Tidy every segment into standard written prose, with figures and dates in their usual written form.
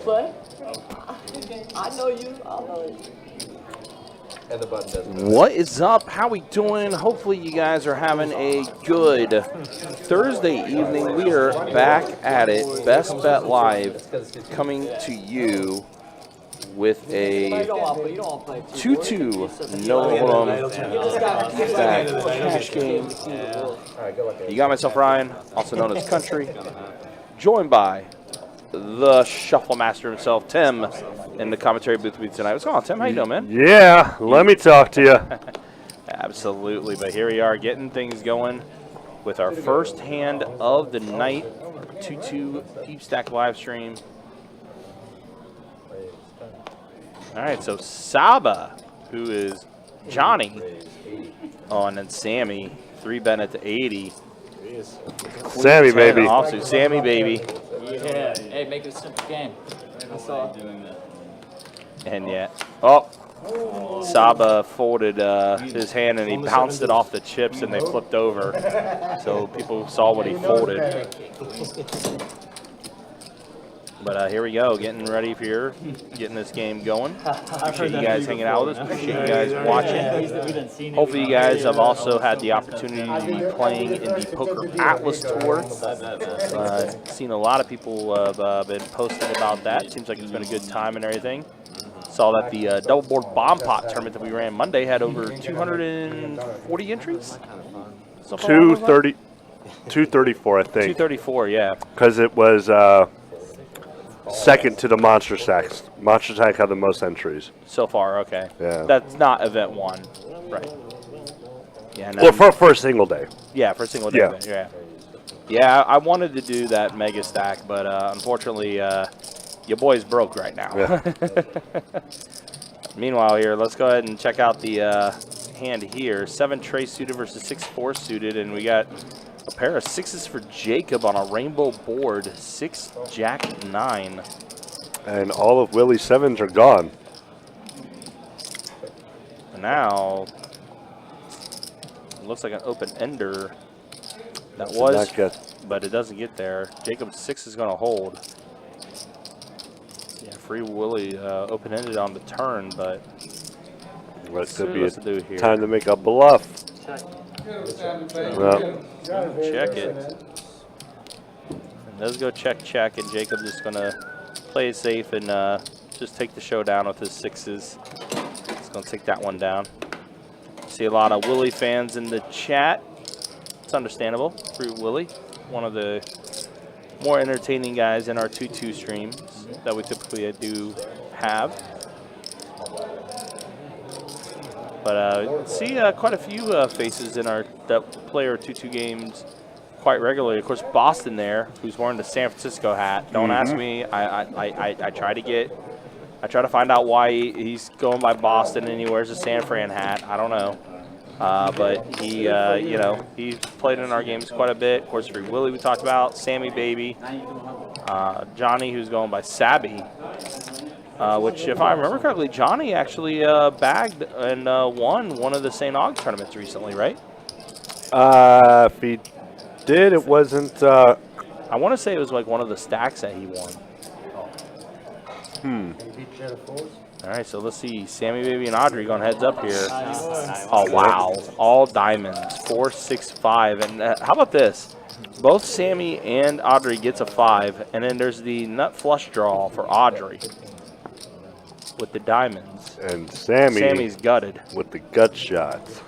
play? I know you. I know you. And the button doesn't. What is up? How we doing? Hopefully you guys are having a good Thursday evening. We are back at it. Best Bet Live coming to you with a 2-2 no stack cash game. You got myself, Ryan, also known as Country, joined by the Shuffle Master himself, Tim, in the commentary booth with me tonight. What's going on, Tim? How you doing, man? Yeah, let me talk to you. Absolutely, but here we are getting things going with our first hand of the night, 2-2 deep stack live stream. All right, so Saba, who is Johnny, oh, and then Sammy, 3-bet at the 80. Sammy, baby. Offsuit. Sammy, baby. Yeah. Hey, make it a simple game. I saw doing that. And yet, oh, Saba folded his hand and he bounced it off the chips and they flipped over. So people saw what he folded. But here we go, getting ready for here, getting this game going. Appreciate you guys hanging out with us. Appreciate you guys watching. Hopefully you guys have also had the opportunity to be playing in the Poker Atlas Tour. Seen a lot of people have been posting about that. Seems like it's been a good time and everything. Saw that the double board bomb pot tournament that we ran Monday had over 240 entries. 234, I think. 234, yeah. Because it was second to the Monster Stacks. Monster Stack had the most entries. So far, okay. Yeah. That's not event one, right? Yeah. Well, for a single day. Yeah, for a single day. Yeah. Yeah. Yeah, I wanted to do that mega stack, but unfortunately, your boy's broke right now. Yeah. Meanwhile, here, let's go ahead and check out the hand here. 7 Trey suited versus 6-4 suited, and we got a pair of 6s for Jacob on a rainbow board. 6 Jack 9. And all of Willie's 7s are gone. And now, it looks like an open ender. That was, but it doesn't get there. Jacob's 6 is going to hold. Yeah, Free Willie open-ended on the turn, but What could be a time to make a bluff. Well, check it. And does go check, and Jacob just going to play it safe and just take the show down with his 6s. He's going to take that one down. See a lot of Willie fans in the chat. It's understandable. Free Willie, one of the more entertaining guys in our 2-2 streams that we typically do have. But see quite a few faces in our that play our 2-2 games quite regularly. Of course, Boston there, who's wearing the San Francisco hat. Don't ask me. I try to find out why he's going by Boston and he wears a San Fran hat. I don't know. But he, you know, he's played in our games quite a bit. Of course, Free Willie we talked about, Sammy Baby, Johnny, who's going by Sabby, which, if I remember correctly, Johnny actually bagged and won one of the St. Aug tournaments recently, right? If he did, it wasn't. I want to say it was like one of the stacks that he won. All right, so let's see. Sammy Baby and Audrey going heads up here. Oh, wow. All diamonds. 4, 6, 5. And how about this? Both Sammy and Audrey gets a 5. And then there's the nut flush draw for Audrey with the diamonds. And Sammy's gutted with the gut shots.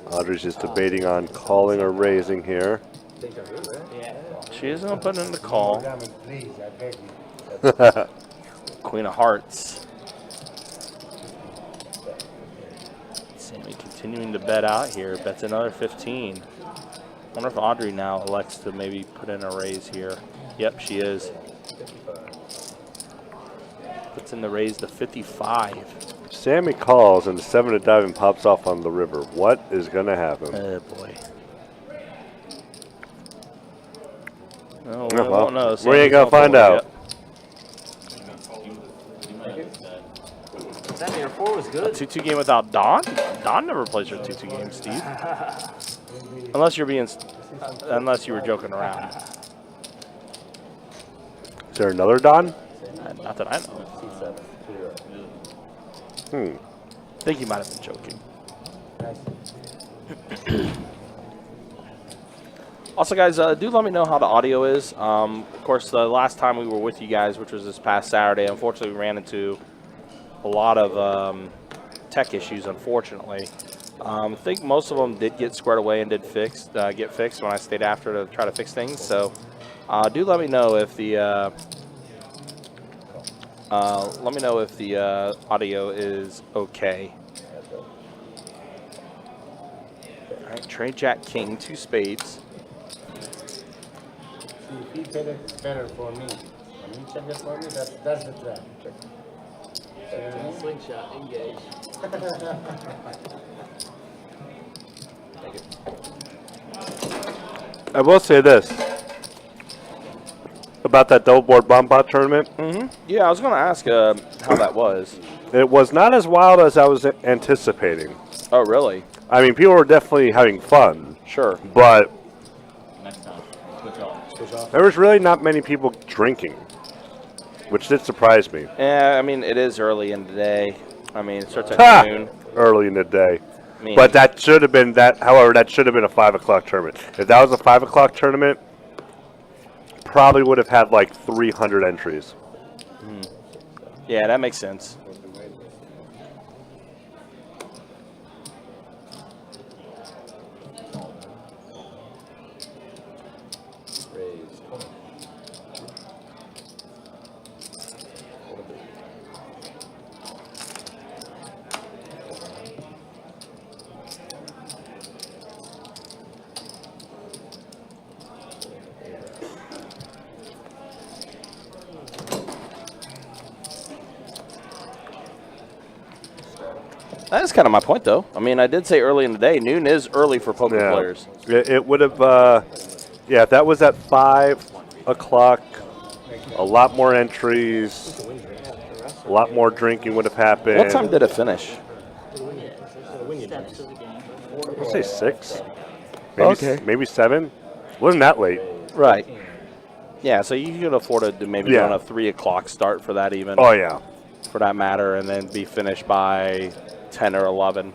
Audrey's just debating on calling or raising here. She is going to put in the call. Queen of Hearts. Sammy continuing to bet out here. Bets another 15. Wonder if Audrey now elects to maybe put in a raise here. Yep, she is. Puts in the raise to 55. Sammy calls and the 7 of diamond pops off on the river. What is going to happen? Oh, boy. Oh, we won't know. We ain't going to find out. Sammy, your 4 was good. A 2-2 game without Dawn? Dawn never plays her 2-2 game, Steve. Unless you were joking around. Is there another Don? Not that I know. Hmm. I think he might have been joking. Also, guys, do let me know how the audio is. Of course, the last time we were with you guys, which was this past Saturday, unfortunately, we ran into a lot of tech issues, unfortunately. I think most of them did get squared away and did get fixed when I stayed after to try to fix things. So do let me know if the audio is okay. All right, trade Jack King, 2 spades. If he did it better for me. When you check it for me, that's the trap. Slingshot, engage. I will say this about that double board bomb bot tournament. Yeah, I was going to ask how that was. It was not as wild as I was anticipating. Oh, really? I mean, people were definitely having fun, Sure. but Next time. Switch off. there was really not many people drinking, which did surprise me. Yeah, I mean, it is early in the day. I mean, it starts Ha! at noon. Early in the day. I mean, But that should have been that. However, that should have been a 5 o'clock tournament. If that was a 5 o'clock tournament, probably would have had like 300 entries. yeah, that makes sense. That's kind of my point, though. I mean, I did say early in the day. Noon is early for poker Yeah. players. It would have, yeah, if that was at 5 o'clock, a lot more entries, a lot more drinking would have happened. What time did it finish? Steps to the game. I'd say 6. Maybe, Okay. maybe 7. Wasn't that late. Right. Yeah, so you could afford to maybe Yeah. run a 3 o'clock start for that even, Oh, yeah. for that matter, and then be finished by 10 or 11.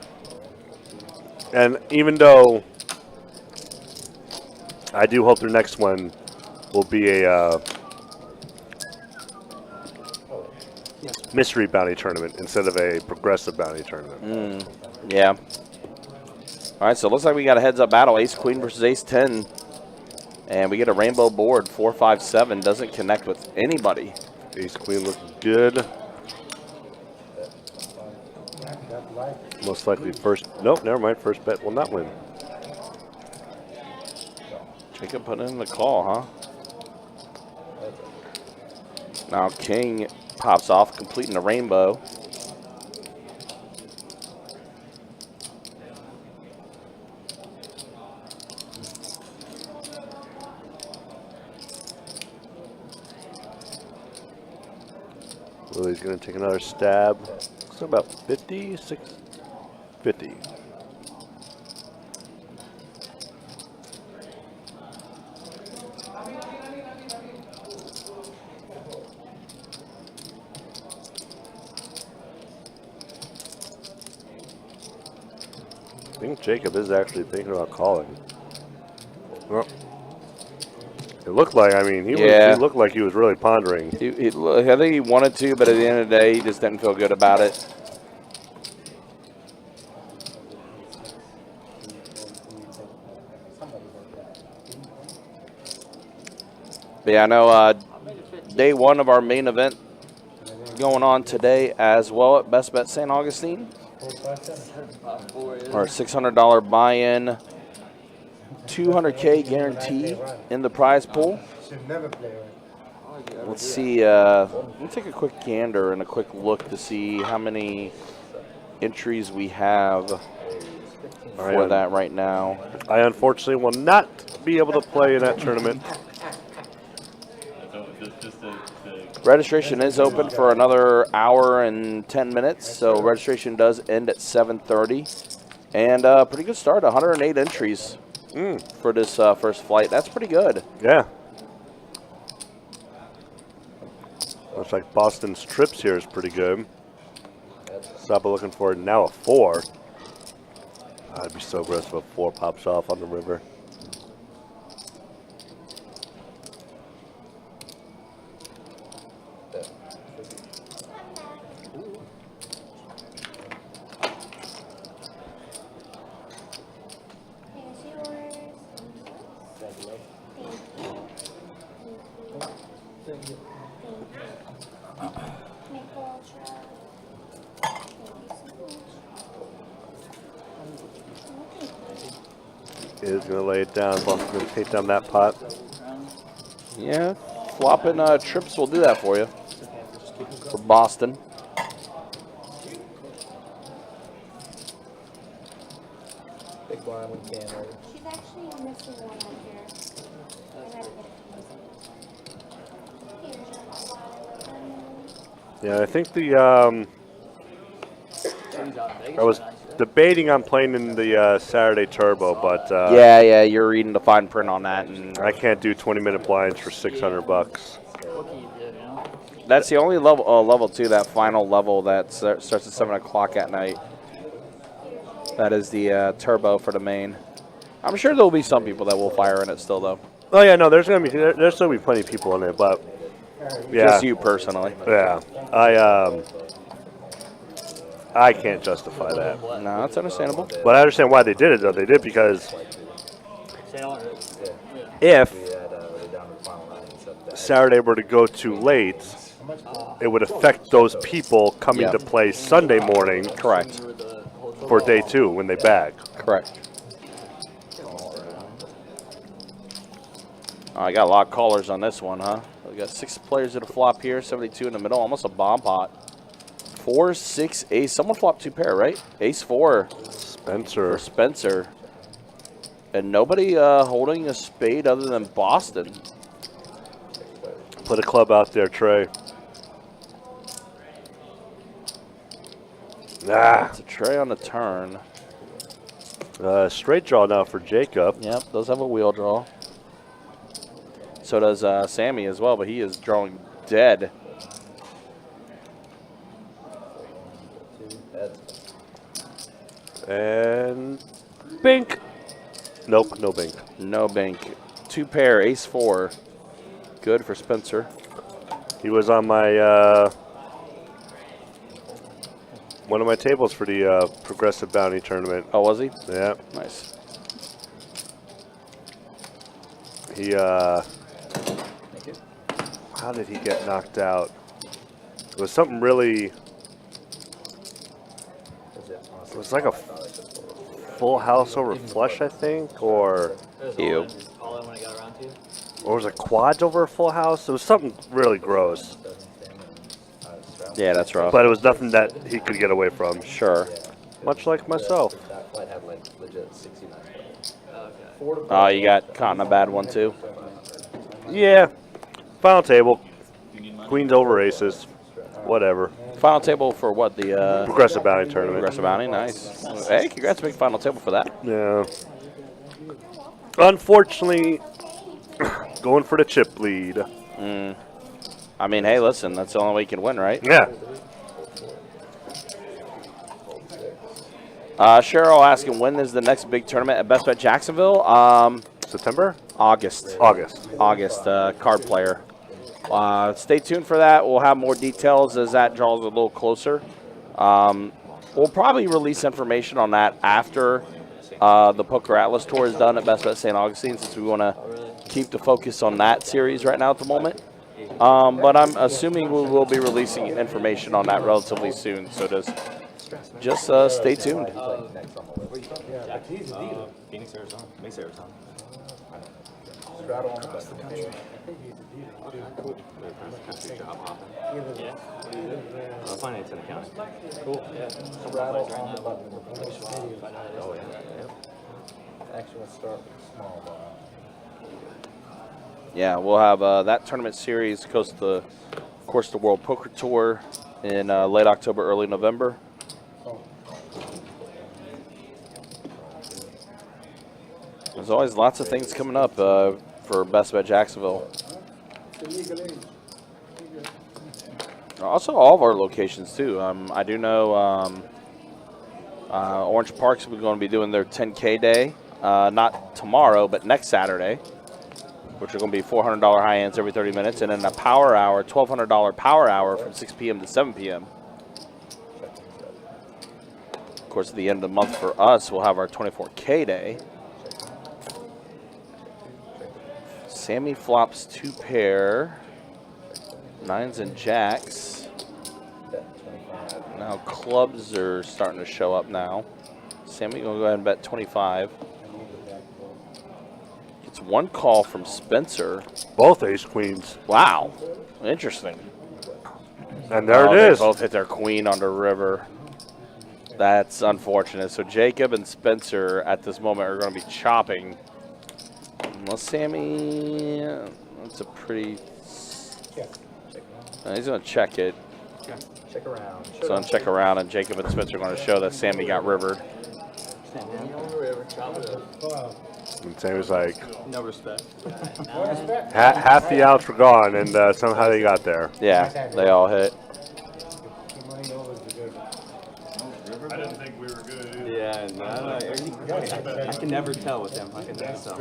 And even though I do hope their next one will be a mystery bounty tournament instead of a progressive bounty tournament. Yeah. All right, so it looks like we got a heads-up battle, Ace-Queen versus Ace-10. And we get a rainbow board, 4-5-7. Doesn't connect with anybody. Ace-Queen looking good. Most likely first. Nope, never mind. First bet will not win. Jacob put in the call, huh? Now King pops off, completing the rainbow. Lily's going to take another stab. So about 50, 50. I think Jacob is actually thinking about calling. Well, it looked like, I mean, he looked like he was really pondering. I think he wanted to, but at the end of the day, he just didn't feel good about it. But yeah, I know day one of our main event going on today as well at Best Bet St. Augustine. Our $600 buy-in, $200K guarantee in the prize pool. Should never play right. Let's see. Let me take a quick gander and a quick look to see how many entries we have for that right now. I unfortunately will not be able to play in that tournament. Registration is open for another hour and 10 minutes, so registration does end at 7:30. And pretty good start, 108 entries for this first flight. That's pretty good. Yeah. Looks like Boston's trips here is pretty good. Saba looking for now a 4. I'd be so gross if a 4 pops off on the river. Is going to lay it down. Boston's going to take down that pot. Yeah, flopping trips will do that for you. For Boston. Big blind when you can, right? She's actually missing one on here. I gotta get it. Yeah, I think the I was debating on playing in the Saturday Turbo, but Yeah, you're reading the fine print on that, and I can't do 20-minute blinds for $600. What can you do, you know? that's the only level. Level 2, that final level that starts at 7 o'clock at night. That is the turbo for the main. I'm sure there will be some people that will fire in it still, though. Oh yeah, no, there's still gonna be plenty of people in it, but yeah, Just you personally. yeah, I can't justify that. No, that's understandable. But I understand why they did it though. They did because if We had down to the final line and stuff. Saturday were to go too late, it would affect those people coming Yeah. to play Sunday morning Correct. for day 2 when they bag. Correct. I got a lot of callers on this one, huh? We got 6 players at a flop here, 72 in the middle, almost a bomb pot. 4, 6, ace. Someone flopped 2 pair, right? Ace 4 Spencer. for Spencer. And nobody holding a spade other than Boston. Put a club out there, Trey. It's a tray on the turn. Straight draw now for Jacob. Yep, does have a wheel draw. So does Sammy as well, but he is drawing dead. And bink. Nope, no bink. No bank. 2 pair, ace 4. Good for Spencer. He was on my one of my tables for the Progressive Bounty tournament. Oh, was he? Yeah, Nice. he how did he get knocked out? It was something really. It was like a full house over flush, I think, or Ew. Call in when I got around to you. or was it quads over a full house? It was something really gross, Yeah, that's rough. but it was nothing that he could get away from. Sure. Much like myself. That flight had like legit 69. Oh, you got caught in a bad one, too? Yeah. Final table. Queens over aces. Whatever. Final table for what? The Progressive Bounty tournament. Progressive Bounty? Nice. Hey, congrats on making final table for that. Yeah. Unfortunately, going for the chip lead. I mean, hey, listen, that's the only way you can win, right? Yeah. Cheryl asking, when is the next big tournament at Best Bet Jacksonville? September? August. August. Card player. Stay tuned for that. We'll have more details as that draws a little closer. We'll probably release information on that after the Poker Atlas Tour is done at Best Bet St. Augustine, since we want to keep the focus on that series right now at the moment. But I'm assuming we will be releasing information on that relatively soon, so just stay tuned. Phoenix, Arizona. Mesa, Arizona. Straddle on the best. Country job hopping. Finance and accounting. Cool. Yeah. Straddle on the button. Oh, yeah. Actually, let's start small bar. Yeah, we'll have that tournament series goes to, of course, the World Poker Tour in late October, early November. There's always lots of things coming up for Best Bet Jacksonville. Also, all of our locations too. I do know Orange Park's going to be doing their 10K day, not tomorrow, but next Saturday, which are going to be $400 high ends every 30 minutes, and then a power hour, $1,200 power hour from 6 p.m. to 7 p.m. Of course, at the end of the month for us, we'll have our 24K day. Sammy flops 2 pair, 9s and jacks. Now clubs are starting to show up now. Sammy gonna go ahead and bet 25. It's 1 call from Spencer. Both ace queens. Wow, interesting. And there Oh, it they is. both hit their queen on the river. That's unfortunate. So Jacob and Spencer at this moment are going to be chopping. Well, Sammy, that's a pretty. He's going to check it. Check around. He's going to check around, and Jacob and Spencer are going to show that Sammy got rivered. Sammy on the river, chop it up. And Sammy's like, No respect. half the outs were gone, and somehow they got there. Yeah, they all hit. I didn't think we were good either. Yeah, no, I can never tell with them. I can never tell.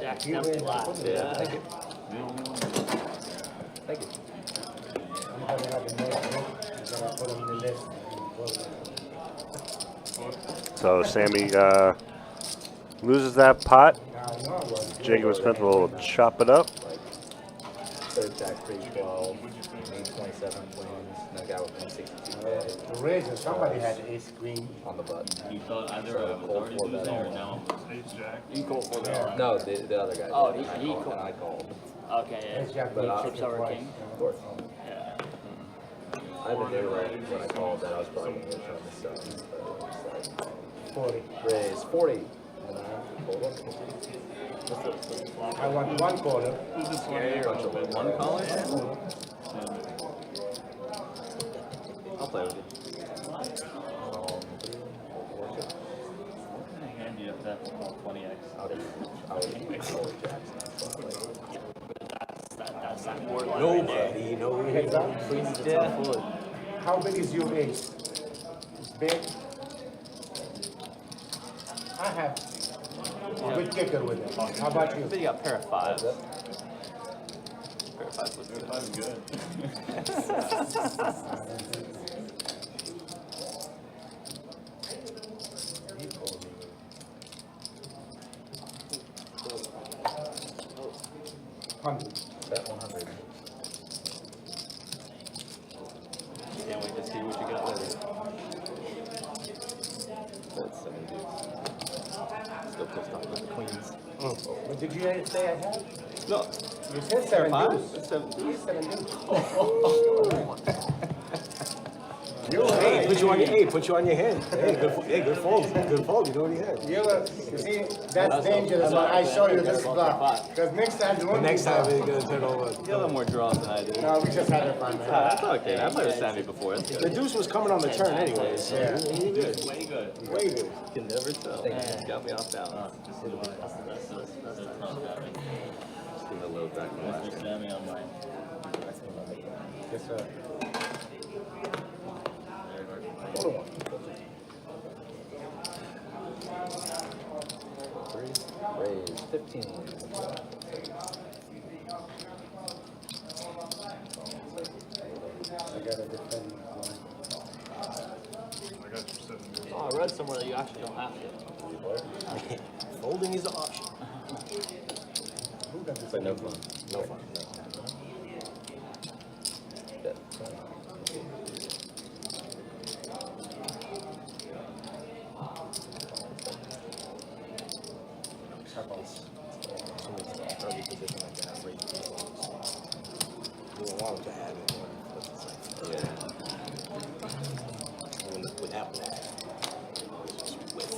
Jack never lies. Yeah. Thank you. So Sammy loses that pot. Jacob and Spencer will chop it up. Third jack, 3-12, main 27 queens, and a guy with 162K The reason somebody had ace queen. on the button. You thought either So I was cold already 4 bet losing or all. no? Ace jack. You called for that. No, the other guy. Oh, did. he I called, called. and I called. Okay, Ace yeah. jack But queen, I- chips Chips over twice. king. Of course. Yeah. I even knew when I called that I was probably going to try to miss out. But it's like, 40. raise 40. And I hold up. I want 1 quarter. Who's this one here? One caller? I'll play with you. Hand you up that 20x. I would call jacks. That's that borderline. Nobody knows. Heads up. Queen's the tough wood. How big is your ace? It's big. I have a good kicker with it. How about you? But you got a pair of 5s. Pair of 5s looks good. I'm good. Bet 100. Can't wait to see what you got later. That's 7 deuce. Still pissed off with the queens. What did you say I had? No, You said 7 5? deuce. It's 7 You said 7 deuce. Hey, put you on your hand. Hey, good fold. Good fold. You know what he had. You see, that's dangerous when I show you this bluff. Because next time you won't Next be time bluff. he's gonna turn over. You got a little more draws than I do. No, we just had a fun, man. That's okay. I might have Sammy before. That's The good. deuce was coming on the turn anyway. So Yeah. he good. Way good. Way good. You can never tell. Got me off balance. That's the tough guy. Just give me a little back to Mr. last. Sammy on mine. Yes, sir. Hold on. 3. Raise 15. I gotta defend one. I got your 7 deuce. Oh, I read somewhere that you actually don't have to. Folding is an option. Who got this? But no fun. No fun. Bet 20. Early position like that. Raise the fold. You don't want him to have it. But it's like, Yeah. when that one. It's just whiff.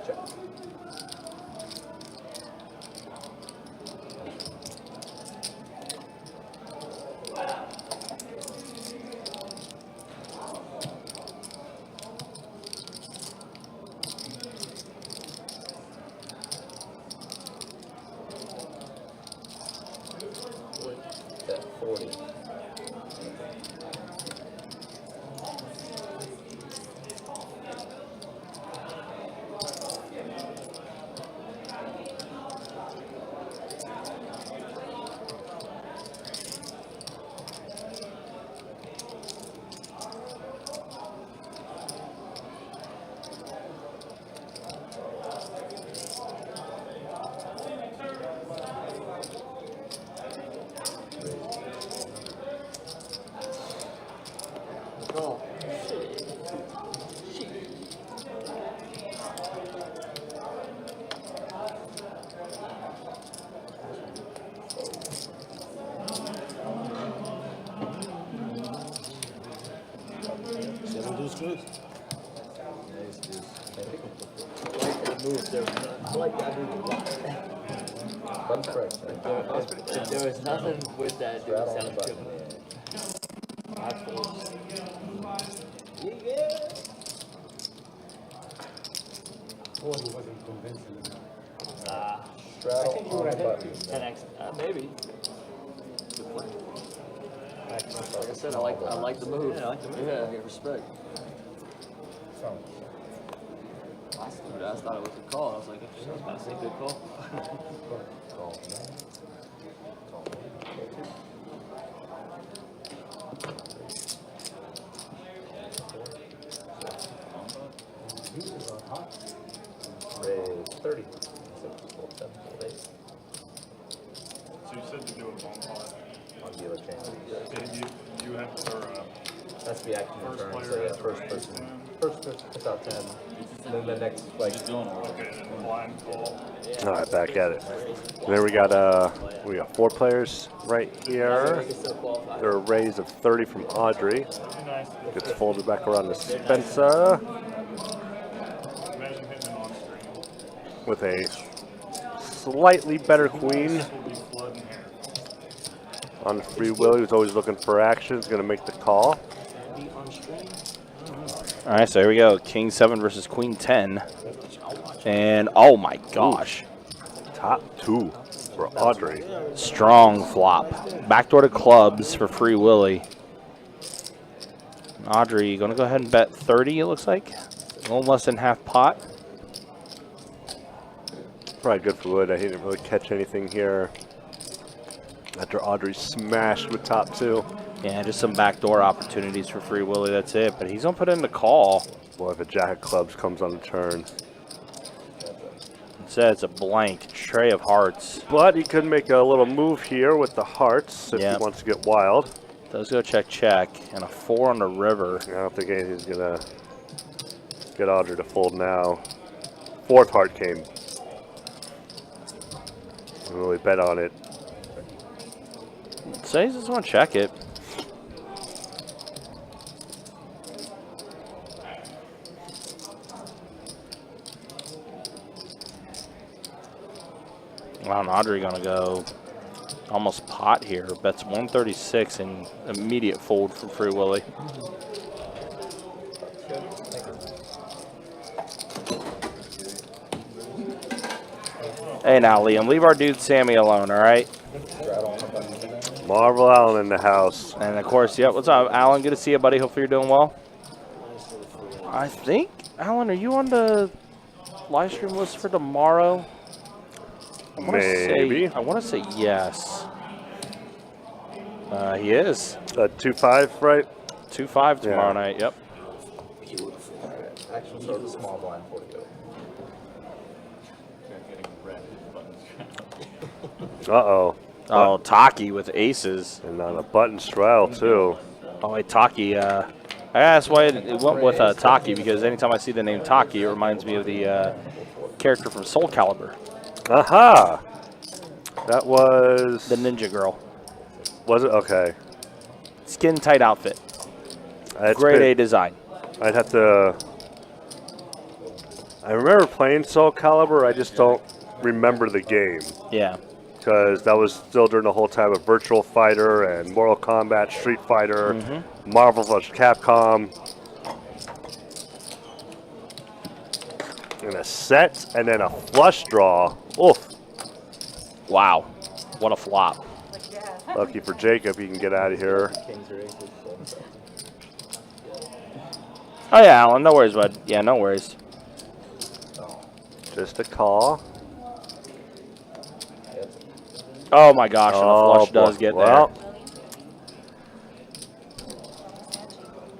Check. move. I like that move a lot. Button's correct. If there was nothing with that, it would Straddle on the sound button. good. That's close. Oh, he wasn't convincing enough. Straddle on the button. 10x, maybe. Good play. Like I said, I like the move. Yeah, I like the move. Yeah, I get respect. So, I thought it was a call. I was like, I was about to say good call. call. Raise 30. Fold 7, fold 8. So you said to do a long pot. On dealer chain. And you have to, That's the action first turn. player So yeah, has to first raise person. 10. First person puts out 10. And then the next, like, Okay, then blind call. All right, back at it. And then we got 4 players right here. There are a raise of 30 from Audrey. Nice. Gets folded back around to Spencer Imagine hitting on stream. with a slightly better queen This will be flooding here. on the free will. He's always looking for action. He's going to make the call. All right, so here we go. King 7 versus Queen 10. And, oh my gosh. Top 2 for Audrey. Strong flop. Backdoor to clubs for Free Willy. Audrey, going to go ahead and bet 30, it looks like. A little less than half pot. Probably good for Wood. He didn't really catch anything here after Audrey smashed with top 2. Yeah, just some backdoor opportunities for Free Willy, that's it. But he's going to put in the call. Well, if a jack of clubs comes on the turn. Instead, it's a blank tray of hearts. But he could make a little move here with the hearts if Yep. he wants to get wild. Does go check, check. And a 4 on the river. I don't think anything's going to get Audrey to fold now. 4th heart came. I really bet on it. So he just want to check it. Wow, and Audrey going to go almost pot here. Bets 136 and immediate fold from Free Willy. Hey now, Liam, leave our dude Sammy alone, all right? Marvel Allen in the house. And of course, yep, what's up, Alan? Good to see you, buddy. Hopefully you're doing well. I think, Alan, are you on the live stream list for tomorrow? Maybe. I want to say yes. He is. 2-5, right? 2-5 tomorrow Yeah. night, yep. action start with small blind 40 go. Uh-oh. Oh, Taki with aces. And on a button straddle, too. Oh, wait, Taki. I asked why it went with Taki, because anytime I see the name Taki, it reminds me of the character from Soul Calibur. Aha! That was... The ninja girl. Was it? Okay. Skin tight outfit. That's Grade good. A design. I'd have to... I remember playing Soul Calibur, I just don't remember the game. Yeah. Because that was still during the whole time of Virtual Fighter and Mortal Kombat, Street Fighter, Marvel vs. Capcom. And a set, and then a flush draw. Oof. Wow. What a flop. Lucky for Jacob, he can get out of here. Kings or aces. Oh, yeah, Alan. No worries, bud. Yeah, no worries. Just a call. Oh, my gosh. And a flush does boy. get Well,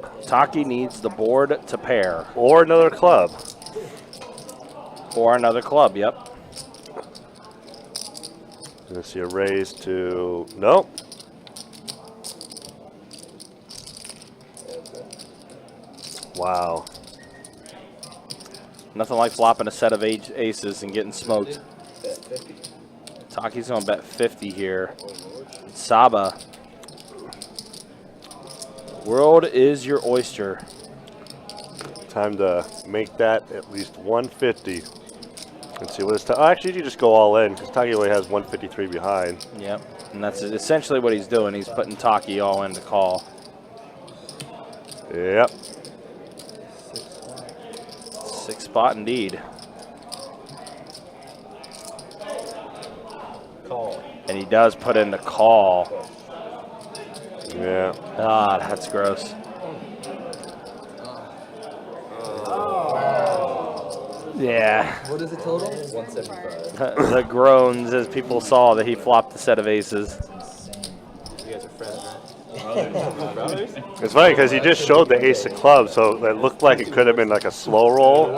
there. Taki needs the board to pair. or another club. Or another club, yep. Gonna see a raise to... Nope. Wow. Nothing like flopping a set of aces and getting smoked. Taki's going to bet 50 here. Saba. World is your oyster. Time to make that at least 150. Let's see what it's. Actually, you just go all in because Taki only has 153 behind. Yep, and that's essentially what he's doing. He's putting Taki all in to call. Yep. 6 spot indeed. Call. And he does put in the call. Yeah. Ah, that's gross. Yeah. What is the total? 175. The groans as people saw that he flopped the set of aces. You guys are friends, It's funny because he just showed the ace of clubs, so it looked like it could have been like a slow roll,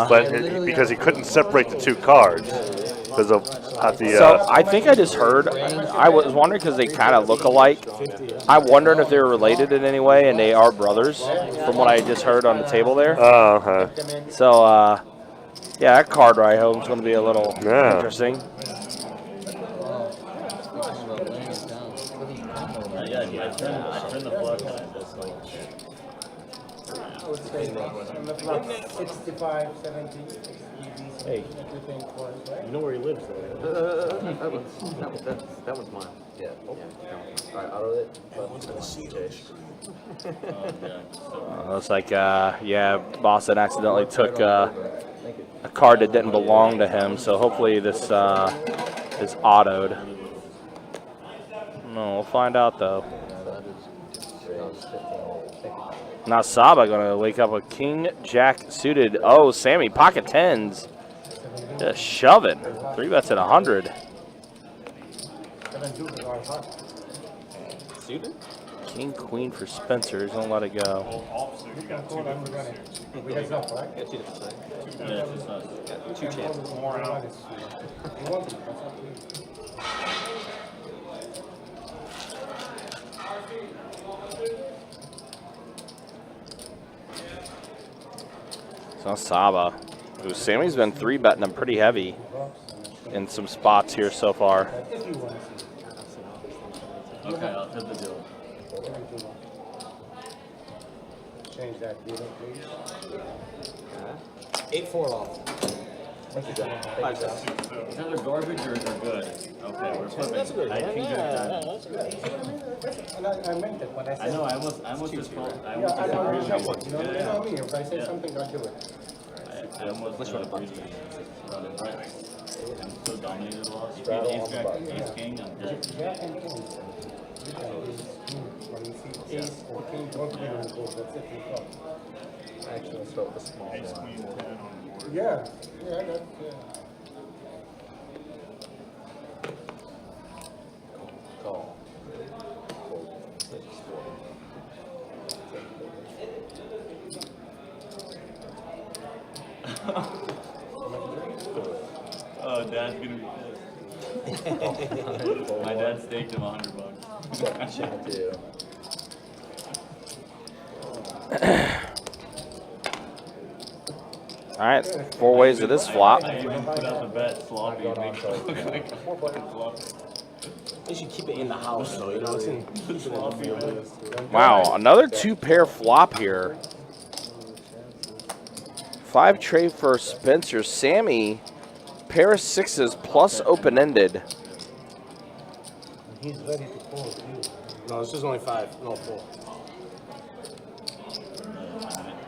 but because he couldn't separate the 2 cards because of at the. So I think I just heard. I was wondering because they kind of look alike. I wondered if they were related in any way, and they are brothers, from what I just heard on the table there. Oh, okay. So yeah, that card ride home is going to be a little interesting. I turn the block and I just like. I would say on the flop, 65, 70. Hey, you know where he lives, though. That one's mine. Yeah. Oh. Alright, auto it. Looks like, yeah, Boston accidentally took a card that didn't belong to him, so hopefully this is autoed. No, we'll find out, though. Now Saba going to wake up with King Jack suited. Oh, Sammy, pocket 10s. Just shoving. 3 bets at 100. Suited? King Queen for Spencer. He's going to let it go. You got 2 different. Yeah, 2 different sides. Yeah, it's not. Got 2 chances. More out. So Saba, who Sammy's been 3-betting him pretty heavy in some spots here so far. Okay, I'll take the deal. Change that deal, please. 8-4 off. Is that a garbage or is it good? Okay, we're flipping. I think that's good. And I meant it when I said. I know, I almost just felt, I Yeah, almost I know, disagreed you with you. know me, if I say something, I'll do it. I almost agreed with you. I'm so dominated lost. Ace jack, ace king, I'm dead. Yeah, and king. When you see ace or king, don't be on the board, that's it, you got. Actually, let's start with the small Ace, one. queen, 10 on the board. Yeah, that's, Call. Oh, Dad's gonna be pissed. My dad staked him $100. 2. All right, 4 ways to this flop. I even put out the bet sloppy. It makes it look like a fucking floppy. they should keep it in the house, though, you know, it's in. Sloppy, man. Wow, another 2-pair flop here. 5 trade for Spencer. Sammy, pair of 6s plus open-ended. He's ready to call, too. No, this is only 5, no 4.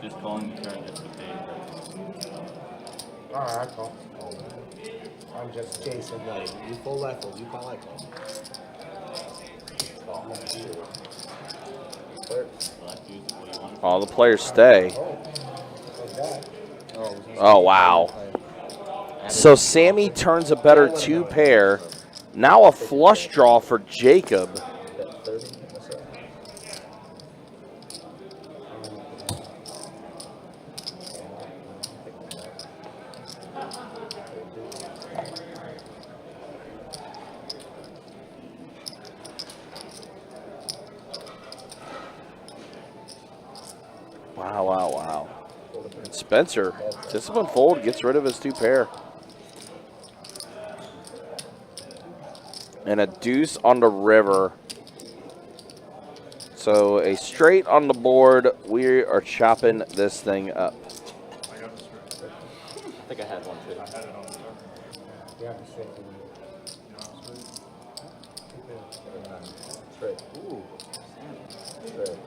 Just calling the turn just to pay. Alright, I call. I'm just chasing, no, you fold, I fold, you call, I call. All the players stay. Oh, wow. So Sammy turns a better 2-pair. Now a flush draw for Jacob. Bet 30. What's up? Wow, wow, wow. And Spencer, discipline fold, gets rid of his 2-pair. And a deuce on the river. So a straight on the board. We are chopping this thing up. I got the straight. think I had one too. I had it on the server. Yeah, straight. Straight. Ooh. Straight.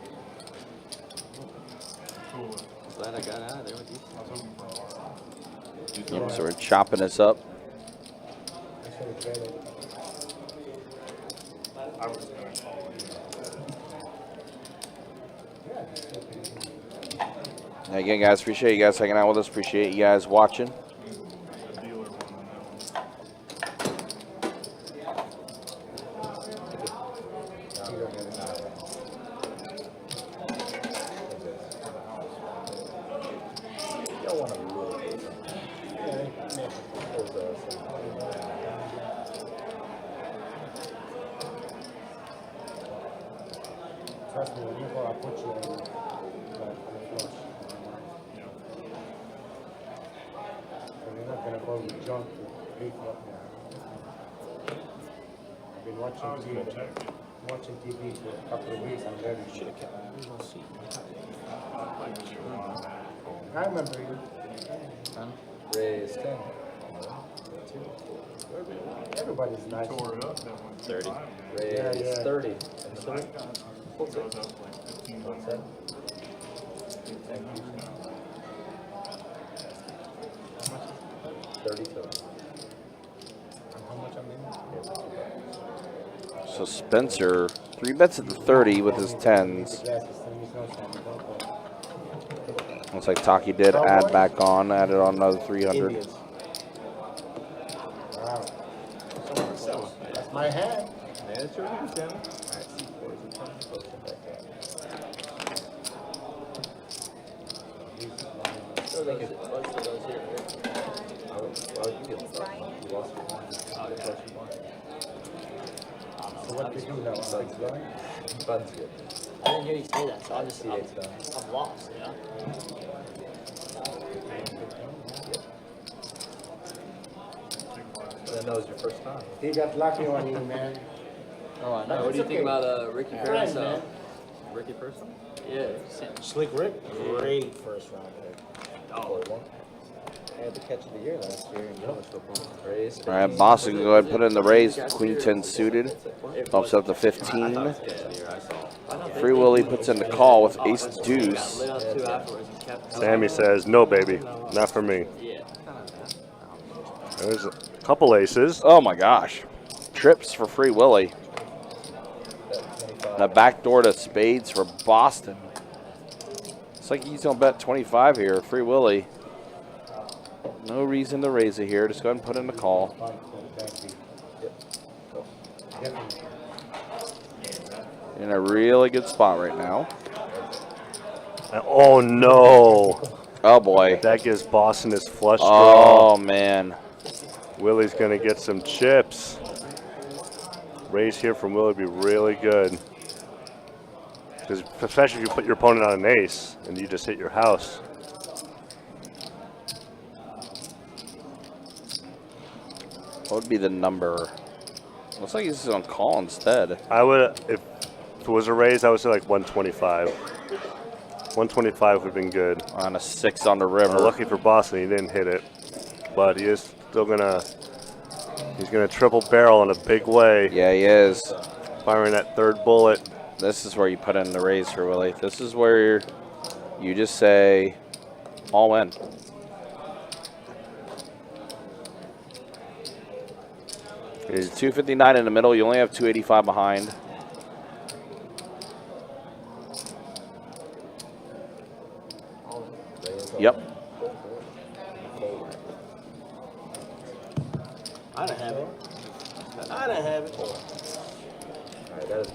Cool. Glad I got out of there with you. I was hoping for a lot. Yep, so we're chopping this up. I should have traded. I was going to call it. Again, guys, appreciate you guys hanging out with us. Appreciate you guys watching. The dealer one on that one. Y'all want to rule it. Trust me, when you go, I'll put you on the flush. So you're not gonna go with junk to beat up now. I've been watching TV for a couple of weeks. I'm very sure. I remember you. Raise 10. Everybody's nice. Tore it up that one. 30. Raise Yeah. 30. It goes up like 1,500. Thank you. 32. How much I'm in? So Spencer, 3 bets at the 30 with his 10s. Looks like Taki did add back on, added on another 300. Idiots. Wow. That's my hand. That's your hand, Tim. Alright, C4 is a ton of close back So those here. Well, you get the first one. You lost your one. So what do you do now? 6 blind? Buttons good. I didn't hear you say that, so I'm just, C8's done. I'm lost, you know? And then that was your first time. He got lucky on you, man. Oh, I know. What do you think about Ricky Right, Ferris? man. Ricky Ferris? Yeah. Slick Rick, great first round pick. I had the catch of the year last year in college football. Raise. All right, Boston, go ahead and put in the raise. Queen 10 suited. Bumps up to 15. Free Willy puts in the call with ace deuce. Lit up too afterwards. He's kept. Sammy says, no, baby, not for me. Yeah. There's a couple aces. Oh my gosh. Trips for Free Willy. And a backdoor to spades for Boston. It's like he's going to bet 25 here. Free Willy. No reason to raise it here. Just go ahead and put in the call. In a really good spot right now. Oh, no. Oh, boy. That gives Boston his flush draw. Oh, man. Willie's going to get some chips. Raise here from Willie would be really good. Because especially if you put your opponent on an ace and you just hit your house. What would be the number? Looks like he's on call instead. I would, if it was a raise, I would say like 125. 125 would have been good. On a 6 on the river. Lucky for Boston, he didn't hit it. But he is still gonna, he's gonna triple barrel in a big way. Yeah, he is. Firing that third bullet. This is where you put in the raise for Willie. This is where you just say, all in. He's 259 in the middle. You only have 285 behind. Yep. I don't have it. I don't have it.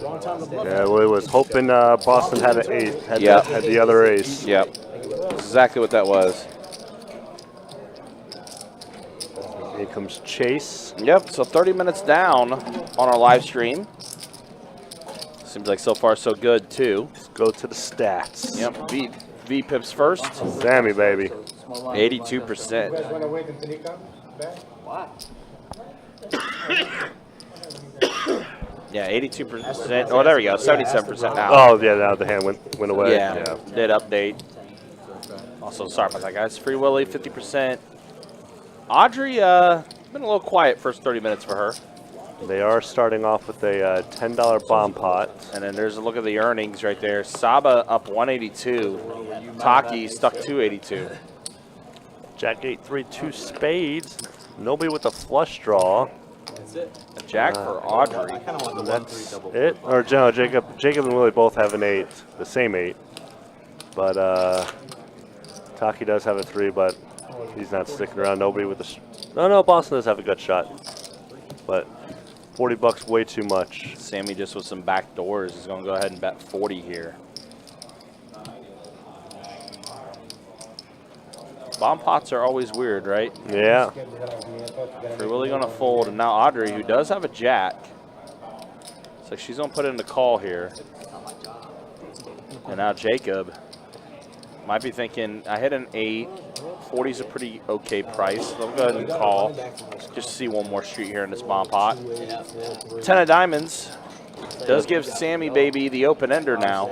Wrong time to bluff. Yeah, Willie was hoping Boston had an ace, had the other ace. Yep. That's exactly what that was. Here comes Chase. Yep, so 30 minutes down on our live stream. Seems like so far so good, too. Let's go to the stats. Yep, V pips first. Sammy, baby. 82%. You guys want to wait until he comes back? Why? Yeah, 82%. Oh, there we go. 77% now. Oh, yeah, now the hand went away. Yeah, did update. Also, sorry about that, guys. Free Willy, 50%. Audrey, been a little quiet first 30 minutes for her. They are starting off with a $10 bomb pot. And then there's a look at the earnings right there. Saba up 182. Taki stuck 282. Jack 8, 3, 2 spades. Nobody with a flush draw. That's it. A jack for Audrey. I kind of want the 1-3 double. It or no, Jacob and Willie both have an 8, the same 8. But Taki does have a 3, but he's not sticking around. Nobody with a. No, Boston does have a gut shot, but $40 way too much. Sammy just with some back doors is going to go ahead and bet 40 here. Bomb pots are always weird, right? Yeah. They're really going to fold, and now Audrey, who does have a jack, so she's going to put in the call here. And now Jacob might be thinking, I hit an 8. 40 is a pretty okay price. I'll go ahead and call. Just see one more street here in this bomb pot. 10 of diamonds does give Sammy baby the open ender now.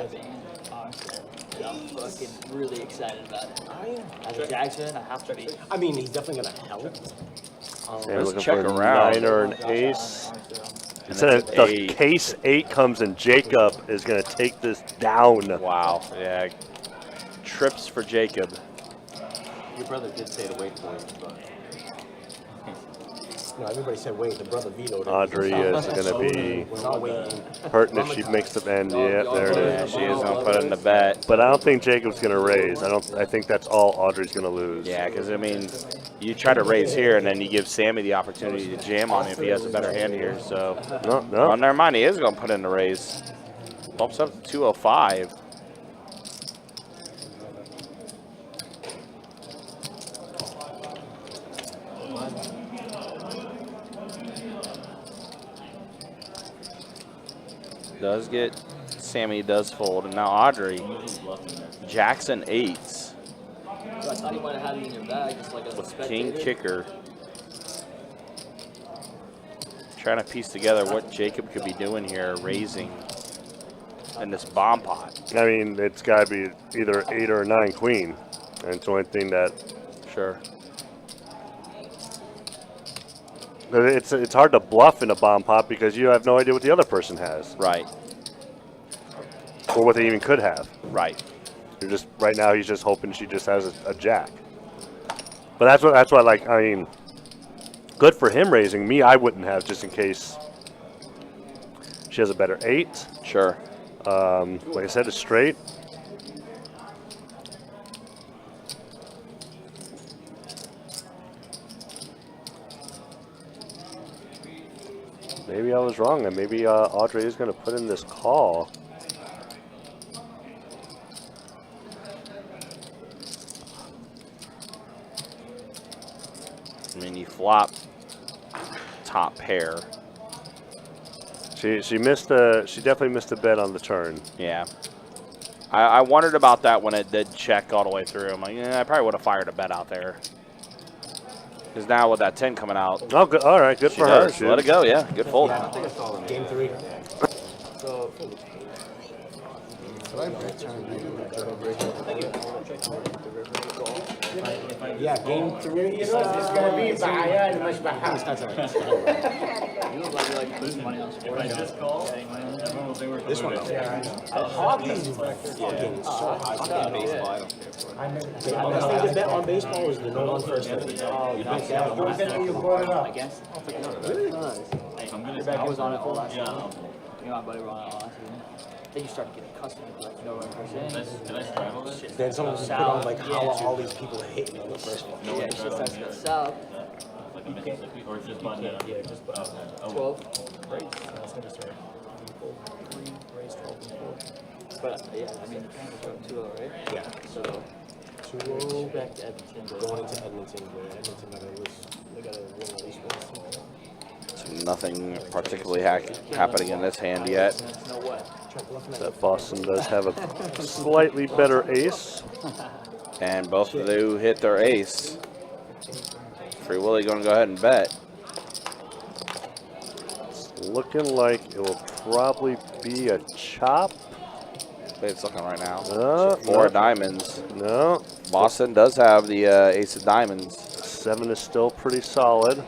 I'm fucking really excited about it. As a Jags fan, I have to be. I mean, he's definitely going to help. Sammy Let's looking check for a around. 9 or an ace. And Instead it's of an the 8. case 8 comes and Jacob is going to take this down. Wow, yeah. Trips for Jacob. Your brother did say to wait for it, but. No, everybody said wait. The brother vetoed it. Audrey is going to be We're not waiting. hurting if she makes the end. Yeah, there it Yeah, is. she is going to put in the bet. But I don't think Jacob's going to raise. I think that's all Audrey's going to lose. Yeah, because, I mean, you try to raise here, and then you give Sammy the opportunity to jam on it if he has a better hand here. So, No. well, never mind. He is going to put in the raise. Bumps up to 205. Does get Sammy does fold, and now Audrey. Jackson 8s I thought you might have had it in your bag, just like a with spectator. king kicker. Trying to piece together what Jacob could be doing here, raising in this bomb pot. I mean, it's got to be either 8 or 9 queen. And it's the only thing that Sure. it's hard to bluff in a bomb pot because you have no idea what the other person has Right. or what they even could have. Right. You're just right now. He's just hoping she just has a jack. But that's what like. I mean, good for him raising. Me, I wouldn't have just in case she has a better 8. Sure. Like I said, it's straight. Maybe I was wrong, and maybe Audrey is going to put in this call. I mean, you flop top pair. She definitely missed a bet on the turn. Yeah. I wondered about that when it did check all the way through. I'm like, yeah, I probably would have fired a bet out there. Because now with that 10 coming out, Oh, good. All right, good she for her. does. Let it go, yeah. Good fold. Game 3. So, Yeah, game 3. It's gonna be Bahia and you look like you like to put money on sports. This one. Hockey is fucking so high. Baseball, I The best thing to bet on baseball is the no on first inning. You bet that. You brought it up. I guess. Really? I was on it all last season. You know, my buddy were on it all last season. Then you start getting accustomed to like no run first inning. Did I straddle this? Then someone just put on like how all these people are hitting on the first one. Yeah, it just starts to go south. Like a Mississippi? Or just button it up? Yeah, just about 12. But But yeah, I mean, the Panthers are up 2-0, right? yeah, So 2-0 back to Edmonton. going into Edmonton, where Edmonton they gotta win at least one. Nothing particularly happening in this hand yet. No what? That Boston does have a slightly better ace. And both of you hit their ace. Free Willy going to go ahead and bet. It's looking like it will probably be a chop. It's looking right now. 4 No, diamonds. no. Boston does have the ace of diamonds. 7 is still pretty solid.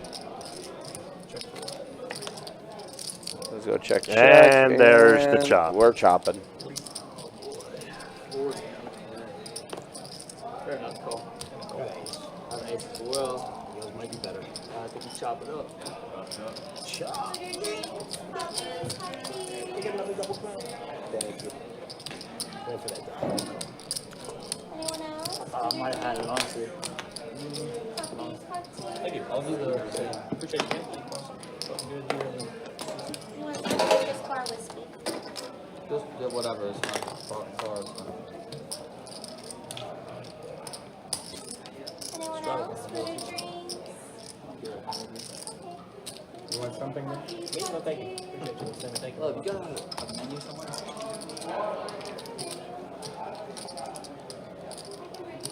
Let's go check. And there's the chop. We're chopping. Fair enough, Cole. I have an ace as well. Yours might be better. I think you chop it up. Chop. Order drinks, buses, hot tea. Get another double crown. Thank you. Wait for that double crown. Anyone else? I might have had it, honestly. Coffee, hot tea. Thank you. I'll do the appreciate it. You want some just bar whiskey? Just whatever. It's fine. Far is fine. Anyone else? Order drinks. You want something? Nick? Yes, no, thank you. Appreciate you. Thank you. Look, you got a menu somewhere?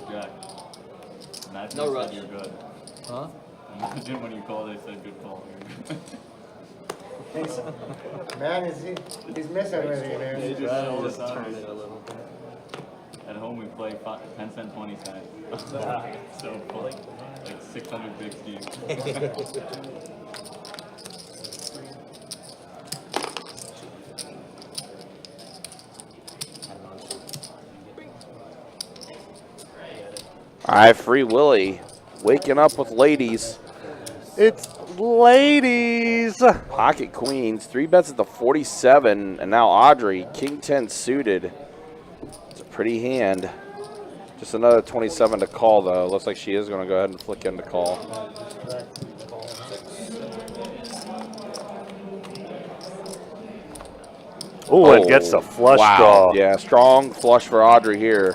Jack. Imagine No you rush. said you're good. Huh? Imagine when you call, they said good call. Man, he's missing with you, man. Right all the Just time. turn it a little bit. At home we play 10 cent, 20 cent. So fun. Like 600 big schemes. All right, Free Willy, waking up with ladies. It's ladies. Pocket queens, 3 bets at the 47, and now Audrey, king 10 suited. It's a pretty hand. Just another 27 to call, though. Looks like she is going to go ahead and flick in to call. Ooh, and gets a flush wow. draw. Yeah, strong flush for Audrey here.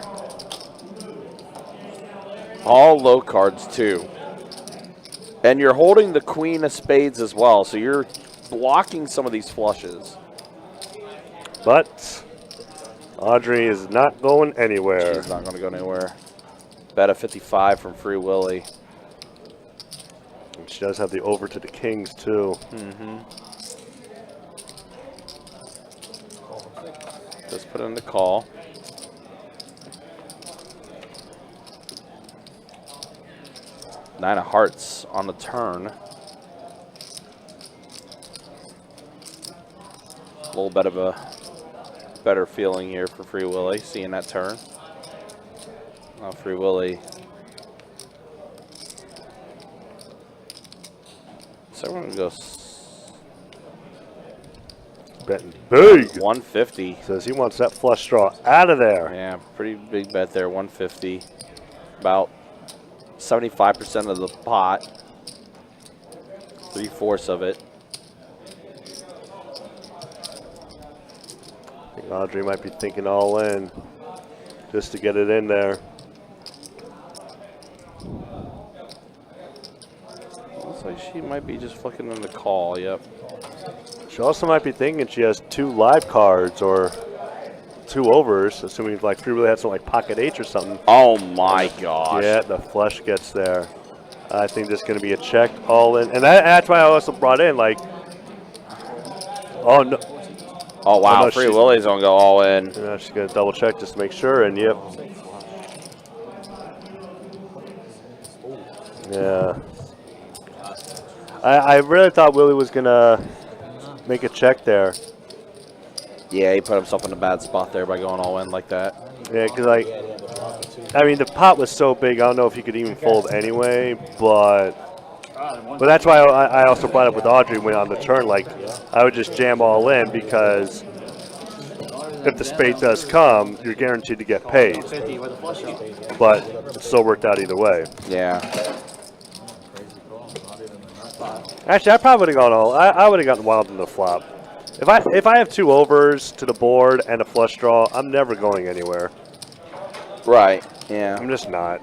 All low cards, too. And you're holding the queen of spades as well, so you're blocking some of these flushes. But Audrey is not going anywhere. She's not going to go anywhere. Bet a 55 from Free Willy. And she does have the over to the kings, too. Just put in the call. Nine of hearts on the turn. A little bit of a better feeling here for Free Willy, seeing that turn. Oh, Free Willy. So we're going to go Betting big. 150. Says he wants that flush draw out of there. Yeah, pretty big bet there, 150. About 75% of the pot. 3/4 of it. I think Audrey might be thinking all in just to get it in there. Looks like she might be just flicking in the call, yep. She also might be thinking she has 2 live cards or 2 overs, assuming like Free Willy had some like pocket H or something. Oh my gosh. Yeah, the flush gets there. I think there's going to be a check all in. And that's why I also brought in like, oh no. Oh wow, Oh, no, Free she's- Willy's gonna go all in. You know, she's going to double check just to make sure, and yep. Yeah. I really thought Willie was going to make a check there. Yeah, he put himself in a bad spot there by going all in like that. Yeah, because like, I mean, the pot was so big, I don't know if he could even fold anyway, but that's why I also brought it up with Audrey when on the turn, like, I would just jam all in because if the spade does come, you're guaranteed to get paid. 50 with a flush out. But it still worked out either way. Yeah. Actually, I probably would have gone all. I would have gotten wild in the flop. If I have 2 overs to the board and a flush draw, I'm never going anywhere. Right. Yeah. I'm just not.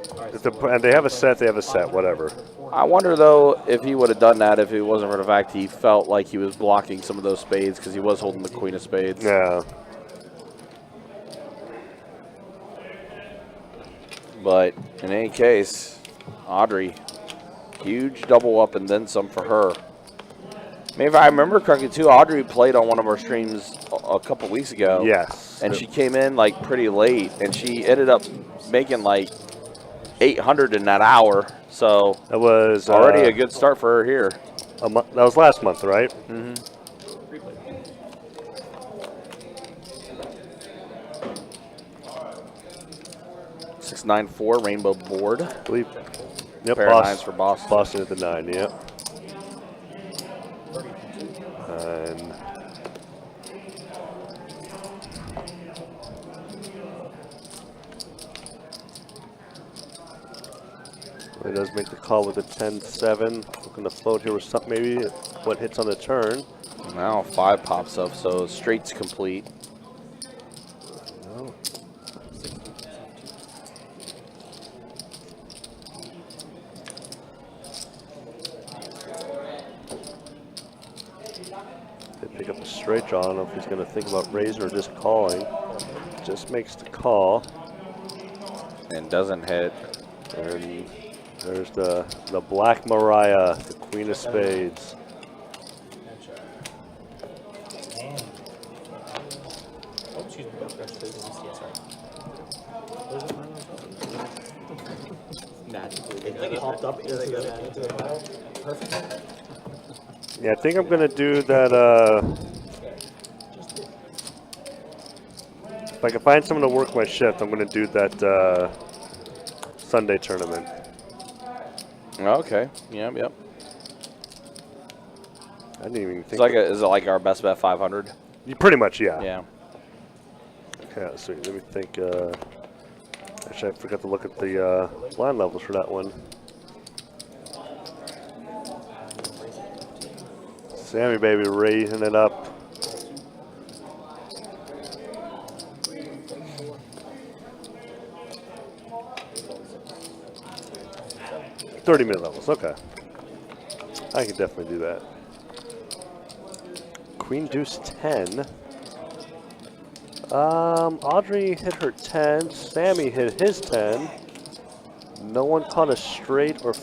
And they have a set, they have a set, whatever. I wonder though if he would have done that if it wasn't for the fact he felt like he was blocking some of those spades because he was holding the queen of spades. Yeah. But in any case, Audrey, huge double up and then some for her. I mean, if I remember correctly too, Audrey played on one of our streams a couple weeks ago. Yes. And she came in like pretty late, and she ended up making like 800 in that hour. So That was already a good start for her here. That was last month, right? Mm-hmm. 694 rainbow board. I believe. Yep, Pair of nines for Boston. Boston at the 9, yep. And he does make the call with a 10-7. Looking to float here with something, maybe what hits on the turn. Now 5 pops up, so straight's complete. No. Did pick up a straight draw. I don't know if he's going to think about raising or just calling. Just makes the call. And doesn't hit. And there's the Black Mariah, the Queen of Spades. Oh, excuse me. It popped up into the pile. Perfect. Yeah, I think I'm going to do that. If I can find someone to work my shift, I'm going to do that Sunday tournament. Okay. Yep. I didn't even think. Is it like our best bet 500? Pretty much, yeah. Yeah. Okay, so let me think. Actually, I forgot to look at the line levels for that one. Sammy, baby, raising it up. $30-minute levels, okay. I can definitely do that. Queen Deuce 10. Audrey hit her 10. Sammy hit his 10. No one caught a straight, or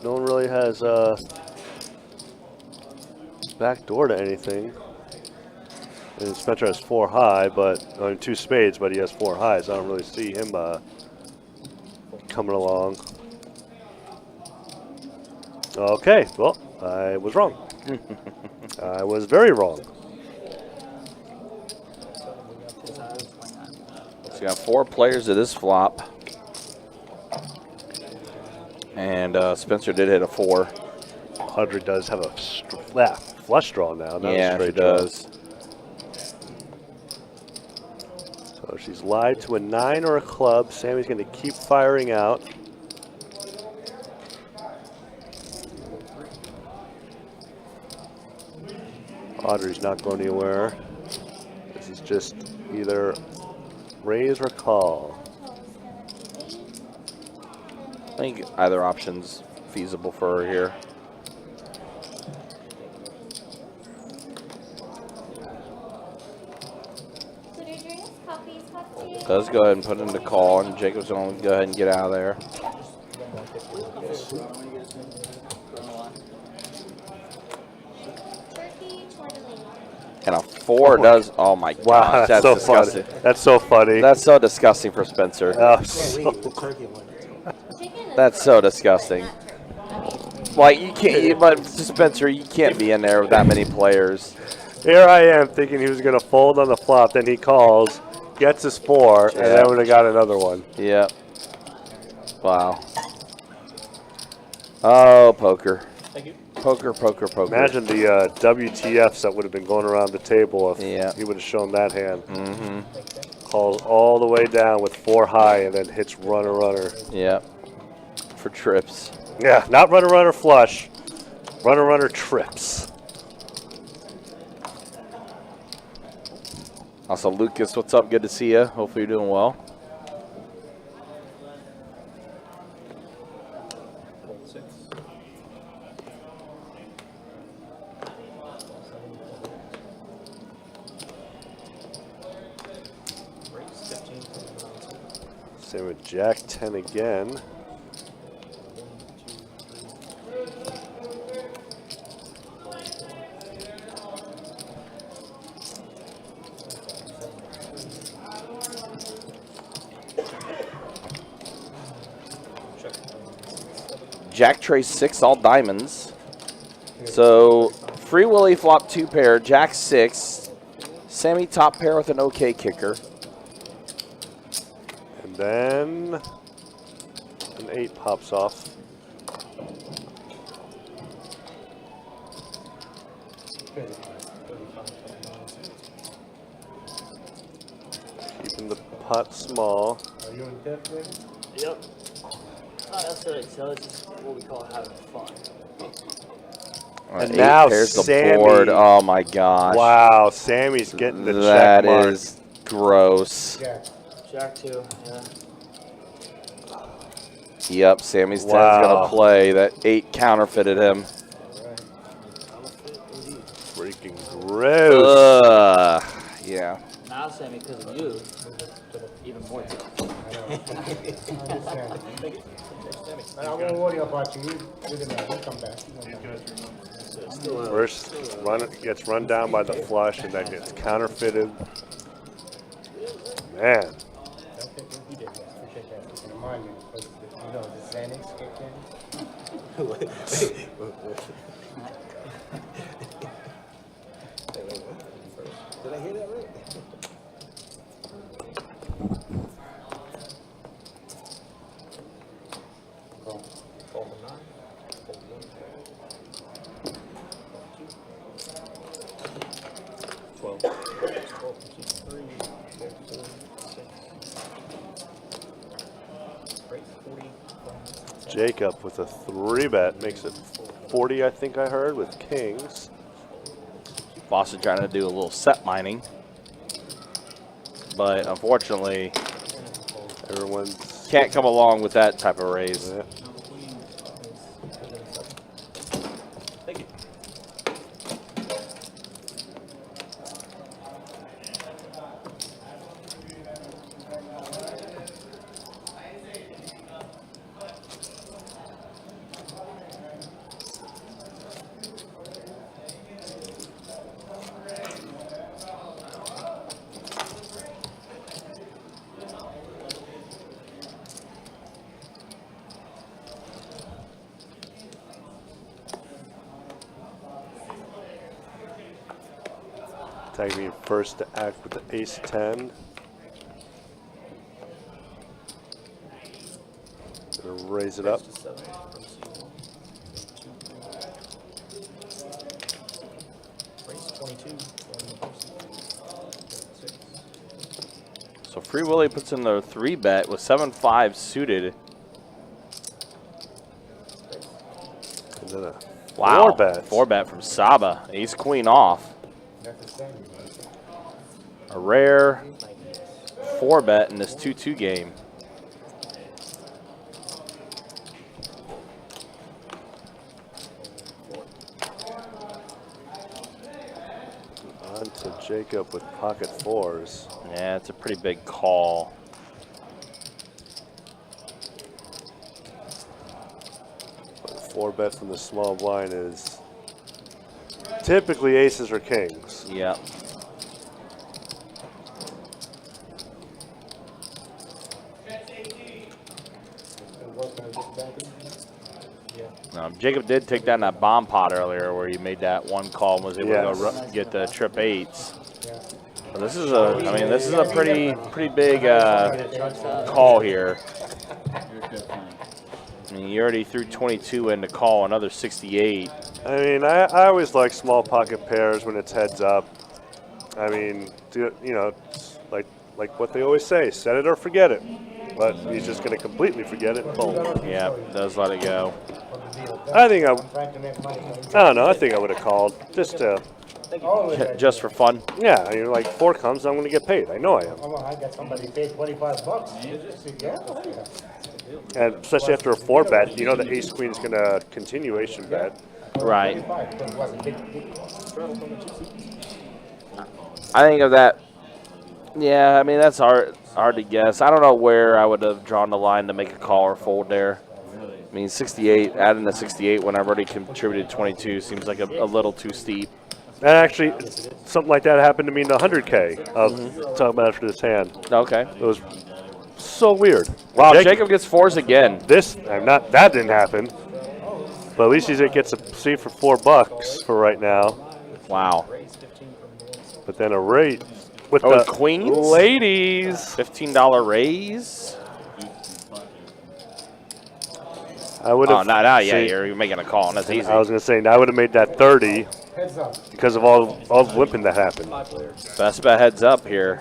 no one really has back door to anything. And Spencer has 4 high, but I mean 2 spades, but he has 4 highs. I don't really see him coming along. Okay, well, I was wrong. I was very wrong. So you got 4 players to this flop. And Spencer did hit a 4. Audrey does have a flush draw now, not a Yeah, straight she draw. does. So she's live to a 9 or a club. Sammy's going to keep firing out. Audrey's not going anywhere. This is just either raise or call. I think either option's feasible for her here. So do drinks, coffees, cocktails? Let's go ahead and put in the call, and Jacob's going to go ahead and get out of there. Turkey, tortellini. And a 4 does. Oh my Wow, gosh, that's so disgusting. funny. That's so funny. That's so disgusting for Spencer. Oh, The turkey one. Chicken is That's so disgusting. Like you can't, but Spencer, you can't be in there with that many players. Here I am thinking he was going to fold on the flop, then he calls, gets his 4, and then would have got another one. Yep. Wow. Oh, poker. Thank you. Poker. Imagine the WTFs that would have been going around the table if Yeah. he would have shown that hand. Mm-hmm. Calls all the way down with 4 high and then hits runner. Yep. For trips. Yeah, not runner flush. Runner trips. Also, Lucas, what's up? Good to see you. Hopefully you're doing well. Same with Jack 10 again. Jack Trace 6 all diamonds. So Free Willy flop 2 pair, Jack 6, Sammy top pair with an OK kicker. And then an 8 pops off. Keeping the pot small. Are you in debt, Randy? Yep. Not necessarily so, it's just what we call having fun. And 8 now pairs the Sammy. board. Oh my gosh. Wow, Sammy's getting the check That mark. is gross. Jack. Jack 2, yeah. Yep, Sammy's 10's Wow. gonna play. That 8 counterfeited him. Freaking gross. Yeah. Now, Sammy, because of you, even more tough. I won't worry about you. You're gonna come back. First gets run down by the flush and then gets counterfeited. Man. Don't think he did that. Appreciate that. Remind me, because you know the Xanax kicked in. Did I hear that right? Jacob with a 3-bet makes it 40, I think I heard, with kings. Boston trying to do a little set mining. But unfortunately, Everyone's can't come along with that type of raise. yeah. Tag me first to act with the ace-10. Gonna raise it up. So Free Willy puts in their 3-bet with 7-5 suited. And then a Wow. 4-bet. 4-bet from Saba. Ace Queen off. A rare 4-bet in this 2-2 game. On to Jacob with pocket 4s. Yeah, it's a pretty big call. But a 4-bet from the small blind is typically aces or kings. Yep. Jacob did take down that bomb pot earlier where he made that one call and was able to go get the trip 8s. But this is a, I mean, this is a pretty big call here. I mean, you already threw 22 in to call another 68. I mean, I always like small pocket pairs when it's heads up. I mean, you know, like what they always say, set it or forget it. But he's just going to completely forget it and fold. Yeah, does let it go. I think I don't know. I think I would have called just to. Just for fun. Yeah, I mean, like 4 comes, I'm going to get paid. I know I am. Oh, I got somebody paid $25. Yeah. And especially after a 4-bet, you know the ace queen is going to continuation bet. Right. I think of that. Yeah, I mean, that's hard to guess. I don't know where I would have drawn the line to make a call or fold there. I mean, 68, adding the 68 when I've already contributed 22 seems like a little too steep. And actually, something like that happened to me in the 100K of talking about after this hand. Okay. It was so weird. Wow, Jacob gets 4s again. That didn't happen. But at least he gets a seat for $4 for right now. Wow. But then a rate with Oh, the queens? ladies. $15 raise. I would Oh, have. no, yeah, you're making a call, and that's easy. I was gonna say I would have made that 30 because of all the limping that happened. Best bet heads up here.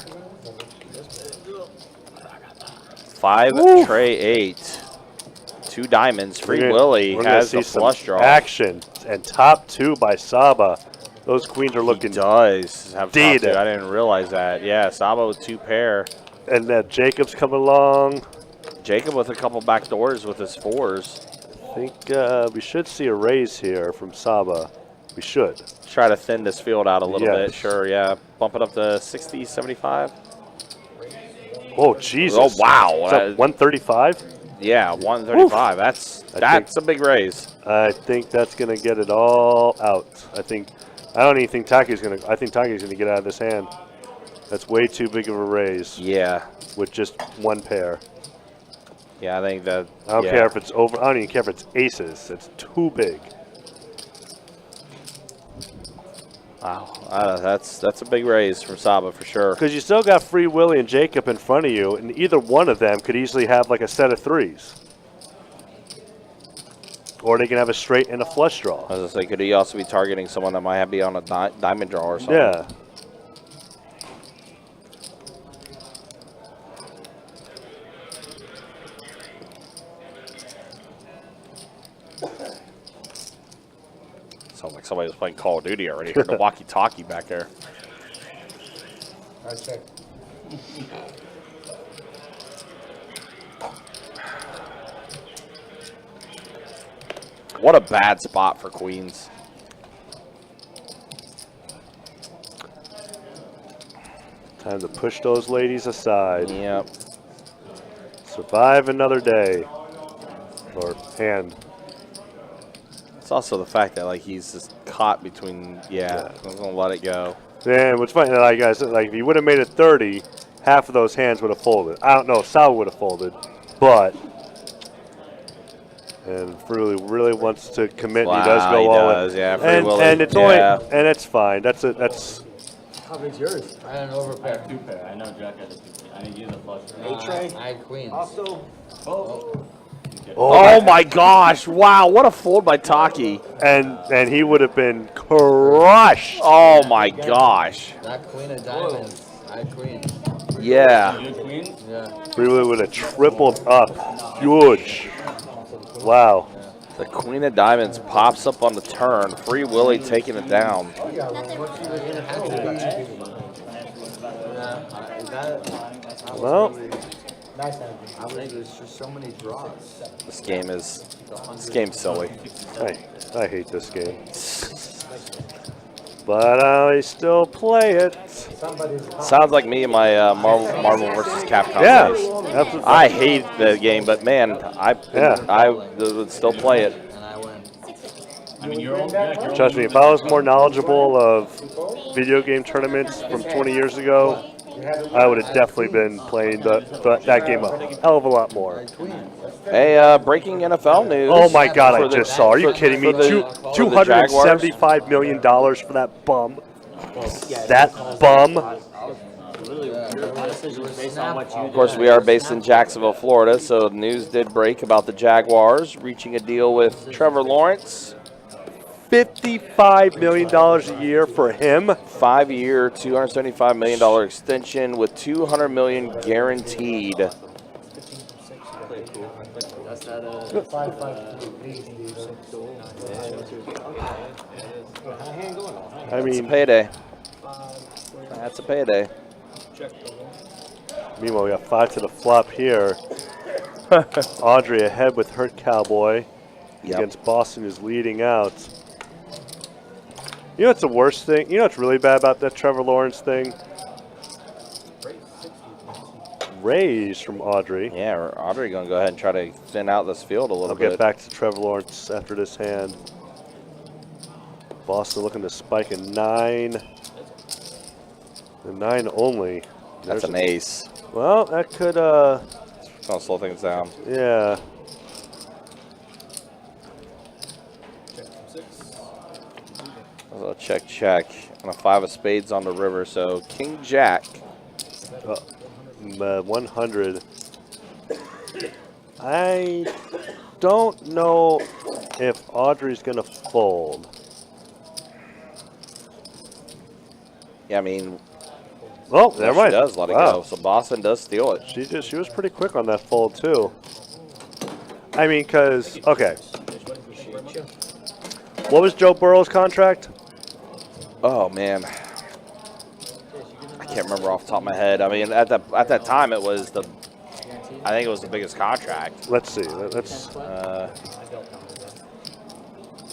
5 tray 8. 2 diamonds. Free Willy We're gonna has see the some flush draw. action and top 2 by Saba. Those queens are looking. He does have top deed. 2. I didn't realize that. Yeah, Saba with 2 pair. And Jacob's coming along. Jacob with a couple back doors with his 4s. I think we should see a raise here from Saba. We should. Try to thin this field out a little Yes. bit. Sure, yeah. Bump it up to 60, 75. Oh, Jesus. Oh, wow. Is that 135? Yeah, 135. That's a big raise. I think that's going to get it all out. I don't even think Taki's going to. I think Taki's going to get out of this hand. That's way too big of a raise. Yeah. With just 1 pair. Yeah, I think that. I don't care if it's over. I don't even care if it's aces. It's too big. Wow, that's a big raise from Saba for sure. Because you still got Free Willy and Jacob in front of you, and either one of them could easily have like a set of 3s. Or they can have a straight and a flush draw. I was gonna say, could he also be targeting someone that might be on a diamond draw or something? Yeah. Sounds like somebody was playing Call of Duty already. Heard the walkie-talkie back there. I check. What a bad spot for queens. Time to push those ladies aside. Yep. Survive another day. Or hand. It's also the fact that like he's just caught between. Yeah, I'm gonna let it go. Yeah, what's funny, like I said, like if you would have made it 30, half of those hands would have folded. I don't know if Sal would have folded, but and really wants to commit. Wow, he does go he all does, in. yeah, Free Willy, and it's only and it's fine. That's How big's yours? I had an overpair. I have 2 pair. I know Jack has a 2 pair. I need you to flush. 8 tray? I had queens. Also, Oh my gosh! Wow, what a fold by Taki. and he would have been crushed. Oh my gosh. Not queen of diamonds. I had queens. Yeah. You queens? Yeah. Really would have tripled up. Huge. Wow. The Queen of Diamonds pops up on the turn. Free Willy taking it down. Well, I think there's just so many draws. This game's silly. I hate this game. But I still play it. Sounds like me and my Marvel vs. Capcom Yeah, days. absolutely. I hate the game, but man, I would still play it. And I win. I mean, you're all, yeah, you're Trust me, if I was more knowledgeable of video game tournaments from 20 years ago, I would have definitely been playing that game a hell of a lot more. Hey, breaking NFL news. Oh my God, I For the- just saw. Are you for- kidding me? for the $275 million for that bum. That bum. Of course, we are based in Jacksonville, Florida, so news did break about the Jaguars reaching a deal with Trevor Lawrence. $55 million a year for him. 5-year, $275 million extension with $200 million guaranteed. I mean, Payday. That's a payday. Meanwhile, we got 5 to the flop here. Audrey ahead with her Cowboy against Boston, who's leading out. You know what's the worst thing? You know what's really bad about that Trevor Lawrence thing? Raise from Audrey. Yeah, Audrey going to go ahead and try to thin out this field a little I'll bit. get back to Trevor Lawrence after this hand. Boston looking to spike a 9. The 9 only. That's an ace. Well, that could, Going to slow things down. yeah. Check, check. And a 5 of spades on the river. So king jack. 100. I don't know if Audrey's going to fold. Yeah, I mean, Oh, never mind. She does let it go. So Boston does steal it. She was pretty quick on that fold too. I mean, because okay, what was Joe Burrow's contract? Oh man, I can't remember off the top of my head. I mean, at that time, it was I think it was the biggest contract. Let's see. Let's. Oh,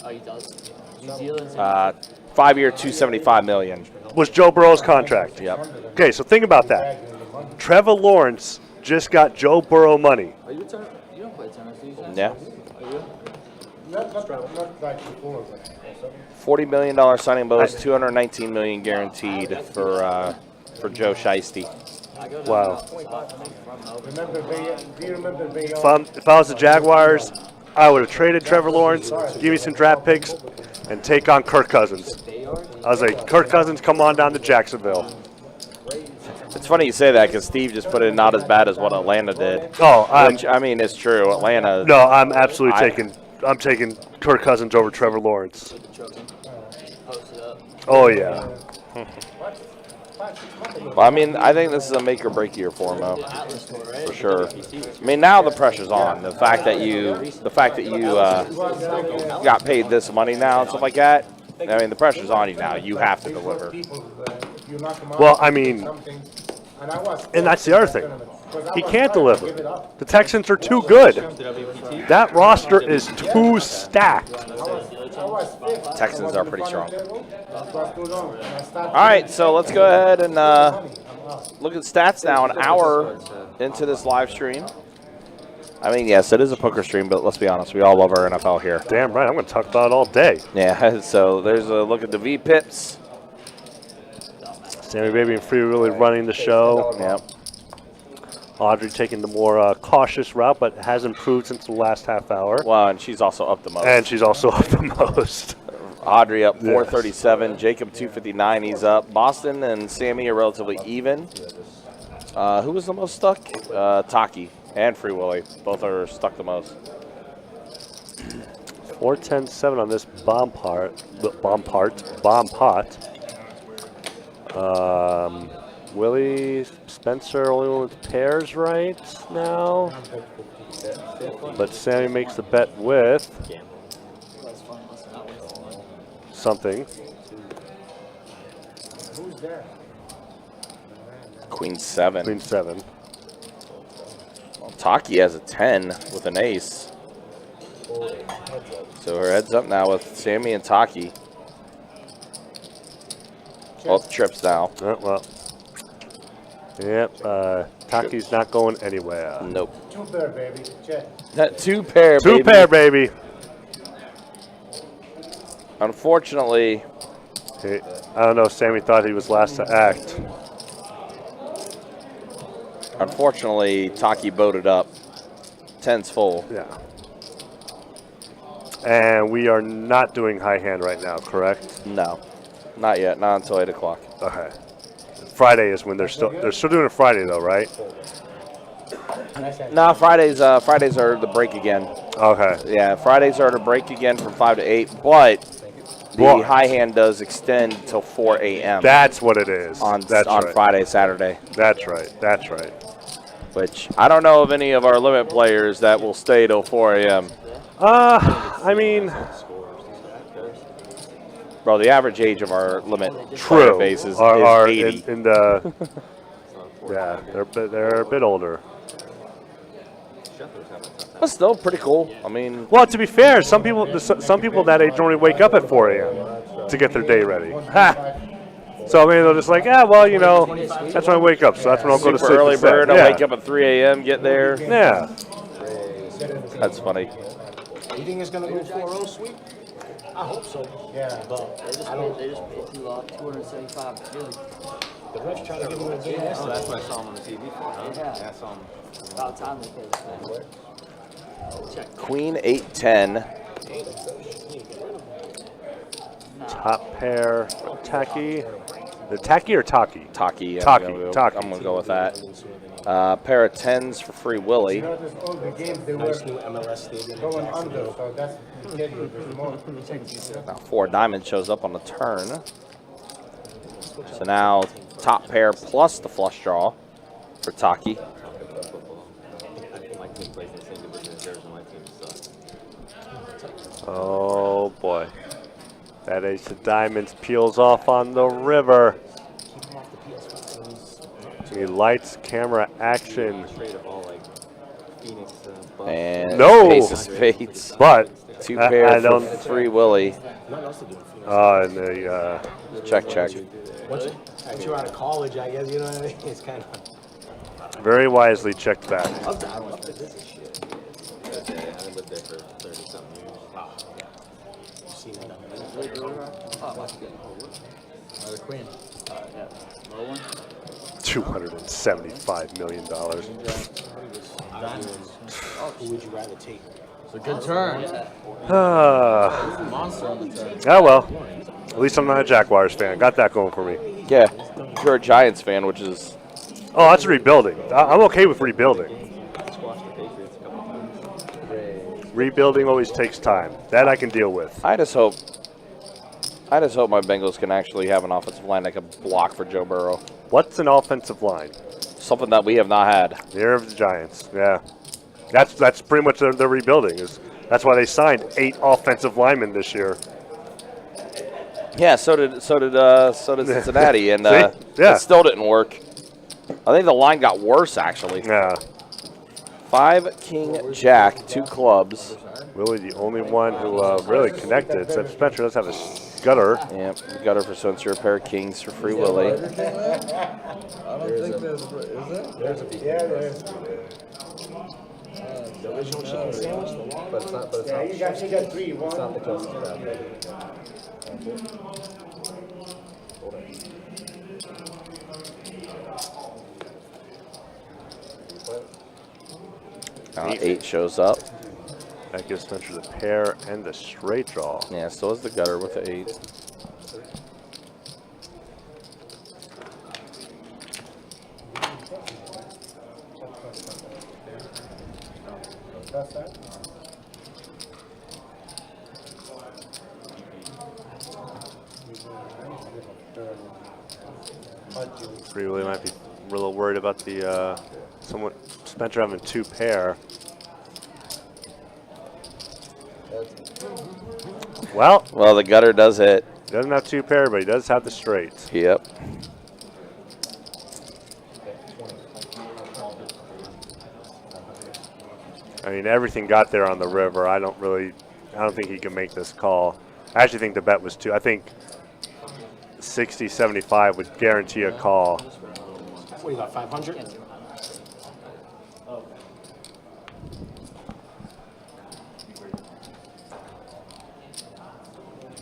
he does. New Zealand's 5-year, $275 million. Was Joe Burrow's contract? Yep. Okay, so think about that. Trevor Lawrence just got Joe Burrow money. Are you a tennis? You don't play tennis, do you? Yeah. Are you? Not like before. $40 million signing bonus, $219 million guaranteed for Joe Shiesty. Wow. Remember, do you remember they If I was the Jaguars, I would have traded Trevor Lawrence, give me some draft picks, and take on Kirk Cousins. I was like, Kirk Cousins, come on down to Jacksonville. It's funny you say that because Steve just put it not as bad as what Atlanta did. Oh, which, I mean, it's true. Atlanta. No, I'm absolutely I'm taking Kirk Cousins over Trevor Lawrence. Oh yeah. Well, I mean, I think this is a make or break year for him, though, for sure. I mean, now the pressure's on. The fact that you got paid this money now and stuff like that. I mean, the pressure's on you now. You have to deliver. Well, I mean, and that's the other thing. He can't deliver. The Texans are too good. That roster is too stacked. Texans are pretty strong. All right, so let's go ahead and look at stats now. An hour into this live stream. I mean, yes, it is a poker stream, but let's be honest. We all love our NFL here. Damn right. I'm going to talk about it all day. Yeah, so there's a look at the V-Pips. Sammy Baby and Free really running the show. Yep. Audrey taking the more cautious route, but has improved since the last half hour. Well, and she's also up the most. And she's also up the most. Audrey up 437. Jacob 259. He's up. Boston and Sammy are relatively even. Who was the most stuck? Taki and Free Willy. Both are stuck the most. 4-10-7 on this bomb pot. Willie Spencer only one with pairs right now. But Sammy makes the bet with something. Queen 7. Queen 7. Well, Taki has a 10 with an ace. So her head's up now with Sammy and Taki. Both trips now. Well. Yep. Taki's not going anywhere. Nope. 2 pair, baby. Check. That 2 pair, baby. 2 pair, baby. Unfortunately. Hey, I don't know. Sammy thought he was last to act. Unfortunately, Taki boated up. 10's full. Yeah. And we are not doing high hand right now, correct? No. Not yet. Not until 8 o'clock. Okay. Friday is when they're still doing it Friday though, right? No, Fridays are the break again. Okay. Yeah, Fridays are the break again from 5 to 8, but the high hand does extend till 4 a.m. That's what it is. On right. Friday, Saturday. That's right. That's right. Which I don't know of any of our limit players that will stay till 4 a.m. I mean, bro, the average age of our limit player base is 80. In the yeah, they're a bit older. But still pretty cool. I mean, well, to be fair, some people that age only wake up at 4 a.m. to get their day ready. Ha! So I mean, they're just like, yeah, well, you know, that's when I wake up. So that's when I'll go to sleep. Super early bird. Yeah. I wake up at 3 a.m. Get there. Yeah. That's funny. You think it's gonna go 4-0 sweep? I hope so. Yeah. But they just paid too long, 275 million. The refs try to give him a game. Oh, that's what I saw him on the TV for, huh? Yeah. I saw him. About time they paid. Check. Queen 8-10. Top pair, tacky. The tacky or Taki? Taki. Yeah, Taki. I'm Taki. going to go with that. Pair of 10s for Free Willy. You notice all the games they were Nice new MLS stadium. in going under, Jacksonville. so that's the schedule. There's more. Now 4 diamond shows up on the turn. So now top pair plus the flush draw for Taki. My team plays in the same division as theirs, and my team sucks. Oh boy. That ace of diamonds peels off on the river. He lights, camera, action. Trade of all like Phoenix, Bucks. And No! ace of spades. But 2 I pair for don't. Free Willy. Nothing else to do in Phoenix. And the Check, check. Once you're out of college, I guess, you know what I mean? It's kind of. very wisely checked back. Up to this is shit. That's it. I lived there for 30-something years. Wow. You've seen it done. Oh, watch it. Another queen. Yeah. Low one. $275 million. Who would you rather take? It's a good turn. Ah, Monster on the turn. well. At least I'm not a Jaguars fan. Got that going for me. Yeah, you're a Giants fan, which is Oh, that's rebuilding. I'm okay with rebuilding. Squashed the Patriots a couple times. Rebuilding always takes time. That I can deal with. I just hope my Bengals can actually have an offensive line that can block for Joe Burrow. What's an offensive line? Something that we have not had. Near of the Giants. Yeah, that's pretty much their rebuilding. That's why they signed 8 offensive linemen this year. Yeah, so did Cincinnati, and yeah. it still didn't work. I think the line got worse actually. Yeah, 5 king jack, 2 clubs. really the only one who really connected. Except Spencer does have a gutter. Yep, gutter for Spencer, a pair of kings for Free Willy. I don't think there's is there? Yeah, there's. The original chicken sandwich, the long But it's not. But it's Yeah, not. you got 3. It's not the closest crowd. Now 8 shows up. That gives Spencer the pair and the straight draw. Yeah, so is the gutter with the 8. That's that. Free Willy might be a little worried about the Spencer having 2 pair. Well, The gutter does hit. he doesn't have 2 pair, but he does have the straight. Yep. I mean, everything got there on the river. I don't think he can make this call. I actually think the bet was 2. I think 60, 75 would guarantee a call. What do you got, 500?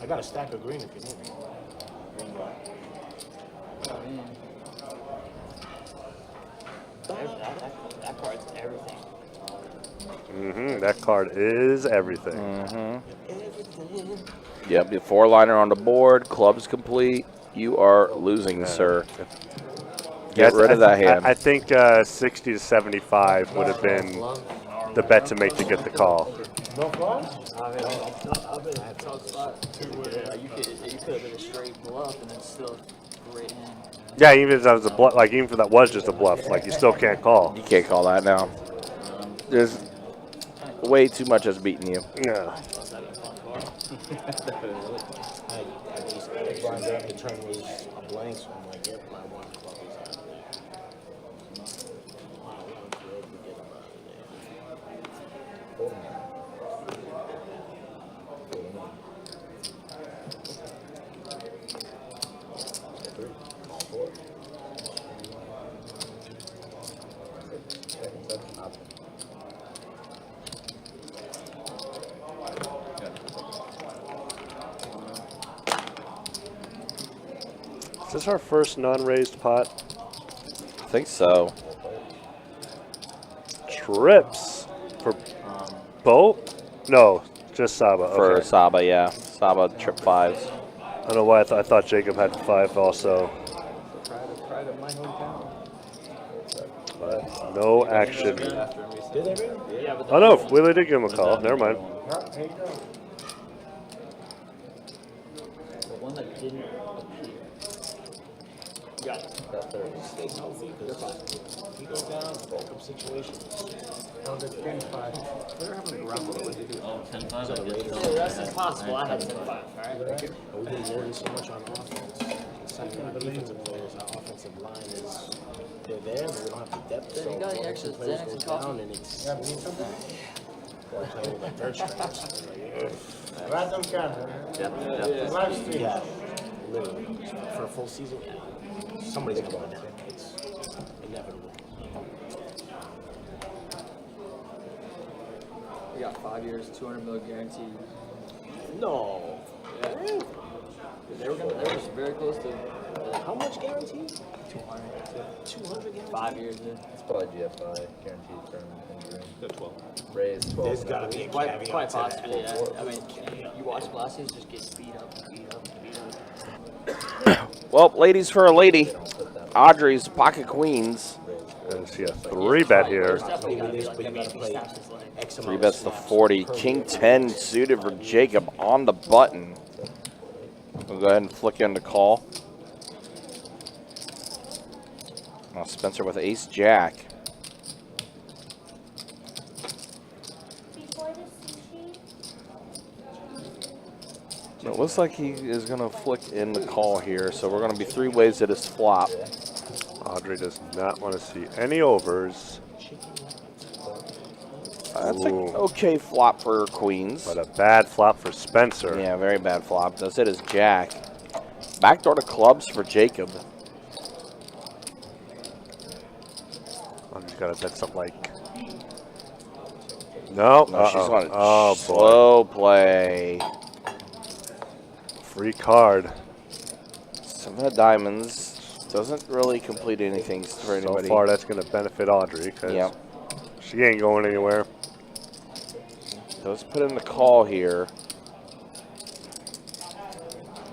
I got a stack of green if you need. That card's everything. That card is everything. Yep, the 4-liner on the board. Club's complete. You are losing, sir. Get rid of that hand. I think 60 to 75 would have been the bet to make to get the call. No flaws? You could have been a straight bluff and then still great hand. Yeah, even if that was a bluff, like even if that was just a bluff, like you still can't call. You can't call that now. There's way too much that's beating you. Yeah. The turn was a blank, so I'm like, yep, my one club is out Is this our first non-raised pot? I think so. Trips for Bo? No, just Saba. For Okay. Saba, yeah. Saba trip 5s. I don't know why I thought Jacob had 5 also. Pride of my hometown. But no action. Did they really? Yeah, but Oh no, Willie did give him a call. Never mind. Yeah, there you go. the one that didn't appear. Got it. That third. Stay healthy because he goes down, backup situation. On the 10-5. They're having a ground what they do. Oh, 10-5, I guess. So the rest is possible. I had 10-5. All right. But we've been loading so much on offense. Second, our defensive players, our offensive line is, they're there, but we don't have the depth. Then So you got any one or extra two players Xanax go and coffee? down and it's, Yeah, we need something. we're playing with like third strings. Random camera. Live stream. Yeah, literally. For a full season, yeah. Somebody's gonna go down. It's inevitable. We got 5 years, 200 mil guaranteed. No. Yeah. They were just very close to How much guaranteed? 200. 200 guaranteed? 5 years. Yeah. It's probably GFI, guaranteed term injury. Got 12. Raise 12. There's gotta be a Quite caveat to possibly. that. Yeah. I mean, you watch Blasius just get beat up. Well, ladies for a lady. They don't put that Audrey's Pocket Queens. And see a 3-bet here. There's definitely gotta be like, I mean, if he snaps his leg. X amount 3 of bets to snaps 40. per King year. 10 suited for Jacob on the button. We'll go ahead and flick in the call. Now Spencer with Ace Jack. Before the sushi, It looks like he is going to flick in the call here, so we're going to be 3 ways to this flop. Audrey does not want to see any overs, That's an Ooh. okay flop for Queens. but a bad flop for Spencer. Yeah, very bad flop. Does it as Jack. Backdoor to clubs for Jacob. Audrey's got to bet something like. No. No, she's on a Oh boy. slow play. Free card. 7 of diamonds. Doesn't really complete anything for So anybody. far, that's going to benefit Audrey because Yep. she ain't going anywhere. Let's put in the call here.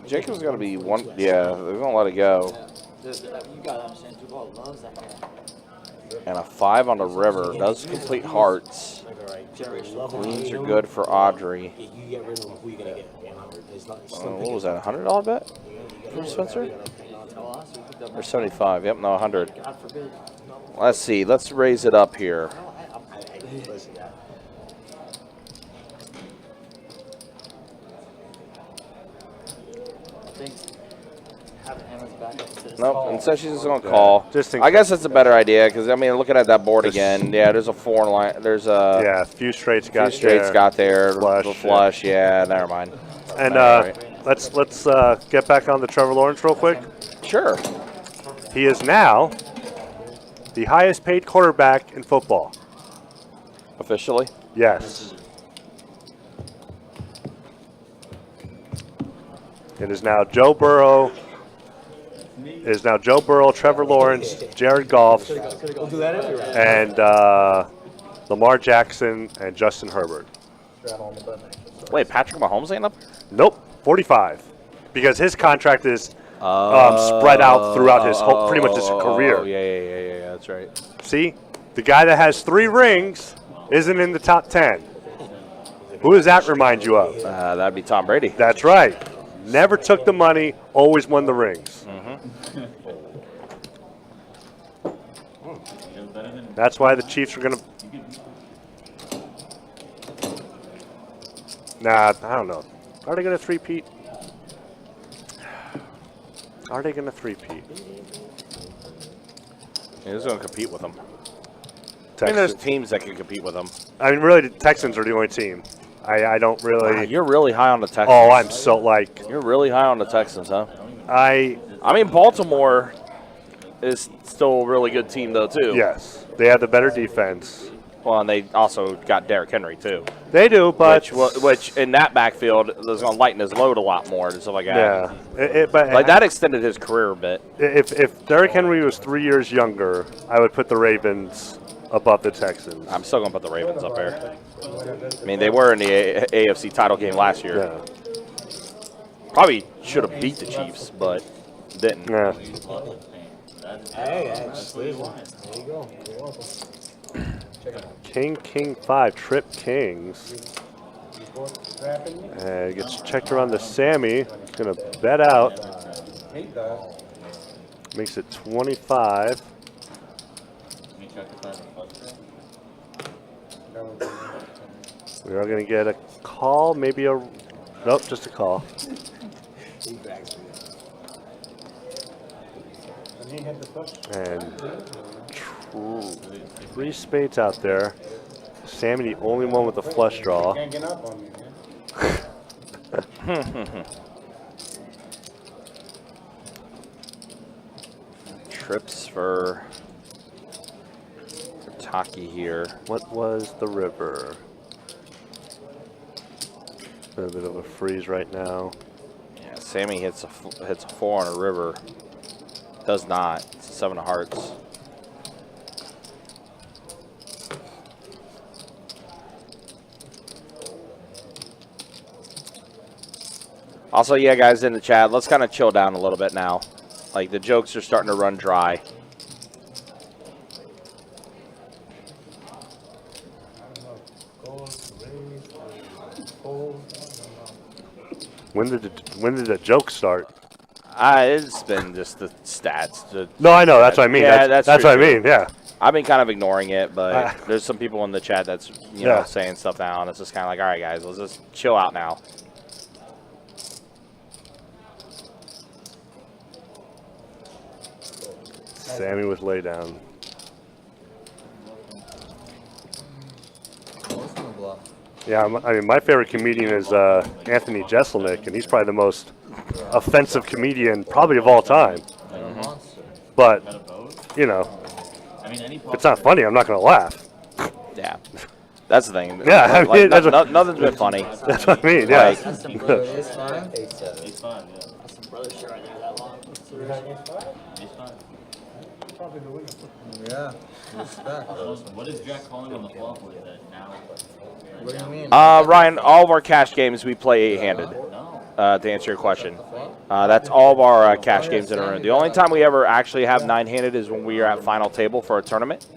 Jacob's going to be one. Yeah, they're going to let it go. You gotta understand, Duval loves that guy. And a 5 on the river. Does complete hearts. Like, all right, Generation. love him, Queens hate are him. good for Audrey. You get rid of him, who you gonna get? 100. It's not, it's What was that, $100 bet? For Spencer? No, honestly, we picked up Or 75? Yep, no, 100. God forbid. Let's see. Let's raise it up here. Listen, I think having Emma's back up to this. Nope, and so she's just going to call. Just in I guess that's a better idea because, I mean, looking at that board again, yeah, there's a 4 line. There's a Yeah, a few straights few got straights there. got there. Flush, The flush, yeah, never mind. And All right. let's get back on the Trevor Lawrence real quick. Sure. He is now the highest paid quarterback in football. Officially. Yes. It is now Joe Burrow. It is now Joe Burrow, Trevor Lawrence, Jared Goff, we'll do that every round. and Lamar Jackson and Justin Herbert. straddle on the button. Wait, Patrick Mahomes ain't up? Nope, 45, because his contract is spread out throughout his whole, pretty much his career. Oh, yeah, that's right. See, the guy that has 3 rings isn't in the top 10. Who does that remind you of? That'd be Tom Brady. That's right. Never took the money, always won the rings. That's why the Chiefs are going to. Nah, I don't know. Are they going to three-peat? Are they going to three-peat? Who's going to compete with them? I mean, Texans. there's teams that can compete with them. I mean, really, the Texans are the only team. I don't really. Wow, you're really high on the Texans. Oh, I'm so like. You're really high on the Texans, huh? I mean, Baltimore is still a really good team, though, too. Yes, they have the better defense. Well, and they also got Derrick Henry, too. They do, but Which in that backfield is going to lighten his load a lot more and stuff like that. yeah, but Like, that extended his career a bit. if Derrick Henry was 3 years younger, I would put the Ravens above the Texans. I'm still going to put the Ravens up there. I mean, they were in the AFC title game last year. Yeah. Probably should have beat the Chiefs, but didn't. Yeah. Hey, just leave one. There you go. You're welcome. King, king, 5, trip kings. And gets checked around to Sammy. He's going to bet out. Makes it 25. We are going to get a call, maybe a, nope, just a call. And 3 spades out there. Sammy, the only one with the flush draw. Trips for Taki here. What was the river? A bit of a freeze right now. Yeah, Sammy hits a 4 on a river. Does not. It's a 7 of hearts. Also, yeah, guys in the chat, let's kind of chill down a little bit now. Like, the jokes are starting to run dry. When did the joke start? It's been just the stats. No, I know. That's what I mean. Yeah, that's what I mean. Yeah. I've been kind of ignoring it, but there's some people in the chat that's you know saying stuff now, and it's just kind of like, all right, guys, let's just chill out now. Sammy with laydown. Yeah, I mean, my favorite comedian is Anthony Jeselnik, and he's probably the most offensive comedian probably of all time. But, you know, if it's not funny, I'm not going to laugh. Yeah. That's the thing. Yeah, I mean, nothing's been funny. That's what I mean, yeah. Like, That's some brother. Ace 5? Ace 7. Ace 5, yeah. That's some brother shit right there that long. Ace 5. Probably the winner. Yeah. Respect. What is Jack calling on the flop with it now? What do you mean? Ryan, all of our cash games we play 8-handed. To answer your question, that's all of our cash games in a room. The only time we ever actually have 9-handed is when we are at final table for a tournament.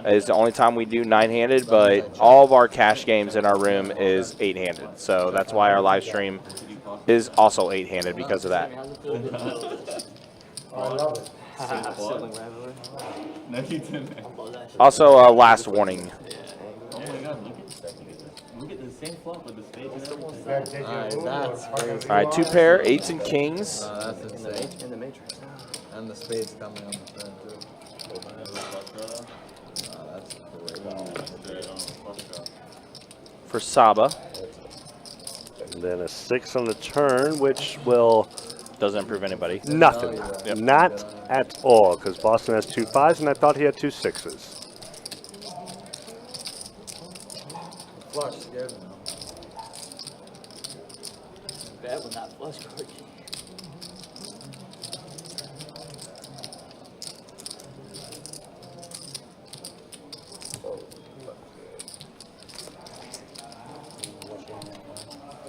Is the only time we do 9-handed, but all of our cash games in our room is 8-handed. So that's why our live stream is also 8-handed because of that. I love it. Sibling rivalry. No, you didn't. Also, last warning. Oh my god, look at the same flop with the spades and everything. Alright, that's crazy. All right, 2 pair, 8s and kings. That's insane. In the matrix. And the spades coming on the front too. That's crazy. For Saba. And then a 6 on the turn, which will... Doesn't improve anybody. Nothing. Yep. Not at all, because Boston has 2 5s, and I thought he had 2 6s. Flush, scared me. Bad when that flush card.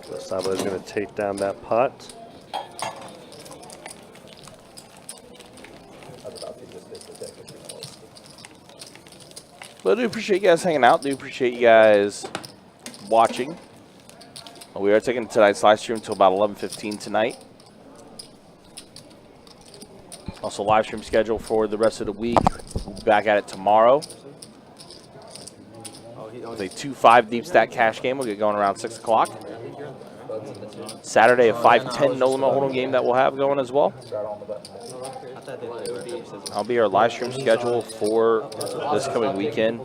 So Saba is going to take down that putt. But I do appreciate you guys hanging out. Do appreciate you guys watching. We are taking tonight's live stream until about 11:15 tonight. Also, live stream schedule for the rest of the week. We'll be back at it tomorrow. With a 2-5 deep stack cash game. We'll get going around 6 o'clock. Saturday, a 5-10 no limit hold'em game that we'll have going as well. That'll be our live stream schedule for this coming weekend.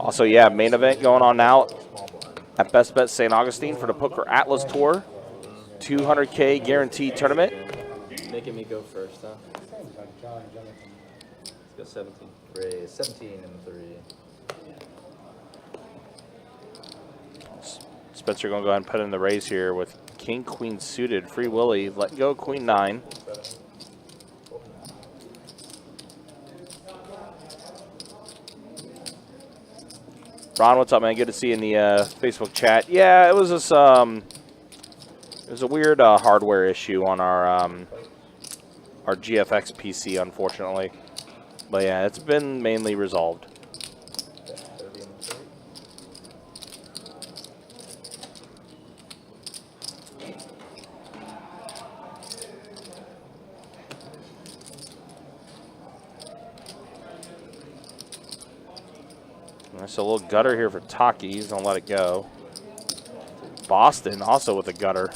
Also, yeah, main event going on now at Best Bet St. Augustine for the Poker Atlas Tour. $200K guaranteed tournament. Making me go first, huh? Let's go 17. Raise 17 and 3. Spencer going to go ahead and put in the raise here with King, Queen suited. Free Willy, let go, Queen 9. Ron, what's up, man? Good to see you in the Facebook chat. Yeah, it was just There's a weird hardware issue on our GFX PC, unfortunately. But yeah, it's been mainly resolved. Nice a little gutter here for Taki. He's gonna let it go. Boston also with a gutter.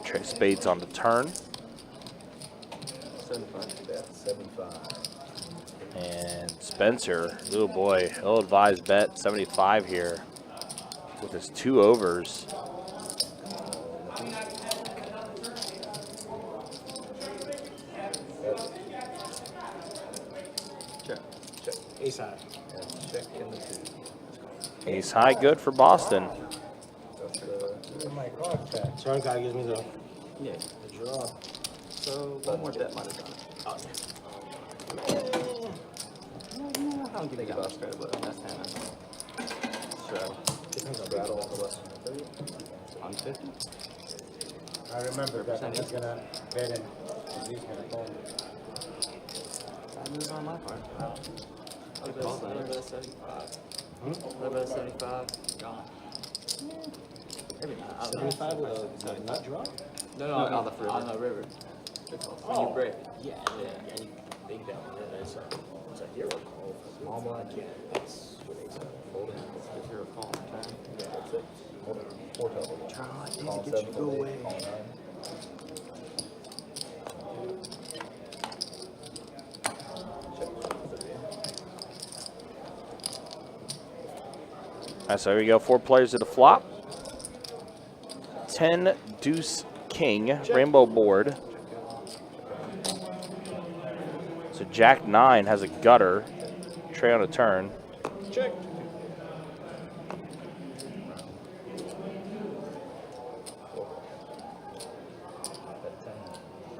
Trey Spades on the turn. 75. And Spencer, oh boy, ill-advised bet 75 here with his 2 overs. Ace high. Check in the 2. Ace high, good for Boston. Oh my God, Chad. Turn guy gives me the Yeah. draw. So one more bet might have done it. Oh, I don't think they got much credit, but that's 10. So, depends on Rattle the on the left. on 50? I remember that. I'm just gonna bet him. He's gonna call me. That moves on my part. I bet 75. I bet 75. Gone. Maybe not. I don't know. 75 with a nut draw? No, on the river. On the river. When you break. Yeah, yeah. Big bet. It's a hero call. Small blind, yeah. It's what they say. Folding. It's your call on time. Yeah, that's it. Hold it. 4 total. Call 7, fold 8, call 9. All right, so here we go. 4 players at the flop. 10 deuce king rainbow board. So Jack 9 has a gutter. Trey on a turn. Check.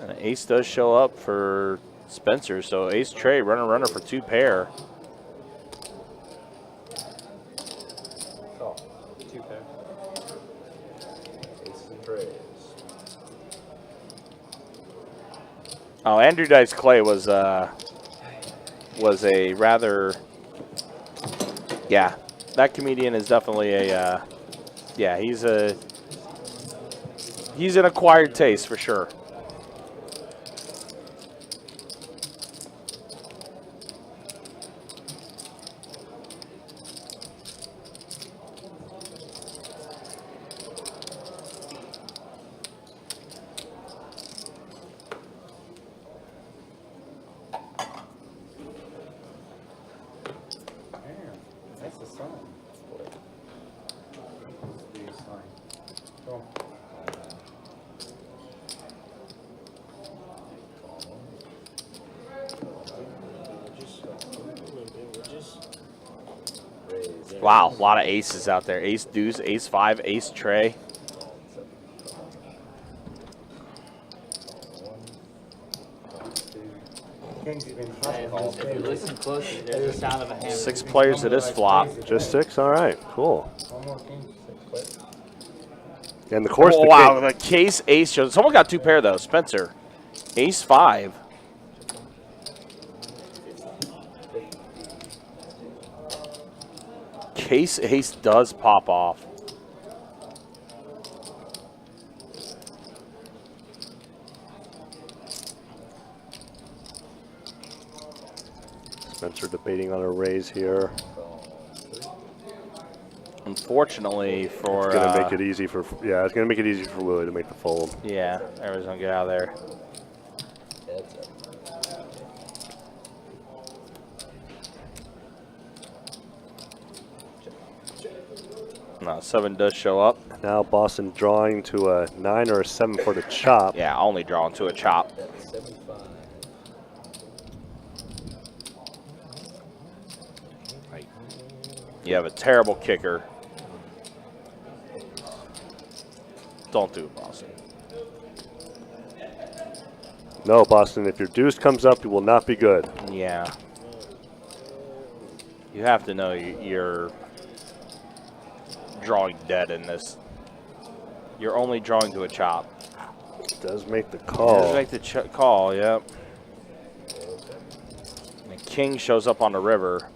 And ace does show up for Spencer. So ace Trey, runner for 2 pair. Call. 2 pair. Ace and trays. Oh, Andrew Dice Clay was a rather, yeah, that comedian is definitely a, yeah, he's an acquired taste for sure. Damn, that's a sign. Big sign. Go. Raise. Wow, a lot of aces out there. Ace deuce, ace 5, ace Trey. King's even If you listen closely, there's the sound of a hammer. 6 players at this flop. Just 6? All right, cool. One more king. And the course, Oh, the wow, king, the case ace shows. Someone got 2 pair though. Spencer, ace 5. Case ace does pop off. Spencer debating on a raise here. Unfortunately for It's gonna make it easy for, yeah, it's gonna make it easy for Willie to make the fold. yeah, everyone's gonna get out of there. Heads up. No, 7 does show up. Now Boston drawing to a 9 or a 7 for the chop. Yeah, only drawing to a chop. Bet 75. You have a terrible kicker. Don't do it, Boston. No, Boston, if your deuce comes up, it will not be good. Yeah. You have to know your drawing dead in this. You're only drawing to a chop. Does make the Does call. make the call, yep. And the king shows up on the river.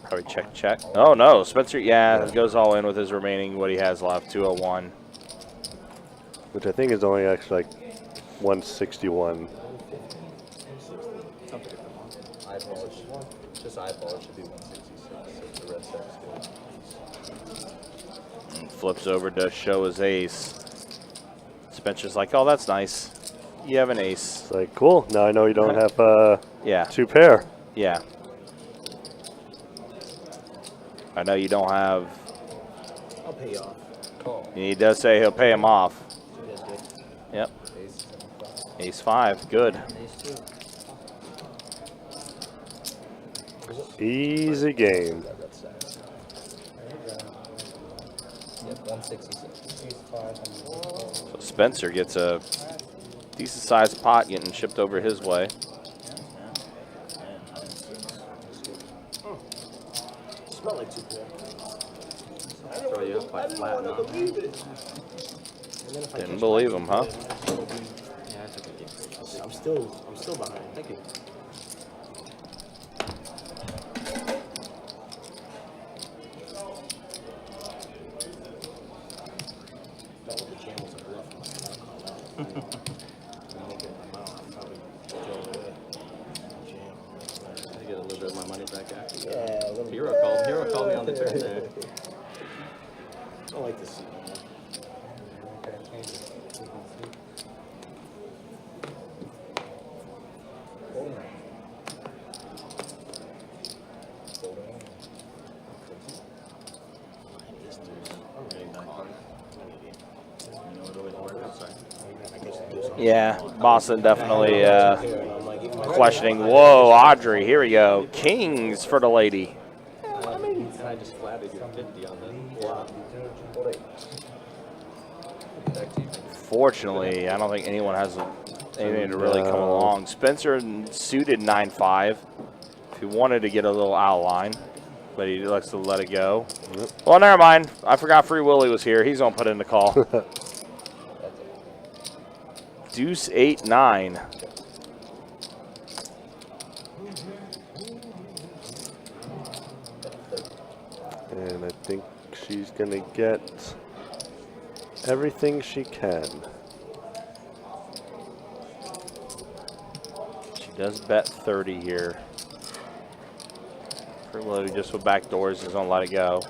Probably check. Oh no, Spencer, yeah, goes all in with his remaining what he has left, 201. Which I think is only actually like 161. Eyeball, just eyeball should be 166. So the red Sox good. And flips over to show his ace. Spencer's like, oh, that's nice. You have an ace. It's like, cool. Now I know you don't have Yeah, 2 pair. yeah. I know you don't have. I'll pay you off. Call. And he does say he'll pay him off. You guys good? Yep. Ace 75. Ace 5, good. Ace 2. Easy game. That red Sox. Yep, 166. So Spencer gets a decent sized pot getting shipped over his way. Smell like 2 pair. Throw you up quite flat now. Believe it. And then if I Didn't catch believe my him, huh? Yeah, I took a game. I'm still behind. Thank you. Felt like the jam was a bluff. I'm not call that. I'm making my mouth. I'll probably throw it away. Jam. I get a little bit of my money back after. Yeah, a little Hero called me on the turn there. I don't like this seat no more. Yeah, Boston definitely questioning. Whoa, Audrey, here we go. Kings for the lady. And I just flatted your 50 on the flop. Back to you. Fortunately, I don't think anyone has anything to really come along. Spencer suited 9-5. If he wanted to get a little out of line, but he likes to let it go. Well, never mind. I forgot Free Willy was here. He's going to put in the call. Deuce 8-9. And I think she's going to get everything she can. She does bet 30 here. Free Willy just with back doors is going to let it go.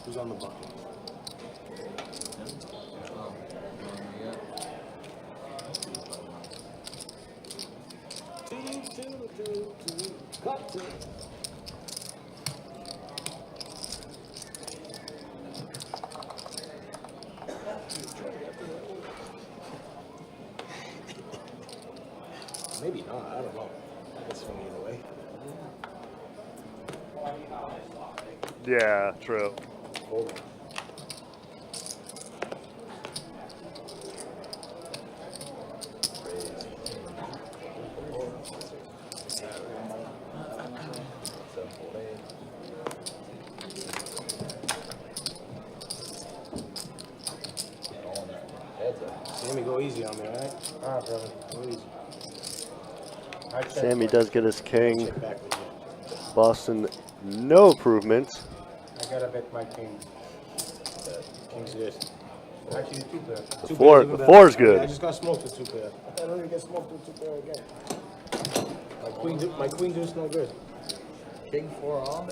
Who's on the bucket? Maybe not. I don't know. It's from either way. Yeah, true. Hold on. Sammy, go easy on me, all right? Ah, brother. Go easy. I check Sammy first. does get his king. Check back with you. Boston, no improvement. I gotta bet my king. King's good. Actually, 2 pair. The four's I good. just got smoked with 2 pair. I don't even get smoked with 2 pair again. My queen deuce no good. King 4 off.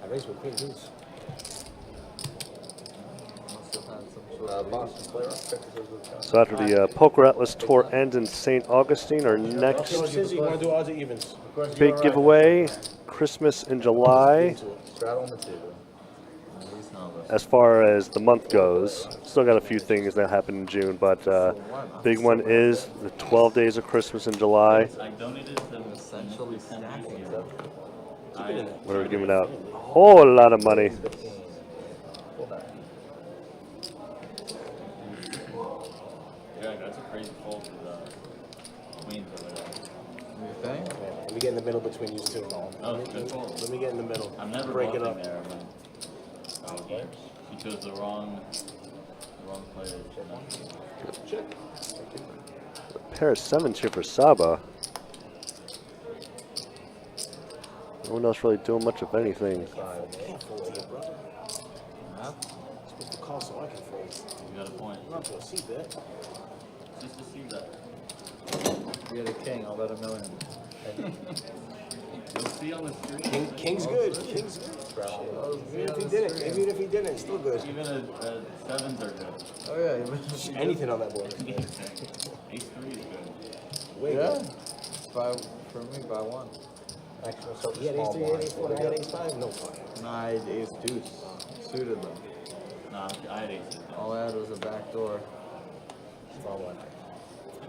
I raised with queen deuce. Boston player. So after the Poker Atlas Tour ends in St. Augustine, our Okay, next Cincy, you want to do odds or evens? Because big you're right. giveaway, Christmas in July. Straddle on the table. As far as the month goes, still got a few things that happen in June, but big one is the 12 days of Christmas in July. I donated to essentially stacking it. We're giving out a whole lot of money. crazy fold with queens over there. You think? Let me get in the middle between you two. Oh, good fold. Let me get in the middle. I'm never break it bluffing up. there, but he chose the wrong players. Check. A pair of 7s here for Saba. No one else really doing much of anything. I can't fold to you, brother. Huh? I'm supposed to call so I can fold. You got a point. I'm not gonna see that. Just to see that. You're the king, I'll let him know. You'll see on the stream. King's good. King's good. Even if he didn't, even if he didn't, it's still good. Even sevens are good. Oh yeah, Anything on that board is good. Ace 3 is good. Way yeah. good. For me, by 1. Actually, so he had ace 3, he had ace 4, and I had ace 5. No fucking. No, I had ace deuce. Suited them. Nah, I had aces. All I had was a back door. Small one.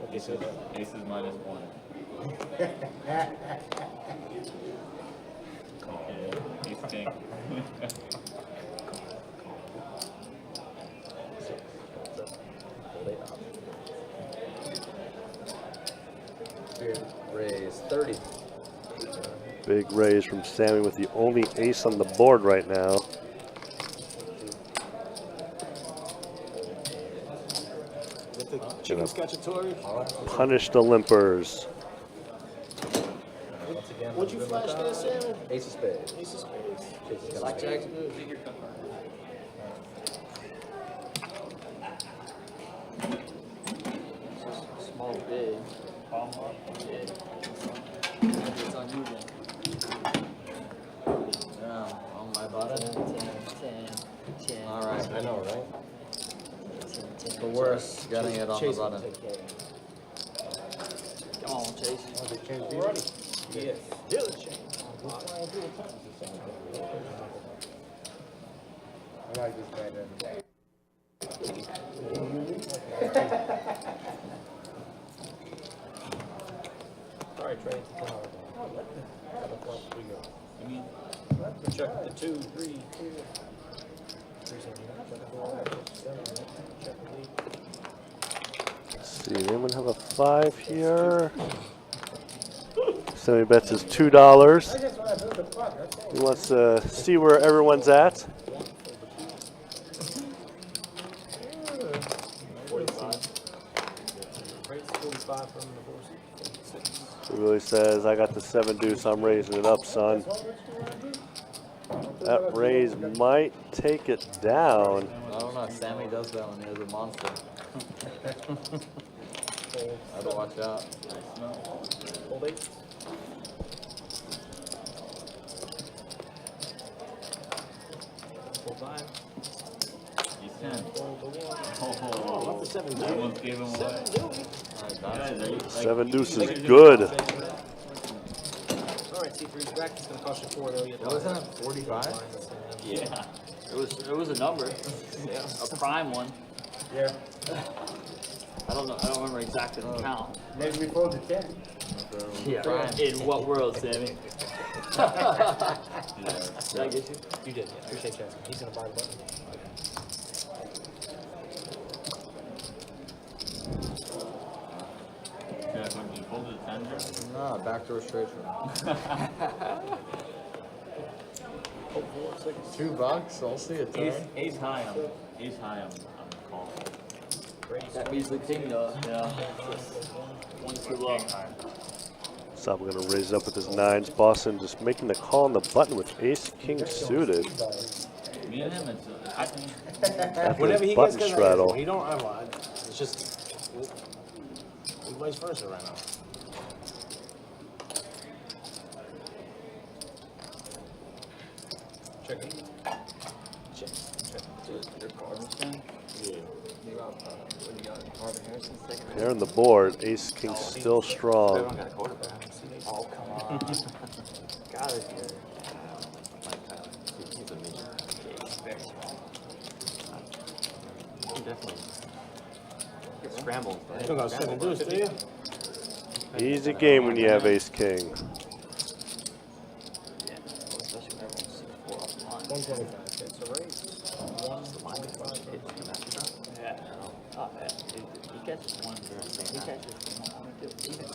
Okay, so Aces minus 1. Okay, ace king. Raise 30. Big raise from Sammy with the only ace on the board right now. with the chicken scatchatory. Punish the limpers. Once again, What'd you flash there, Salmon? ace of spades. Ace of spades. Blackjack's good. Small bid. Yeah. It's on you then. Yeah, on my button. 10. All right. I know, right? 10. The worst, getting it on the Chase will button. take care of it. Come on, Chase. Oh, they changed the order. Yes. Still a change. I like this guy every day. Sorry, Trey. Check the 2, 3, 2. Let's see, anyone have a 5 here? Sammy bets is $2. He wants to see where everyone's at. 45. Raise 45 from the horse. He really says, I got the 7 deuce, I'm raising it up, son. That raise might take it down. I don't know, Sammy does that when he has a monster. I have to watch out. Hold 8. Hold 5. He's 10. Hold the 1. Oh, Not the 7 that one's gave him away. Guys, are you, like, 7 deuce is good. Alright, C3's back. It's going to cost you 4 though. You What was that, 45? yeah. It was a number. A prime one. Yeah. I don't know. I don't remember exactly the count. Maybe we fold the 10. Yeah. In what world, Sammy? Did I get you? You did, yeah. Appreciate that. He's going to buy the button. Yeah, when you folded a 10 there? No, backdoor straight for $2, I'll see it. Ace high, I'm calling. That measly king, though. Yeah. One too low. So we're gonna raise it up with his 9s. Boston just making the call on the button with ace king suited. Me and him, it's After Whenever his he button gets straddle. he don't. It's just we vice versa right now. Check it. Check. Your card stand? Yeah. You got, what do you got? Marvin Harrison second? Here on the board, ace king still strong. Everyone got a quarterback. Oh, come on. God is good. Mike Tyler. He's a midget. Yeah, he's very small. He definitely gets scrambled. You don't got 7 deuce, do you? Easy game when you have ace king. Yeah, especially when everyone's 6'4" off the line. 125. That's a raise. 125. Yeah. Oh, yeah. catches one. He catches one or two. Even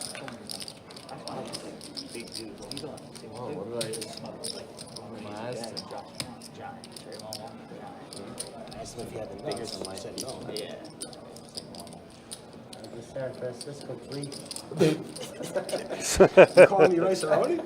that's why I just think big dude. You don't see one. What did I just My eyes giant. Trayvon Walker. I asked him if he had the bigger than he said no. Yeah. The San Francisco three. You calling me Rice Aroni?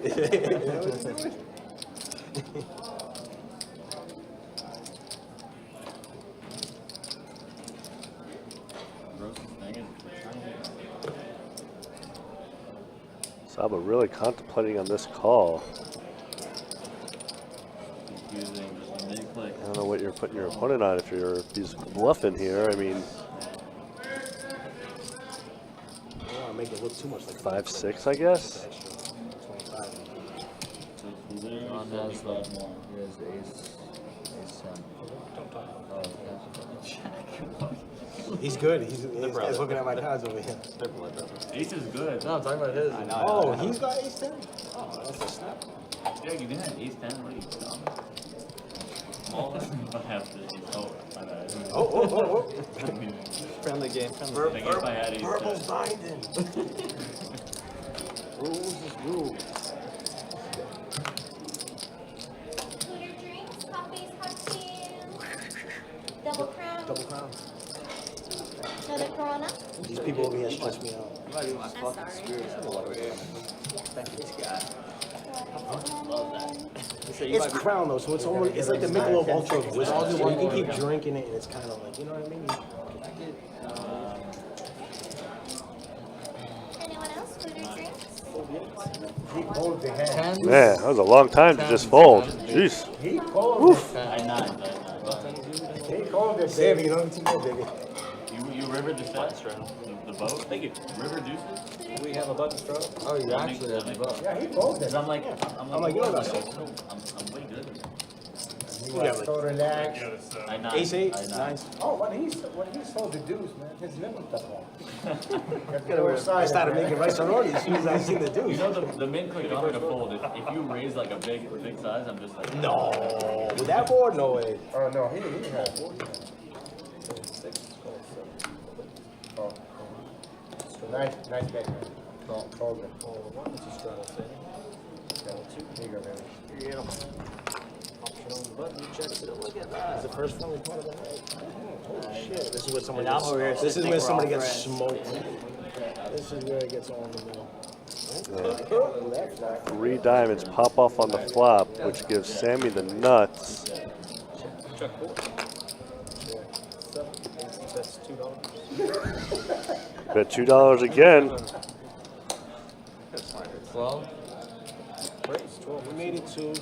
Saba really contemplating on this call. Using just mini click. I don't know what you're putting your opponent on if he's bluffing here. I mean, I don't want to make it look too much like 5-6, I guess. 25. So it's literally 75 more. Here's the ace 10. He's good. He's looking at my cards over here. Ace is good. No, I'm talking about his. I know. Oh, he's got ace 10? Oh, that's a snap. Yeah, you didn't have ace 10. What are you dumb? All I have to oh, my bad. Oh. Friendly game. I think if I had ace 10. Verbal binding. Rules is rules. Cooler drinks, coffees, cocktails. Double crown. Double crown. Another Corona. These people over here stress me out. You might be my I'm fucking sorry. spirit animal over here. Thank you, this guy. Love that. You say you It's might be crown though, so it's almost it's like the Michelob Ultra of whiskey. So you can keep drinking it, and it's kind of like, you know what I mean? Anyone else? Cooler drinks? He called the hand. Man, that was a long time to just fold. Jeez. He called it. I nine. He called it, Sammy, baby. you know what I'm baby? You river the set? The boat? Thank you. River deuces? We have a bucket straw. Oh, you actually have the vote. Yeah, he called it. Because I'm like, you know that. I'm way good. He was so relaxed. I nine. Ace 8, I nine. 9. Oh, when he saw the deuce, man, his limit was on. I started making rice and rolls as soon as I seen the You dudes. know the min click got me to fold. If you raise like a big size, I'm just like No, with that board, no way. Oh, no, he had 40. Oh, nice bet, man. Called it. Here you go, baby. Here you go. Option on the button. You check it. Look at that. It's the first friendly part of the night. Holy shit, this is where somebody And I'm gets, over here this is thinking where we're somebody all gets friends. smoked. This is where it gets all in the middle. 3 diamonds pop off on the flop, which gives Sammy the nuts. That's $2. Bet $2 again. 12? We made it to.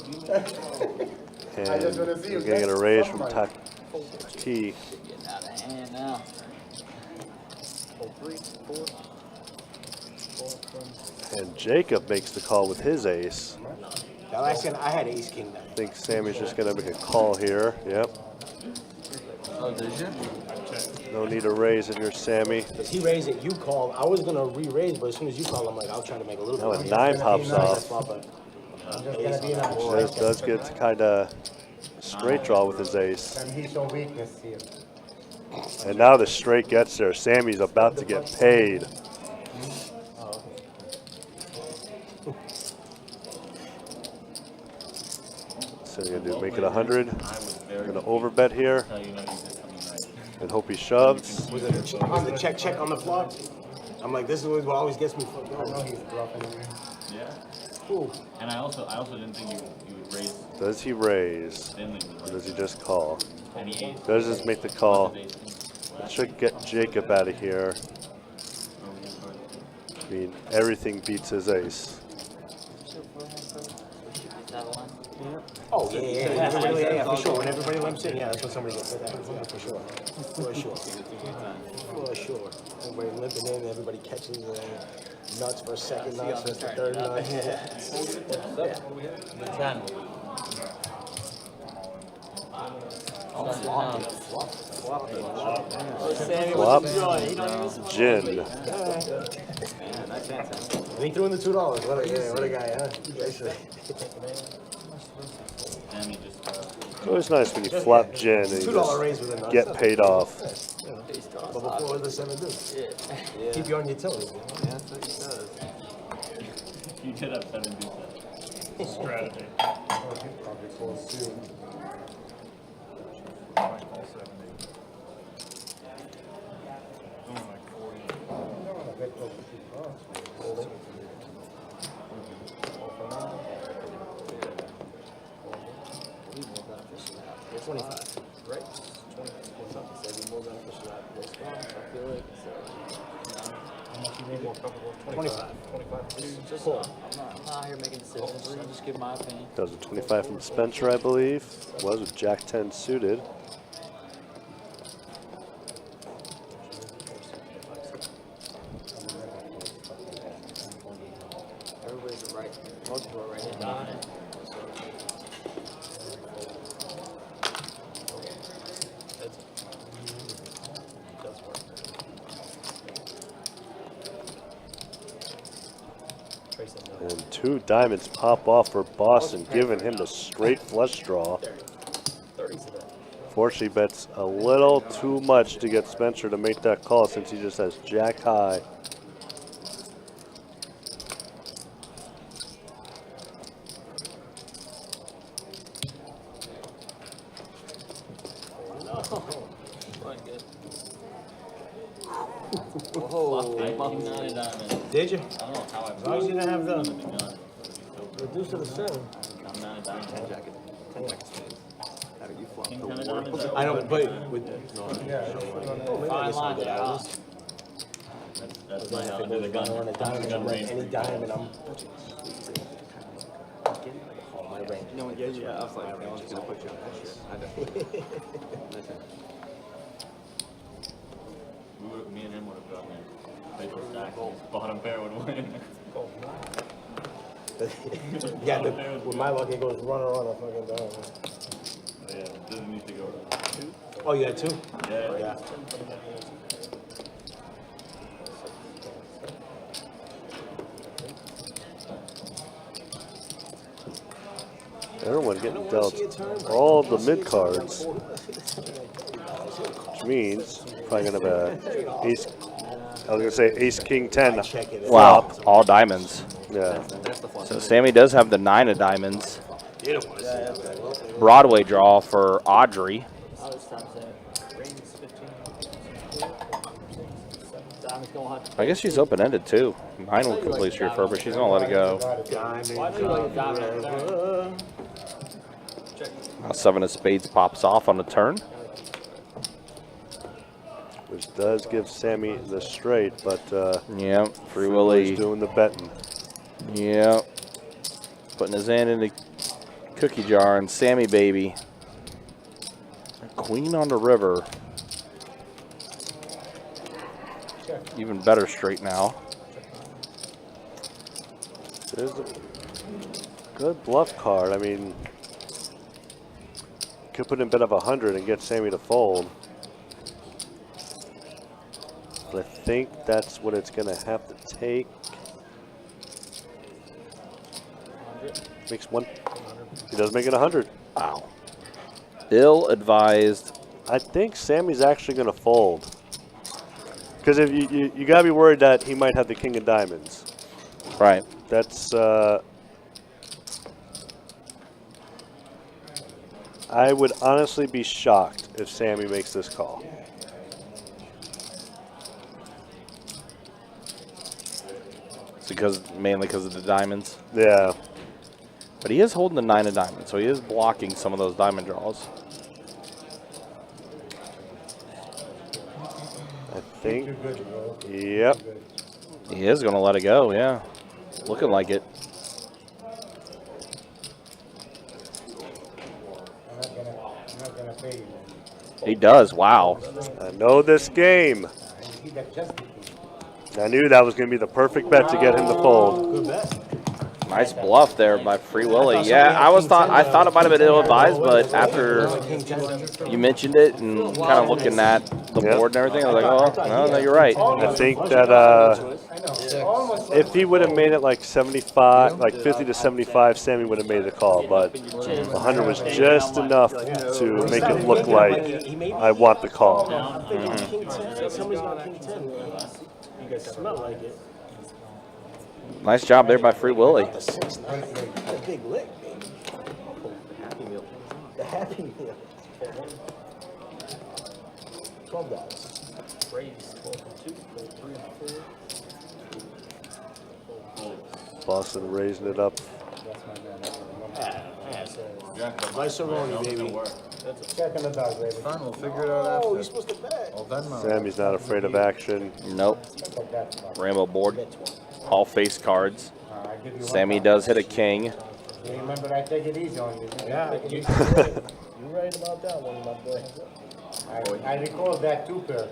And I just wanna see we're you gonna get a get raise from somebody. Taki. Getting out of hand now. 3, 4. And Jacob makes the call with his ace. That last hand, I had ace king then. I think Sammy's just gonna make a call here. Yep. Oh, did you? No need to raise if you're Sammy. Because he raised it, you called. I was gonna re-raise, but as soon as you called, I'm like, I'll try to make a little Now bit. a 9 pops off. I'm just gonna be nice. Does get kind of straight draw with his ace. And he showed weakness here. And now the straight gets there. Sammy's about to get paid. So you're gonna do make it 100. We're gonna overbet here tell you no, you did something right. and hope he shoves. Was it on the check on the flop? I'm like, this is what always gets me fucked I know up. he's bluffing me. Yeah. Cool. And I also didn't think you would raise Does he raise? thinly Or with does he just call? any ace. Does just make the call. Should get Jacob out of here. I mean, everything beats his ace. Oh, yeah, for sure. When everybody limps in, yeah, that's when somebody gets it. For sure. For sure. For sure. Everybody limping in, everybody catches nuts for a second nuts, for the third nut. Yeah. 10. Sammy, Flop. what you doing? He don't even Gin. Man, nice answer. And he threw in the $2. What a guy, huh? Sammy just It's always nice when you flop gin and you $2 raise with a just nut. get paid off. But before it was the 7 dudes. Yeah. Keep you on your toes. Yeah, that's what he does. You did have 7 do that. Strategy. Probably close soon. Might call 70. Only like 40. No, I bet close to 2 bucks. He's more beneficial now. It's 25, right? 20. Something said he's more beneficial after this one. I feel like so. How much you need more comfortable? 25. 25. Just I'm not out here making decisions. I just give my opinion. That was a 25 from Spencer, I believe. Was with Jack 10 suited. Everybody's right. Most people are right here dominant. And 2 diamonds pop off for Boston, giving him the straight flush draw. 30 to that. Fortunately, bets a little too much to get Spencer to make that call since he just has Jack high. Whoa. 19 diamonds. Did you? I don't know how I As long as you didn't have the done. reduce to the 7. I'm 9 diamonds. 10 jacket. 10 jacket spades. How do you flop King the 10 world? diamonds. I know, but with Fine line, good yeah. hours. That's my how I If do it the goes gun. down on a diamond, gun I'm like range. any diamond, I'm. Oh, my range. No one gets you. I was like, no one's gonna put you on that shit. I know. Me and him would have gotten it. Paper stack. Bottom pair would win. Yeah, with my luck, it goes runner on a fucking diamond. Yeah, it doesn't need to go. Oh, you had 2? Yeah. Yeah. Everyone getting dealt all the mid cards, which means probably gonna have a ace. I was gonna say ace king 10. Wow, all diamonds. Yeah. So Sammy does have the 9 of diamonds. Broadway draw for Audrey. I was trying to say, range is 15. Diamond's going hot. I guess she's open-ended too. 9 will complete your fur, but she's gonna let it go. Why do you like diamond? Now 7 of spades pops off on the turn. Which does give Sammy the straight, but Yeah, Free Willie's Willy. doing the betting. Yeah, putting his hand in the cookie jar, and Sammy baby. Queen on the river. Even better straight now. There's a good bluff card. I mean, could put in bet of 100 and get Sammy to fold. But I think that's what it's gonna have to take. Makes one. He does make it 100. Wow. Ill-advised. I think Sammy's actually gonna fold. Because if you gotta be worried that he might have the king of diamonds. Right. That's I would honestly be shocked if Sammy makes this call. It's mainly because of the diamonds. Yeah. But he is holding the 9 of diamonds, so he is blocking some of those diamond draws. I think. Yep. He is going to let it go, yeah. Looking like it. I'm not gonna pay you. He does, wow. I know this game. He got just I knew that was going to be the perfect bet to get him to fold. Good bet. Nice bluff there by Free Willy. Yeah, I thought it might have been ill-advised, but after you mentioned it and kind of looking at the board and everything, I was like, oh, no, you're right. I think that if he would have made it like 75, like 50 to 75, Sammy would have made the call. But 100 was just enough to make it look like I want the call. Somebody's got king 10. You guys smell like it. Nice job there by Free Willy. The 6-9. A big lick, baby. Happy Meal. The Happy Meal. $12. Raise 12 and 2, 3 and 4. Boston raising it up. Rice-A-Roni, baby. Check on the dog, baby. Fine, we'll figure it out Oh, after. you're supposed to bet. Well, Venmo. Sammy's not afraid of action. Nope. Check that. Rainbow board. All face cards. I give you Sammy one. does hit a king. You remember I take it easy on you. Yeah, Take it you're easy. right about that one, my boy. I recall that too, Pearl.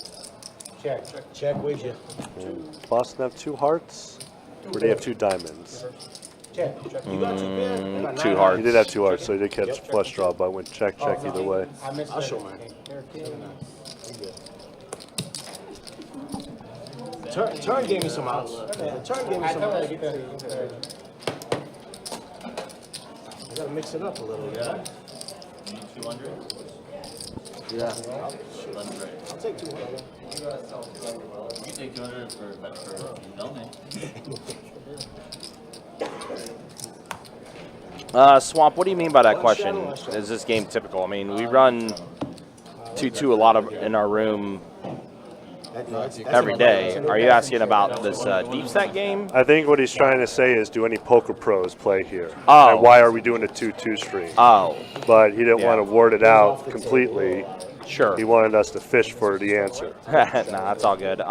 Check. Check with you. Boston have 2 hearts? Or do they have 2 diamonds? Check. You got 2 pair? 2 hearts. He did have 2 hearts, so he did catch flush draw, but went check either way. I missed I'll it. show mine. Turn gave me some outs. Turn gave me I some thought I outs. get that. You gotta mix it up a little. Yeah. You need 200? Yeah. That's right. I'll take 200. You can take 200 for donate. Swamp, what do you mean by that question? Is this game typical? I mean, we run 2-2 a lot of in our room every day. Are you asking about this deep stack game? I think what he's trying to say is, do any poker pros play here? Oh. And why are we doing a 2-2 stream? Oh, But he didn't want to word it out completely. sure. He wanted us to fish for the answer. Nah, that's all good.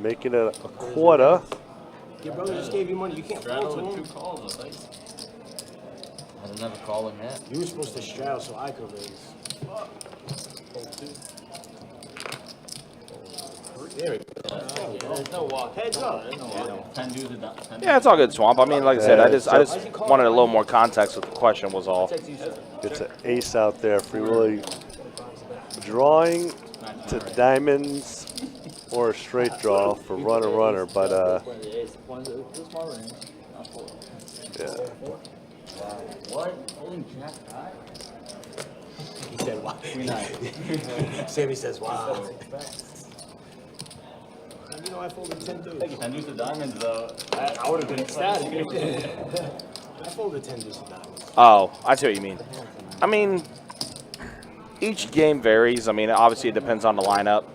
Making it a quarter. Your brother just gave you money. You can't Straddle fold to with him. 2 calls, I think. I didn't have a call in yet. You were supposed to straddle so I could raise. There we go. There's no walk. Heads up. 10 dudes a 10. Yeah, it's all good, Swamp. I mean, like I said, I just wanted a little more context with the question was all. Gets an ace out there. Free Willy drawing to diamonds or a straight draw for runner, but yeah. What? Holding jack high? He said, wow. 3-9. Sammy says, wow. You know, I folded 10 dudes. 10 dudes of diamonds, though. I would have been ecstatic. I folded 10 dudes of diamonds. Oh, I see what you mean. I mean, each game varies. I mean, obviously it depends on the lineup.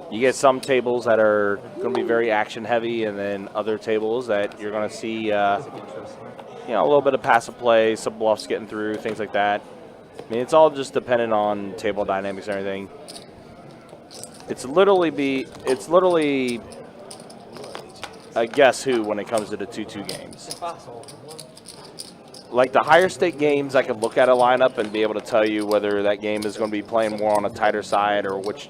You get some tables that are going to be very action heavy, and then other tables that you're going to see, you know, a little bit of passive play, some bluffs getting through, things like that. I mean, it's all just dependent on table dynamics and everything. It's literally a guess who when it comes to the 2-2 games. Like the higher stake games, I could look at a lineup and be able to tell you whether that game is going to be playing more on a tighter side or which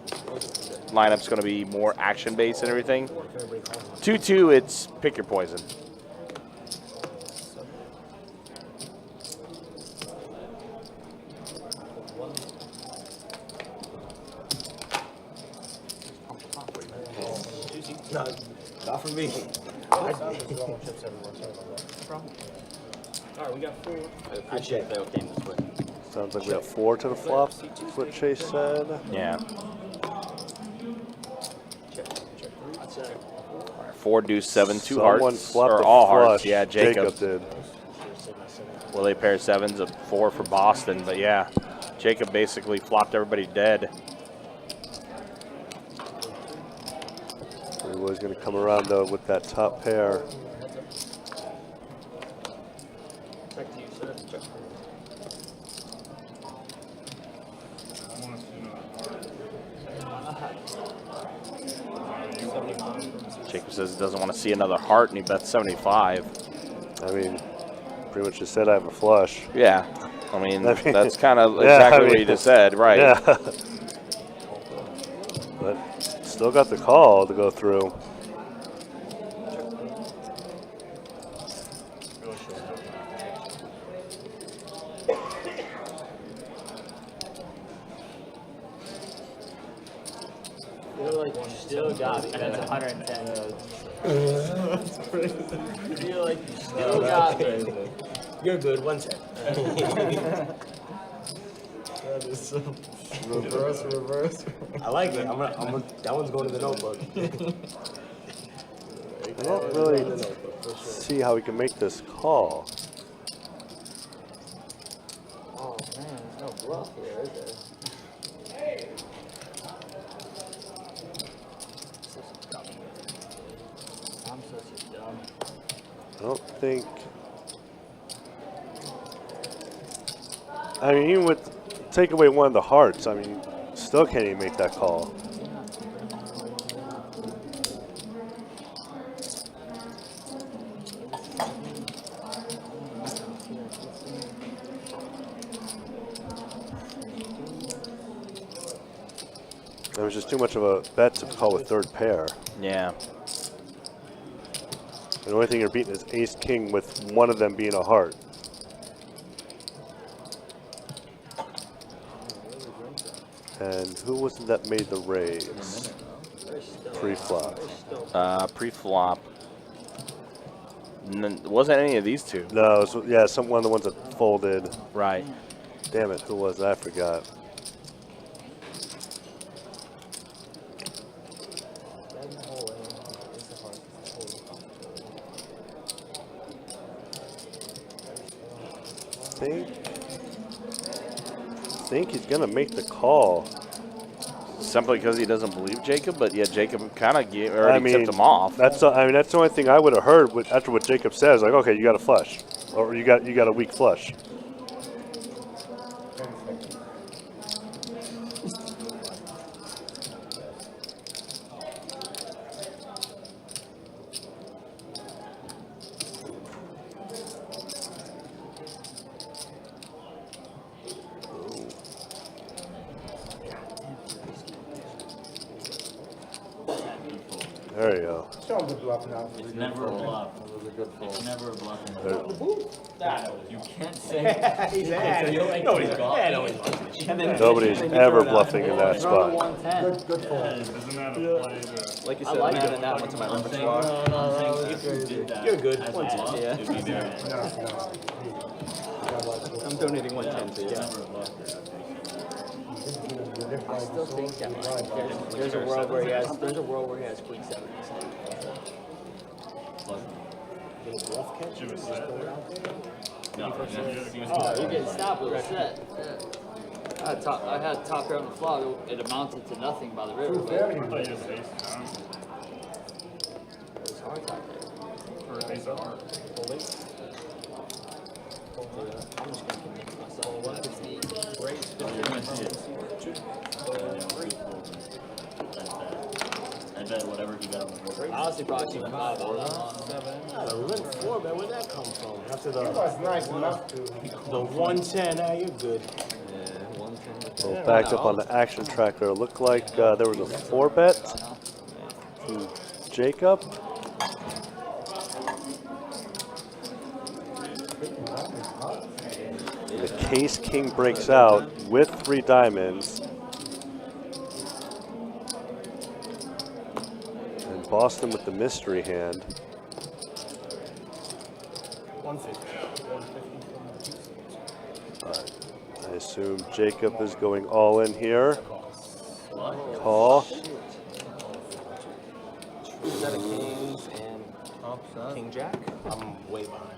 lineup's going to be more action based and everything. 2-2, it's pick your poison. No, not for me. Alright, we got 4. I appreciate that came this way. Sounds like we have 4 to the flop. That's what Chase said. Yeah. 4 deuce 7 2 Someone hearts flopped or a all flush. hearts. Yeah, Jacob. did. Well, they paired 7s, a 4 for Boston, but yeah, Jacob basically flopped everybody dead. He was going to come around though with that top pair. Check to you, sir. Check. Jacob says he doesn't want to see another heart, and he bets 75. I mean, pretty much just said I have a flush. Yeah. I mean, I mean, that's kind of yeah, exactly I mean, what you just said, right? Yeah. But still got the call to go through. You're like, you still got me. That's 110. You're like, you still got me. You're good. 110. That is so reverse. I like it. That one's going to the notebook. I don't really see how we can make this call. Oh man, there's no bluff here, is there? Such a dummy. I'm such a dumb. I don't think. I mean, even with take away one of the hearts, I mean, still can't even make that call. There was just too much of a bet to call with third pair. Yeah. The only thing you're beating is ace king with one of them being a heart. And who was it that made the raise? Pre-flop. Pre-flop. Wasn't any of these two. No, it was, yeah, one of the ones that folded. Right. Damn it, who was that? I forgot. I think he's gonna make the call. Simply because he doesn't believe Jacob, but yeah, Jacob kind of already tipped him off. That's the only thing I would have heard after what Jacob says. Like, okay, you got a flush, or you got a weak flush. There you go. Show him the bluff now. It's never a bluff. It's never a bluff. You can't say. He's at it. Nobody's ever bluffing in that spot. 110. Good for him. Isn't that a play to... Like you I said, like I'm it. adding that one to my repertoire. If you did that, You're good. as a 110. bluff, Yeah. it'd be very. I'm donating 110 to you. Never a bluff. I still think that there's a world where he has queen 7. She was set. No, Oh, you're getting stopped with a set. Yeah. I had top pair on the flop. It amounted to nothing by the river. But I thought you had ace down. it was hard top pair. Or ace of heart. I'm just gonna convince myself. 150. you're going to see it. I bet whatever he got on the board. Honestly, probably keep 5 on that one. The limp 4, man, where'd that come from? After He was nice enough to. the 110, you're good. So backed up on the action tracker. It looked like there was a 4-bet to Jacob. And the case king breaks out with 3 diamonds. And Boston with the mystery hand. 150. I assume Jacob is going all in here. Call. Is that a kings and king jack? I'm way behind.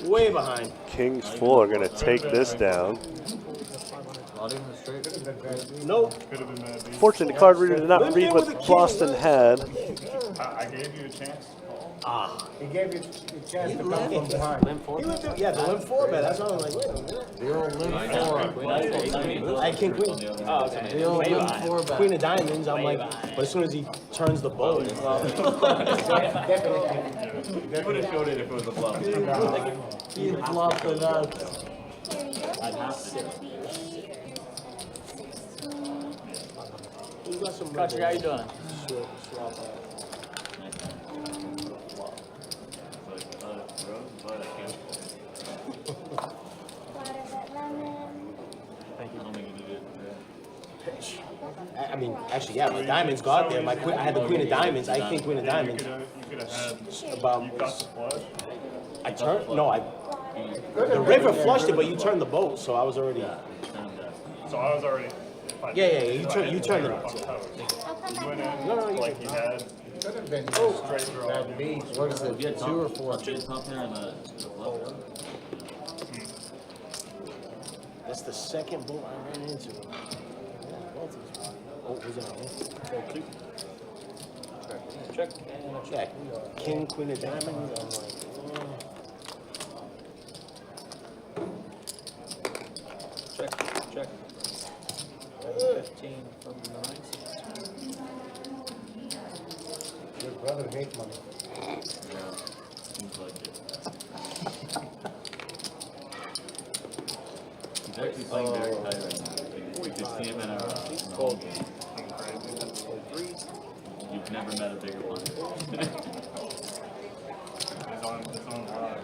Way behind. Kings full are going to take this down. Nope. Could have been bad. Fortunately, the card reader did not read what Boston had. I gave you a chance to call. He gave you a chance to come from behind. He lived through, yeah, the limp 4 bet. That's why I was like, wait a minute. The old limp 4. I had king queen. Oh, okay. The old limp 4 bet. Queen of diamonds. I'm like, but as soon as he turns the boat, You would have showed it if it was a bluff. You bluffed the nuts. I'd have to. we got some. Country, how you doing? Swap out. But I can't. Thank you. I don't think you did it. I mean, actually, yeah, my diamonds got there. My queen, I had the queen of diamonds. I think queen of You diamonds. could have had. About You got the flush. I turned. No, I. The river flushed it, but you turned the boat, so I was already. So I was already. Yeah. You So I turned. hit You turned the the river boat. on toes. You went in No, you like you had Could have been straight draw. that beat. What is it, 2 or 4? Straight top there and the bluff. That's the second boat I ran into. Oh, was it on me? Check. Yeah, king, queen of diamonds. I'm like, Check. 15 from the 9. Your brother hates money. Yeah. Seems like it. He's actually playing very tight right now. You could see him in a home game. You've never met a bigger one. It's on rock.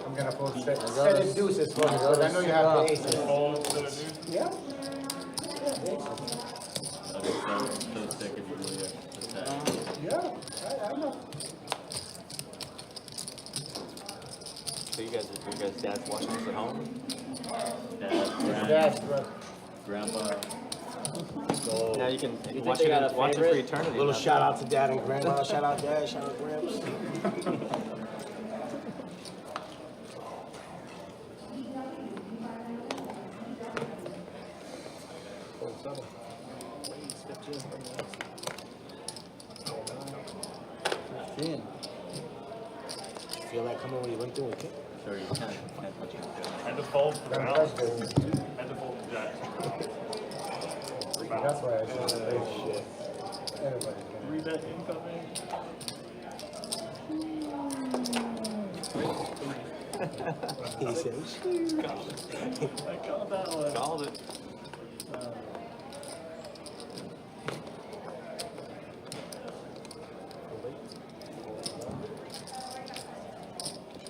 I'm gonna post seven deuces for you, because I know you have the aces. Fold instead of deuce. Yeah? So sick if you really attack. Yeah, I know. So you guys dad's watching this at home? Dad, That's right. grandpa. Now you can think watch they it got a for favorite? eternity. little shout out to dad and grandma. Shout out dad. Shout out gramps. Feel like coming when you went through a kick. Sure, you can't touch it. Had to fold for balance. Had to fold the jack. That's why I said that. Shit. Everybody's gonna. Read that incoming. He said, I called that one. Called it.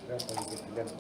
That's when you get the limp.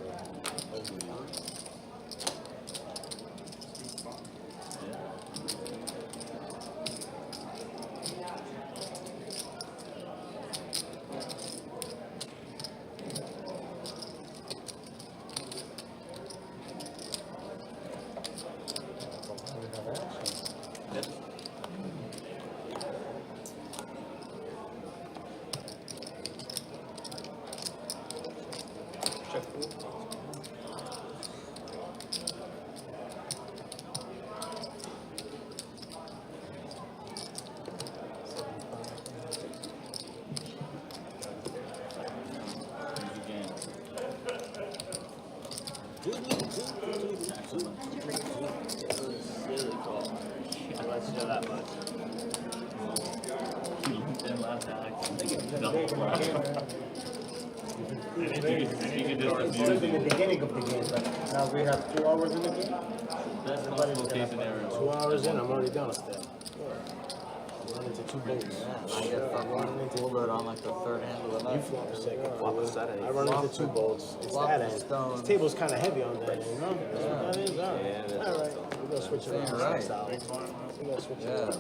Really cool. I'd let you know that much. And last act. You can just It was abuse in the it. beginning of the game, but now we have 2 hours in the game. That's possible case scenario. 2 hours in, I'm already down a step. Run into 2 boats. I get fucking pulled it on like the third hand of the You night. flop a second. Flop a set. I run into 2 boats. It's Flop that the end. stones. This table's kind of heavy on that end, you know? That's what that is. All right. Yeah, it is. All right. We're going to switch it You're around. right. We're going to switch it Yeah. around.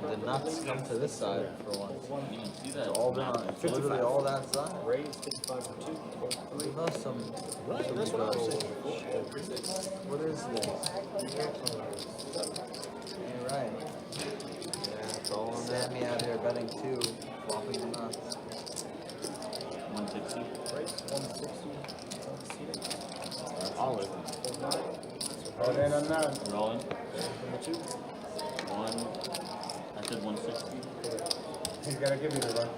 Let the nuts come to this side for once. You can see that. All been on literally all that side. Raise 55 for 2. We must some. Right, that's what I'm saying. What is this? You're right. Yeah, it's all on that. Me out here betting 2, flopping the nuts. 160. All in. Oh, then I'm not. Rolling. 1. I said 160. He's gotta give me the run.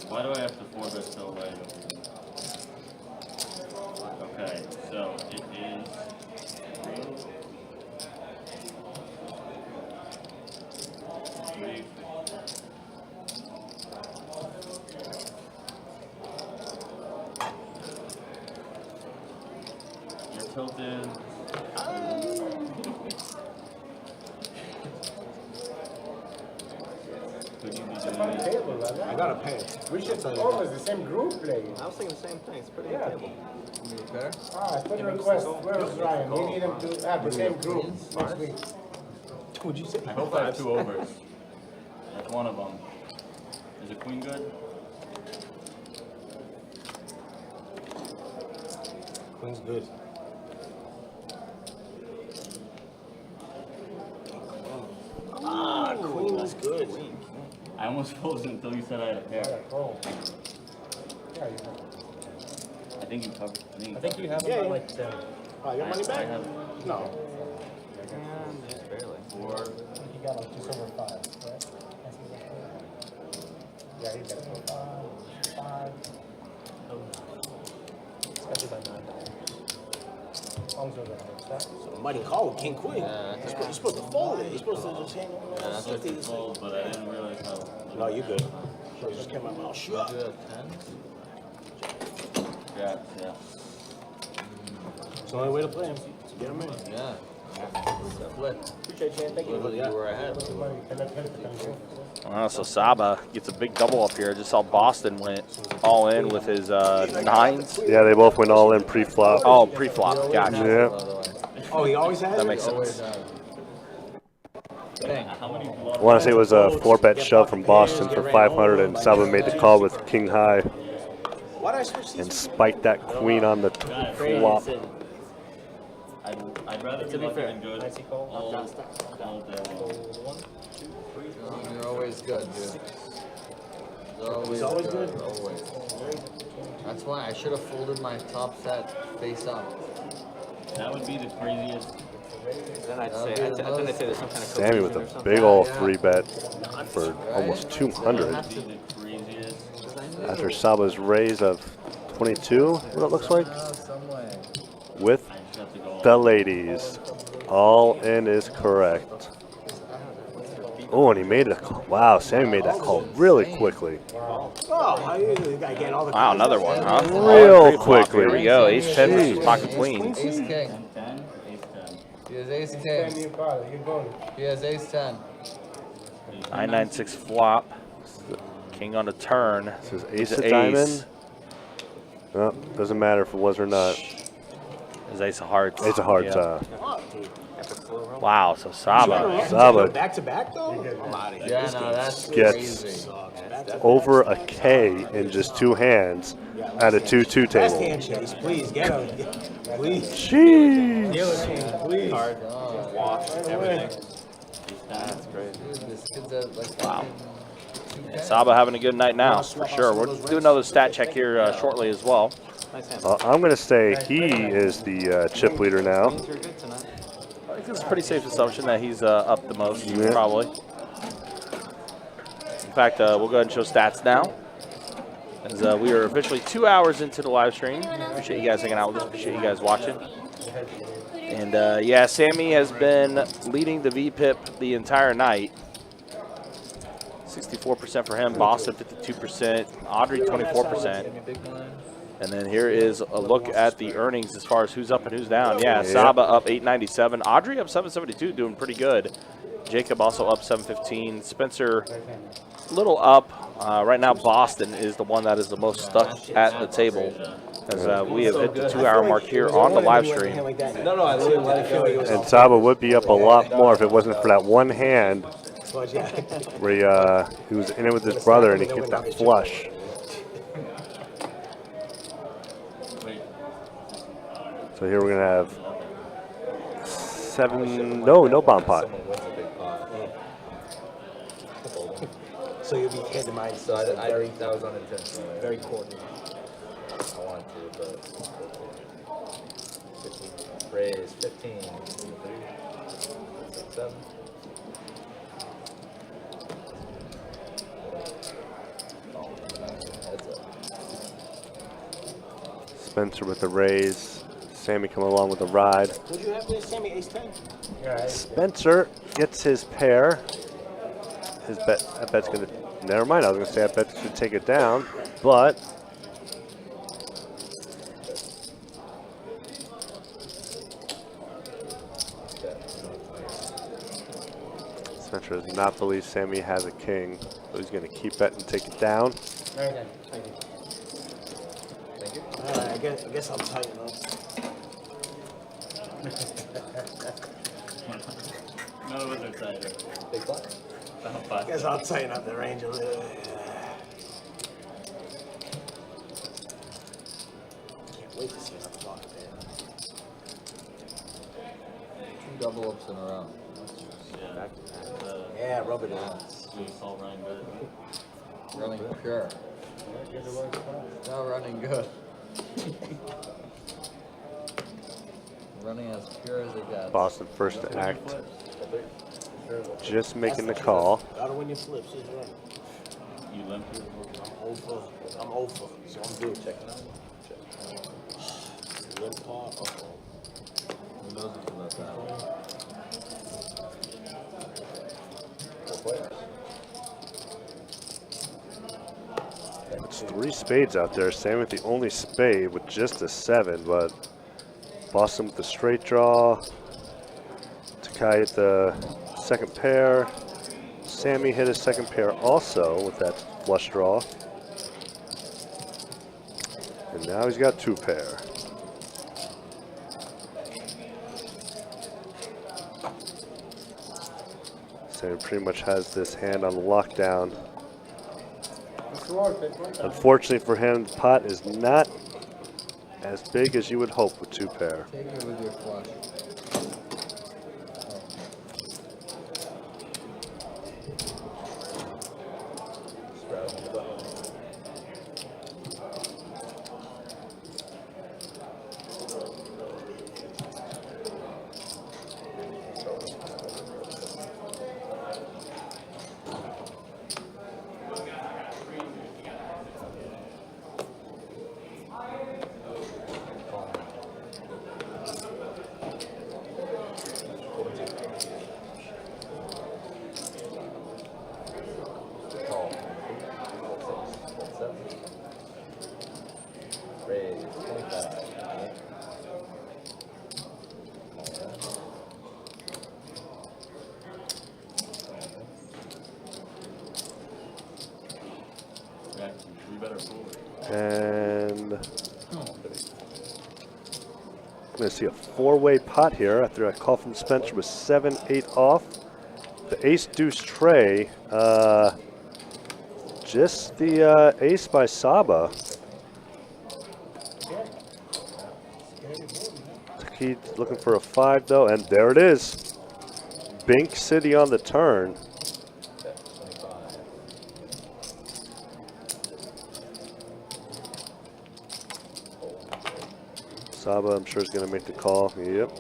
Why do I have to 4-bet so late? Okay, so it is 3. You're tilted. Could you be doing it? Table, right? I gotta pay. We should almost the same group playing. I was thinking the same thing. It's pretty Yeah. table. Ah, I put a request. Where is Ryan? We need him to have the same group next week. What'd you say? I hope I have 2 overs. That's one of them. Is a queen good? Queen's good. Ah, queen is good. I almost folded until you said I had a pair. Oh. Yeah, you know. I think you covered. I think you have Yeah, about yeah. like 10. Oh, your money I back? have No. Just barely. 4. He got like just over 5, right? Yeah, he got over 5. Especially by 9. So money call with king queen. You're supposed to fold it. You're supposed to just hang on. Yeah, that's what It's full, but I didn't realize how. No, you good. I just kept my mouth shut. Do a 10? Yeah, yeah. It's the only way to play him. Get him in. Yeah. Flip. Appreciate you, Thank you. Flip, you were ahead. Well, so Saba gets a big double up here. Just saw Boston went all in with his 9s. Yeah, they both went all in pre-flop. Oh, pre-flop. Gotcha. Yeah. Oh, he always has That it? makes sense. How many I want to say it was a 4-bet shove from Boston for 500, and Saba made the call with king high Why'd I switch and these? spiked that queen on the flop. I'd rather be lucky than good all day long. You're always good, dude. You're always good? Always. That's why I should have folded my top set face up. That would be the craziest. Then I'd say, I think I'd say there's some kind of Sammy with cohesion or a something. big old 3-bet for almost That 200 would be the craziest. after Saba's raise of 22, what it looks like, Some way. with I just have to go all the ladies. All in is correct. Oh, and he made a call. Wow, Sammy made that call really quickly. Oh, I usually gotta get all the Wow, another one, huh? Real Pre-flop. quickly. Here we go. Ace 10 versus Jeez. pocket queen. Ace king. 10, ace 10. He has ace Send 10. me a call. You're going. He has ace 10. 996 flop. King on a turn. This is ace He's of an diamond. No, doesn't matter if it was or not. His ace of hearts. Ace of hearts. Yeah. Wow, so Saba. Saba Back to back though? I'm out of here. Yeah, This no, game that's Gets- crazy. over a K in just 2 hands at a 2-2 Last table. hand chase, please get him. Please. Jeez. Dealer king, please. God, Wash, everything. That's great. dude, this kid's at like Wow. 2K. Saba having a good night now, for sure. We'll do another stat check here shortly as well. Nice hand. I'm going to say he is the chip leader now. Queens are good tonight. I think it's a pretty safe assumption that he's up the most, Yeah. probably. In fact, we'll go ahead and show stats now. As we are officially 2 hours into the live stream. Appreciate you guys hanging out with us. Appreciate you guys watching. And yeah, Sammy has been leading the VPIP the entire night. 64% for him, Boston 52%, Audrey 24%. And then here is a look at the earnings as far as who's up and who's down. Yeah, Saba up 897, Audrey up 772, doing pretty good. Jacob also up 715, Spencer a little up. Right now, Boston is the one that is the most stuck at the table. As we have hit the 2-hour mark here on the live stream. No, I literally let it go. And Saba would be up a lot more if it wasn't for that one hand where he was in it with his brother and he hit that flush. So here we're going to have 7, no bomb pot. So you'll be head to mind. So I think that was unintentional. Very cordial. I wanted to, but 15. 7. Heads up. Spencer with the raise. Sammy coming along with the ride. Would you have there, Sammy? Ace 10? Yeah, Spencer gets his pair. His bet, I bet's gonna, never mind, I was gonna say I bet should take it down, but Spencer does not believe Sammy has a king, so he's gonna keep betting and take it down. very nice. Thank you. Thank you. All right, I guess I'll tighten up. None of us are tighter. Big blind. I guess I'll tighten up the range a little. Can't wait to see another block there. 2 double ups in a row. Yeah. Yeah, rub it in. Blue salt running good. Running pure. Not running good. Running as pure as it gets. Boston first to act, just making the call. Gotta win your flips, he's right. You limp here? I'm over, so I'm good. Checking out. Check. Limp part, uh-oh. Who knows if about that one? 4 players. It's 3 spades out there. Sammy with the only spade with just a 7, but Boston with the straight draw. Takai at the second pair. Sammy hit his second pair also with that flush draw. And now he's got 2 pair. Sammy pretty much has this hand on lockdown. Unfortunately for him, the pot is not as big as you would hope with 2 pair. Take it with your flush. Raise 25. Okay, we better forward. And I'm going to see a 4-way pot here after I call from Spencer with 7-8 off. The ace deuce tray, just the ace by Saba. Taki looking for a 5 though, and there it is. Bink City on the turn. Saba, I'm sure, is going to make the call. Yep.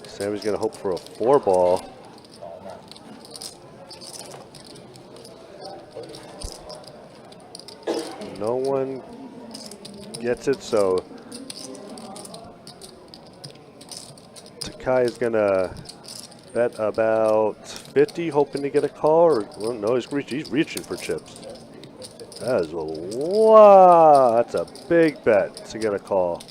Sammy's going to hope for a 4-ball. No one gets it, so Takai is going to bet about 50, hoping to get a call. Or well, no, he's reaching for chips. That is wow, that's a big bet to get a call.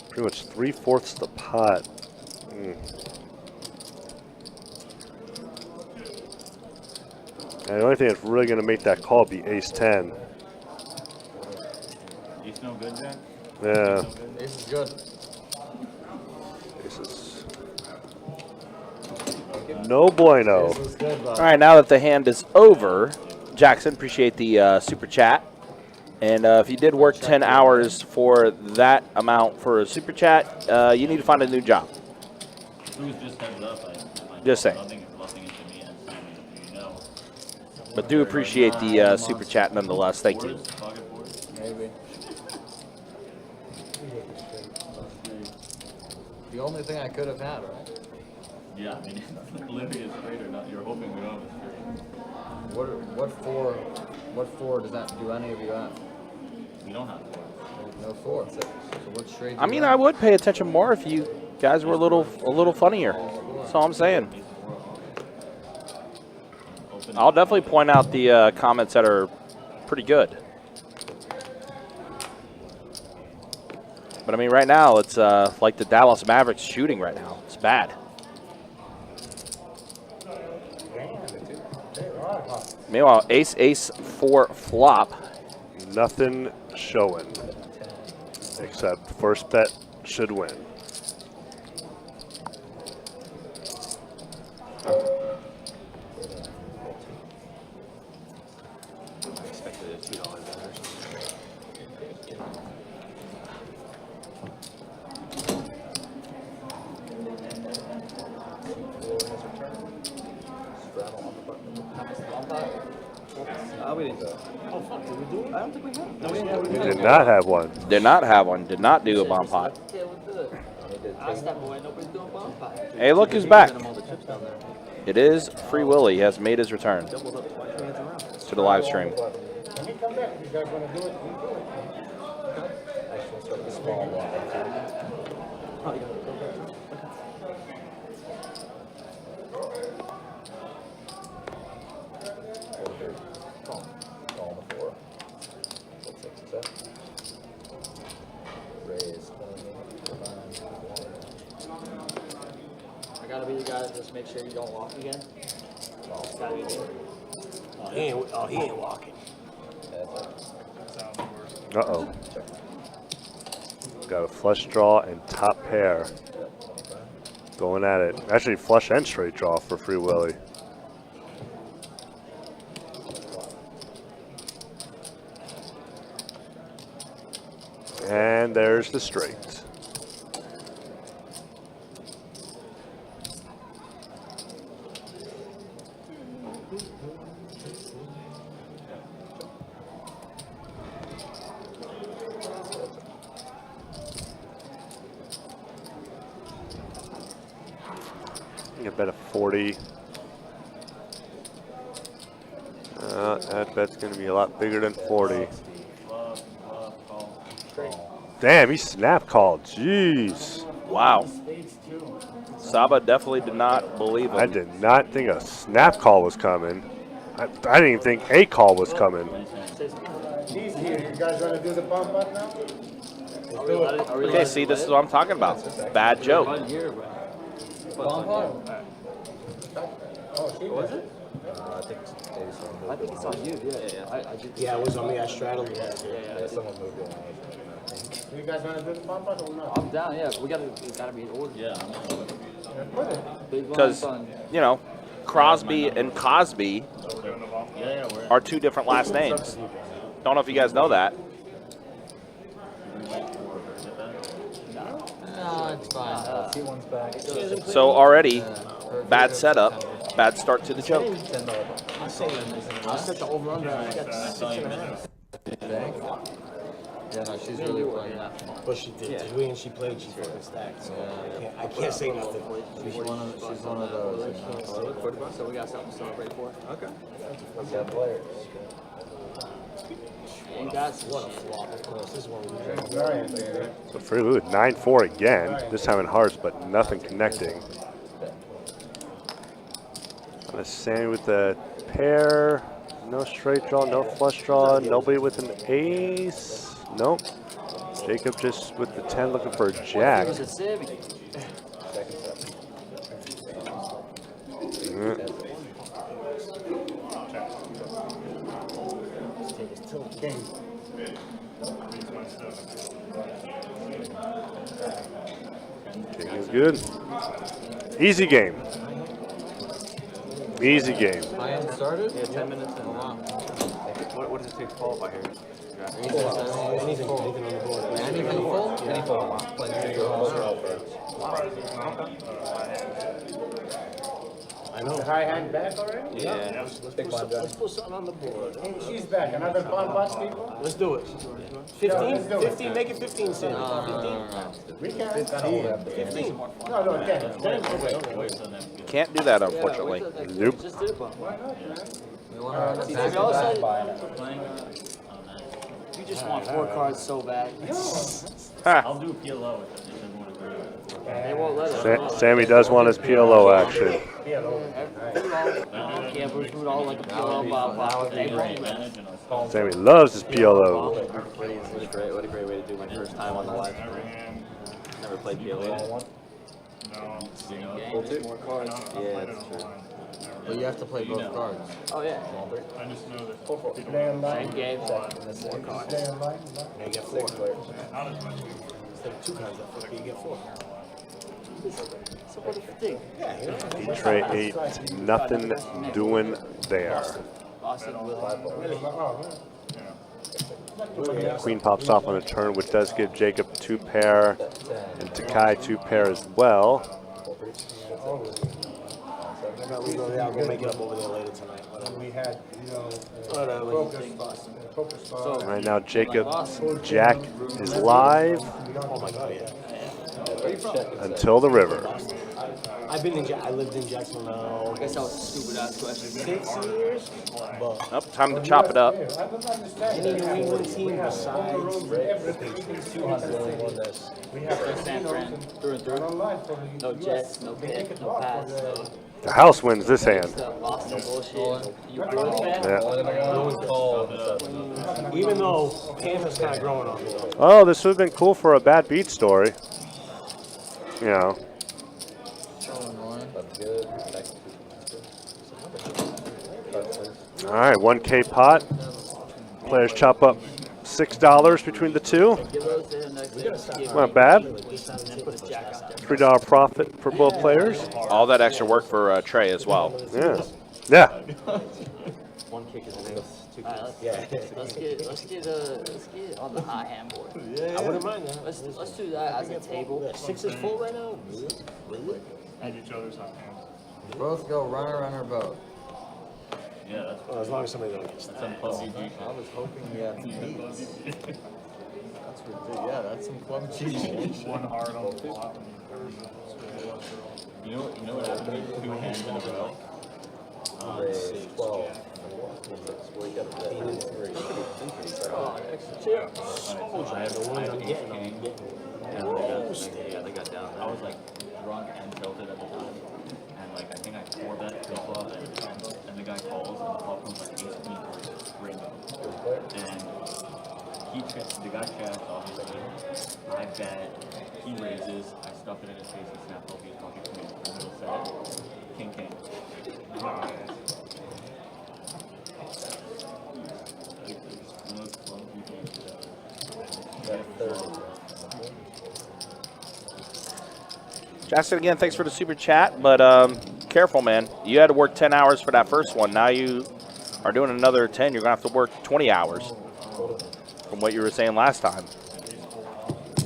Pretty much 3/4 the pot. And the only thing that's really going to make that call be ace 10. Ace no good, Jack? Yeah. Ace is good. Ace is no bueno. This is good, All right, now that the hand is over, Jackson, appreciate the super chat. And if you did work 10 hours for that amount for a super chat, you need to find a new job. It was just heads up. Just saying. Nothing into me and you know. But do appreciate the super chat nonetheless. Thank you. Pocket board? Maybe. The only thing I could have had, right? Yeah, I mean, Libby is straight or not. You're hoping we don't have a straight. What four does that do any of you have? We don't have to. No four. So what straight? I mean, I would pay attention more if you guys were a little funnier. That's all I'm saying. I'll definitely point out the comments that are pretty good. But I mean, right now it's like the Dallas Mavericks shooting right now. It's bad. Meanwhile, ace, ace, 4 flop. Nothing showing. Except first bet should win. Expected a $2 better. We didn't. Oh, fuck, did we do it? I don't think we have. No, we didn't. We did not have one. Did not have one. Did not do a bomb pot. Yeah, we'll do it. I step away. Nobody's doing bomb pot. Hey, look who's back. All the chips down there. It is Free Willy. He has made his return Doubled up twice hands around. to the live stream. When you come back, if you guys wanna do it, we do it. Actually, start with a small one. Oh, you gotta go back. Call on the floor. Six, seven. Raise. I gotta be you guys. Just make sure you don't walk again. Gotta be me. He ain't walking. Uh-oh. Got a flush draw and top pair. Going at it. Actually, flush and straight draw for Free Willy. And there's the straight. I bet a 40. That bet's going to be a lot bigger than 40. Damn, he snap called. Jeez. Wow. Saba definitely did not believe him. I did not think a snap call was coming. I didn't even think a call was coming. He's here. You guys wanna do the bump up now? Okay, see, this is what I'm talking about. Bad joke. Bomb pot? Oh, she Was it? I think it's Dave's on I think it's on you. Yeah. I did. Yeah, it was on me. I straddled it. Yeah. someone moved it. You guys wanna do the bump up or not? I'm down. Yeah, we gotta be in order. Yeah, Put it. Big blind Because, fun. you know, Crosby and Cosby we're are two different last names. Don't know if you guys know that. No, it's fine. T1's back. So already, bad setup, bad start to the joke. I set the over under. I got 6.5. Yeah, no, she's really playing that. But she did. The way she played, she fucking stacked. So I can't say nothing. She's one of those. So we got something to celebrate for. Okay. He's got players. You got some What a shit. flop, of course. This one we So Free Willy with 9-4 again. This time in hearts, but nothing connecting. On a Sammy with the pair. No straight draw, no flush draw. Nobody with an ace. Nope. Jacob just with the 10 looking for a jack. It was a civvy. King. King is good. Easy game. Easy game. I hadn't started? Yeah, 10 minutes in. What does it take to qualify here? anything on the board. Anything full? Any full. I I know. The high hand back already? Yeah. Let's put something on the board. Hey, she's back. Another bomb box, people? Let's do it. 15? 15, make it 15 cents. 15? We can. 15. No, 10. 10. Can't do that, unfortunately. Nope. Just did it, bro. Why not, man? See, they all said you just want 4 cards so bad. Ha. I'll do a PLO if it doesn't want to agree. They won't let us. Sammy does want his PLO action. Gamblers do it all like a PLO, blah, blah. They won't let us. Sammy loves his PLO. What a great way to do my first time on the live stream. Never played PLO. Games, more cards. Yeah, that's true. But you have to play both cards. Oh, yeah. I just know that Stay online. Same game. Stay online. Now you get 4. not as much. Instead of 2 cards, you get 4. So what do you think? Yeah, you know. Trey 8, nothing doing there. Boston will. Queen pops off on a turn, which does give Jacob 2 pair and Takai 2 pair as well. I'll go make it up over there later tonight. Whatever. We had, focus So, Right now, Jacob Jack is live Oh my god, yeah. until the river. I've been in I lived in Jackson now I guess that was a stupid ass question. 6 years, but Oh, time to chop it up. I don't understand. any New England team besides We have San Fran, through and through. online for No Jets, no pick, no pass. No The house wins this hand. Boston bullshit. You Bruins fan? Yeah. even though Panthers kind of growing on me. Oh, this would have been cool for a bad beat story. You know. All right, 1K pot. Players chop up $6 between the two. Give those to him next year. Not bad. And then put a jack out there. $3 profit for both players. All that extra work for Trey as well. Yeah. Yeah. One kick is an ace. 2 Alright, kicks. let's get on the high hand board. I wouldn't mind that. Let's do that as a table. 6 is full right now. And each other's hot hands. Both go runner boat. Yeah, that's Well, as long as somebody don't get some club CG. I was hoping you had some beats. That's ridiculous. Yeah, that's some club cheese. One hard on the flop. You know what happened? 2 hands in a row. 12. Well, you got a bet. Oh, extra chip. So I have I'm ace getting, king. And they got down. I was like drunk and tilted at the time. And like I think I 4-bet pre-flop and the guy calls and the flop comes like ace queen rainbow. And the guy checks obviously. I bet, he raises, I stuff it in his face, he snaps off his pocket queen, the middle set, king. Jackson, again, thanks for the super chat, but careful, man. You had to work 10 hours for that first one. Now you are doing another 10. You're going to have to work 20 hours from what you were saying last time.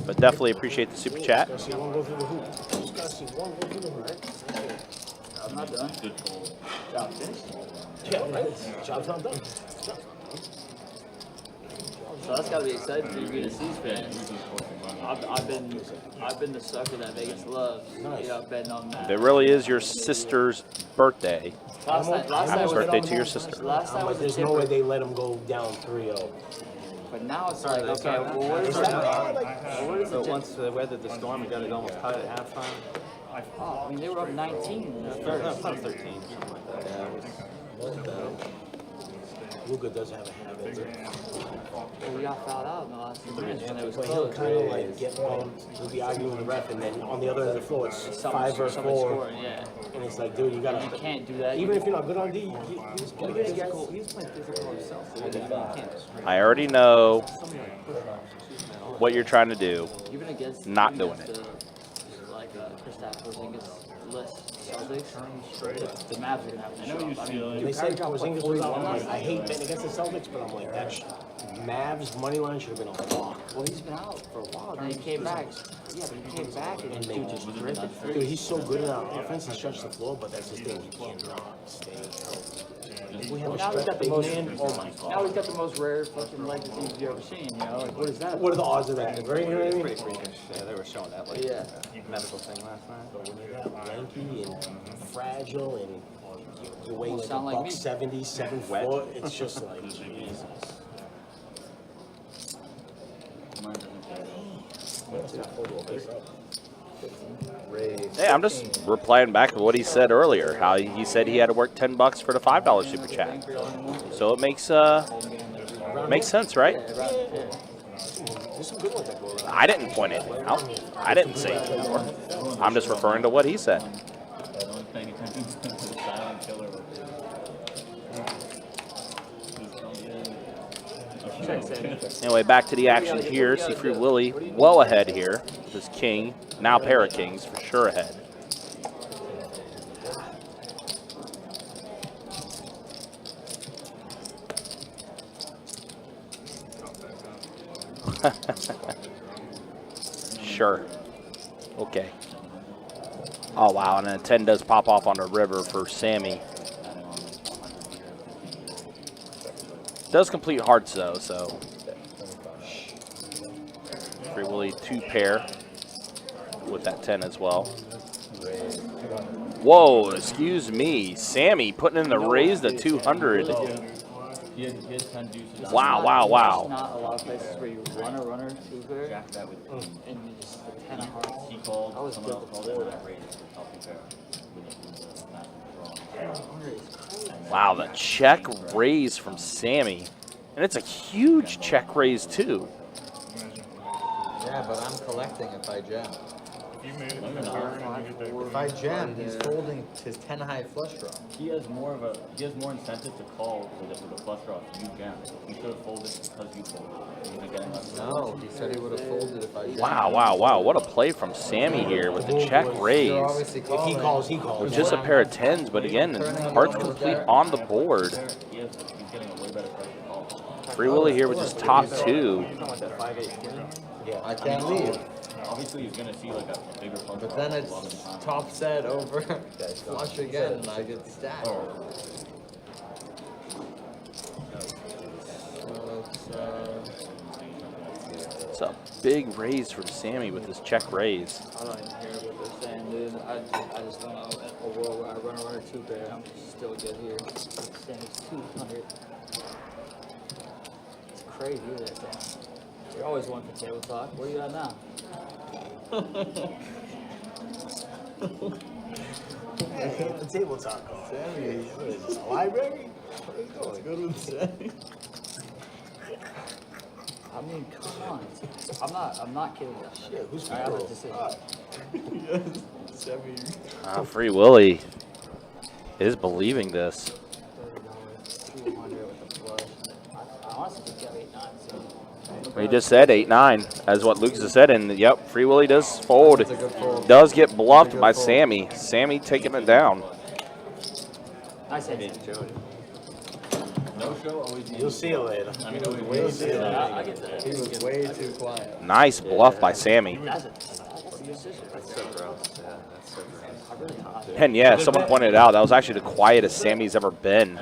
But definitely appreciate the super chat. Gotta see one go through the hoop. Just gotta see one go through the hoop, right? I'm not done. Job finished. Yeah, right. Job's not done. So that's gotta be exciting for you being a C's fan. I've been the sucker that Vegas loves. You know, betting on that. It really is your sister's birthday. Last Happy time birthday to your sister. Last time was a There's no way different. they let him go down 3-0. But now it's like, okay, well, what is that? What is So it? once they weathered the storm, we got it almost tied at halftime. Oh, I mean, they were up 19 in the No, first. it's not 13. Something like that. Luka does have a habit. Well, we got fouled out in the last 2 minutes when it was But he'll close. kind of like get on, he'll be arguing with the ref, and then on the other end of the floor, it's 5 versus 4. Scoring, yeah. And it's like, dude, you gotta. You can't do that. Even if you're not good on D, you just gotta get physical. He's playing physical himself. I already know what you're trying to do. Even against Not even doing against like Kristaps Porzingis list Celtics, the Mavs are gonna have to show up. I mean, They say Porzingis was out. I'm like, I hate betting against the Celtics, but I'm like, Mavs money line should have been a lock. Well, he's been out for a while. Then he came back. Yeah, but he came back and they dude just ripped it through. Dude, he's so good in our offense. He stretches the floor, but that's his thing. He cannot stay healthy. We have a Now he's got the big most. man. Oh my god. Now he's got the most rare fucking leg disease you've ever seen. You know, like what is that? What are the odds of that? Right? You know what I mean? Pretty freakish. Yeah, they were showing that like Yeah. medical thing last night. But when you're that lanky and fragile and you weigh like a sound like me. buck 70, 7 foot, it's just like Jesus. Hey, I'm just replying back to what he said earlier. How he said he had to work $10 for the $5 super chat. So it makes sense, right? There's some good ones that go around. I didn't point it out. I didn't say it before. I'm just referring to what he said. I was paying attention to the silent killer. Anyway, back to the action here. See Free Willy well ahead here. This king, now pair of kings, for sure ahead. Sure. Okay. Oh, wow, and then a 10 does pop off on the river for Sammy. Does complete hearts, though, so. Free Willy 2 pair with that 10 as well. Whoa, excuse me. Sammy putting in the raise to 200. He had 10 deuces. Wow, wow, wow. There's not a lot of places where you run a runner two pair Jack that with and you just the 10 of hearts. he called. I was Someone else good called it, and I raised the top pair. Wow, the check raise from Sammy. And it's a huge check raise, too. Yeah, but I'm collecting if I jam. You made it in the turn and you get that. If I jam, he's folding his 10 high flush draw. He has more incentive to call with a flush draw if you jam. He should have folded because you folded. You're getting less. No, he said he would have folded if I jammed. Wow, wow, wow. What a play from Sammy here with the check raise. You're obviously If calling. he calls, he calls. With just a pair of 10s, but again, hearts complete on the board. He's getting a way better price to call. Free Willy here with his top 2. Yeah. I can't leave. Obviously, he's gonna see like a bigger flush But draw then a it's lot of the time. top set over flush again, and I get stacked. So It's a big raise from Sammy with this check raise. I don't even hear what they're saying, dude. I just don't know. A world where I run a runner two pair, I'm still good here. It's 200. It's crazy, isn't it? You're always one for table talk. Where you at now? The table talk. Sammy, what is this, a library? Where are you going? I mean, come on. I'm not kidding. Shit, who's I have a decision. Free Willy is believing this. $30, 200 with the flush. I honestly just got 8-9. So. He just said 8-9, as what Lucas has said, and yep, Free Willy does fold. That's a good fold. Does get bluffed by fold. Sammy. Sammy taking it down. Nice hit. No show always needs. You'll see it later. I mean, always You'll see it later. I get that. he was way too quiet. Nice bluff by Sammy. That's a decision. That's so gross. Yeah, that's so gross. I really thought. And yeah, someone pointed out that was actually the quietest Sammy's ever been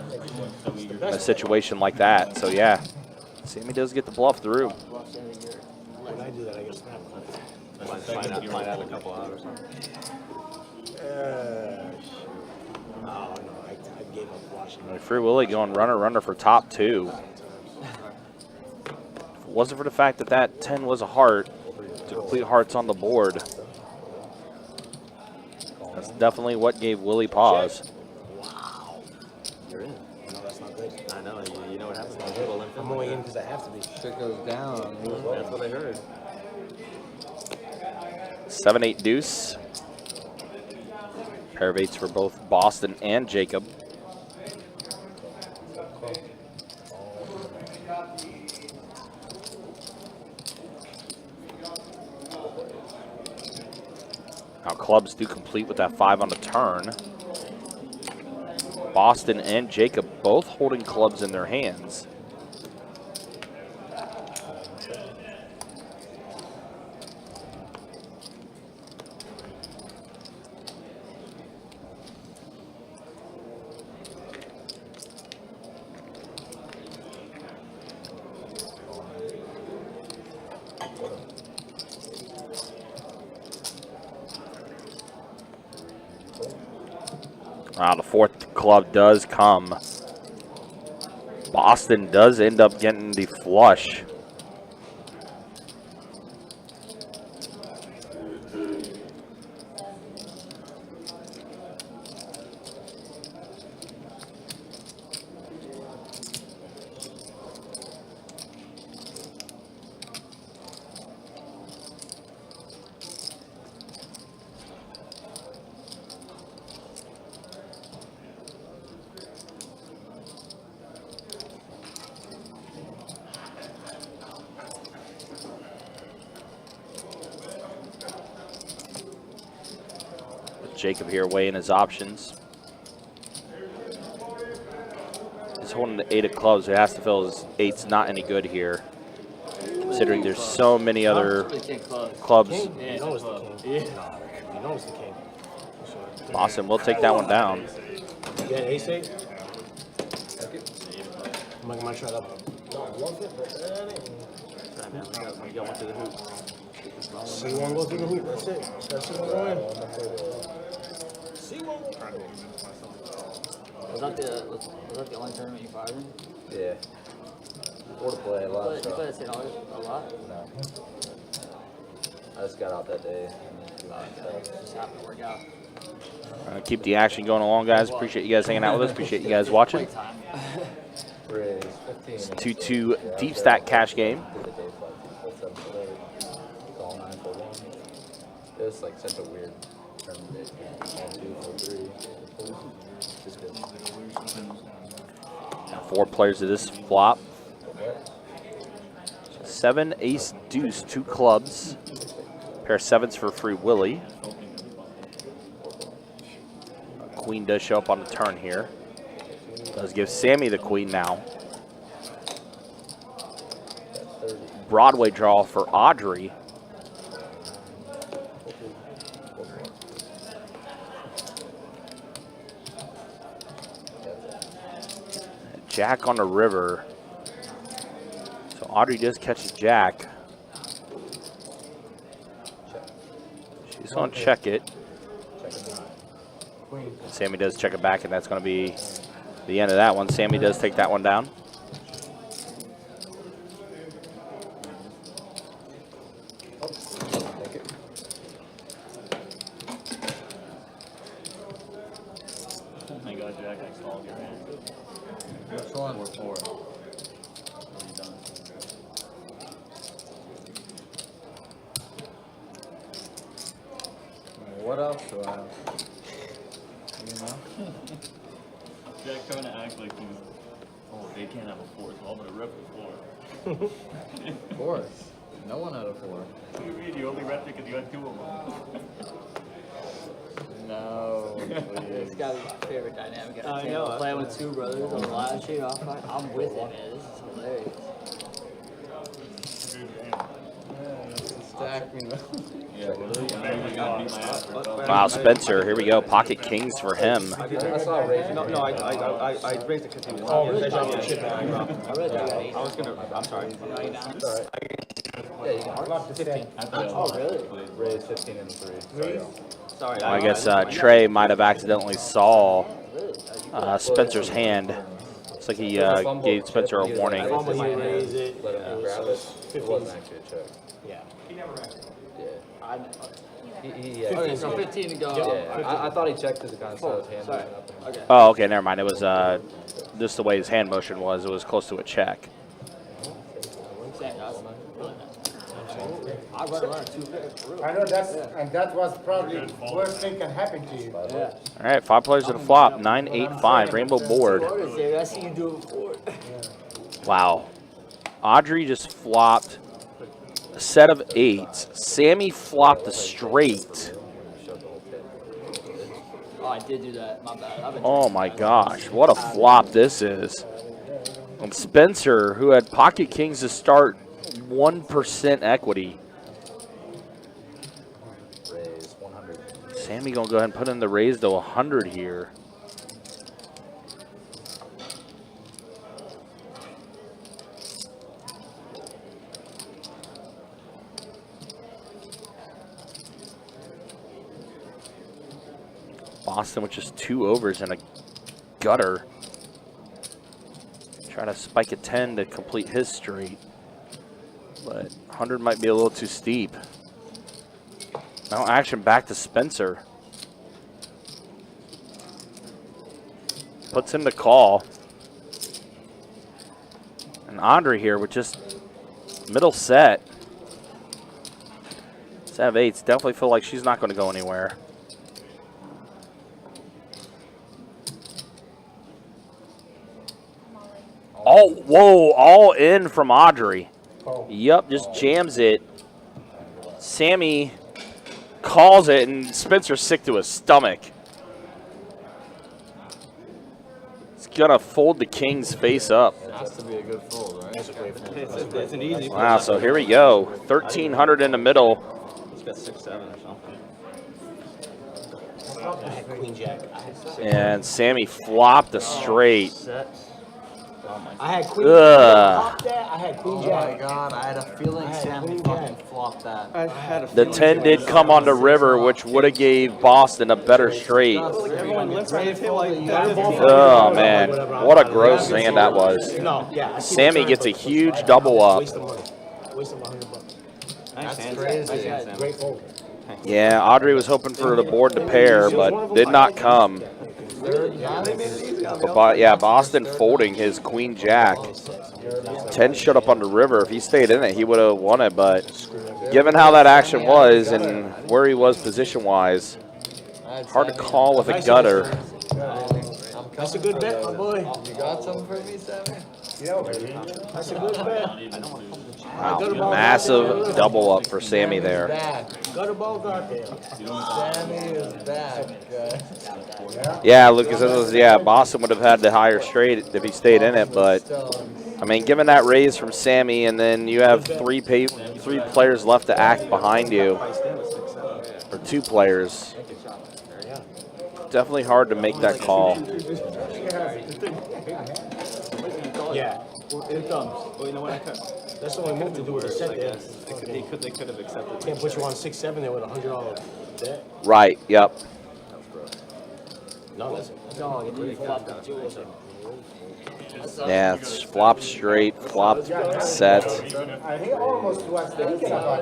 in a situation like that. So yeah, Sammy does get the bluff through. When I do that, I get snapped. Find out in a couple hours. No, I gave up watching. Free Willy going runner for top 2. If it wasn't for the fact that that 10 was a heart, to complete hearts on the board, that's definitely what gave Willie pause. Wow. You're in. No, that's not good. I know. You know what happens when people limp I'm only in because I have to be. Shit goes down. That's what I heard. 7-8 deuce. Pair of 8s for both Boston and Jacob. Now clubs do complete with that 5 on the turn. Boston and Jacob both holding clubs in their hands. Wow, the fourth club does come. Boston does end up getting the flush. Jacob here weighing his options. He's holding the 8 of clubs. He has to feel his 8's not any good here, considering there's so many other clubs. King? You know it's the king. Yeah. You know it's the king. Boston will take that one down. You got an ace-8? I'm gonna try that one. No, I love it, but that ain't. We got one to the hoop. C1 goes through the hoop, that's it. That's it, go in. C1. Was that the only tournament you fired in? Yeah. 4 to play, a lot of You stuff. played at St. August a lot? No. I just got out that day. Just happened to work out. Keep the action going along, guys. Appreciate you guys hanging out with us. Appreciate you guys watching. Raise 15. It's 2-2 deep stack cash game. It was like such a weird tournament. 1, 2, 4, 3. Just good. 4 players of this flop. 7, ace, deuce, 2 clubs. Pair of 7s for Free Willy. Queen does show up on the turn here. Does give Sammy the queen now. Broadway draw for Audrey. Jack on the river. So Audrey does catch a jack. She's going to check it. Sammy does check it back, and that's going to be the end of that one. Sammy does take that one down. Oh my god, Jack, I stalled your hand. Which one? We're 4. What have you done? What else do I have? You know? Jack trying to act like he's, oh, they can't have a 4, so I'm gonna rep the 4. 4. No one had a 4. What do you mean? You only repped it because you had 2 of them. No, It's please. gotta be my favorite dynamic at the I table. know. Playing with 2 brothers on the live stream, I'm with it, man. This is hilarious. Stack me. Yeah, well, gotta beat my ass for it. Wow, Spencer, here we go. Pocket kings for him. I saw Ray. No, I raised it because he was. Oh, really? I really thought was gonna. I'm sorry. Are you down? It's all right. Yeah, you can. Club to 10. Oh, really? Raise 15 and 3. Sorry. Sorry. I guess Trey might have accidentally saw Spencer's hand. It's like he gave Spencer a warning. Fumble, you raise it. Let him grab it. It wasn't actually a check. Yeah. Yeah. He Okay, so 15 to go. Yeah, I thought he checked because it kind of saw his hand Sorry. moving up. Okay. Oh, okay, never mind. It was just the way his hand motion was. It was close to a check. Same, guys. Really nice. I run 2 picks. For real. I know and that was probably worst thing can happen to you. Yeah. All right, 5 players to the flop. 9, 8, 5. Rainbow board. I see you do it before. Wow. Audrey just flopped a set of 8s. Sammy flopped a straight. Oh, I did do that. My bad. I've been Oh my gosh, what a flop this is. And Spencer, who had pocket kings to start, 1% equity. Raise 100. Sammy gonna go ahead and put in the raise to 100 here. Boston with just 2 overs and a gutter. Trying to spike a 10 to complete his straight. But 100 might be a little too steep. Now action back to Spencer. Puts in the call. And Andre here with just middle set. 7/8s. Definitely feel like she's not going to go anywhere. Oh, whoa, all in from Audrey. Yup, just jams it. Sammy calls it, and Spencer's sick to his stomach. He's going to fold the king's face up. It has to be a good fold, right? It's an easy. Wow, so here we go. 1,300 in the middle. He's got 6-7 or something. I had queen jack. And Sammy flopped a straight. I had queen Ugh. jack. I had queen Oh jack. my god, I had a feeling Sammy fucking flopped that. I had a The 10 did come on the river, which would have gave Boston a better straight. everyone limps on the table like that. Oh, man. What a gross hand that was. No, yeah. I see Sammy the gets a turn, but huge double up. Waste of money. Waste of $100. That's crazy. Great fold. Yeah, Audrey was hoping for the board to pair, but did not come. But yeah, Boston folding his queen jack. 10 shut up on the river. If he stayed in it, he would have won it. But given how that action was and where he was position-wise, hard to call with a gutter. That's a good bet, my boy. You got something for me, Sammy? That's a good bet. Wow, massive double up for Sammy there. Gutter ball got there. Sammy is back, guys. Yeah, Lucas, yeah, Boston would have had the higher straight if he stayed in it, but I mean, given that raise from Sammy, and then you have three players left to act behind you, or 2 players, definitely hard to make that call. Yeah. Here it comes. Well, you know what? I could. That's the only move to do with a set there. They could have accepted. Can't put you on 6-7 there with $100 bet. Right, yep. No, that's Yeah, it's flopped straight, flopped set.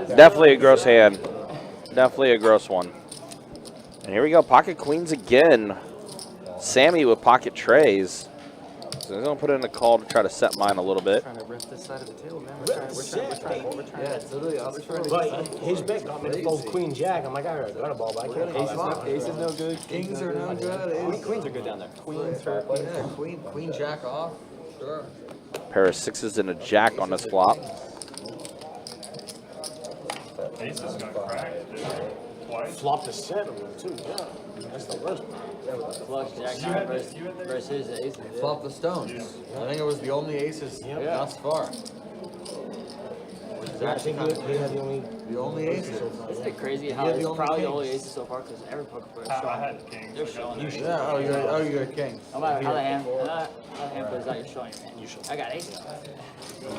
Definitely a gross hand. Definitely a gross one. And here we go, pocket queens again. Sammy with pocket trays. So he's gonna put in a call to try to set mine a little bit. Trying to rip this side of the table, man. We're trying. Yeah, it's literally us trying to But his bet got me to fold queen jack. I'm like, I got a ball, but I can't call that. Ace is no good. Kings are no good. Queens are good down there. Queens are. Yeah, queen jack off. Sure. Pair of 6s and a jack on this flop. Ace is gonna crack, dude. Twice. Flopped a 7 too. Yeah, that's the worst. Flush, jack, versus ace. Flop the stones. I think it was the only aces thus far. I think he had The only aces. Isn't it crazy how Yeah, the it's only probably the kings. only aces so far because every poker player I showing. had kings. They're showing. Yeah, oh, you're a king. No matter how the hand plays out, you're showing your hand. I got aces.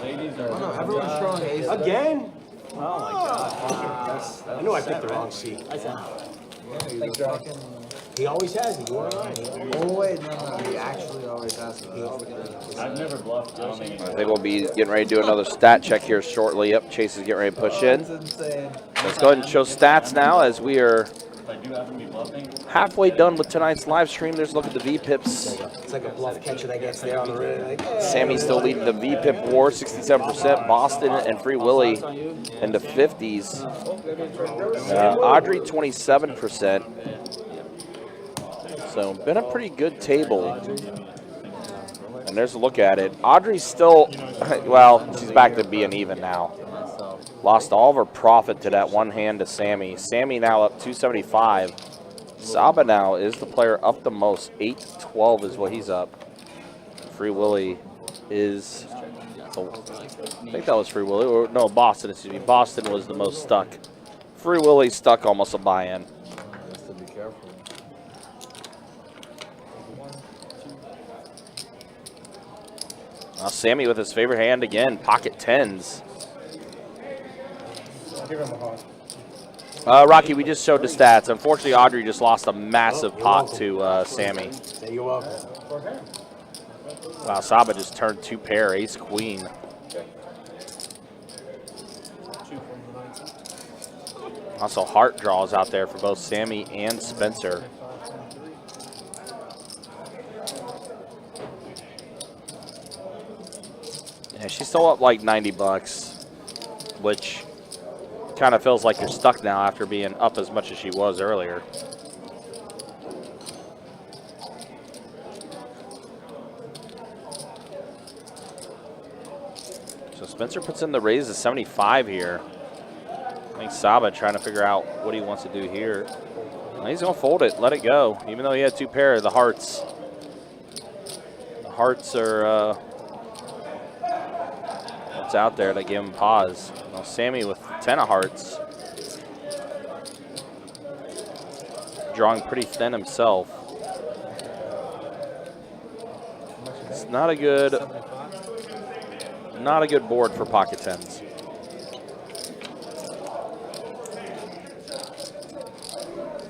Ladies Oh, are. no, everyone's throwing aces. Again? Oh my god. I knew I picked the wrong seat. He always has it. You want to Oh, wait, no. He actually always has it. I've never bluffed. I don't think. I think we'll be getting ready to do another stat check here shortly. Yep, Chase is getting ready to push in. That's insane. Let's go ahead and show stats now as we are If I do happen to be bluffing, halfway done with tonight's live stream. There's a look at the VPIPs. It's like a bluff catcher that gets there on the ring. Like, Sammy's still leading the VPIP war, 67%. Boston and Free Willy in the 50s. Audrey, 27%. So, been a pretty good table. And there's a look at it. Audrey's still, well, she's back to being even now. Lost all of her profit to that one hand to Sammy. Sammy now up 275. Saba now is the player up the most. 812 is what he's up. Free Willy is, I think that was Free Willy, or no, Boston, excuse me. Boston was the most stuck. Free Willy stuck almost a buy-in. Has to be careful. Now Sammy with his favorite hand again, pocket 10s. Give him a heart. Rocky, we just showed the stats. Unfortunately, Audrey just lost a massive pot to Sammy. You're welcome. Wow, Saba just turned 2 pair, ace queen. Also, heart draws out there for both Sammy and Spencer. Yeah, she's still up like 90 bucks, which kind of feels like you're stuck now after being up as much as she was earlier. So Spencer puts in the raise to 75 here. I think Saba trying to figure out what he wants to do here. Well, he's going to fold it, let it go, even though he had 2 pair of the hearts. The hearts are what's out there to give him pause. Well, Sammy with 10 of hearts. Drawing pretty thin himself. It's not a good board for pocket tens.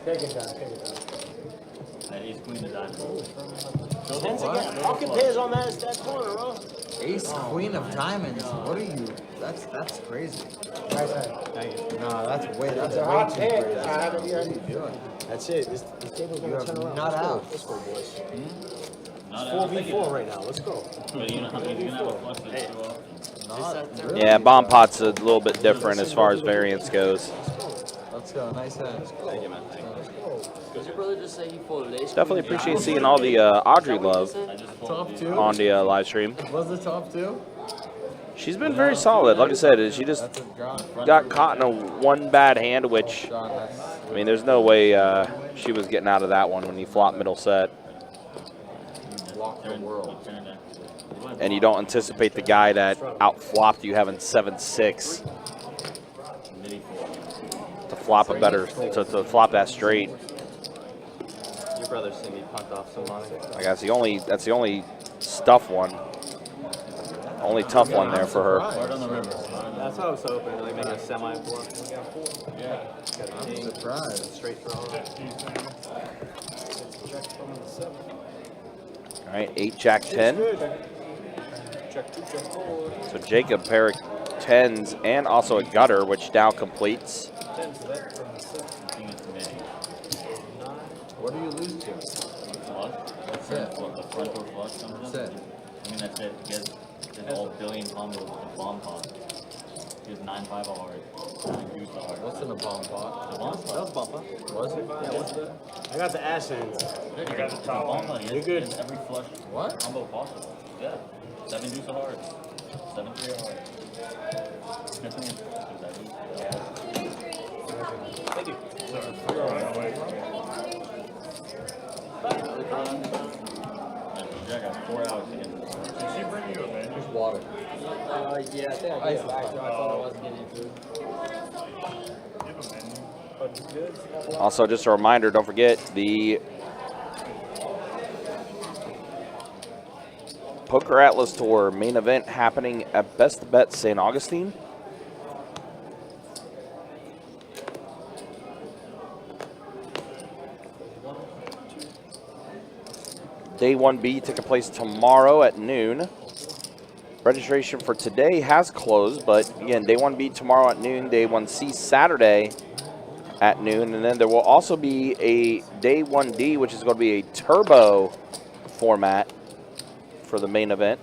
Take it down, take it down. That ace queen of diamonds. Tens again. Pocket pairs on that corner, bro. Ace queen of diamonds. What are you? That's crazy. Nice hand. No, that's way That's too a hot crazy. pair. What are you doing? That's it. This table's You gonna have turn around. not Let's go. out. Let's go, boys. Not 4v4 right now. Let's go. But you know how many you have a flush that's too often. Not really. Yeah, bomb pot's a little bit different as far as variance goes. Let's go. Nice hand. Thank you, man. Thank you. Did your brother just say he folded ace? Definitely appreciate seeing all the Audrey love I just Top folded two. on the live stream. Was the top two? She's been very solid. Like I said, she just That's a draw. got caught in a one bad hand, which, Draw nice. I mean, there's no way she was getting out of that one when you flop middle set. Block the world. And you don't anticipate the guy that out-flopped you having 7-6 to flop a better, to flop that straight. Your brother seen me punt off some money. Like that's the only stuff one. Only tough one there for her. Right on the river. That's what I was hoping, like maybe a semi-four. Yeah. I'm surprised. Straight draw. All right, 8 Jack 10. Check 2, check 4. So Jacob pair of 10s and also a gutter, which now completes. 10 to that from the 7. What do you lose to? Flush? That's it. What, the front door flush comes in? That's it. I mean, that's it. He has an all billion combo with the bomb pot. He has 9-5 hard, 9 deuce hard. What's in the bomb pot? The bomb pot? That was bumper. Was it? Yeah, what's the? I got the ass hand. You got the top bomb pot. He You're has, good. he has every flush What? combo possible. Yeah. 7 deuce of hearts. 7-3 of hearts. Thank you. I got 4 hours again. Did she bring you a menu? Just water. Yeah, I think I gave it back, so I thought I wasn't getting food. Give a menu. But it's good. Also, just a reminder, don't forget the Poker Atlas Tour main event happening at Best Bet St. Augustine. Day 1B taking place tomorrow at noon. Registration for today has closed, but again, Day 1B tomorrow at noon, Day 1C Saturday at noon, and then there will also be a Day 1D, which is going to be a turbo format for the main event.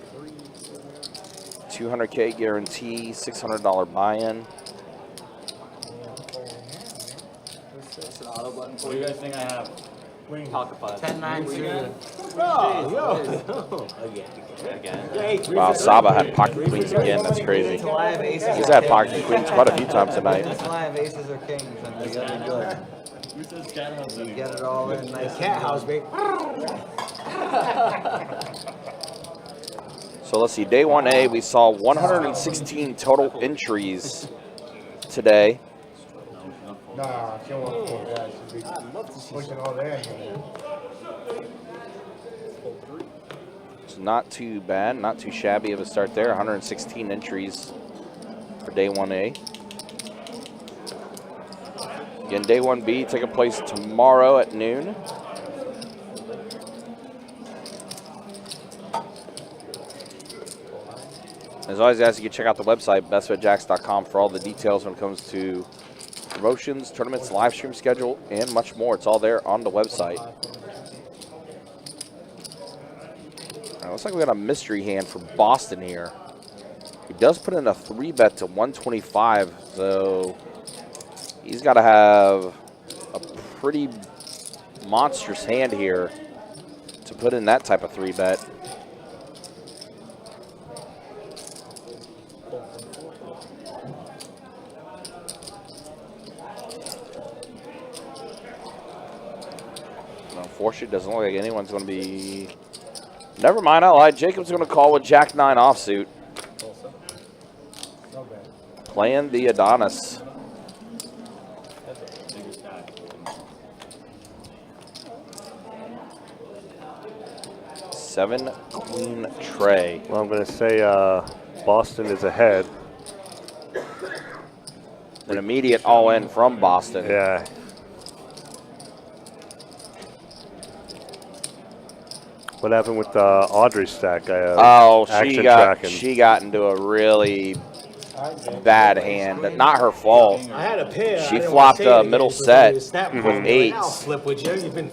200K guarantee, $600 buy-in. That's an auto button What for do you. you guys think I have? Pocket 5. 10-9 suited. Again. Wow, Saba had pocket queens again. That's crazy. Until I have aces. He's had pocket queens quite a few times tonight. Until I have aces or kings, and they gotta be good. Who says cat house You anymore? get it all in nice. Cat house, baby. So let's see, Day 1A, we saw 116 total entries today. Nah, she won't fold that. She'll be pushing all that. It's not too bad, not too shabby of a start there. 116 entries for Day 1A. Again, day 1B taking place tomorrow at noon. As always, guys, you can check out the website, bestbetjacks.com, for all the details when it comes to promotions, tournaments, live stream schedule, and much more. It's all there on the website. Looks like we got a mystery hand for Boston here. He does put in a 3-bet to 125, so he's got to have a pretty monstrous hand here to put in that type of 3-bet. Unfortunately, it doesn't look like anyone's going to be... Never mind, I lied. Jacob's going to call with Jack 9 offsuit. Playing the Adonis. Seven queen tray. Well, I'm going to say Boston is ahead. An immediate all-in from Boston. Yeah. What happened with Audrey's stack? She got into a really bad hand. Not her fault. I had a pair. She flopped a middle set with 8s. Flip with you. You've been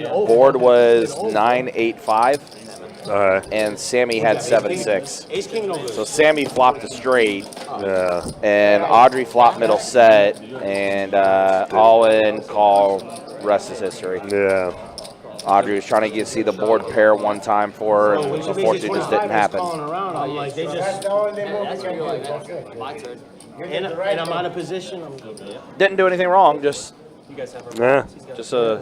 Board was 9-8-5. Alright. And Sammy had 7-6. Ace king over. So Sammy flopped a straight. Yeah. And Audrey flopped middle set. And all in call, rest is history. Yeah. Audrey was trying to see the board pair one time for her, and unfortunately it just didn't happen. I'm like, they just. My turn. And I'm out of position. Didn't do anything wrong, just You guys have Yeah. just a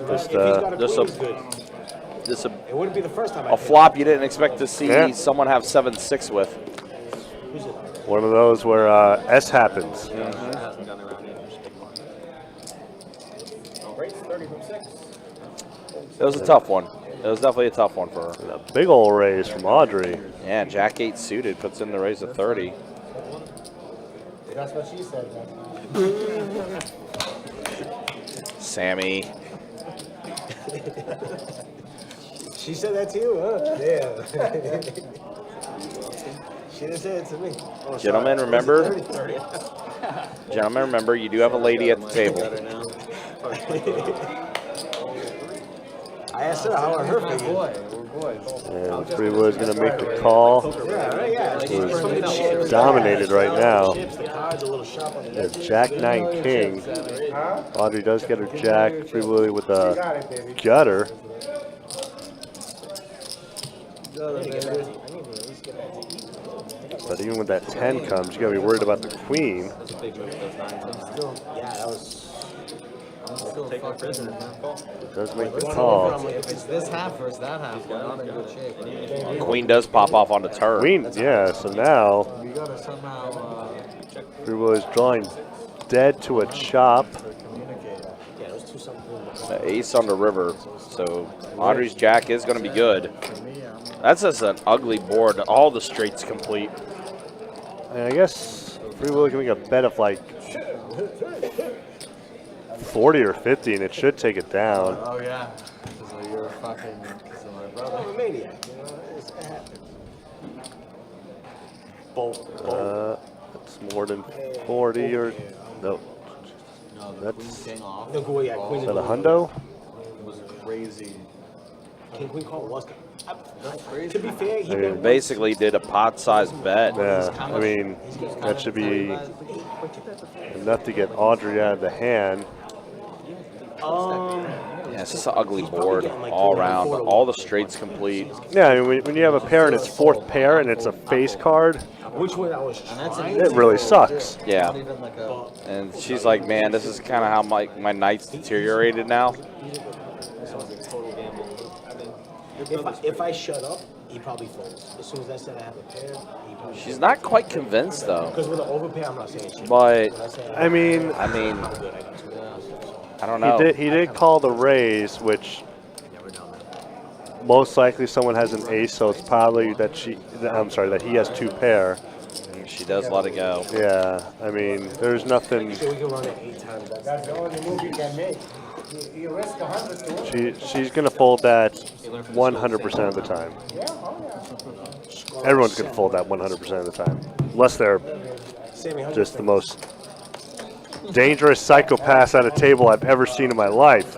It wouldn't be the first time. a flop you didn't expect to see someone have 7-6 with. One of those where S happens. It was a tough one. It was definitely a tough one for her. And a big old raise from Audrey. Yeah, Jack 8 suited puts in the raise of 30. That's what she said. Sammy. She said that to you, huh? Yeah. She didn't say it to me. Oh, Gentlemen, sorry. remember? 30. Gentlemen, remember, you do have a lady at the table. I asked her how are her figures. And Freewood's going to make the call. Yeah, right, yeah. Who's dominated right now. The cards a little sharp on the Yeah, Jack 9 king. Audrey does get her Jack. Freewood with a gutter. But even when that 10 comes, you got to be worried about the queen. Yeah, that was. Take my prisoner. It does make the call. If it's this half versus that half, we're not in good shape. Queen does pop off on the turn. Queen, yeah, so now We gotta somehow Freewood is drawing dead to a chop. Yeah, it was 2-something. The ace on the river. So Audrey's Jack is going to be good. That's just an ugly board. All the straights complete. And I guess Freewood can make a bet of like 40 or 50, and it should take it down. Oh yeah. So you're fucking my brother. I'm a maniac, you know. It happens. That's more than 40 or no. No, the That's queen king off. No, go, yeah, queen is that a and hundo? Was crazy. King queen call was. That's crazy. To be fair, he I bet basically did a pot-sized bet. Yeah, I mean that should be enough to get Audrey out of the hand. Yeah, it's just an ugly board all around. All the straights complete. Yeah, I mean when you have a pair and it's fourth pair and it's a face card, which one I was trying it really sucks. Yeah. Not even like a. And she's like, man, this is kind of how my night's deteriorated now. If I shut up, he probably folds. As soon as I said I have a pair, he probably. She's not quite convinced, though. Because with an overpair, I'm not saying shit. But, I mean, I don't know. he did call the raise, which most likely someone has an ace, so it's probably that that he has two pair. She does let it go. Yeah, I mean, there's nothing. So we can run it 8 times. That's the only move you can make. You risk 100 to win. She's gonna fold that 100% of the time. Yeah, oh yeah. Everyone's gonna fold that 100% of the time, unless they're just the most dangerous psychopaths at a table I've ever seen in my life.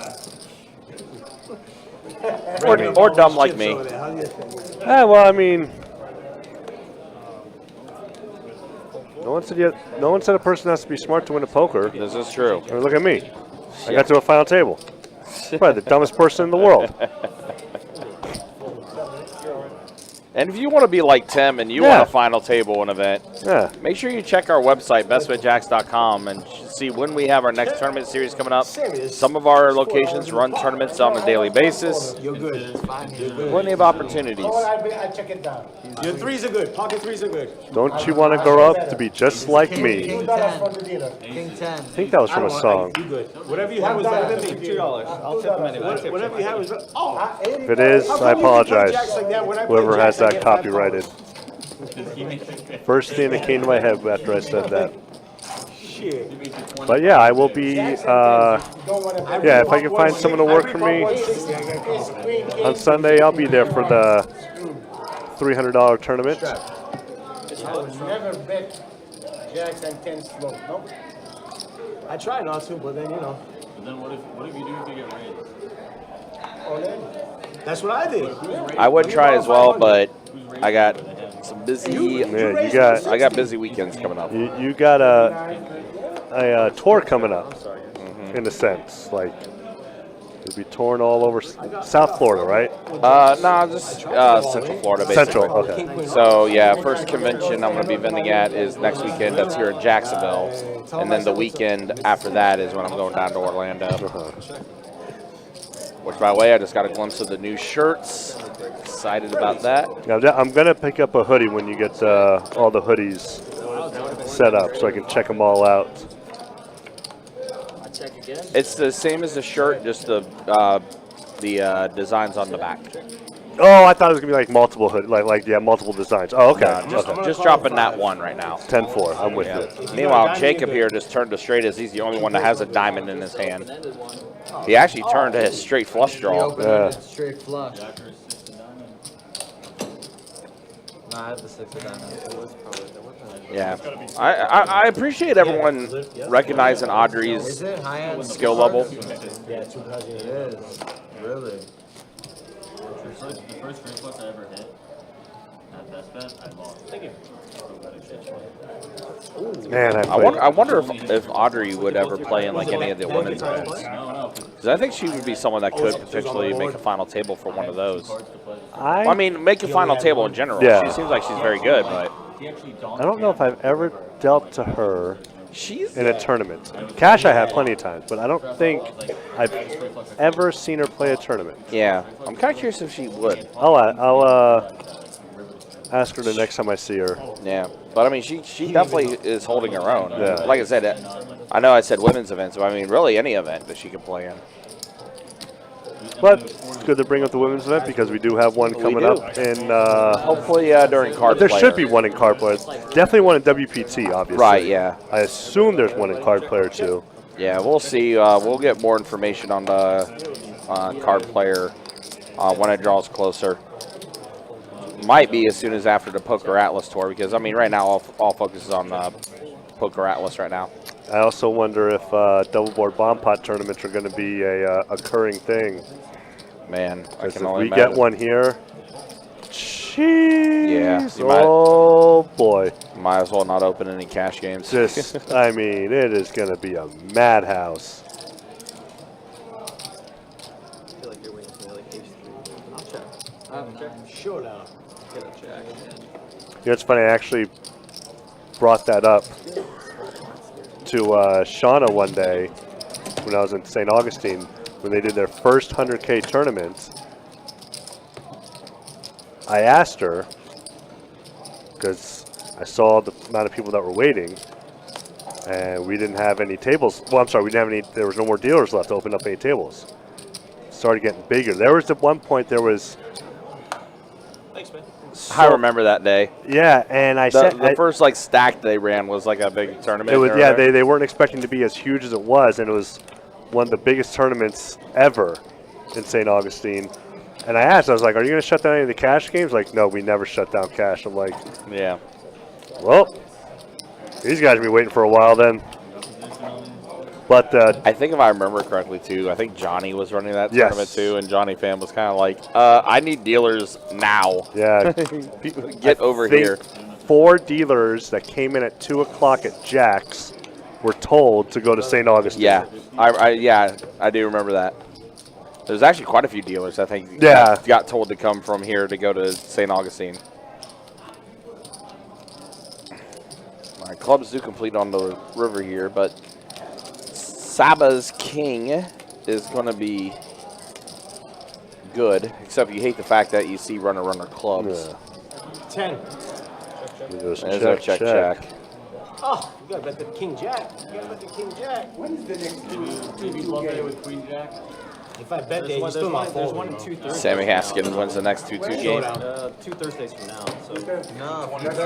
Or dumb like me. Well, I mean, no one said a person has to be smart to win a poker. This is true. I mean, look at me. I got to a final table. Probably the dumbest person in the world. And if you want to be like Tim and you want a final table an event, make sure you check our website, bestwayjacks.com, and see when we have our next tournament series coming up. Some of our locations run tournaments on a daily basis. You're good. Plenty of opportunities. I check it down. Your 3s are good. Pocket 3s are good. Don't you want to grow up to be just like me? $2 for the dealer. King 10. I think that was from a song. You good. Whatever you have is better than me. $2. I'll tip him anyway. Whatever you have is better. Oh! If it is, I apologize. Whoever has that copyrighted. First thing that came to my head after I said that. But yeah, I will be, yeah, if I can find someone to work for me on Sunday, I'll be there for the $300 tournament. I would never bet jacks and 10s slow. Nope. I try not to, but then, you know. But then what if you do if you get raised? That's what I did. I would try as well, but I got some busy. I got busy weekends coming up. You got a tour coming up, in a sense. Like, you'll be touring all over South Florida, right? No, just Central Florida, basically. Central, okay. So, yeah, first convention I'm going to be vending at is next weekend. That's here in Jacksonville. And then the weekend after that is when I'm going down to Orlando. Which, by the way, I just got a glimpse of the new shirts. Excited about that. I'm going to pick up a hoodie when you get all the hoodies set up so I can check them all out. It's the same as the shirt, just the designs on the back. Oh, I thought it was going to be like multiple multiple designs. Oh, okay. No, just dropping that one right now. 10-4, I'm with you. Meanwhile, Jacob here just turned to straight as he's the only one that has a diamond in his hand. He actually turned to his straight flush draw. Straight flush. No, I have the 6 of diamonds. Yeah, I appreciate everyone recognizing Audrey's skill level. Yeah, it is. Really. The first free plus I ever hit at best bet, I lost. Thank you. Man, I wonder if Audrey would ever play in like any of the women's events. Because I think she would be someone that could potentially make a final table for one of those. I mean, make a final table in general. Yeah. She seems like she's very good, but I don't know if I've ever dealt to her in a tournament. Cash I have plenty of times, but I don't think I've ever seen her play a tournament. Yeah, I'm kind of curious if she would. I'll ask her the next time I see her. Yeah, but I mean, she definitely is holding her own. Yeah. Like I said, I know I said women's events, but I mean, really any event that she can play in. But it's good to bring up the women's event because we do have one coming up in. Hopefully during card there player. should be one in card player. Definitely one in WPT, obviously. Right, yeah. I assume there's one in card player too. Yeah, we'll see. We'll get more information on the card player when it draws closer. Might be as soon as after the Poker Atlas tour because, I mean, right now all focus is on Poker Atlas right now. I also wonder if double board bomb pot tournaments are going to be a occurring thing. Man, I can if only we imagine. get one here, jeez, Yeah, oh boy. Might as well not open any cash games. Just, I mean, it is going to be a madhouse. I feel like you're waiting for me like H3. I'll check. I haven't checked. Sure now. Get a check. You know, it's funny, I actually brought that up to Shauna one day when I was in St. Augustine when they did their first 100K tournament. I asked her, because I saw the amount of people that were waiting, and we didn't have any tables. Well, I'm sorry, we didn't have any, there was no more dealers left to open up any tables. It started getting bigger. There was at one point, there was I remember that day. Yeah, and The first like stack they ran was like a big tournament. It was, yeah, they weren't expecting to be as huge as it was, and it was one of the biggest tournaments ever in St. Augustine. And I asked, I was like, "Are you going to shut down any of the cash games?" Like, no, we never shut down cash. I'm like, yeah. Well, these guys will be waiting for a while then. But I think if I remember correctly too, I think Johnny was running that tournament too, and Johnny Fan was kind of like, "I need dealers now." Yeah, get over here. 4 dealers that came in at 2 o'clock at Jack's were told to go to St. Augustine. Yeah, I do remember that. There's actually quite a few dealers I think got told to come from here to go to St. Augustine. My clubs do complete on the river here, but Saba's King is going to be good, except you hate the fact that you see runner clubs. Yeah. 10. There's a check. Oh, you gotta bet the King Jack. You gotta bet the King Jack. When's the next game with Queen Jack? If I bet that, you're still not There's folding. one and 2 Thursdays. Sammy Haskin wins the next 2-2 game. 2 Thursdays from now. So. No, you bet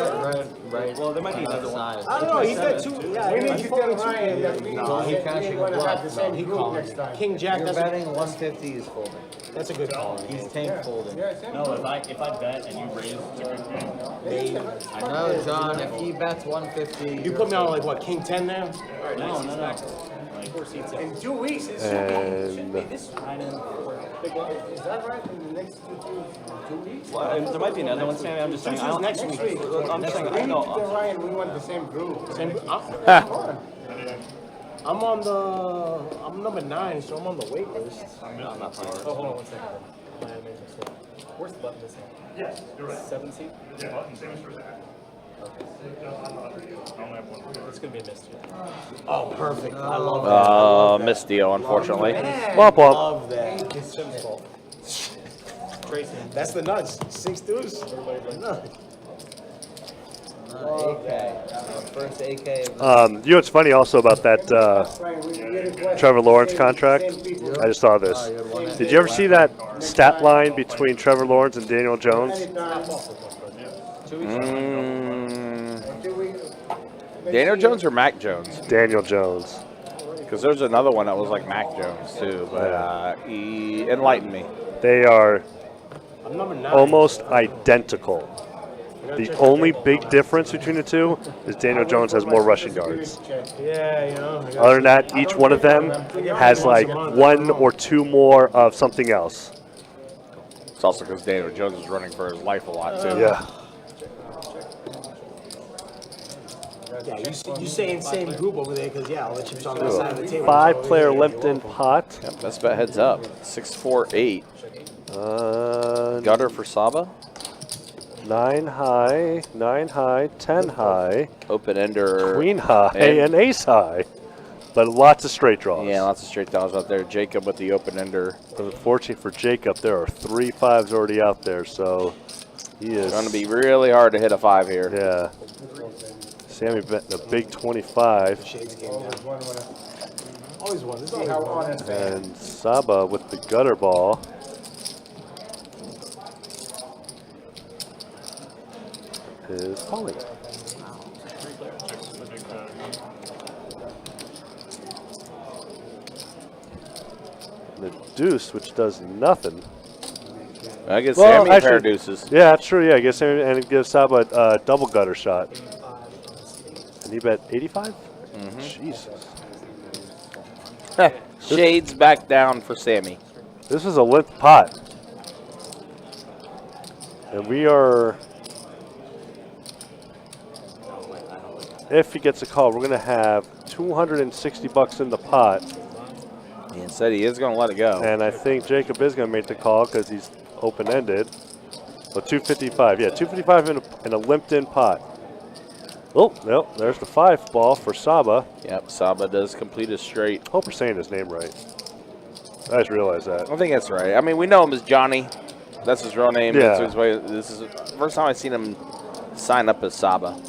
right. Well, there might be another one. I don't know. He said 2. Yeah, We need to tell Ryan that we No, he cashing want a to have bluff. the same he group called next time. King Jack. You're That's betting 150 is folding. that's a good call. He's tank folding. Yeah, same No, group. if I bet and you raise, No, John, if he bets 150. You put me on like what, King 10 there? no. In 2 weeks, it's And is that right? In the next 2 weeks? There might be another one, Sammy. I'm just saying. I don't, Next week. I'm just saying. We I need to tell know. Ryan we want the same group. Same, I'm I'm number 9, so I'm on the wait list. I'm not playing. Oh, hold on 1 second. Where's the button this Yes, you're right. 7 seat? Yeah, same as for that. It's gonna be a mystery. Oh, perfect. I love that. Missed deal, unfortunately. womp womp. Love that. Tim's fault. Tracy. That's the nuts. 6 deuce. Nuts. AK. First AK. You know what's funny also about that Trevor Lawrence contract? I just saw this. Did you ever see that stat line between Trevor Lawrence and Daniel Jones? Daniel Jones or Mac Jones? Daniel Jones. Because there's another one that was like Mac Jones too, but he enlightened me. They are I'm number 9. almost identical. The only big difference between the two is Daniel Jones has more rushing yards. Yeah, you know. Other than that, each one of them has like 1 or 2 more of something else. It's also because Daniel Jones is running for his life a lot too. Yeah. Yeah, you saying same group over there because, yeah, all the chips on that side of the table. 5-player limped-in pot. Yep, best bet heads up. 6-4-8. Gutter for Saba. 9 high, 10 high, Open ender. queen high, and ace high. But lots of straight draws. Yeah, lots of straight draws out there. Jacob with the open ender. But unfortunately for Jacob, there are 3 5s already out there, so he is Going to be really hard to hit a 5 here. Yeah. Sammy betting a big 25, Always one. There's always one. and Saba with the gutter ball. Is calling it. The deuce, which does nothing. I guess Well, Sammy a pair of actually- deuces. Yeah, that's true. Yeah, I guess Sammy, and it gives Saba a double gutter shot. And he bet 85? Jesus. Shades back down for Sammy. This is a limp pot. And we are, if he gets a call, we're going to have 260 bucks in the pot. He said he is going to let it go. And I think Jacob is going to make the call because he's open-ended. So 255. Yeah, 255 in a limped-in pot. Oh, no, there's the 5 ball for Saba. Yep, Saba does complete his straight. Hope we're saying his name right. I just realized that. I think that's right. I mean, we know him as Johnny. That's his real name. Yeah. That's his way. This is the first time I've seen him sign up as Saba.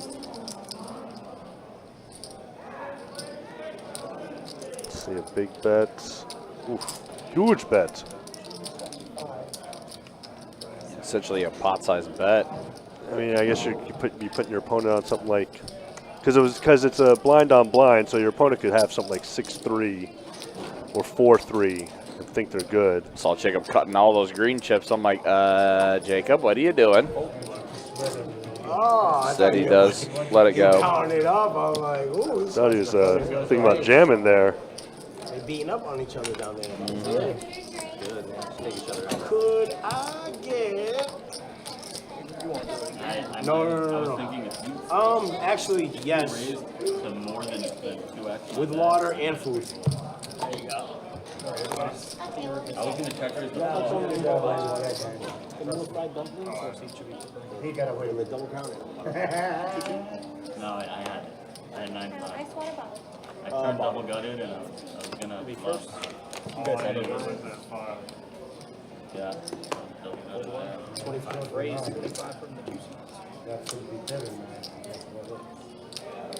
Let's see, a big bet. Oof, huge bet. essentially a pot-sized bet. I mean, I guess you be putting your opponent on something like, because it's a blind on blind, so your opponent could have something like 6-3 or 4-3 and think they're good. Saw Jacob cutting all those green chips. I'm like, Jacob, what are you doing? Oh, Said he does. Let it go. Counting it up. I'm like, ooh. This Thought he was thinking about jamming there. They beating up on each other down there. Good, man. Just take each other out. Could I get? No. I was thinking if you Actually, yes. raised to more than 2x. With water and food. There you go. I was gonna check raise the He got away with Double count. No, I had 9-5. Nice water bottle. I turned double gutted and I was gonna be first. Oh, I had it was at 5. Yeah. Double gutted. 25 raised, 25 from the juicy. that should be better, man.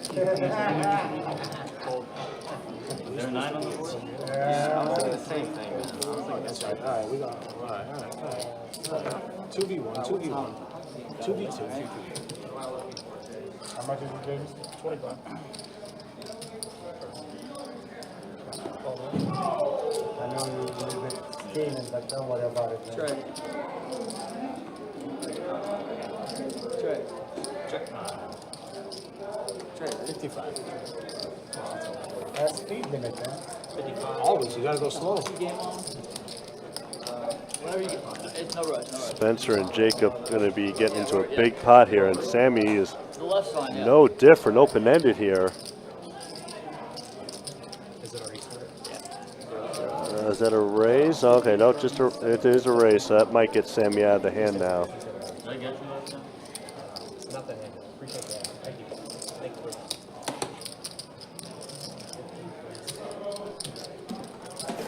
Was there a 9 on the board? I was thinking the same thing. I was thinking That's right. All right, we got. All right. 2v1, 2v1, 2v2. How much is it, Davis? 25. I know you're a little bit keen, but don't worry about it, man. Check. 55. That's speed limit, man. Always, you gotta go slow. It's no rush, no rush. Spencer and Jacob going to be getting into a big pot here, and Sammy is The left's fine, yeah. no different, open-ended here. Is it already started? Is that a raise? Okay, no, it is a raise, so that might get Sammy out of the hand now. Did I get you last time? Nothing. Appreciate that. Thank you. Thank you.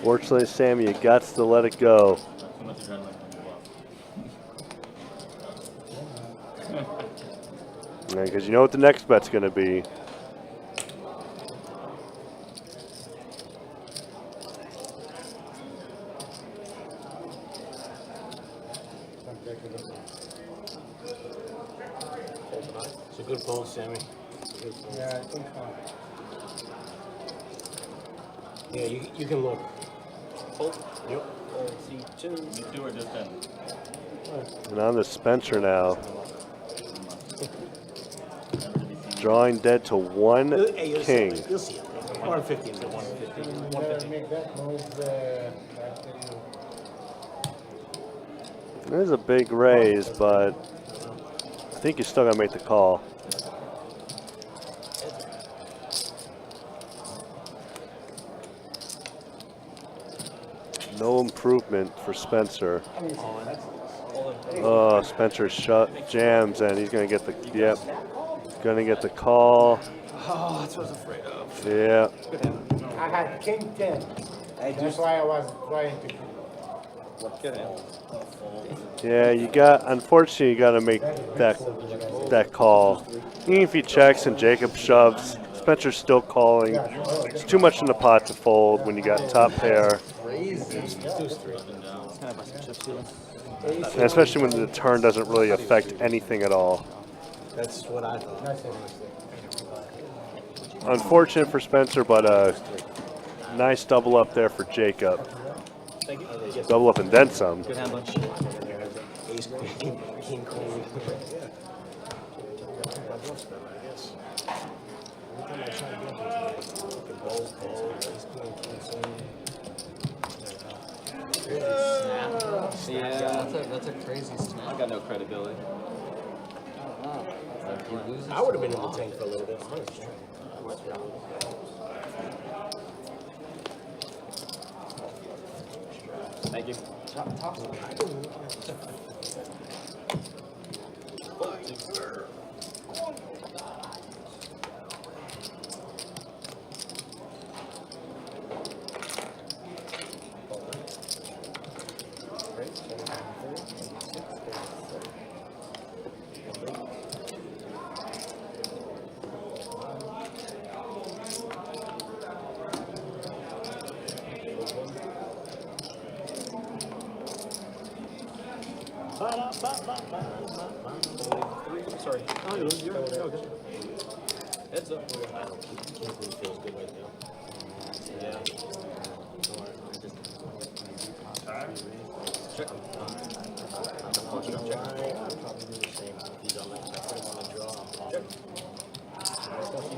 Fortunately, Sammy, you got to let it go. Not too much adrenaline when you bluff. Because you know what the next bet's going to be. It's a good pull, Sammy. Yeah, I think so. Yeah, you can look. Yep. You 2 or just 10? And on to Spencer now. Drawing dead to one Hey, you'll king. See it. You'll see it. 150 to 150. You never 150. make that move after you. There's a big raise, but I think you still got to make the call. No improvement for Spencer. Oh, Spencer jams, and he's going to get the, yep, going to get the call. Oh, that's what I was afraid of. Yeah. I had king 10. That's why I was trying to. Yeah, unfortunately, you got to make that call. Even if he checks and Jacob shoves, Spencer's still calling. It's too much in the pot to fold when you got top pair. And especially when the turn doesn't really affect anything at all. That's what I thought. Unfortunate for Spencer, but a nice double up there for Jacob. Double up and then some. Good hand bunch. Ace, queen, king, queen. Yeah, that's a crazy snap. I got no credibility. I would have been in the tank for a little bit. Thank you. Sorry. Oh, you're okay. Heads up. I don't can't believe it feels good right now. Yeah. Check. I'm probably do the same. He's on that. I put him on the draw. Check.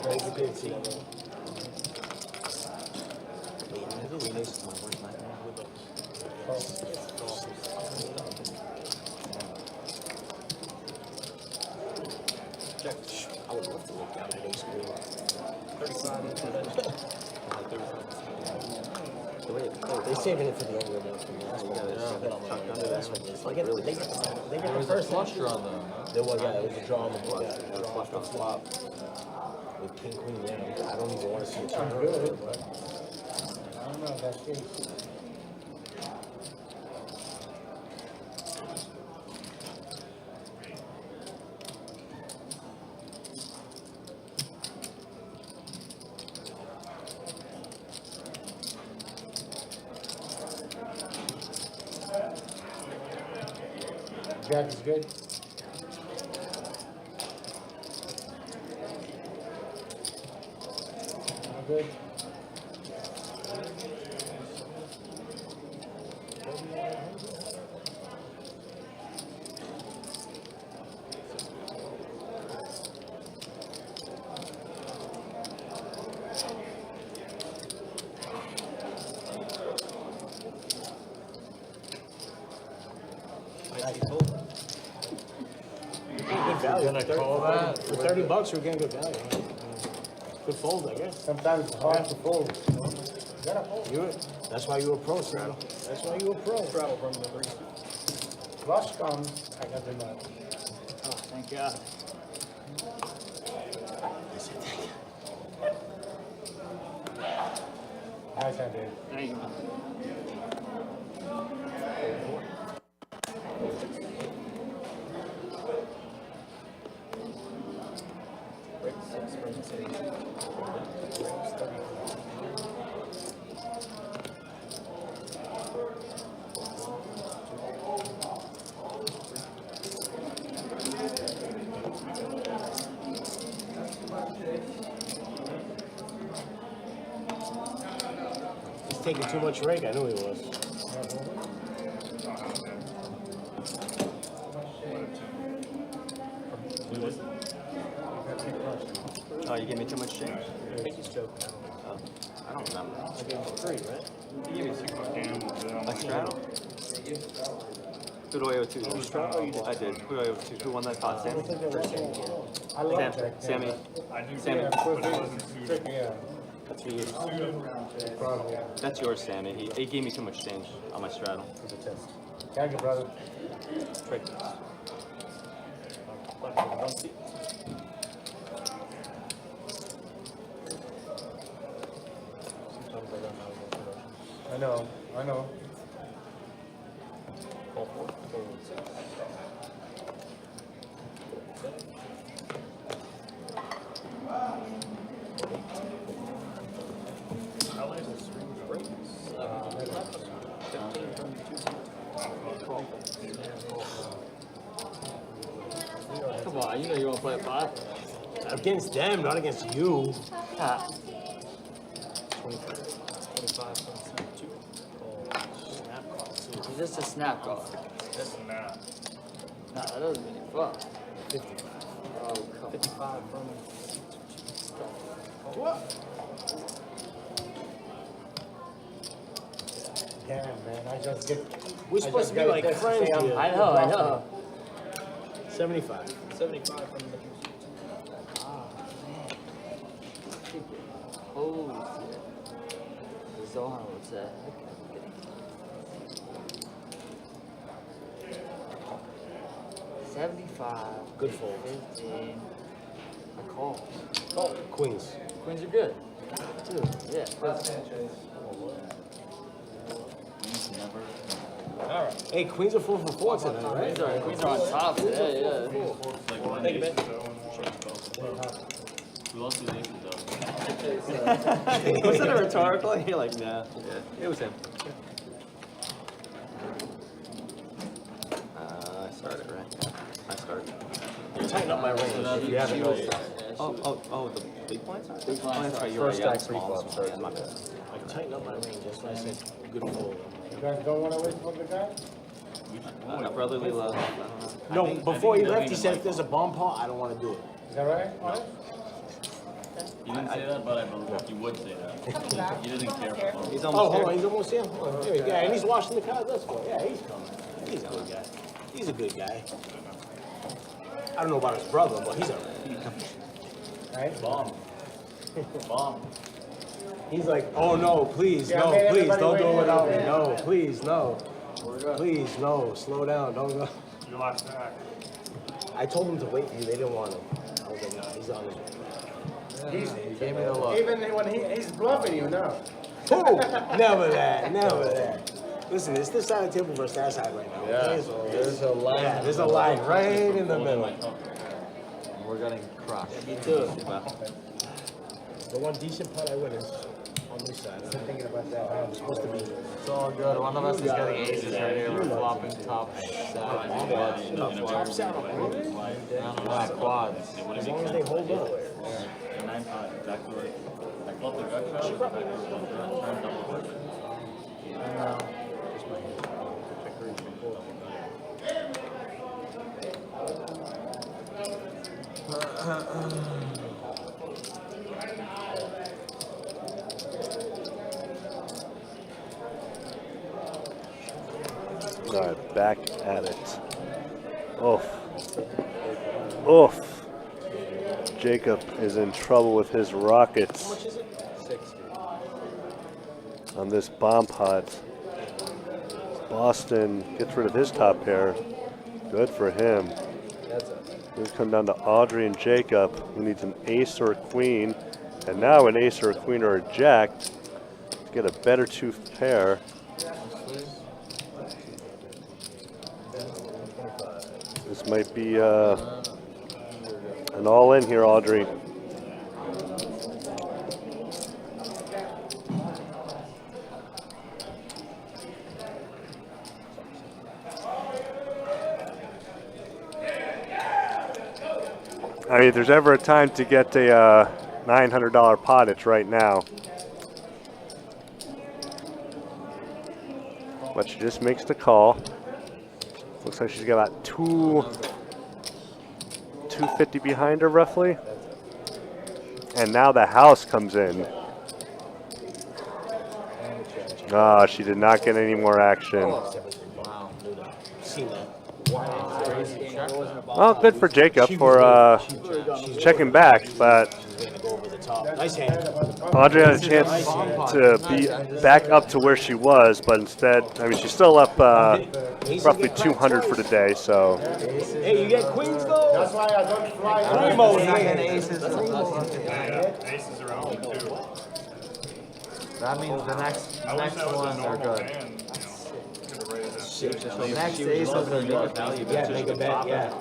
Make a big team. This is my worst nightmare with those. Check. I would love to look down at ace queen. 35 into that. They saving it for the end of the they get the first flush draw though. There was, yeah, it was a draw on the board. Yeah, it was flush on flop. With king queen, yeah, I don't even want to see it turn good, but I don't know, that's it. Jack is good. Good. Good value. For 30 bucks, we're getting good value. Good fold, I guess. Sometimes it's hard to fold. You gotta fold. That's why you're a pro, Straddle. That's why you're a pro. Straddle from the 3. Flush comes, I got the nut. Oh, thank God. Nice idea. Thank you. He's taking too much rake, I knew he was. Oh, you gave me too much change? I think he's joking. I don't remember. I gave him 3, right? You gave me 6 I straddle. Who do I owe to? You straddle or you did? I did. Who do I owe to? Who won that pot? Sammy? I love Jack. Sammy. Sammy. Yeah. That's for you. Probably. That's yours, Sammy. He gave me too much change on my straddle. Thank you, brother. Trick. I know, I know. Come on, you know you want to play a 5. Against them, not against you. Ah. 25, 22. Snap call. It's just a snap call. That's not. Nah, that doesn't mean fuck. 55. Oh, come 55 from Damn, man, I just get. We're supposed to be like friends here. I know. 75. 75 from the. Ah, man. Holy shit. The Zohan would say. 75. Good fold. 15. I call. Oh, queens. Queens are good. Too. Yeah. All right. Hey, queens are 4 for 4 tonight, right? Queens are on top today, yeah. Thank you, man. We lost his aces though. Was that a rhetorical? You're like, nah. Yeah, it was him. tighten up my range. If you haven't noticed. Oh, the big blinds? Big blinds. Right, first stack pre-flop starts. My bad. I tighten up my range. That's why I said good fold. You guys don't want to wait for the guy? Brotherly love. No, before he left, he said if there's a bomb pot, I don't want to do it. Is that right? You didn't say that, but I believe you would say that. You didn't care for He's Oh, almost hold on, there. he's almost here. Oh, there we go. Yeah, and he's washing the car. That's cool. Yeah, he's coming. He's a good guy. He's a good guy. I don't know about his brother, but he's a right. Bomb. Bomb. He's like, oh no, please, Yeah, no, man, please, everybody don't do it wait, without me. man. No, please, no. Please, no, slow down, don't go. Your last act. I told him to wait for you, they didn't want him. I was like, nah, he's on his way. He gave me the look. Even when he's bluffing you now. Oh, never that, never that. Listen, it's this side of the table versus that side right now. Yeah, okay? So, there's a line. yeah, there's a line right in the middle. We're getting crushed. Me too. The one decent putt I win is on this side. I'm thinking about that. I'm supposed to be. It's all good. One of us is getting aces right here. We're flopping top seven. Top saddle, Quads. as long as they hold up. 9-5, backdoor. I flopped the gut shot, backdoor, turn double. All right, back at it. Oof. Oof. Jacob is in trouble with his rockets 60. on this bomb pot. Boston gets rid of his top pair. Good for him. That's a It's come down to Audrey and Jacob, who needs an ace or a queen. And now an ace or a queen or a jack to get a better two pair. This might be an all-in here, Audrey. I mean, if there's ever a time to get a $900 pot, it's right now. But she just makes the call. Looks like she's got about 250 behind her, roughly. And now the house comes in. Ah, she did not get any more action. Wow. Seen that. Well, good for Jacob for checking back, but Nice hand. Audrey had a chance to be back up to where she was, but instead, I mean, she's still up roughly 200 for the day, so. Hey, you get queens though? That's why I don't fly. Primo hand. Aces. Aces are out too. That means the next I wish that was a ones are normal good. hand. The next aces are good. Yeah, make a bet, yeah.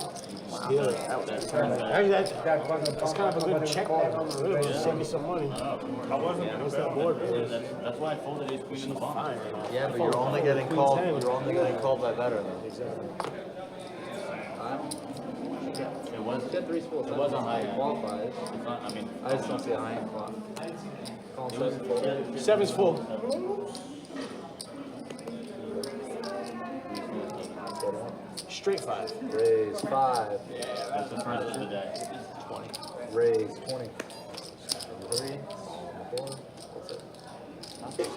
Steal it. That's kind of a good check there. Really, save me some money. I wasn't What's that board? That's why I folded ace queen in the bomb. Yeah, but you're only getting called. You're only getting called by better than. It was, Get three schools. it was a high end. Qualifies. It's not, I mean, I just don't see a high end flop. Call seven fold. Seven's full. Straight five. Raise 5. that's the first of the day. Raise 20. 3. 4. That's it.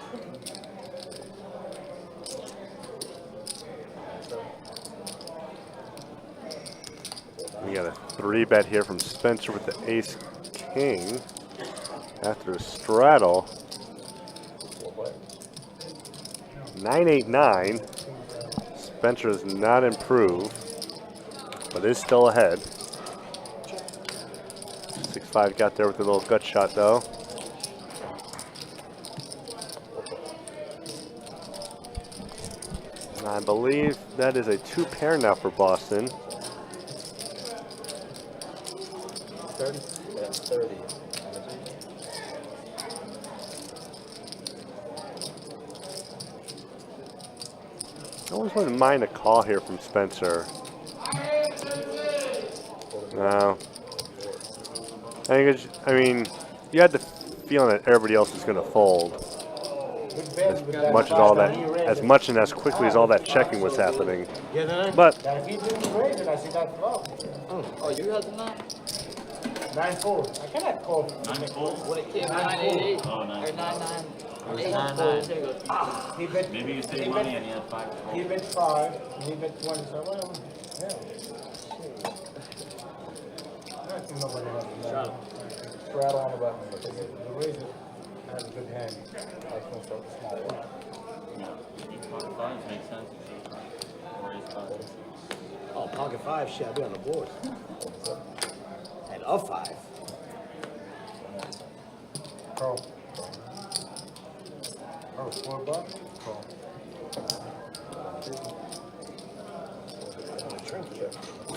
We got a 3-bet here from Spencer with the ace king after a straddle. 9-8-9. Spencer has not improved, but is still ahead. 6-5 got there with a little gut shot though. And I believe that is a 2-pair now for Boston. 30? Yeah, 30. I always wouldn't mind a call here from Spencer. No. I mean, you had the feeling that everybody else was going to fold. As much as all that, as much and as quickly as all that checking was happening. But If he didn't raise it, I see that flop. Oh, you had the 9? 9-4. I cannot call. 9-4. When it came 9-8-8. Oh, Or 9. 9-9. Or 8. 9-9. There you go. He bet. Maybe you saved money and you had 5 to He fold. bet 5. And he bet 20. So well, yeah. Nobody has a shot. Rattle on the button. The razor has a good hand. I was going to start the small one. Yeah. Pocket 5s make sense. Or ace 5. Oh, pocket 5, shit, I'll be on the board. And a 5. Call. Oh, $4? Call.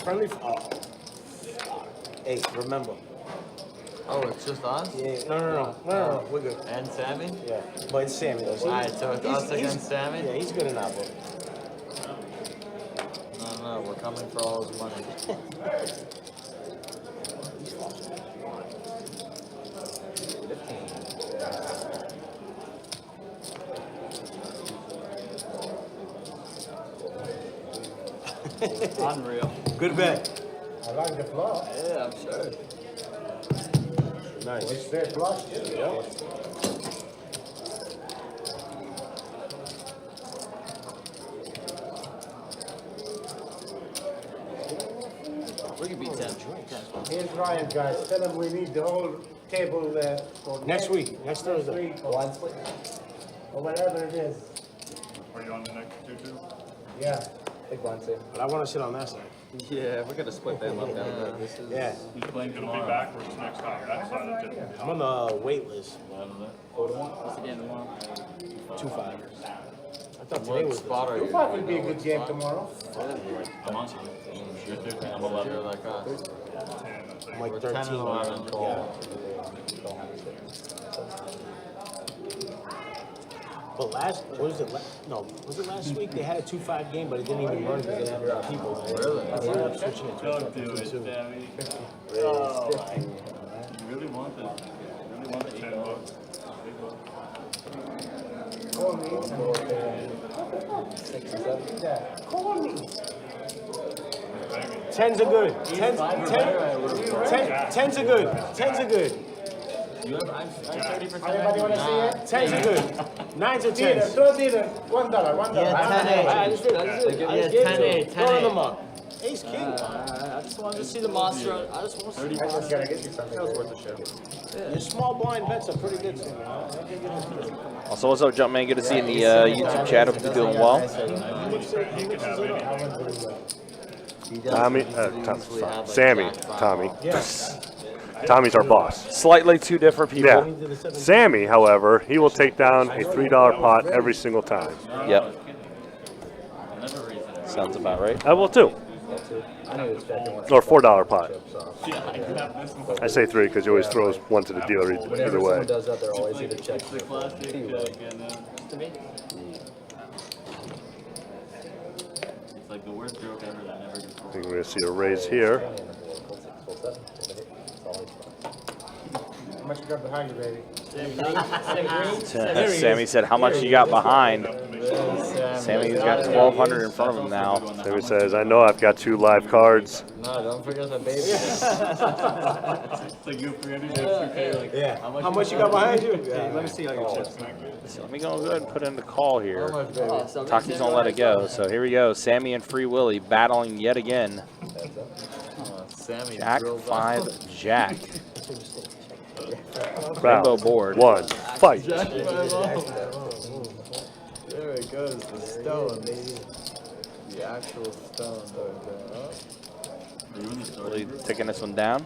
Friendly. Oh. Hey, remember. Oh, it's just us? Yeah, no, we're good. And Sammy? Yeah, but it's Sammy though. All right, so it's us against Sammy? Yeah, he's good in our book. No, we're coming for all his money. Unreal. Good bet. I like the flop. Yeah, I'm sure. Nice. It's fair flush. Yeah. We can beat 10. Here's Ryan, guys. Tell him we need the whole table for next week. Next Thursday. Or whatever it is. Are you on the next 2-2? Yeah. Big blind save. But I want to sit on that side. Yeah, we're gonna split them up down there. This is Yeah. He's playing It'll be tomorrow. backwards next time. That side of it. I'm on the wait list. What's the game tomorrow? 2-5. I thought today What was spot are you? 2-5 would be a good game tomorrow. I'm on to you. You're 13, I'm You're 11. like us. I'm like We're 10 and 13. 11. Yeah. But last, what was it? Was it last week? They had a 2-5 game, but it didn't even run because they didn't have people. Really? They ended up switching it to a Don't do it, 2-2. Sammy. Oh, my. You really want the 8 bucks. Call me. 6 and 7. Yeah. Call me. 10s are good. 10s are good. 10s are good. You have, I'm 30%. Anybody want to see it? 10s are good. 9s are 10s. $1. Yeah, 10-8. I just did. I just Yeah, gave it to 10-8, him. Throwing them up. Ace king. I just wanted to see the monster. I just want to see the monster. Gotta get you something. That was worth a shot. Your small blind bets are pretty good. So, Also, what's up, Jumpman? Good to see you in the YouTube chat. Hope you're doing well. Tommy, Sammy, Tommy. Tommy's our boss. Slightly two different people. Yeah. Sammy, however, he will take down a $3 pot every single time. Yep. Sounds about right. I will too. I knew he was checking once. Or $4 pot. So, I say 3 because he always throws one to the dealer either whenever way. someone does that, they're always either checking. It's the classic check, and To me. it's like the worst joke ever that never gets I rolled. think we're going to see a raise here. how much you got behind you, baby? Sammy said, how much you got behind? Sammy's got 1,200 in front of him now. Sammy says, I know I've got 2 live cards. No, don't forget the baby. It's like you forget to okay, like, Yeah. How much you got behind you? Let me see how your chips. So let me go ahead and put in the call here. How much, baby? Oh, so Taki's gonna let it go. So here we go. Sammy and Free Willy battling yet again. Sammy Jack, drills 5, Jack. Round Rainbow board. 1, fight. There it goes, the stone, baby. The actual stone right there. are you in the story? Willy taking this one down.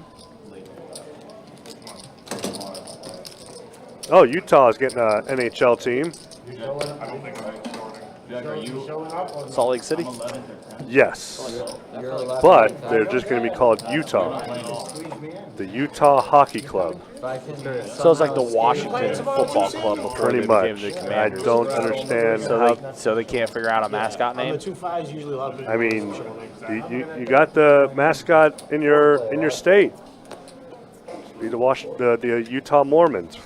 Oh, Utah is getting an NHL team. I don't think I'm starting. Jack, are you? Salt Lake City. I'm 11th or 10th. Yes, but they're just going to be called Utah. The Utah Hockey Club. So it's like the Washington Football Club before Pretty they much. became the I Commanders. don't understand how. So they can't figure out a mascot On the name. 2-5s, usually a lot of people. I mean, you got the mascot in your state. Be the Utah Mormons.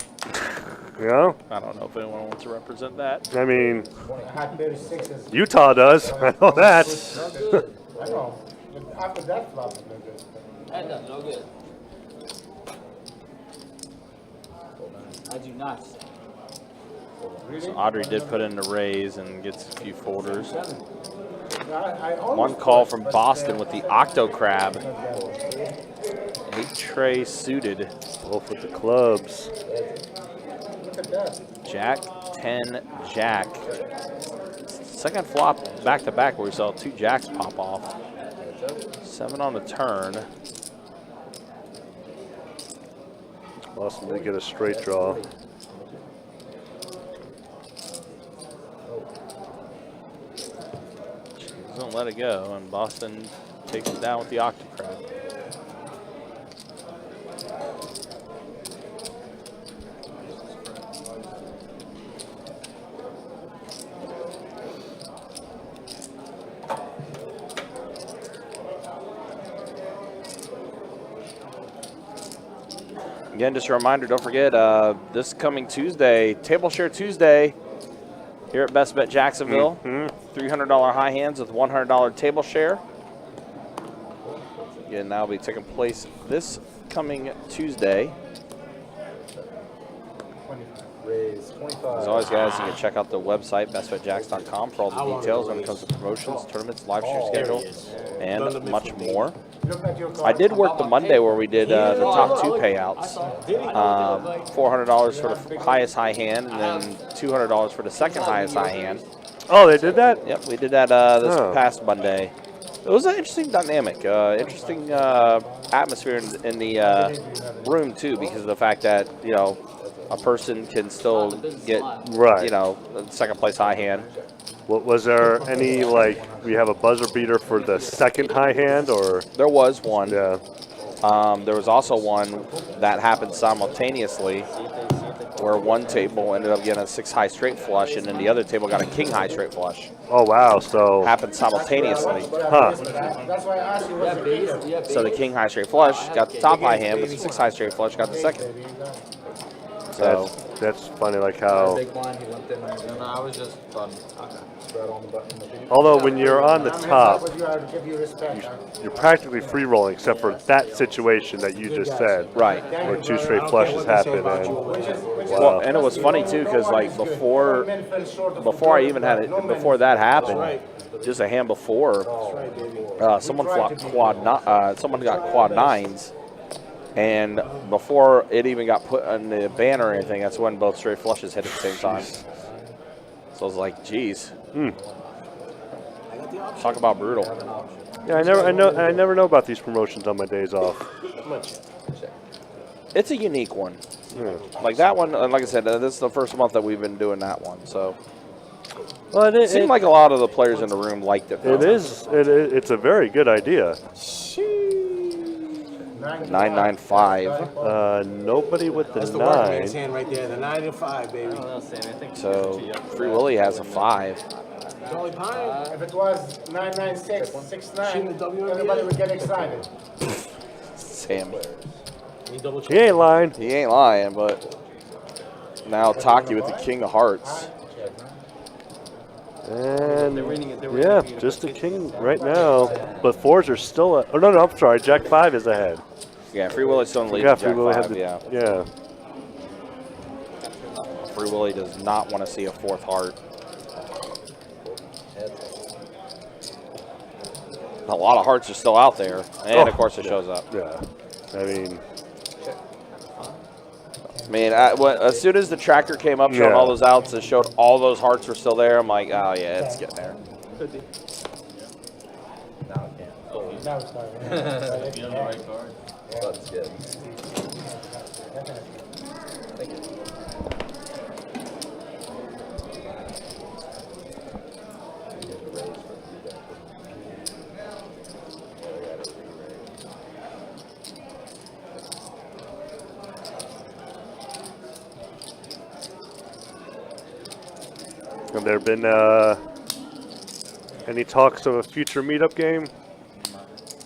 You know? I don't know if anyone wants to represent that. I mean, Utah does. I know that. I know. After that flop, it's no good. That does no good. I do not. So Audrey did put in the raise and gets a few folders. I One call from Boston with the Octo Crab. 8 tray suited. Both with the clubs. Jack, 10, Jack. Second flop back to back where we saw 2 jacks pop off. 7 on the turn. Boston did get a straight draw. Doesn't let it go, and Boston takes it down with the Octo Crab. Again, just a reminder, don't forget, this coming Tuesday, Table Share Tuesday here at Best Bet Jacksonville. $300 high hands with $100 table share. Again, that will be taking place this coming Tuesday. Raise 25. As always, guys, you can check out the website, bestbetjacks.com, for all the details when it comes to promotions, tournaments, live stream schedule, and much more. I did work the Monday where we did the top 2 payouts. $400 for the highest high hand, and then $200 for the second highest high hand. Oh, they did that? Yep, we did that this past Monday. It was an interesting dynamic, interesting atmosphere in the room too, because of the fact that, you know, a person can still get, you know, second place high hand. Was there any, like, we have a buzzer beater for the second high hand, or? There was one. Yeah. There was also one that happened simultaneously, where one table ended up getting a 6 high straight flush, and then the other table got a king high straight flush. Oh wow! So happened simultaneously. Huh? That's why I asked you what's the beater. So the king high straight flush got the top high hand, but the 6 high straight flush got the second. So that's funny, like how. Big blind, he went in there. No, I was just fun. Spread on the button. Although when you're on the top, Give you respect. you're practically free rolling, except for that situation that you just said, right, where 2 straight flushes happen, and well, and it was funny too, because like before I even had it, before that happened, just a hand before, someone flopped someone got quad 9s. And before it even got put on the banner or anything, that's when both straight flushes hit at the same time. So I was like, geez. Talk about brutal. Yeah, I never know about these promotions on my days off. It's a unique one. Yeah. Like that one, and like I said, this is the first month that we've been doing that one. So Well, it seemed like a lot of the players in the room liked it. It is. It's a very good idea. 995. Nobody with the That's the white 9. man's hand right there, the 9 and 5, baby. So Free Willy has a 5. Dolly Pine. If it was 996, 69, everybody would get excited. Sam. He ain't lying. He ain't lying, but now Taki with the King of Hearts. And yeah, just the king right now. But 4s are still. Oh no, I'm sorry. Jack 5 is ahead. Yeah, Free Willy's still in the lead. Yeah, with Jack Free Willy 5, had the, yeah. yeah. Free Willy does not want to see a 4th heart. A lot of hearts are still out there, and of course it shows up. Yeah, I mean, as soon as the tracker came up showing all those outs, it showed all those hearts were still there. I'm like, oh yeah, it's getting there. Now it can't. Now it's not. You have the right card. That's good. Thank you. Have there been any talks of a future meetup game?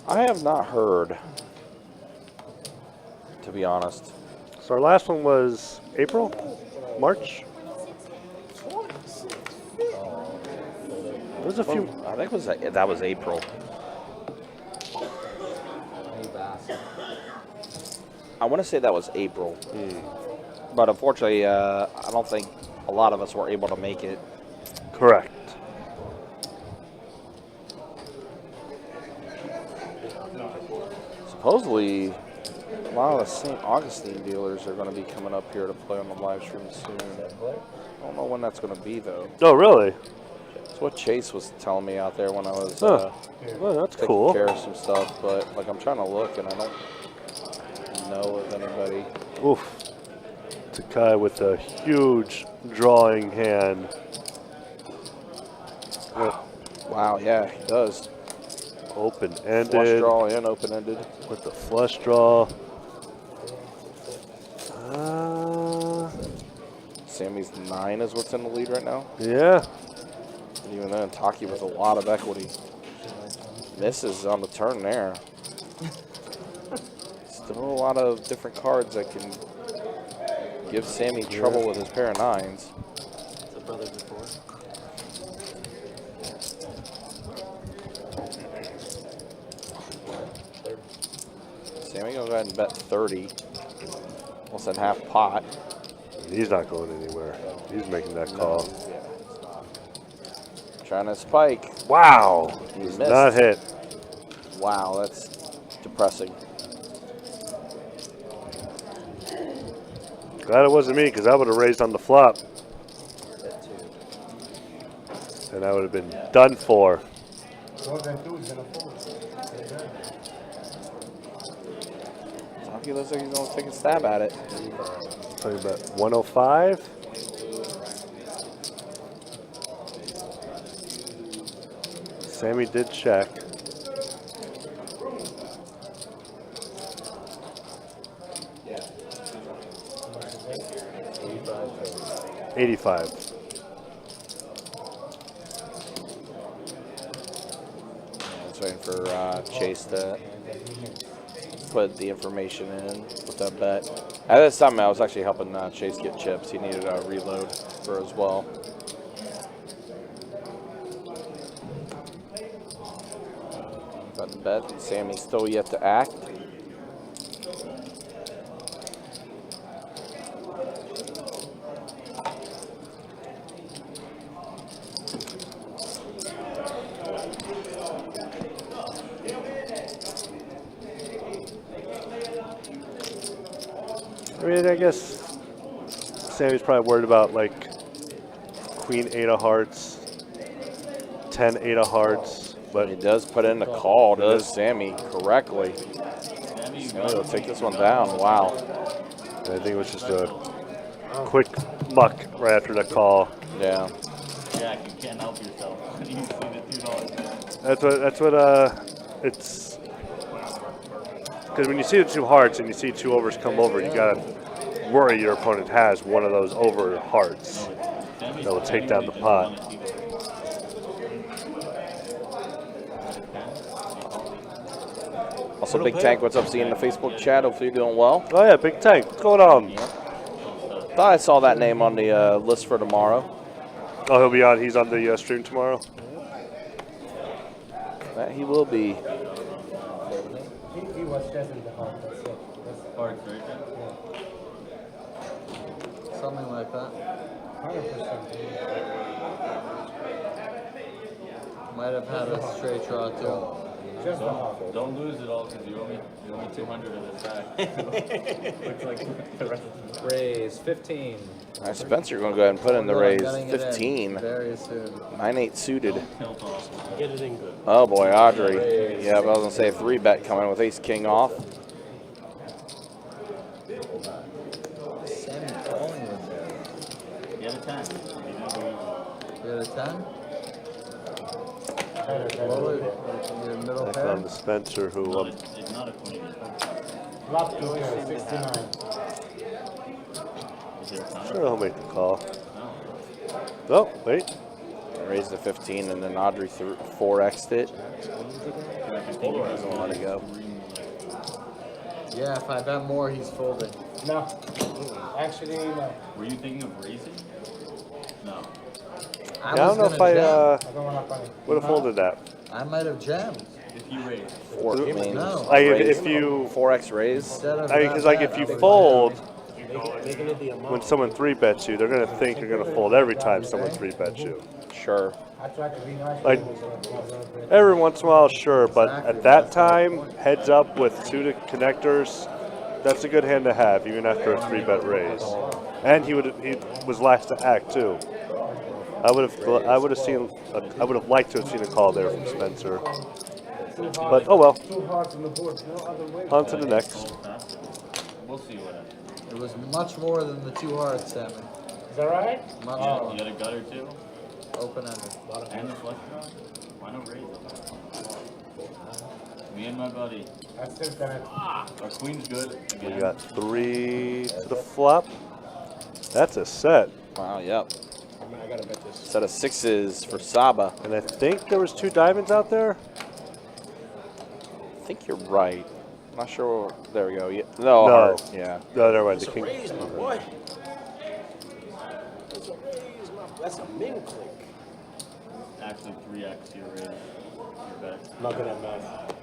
I have not heard, to be honest. So our last one was April? March? There was a few. I think that was April. I want to say that was April. But unfortunately, I don't think a lot of us were able to make it. Correct. Supposedly, a lot of the St. Augustine dealers are going to be coming up here to play on the live stream soon. I don't know when that's going to be, though. Oh, really? That's what Chase was telling me out there when I was Well, that's taking cool. care of some stuff. But like, I'm trying to look, and I don't know of anybody. Oof. Takai with a huge drawing hand. Wow, yeah, he does. Open-ended. Flush draw and open-ended. With the flush draw. Sammy's 9 is what's in the lead right now. Yeah. And even then, Taki with a lot of equity. Misses on the turn there. Still a lot of different cards that can give Sammy trouble with his pair of 9s. The brothers before. Sammy gonna go ahead and bet 30. Almost at half pot. He's not going anywhere. He's making that call. Trying to spike. Wow. He He's missed. not hit. Wow, that's depressing. Glad it wasn't me, because I would have raised on the flop. And I would have been done for. Taki looks like he's gonna take a stab at it. Talking about 105. Sammy did check. $85. Just waiting for Chase to put the information in with that bet. At this time, I was actually helping Chase get chips. He needed a reload for as well. Got the bet. Sammy's still yet to act. I mean, I guess Sammy's probably worried about like Queen 8 of hearts, 10 8 of hearts, but He does put in the call, does Sammy, correctly. Sammy will take this one down. Wow. I think it was just a quick muck right after the call. Yeah. Jack, you can't help yourself. You see the $2. That's what it's because when you see the 2 hearts and you see 2 overs come over, you gotta worry your opponent has one of those over hearts that will take down the pot. Also, Big Tank, what's up? See you in the Facebook chat. Hopefully you're doing well. Oh yeah, Big Tank, what's going on? Thought I saw that name on the list for tomorrow. Oh, he'll be on. He's on the stream tomorrow. That he will be. He was testing the heart, that's it. Hearts, right? Something like that. 100%. Might have had a straight draw too. Just the heart. Don't lose it all because you owe me 200 of this back. Looks like the rest of the Raise 15. All right, Spencer, you're going to go ahead and put in the raise. Getting it in 15. very soon. 9-8 suited. Get it in good. Oh boy, Audrey. Yeah, but I was going to say a 3-bet coming with ace king off. Sammy calling with there. You have a 10. You had a 10? Better, Lower better. your middle Back pair? on to Spencer, who No, it's not a queen. Flop 2 pair, 69. Is there a time? sure he'll make the call. Oh, wait. Raised to 15, and then Audrey 4x'd it. Doesn't let it go. Yeah, if I bet more, he's folding. No. Actually, no. Were you thinking of raising? No. I don't know if I I don't want to find would have folded that. I might have jammed. If you raise. No. Like if you 4x raise. Instead of because that like if bet, you I would- fold making it the amount. when someone 3-bets you, they're gonna think you're gonna fold every time someone 3-bets you. Sure. I tried to be nice. Like every once in a while, sure, but at that time, heads up with suited connectors, that's a good hand to have even after a 3-bet raise. And he was last to act too. I would have liked to have seen a call there from Spencer. But oh well. On to the next. We'll see what happens. It was much more than the 2 hearts, Sammy. Is that right? Much You more. got a gutter too? Open-ended. And the flush draw? Why not raise it? Me and my buddy. That's it, then. Our queen's good. We Again. got 3 to the flop. That's a set. Wow, yep. I gotta bet this. Set of 6s for Saba. And I think there was 2 diamonds out there. I think you're right. Not sure. There we go. Yeah. No. No. Heart. Yeah. No, never mind. That's The a king. raise, my boy. That's a raise, that's a min click. Actually 3x your raise. Your bet. Not good at math.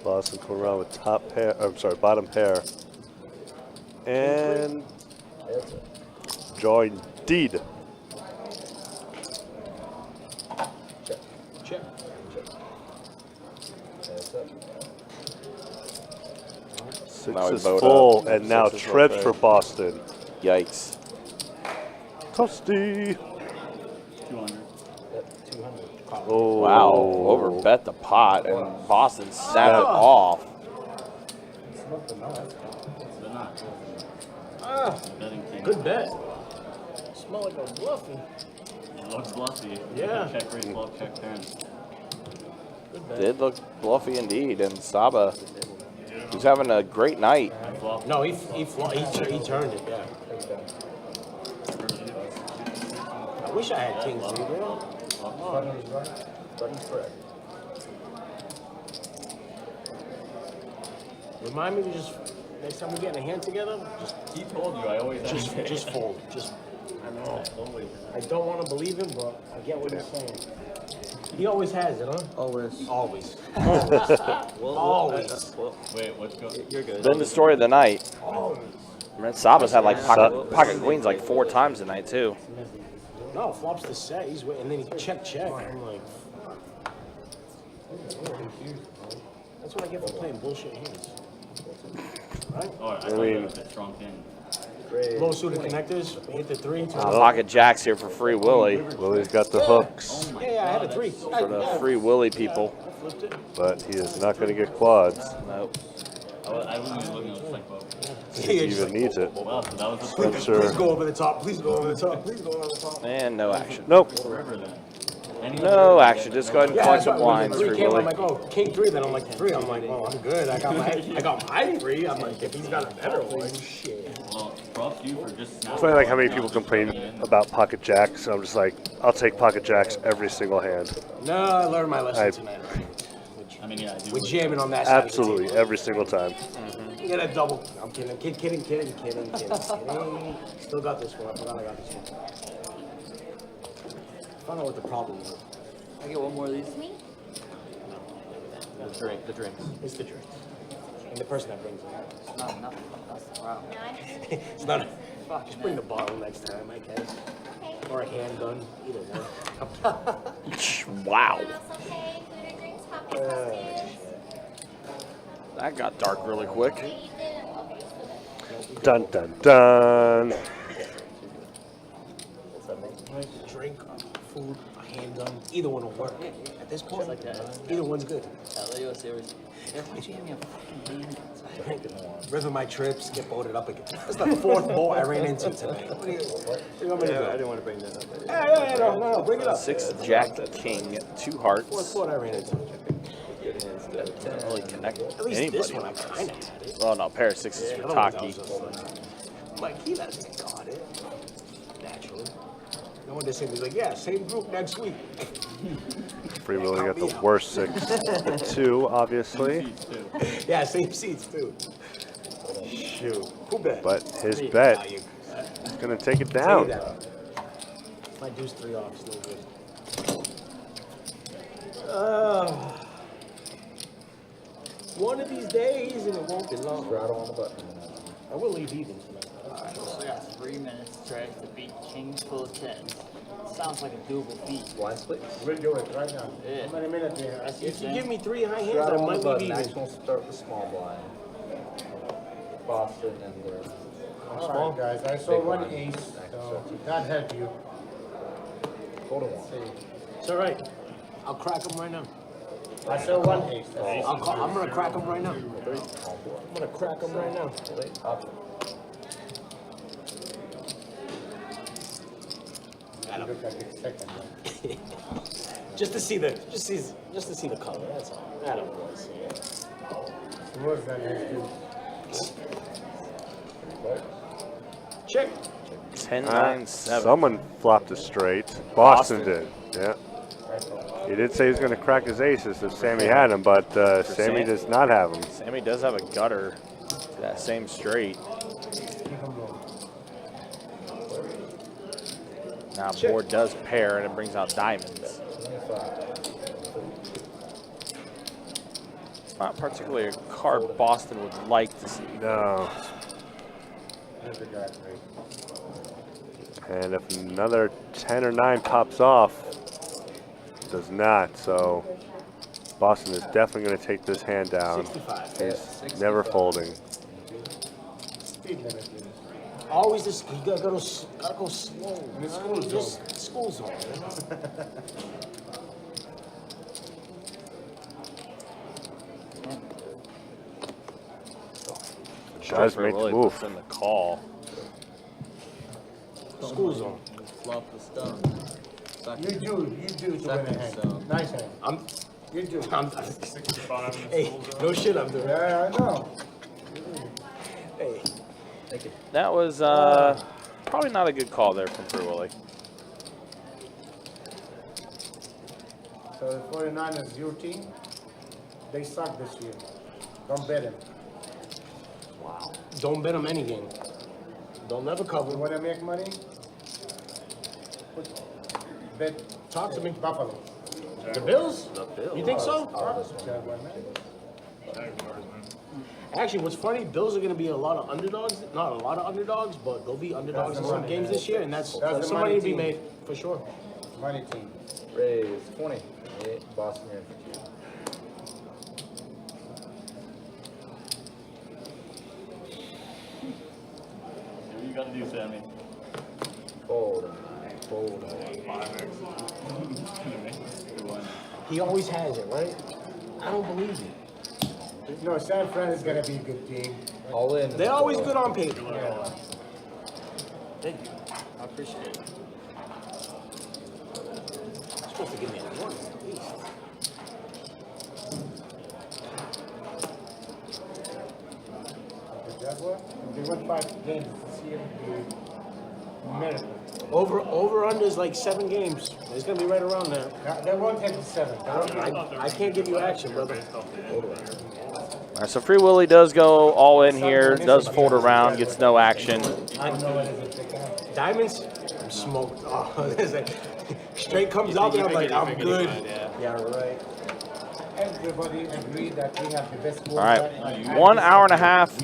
Boston coming around with top pair. I'm sorry, bottom pair. And join deed. Check. Six Now we is vote full, up. and now Six is trips okay. for Boston. Yikes. Toasty. 200. 200. Oh. Wow. Over bet the pot, and Boston snapped it off. Smoke the knife. They're not. Ah, Betting king. good bet. Smell like a bluffy. It looks bluffy. Yeah. Check raise, flop, check turn. Good bet. Did look bluffy indeed, and Saba, who's having a great night. Flop. No, he turned it, yeah. I wish I had kings, bro. Remind me to just, next time we get in a hand together, He told you I always just fold. Just, I know. I don't want to believe him, but I get what he's saying. He always has it, huh? Always. Always. Well, Always. Wait, what's going? You're good. Then the story of the night. Always. Man, Saba's had like pocket queens like 4 times tonight too. No, flops the set. He's waiting, and then he check. I'm like, that's what I get for playing bullshit hands. Right? Oh, I thought mean- you had a strong king. Low suited connectors, hit the 3. Pocket jacks here for Free Willy. Willie's got the hooks, Yeah, I had a 3. For the Free Willy people. I flipped it. but he is not going to get quads. Nope. I wasn't even looking at the like, well, He even needs it. wow, so that was the Spencer. Please go over the top. Please go over the top. Please go over the top. And no action. Nope. river then. Any No action. Just go ahead and collect that's the why when blinds, the 3 Free came, I'm Willy. like, oh, king 3. Then I'm like, 3. I'm like, oh, I'm good. I got my 3. I'm like, if he's got a better one, shit. Well, props to you for just It's funny like how many people complain about pocket jacks. I'm just like, I'll take pocket jacks every single hand. No, I learned my lesson I- tonight. I mean, yeah, I do. We're jamming on that side. Absolutely, every single time. You get a double. I'm kidding. Kidding. Still got this one. I forgot I got this one. I don't know what the problem is. I get one more of these. Me? The drinks. It's the drink. And the person that brings it. No, that's wow. None. It's not a, just bring the bottle next time, I guess. Okay. Or a handgun. Either one. Wow. Everyone else okay? Food or drinks, coffee, biscuits? That got dark really quick. Okay, you didn't. Okay, so then. Dun dun dun. Drink, food, a handgun. Either one will work. At this point, either one's good. Yeah, serious. Yeah, why'd you hand me a fucking hand? Rhythm my trips, get boated up again. That's the 4th boat I ran into tonight. What do you want me to do? I didn't want to bring that up. Yeah, no, bring it up. 6 Jack King, 2 hearts. 4th boat I ran into. Doesn't really connect At least anybody. this one I kind of had it. Oh no, pair of 6s for Otherwise, I Taki. was just like, Like, he doesn't got it. Naturally. No one just say, he's like, yeah, same group next week. Free Willy got the worst 6-2, obviously. Yeah, same seats, too. Shoot. Who bet? But his bet is going to take it down. My deuce 3 off is no good. One of these days, and it won't be long. Rattle on the button. I will leave even tonight. Alright, so we got 3 minutes to try to beat King full 10. Sounds like a doable feat. Blind split. We'll do it right now. Yeah. How many minutes we have? That's If you it, give me 3 high hands, I Rattle on might the leave button. even. Action will start with small blind. Boston and the All right, guys. I saw Big one blind. ace, so that helped you. golden one. See, It's all right. I'll crack them right now. I saw one ace. I'm gonna crack them right now. I'm gonna crack them right now. Look at the second one. Just to see the color. That's all. That it was. Worse than ace two. Check. 10-9-7. Someone flopped a straight. Boston did. Yeah. He did say he was going to crack his aces if Sammy had him, but Sammy does not have him. Sammy does have a gutter to that same straight. Now board does pair and it brings out diamonds. It's not particularly a card Boston would like to see. No. And if another 10 or 9 pops off, does not. So Boston is definitely going to take this hand down. 65. He's never folding. Speed limit. Always this. You gotta go slow. The school zone. Just school zone. You know? Does make the really move. puts in the call. School zone. Flop the stone. You do to win a Second hand. zone. Nice hand. You do. I'm 65 in the hey, school zone. no shit I'm doing. Yeah, I know. Hey. That was probably not a good call there from Free Willy. So the 49ers, your team, they suck this year. Don't bet them. Wow. Don't bet them any game. Don't never You cover. want to make money? Bet. Talk to me. Buffalo. The Bills? You think so? Jaguar, man. Actually, what's funny, Bills are going to be a lot of underdogs. Not a lot of underdogs, but they'll be underdogs in some games this year, and that's the some money money to be team. made for sure. Money team. Raise 20. Boston in for 2. What you gotta do, Sammy? Fold. Fold. He always has it, right? I don't believe you. No, San Fran is going to be a good team. All in. They're always good on paper. Yeah. Thank you. I appreciate it. You're supposed to give me a warning at least. The Jaguar, they won 5 games this year. Miracle. Over under is like 7 games. It's going to be right around there. They won't take the 7. I can't give you action, brother. All right, so Free Willy does go all in here, does fold around, gets no action. I don't know what it is. They can. Diamonds, I'm smoked. Oh, it's like, straight comes out, and I'm like, I'm good. Yeah, right. Everybody agreed that we have the best board. All right, 1 hour and a half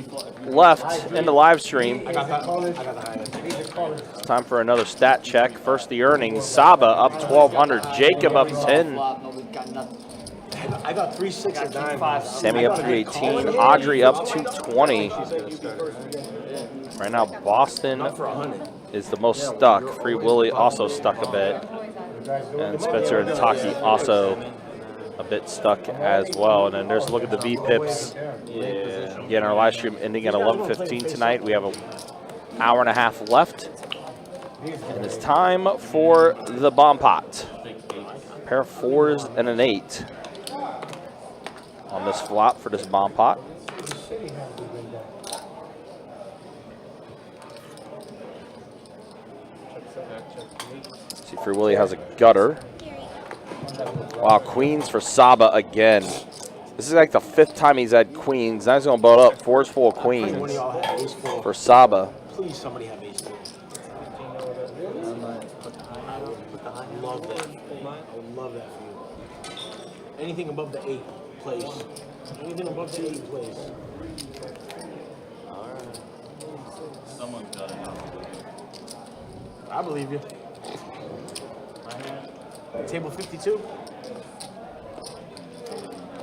left in the live stream. I got that. College. I got the highlights. Read the college. It's time for another stat check. First, the earnings. Saba up 1,200. Jacob up 10. Flop, nobody's got nothing. I got 3 6 of diamonds. Sammy up 318. Audrey up 220. Right now, Boston For 100. is the most stuck. Free Willy also stuck a bit. And Spencer and Taki also a bit stuck as well. And then there's a look at the V-Pips. Again, our live stream ending at 11:15 tonight. We have an hour and a half left. And it's time for the bomb pot. Pair of 4s and an 8 on this flop for this bomb pot. See, Free Willy has a gutter. Wow, queens for Saba again. This is like the 5th time he's had queens. Now he's going to blow it up. Forceful of queens for Saba. Please, somebody have ace four. I love that. I love that for you. Anything above the 8 plays. Anything above the 8 plays. Someone's got to know. I believe you. Table 52.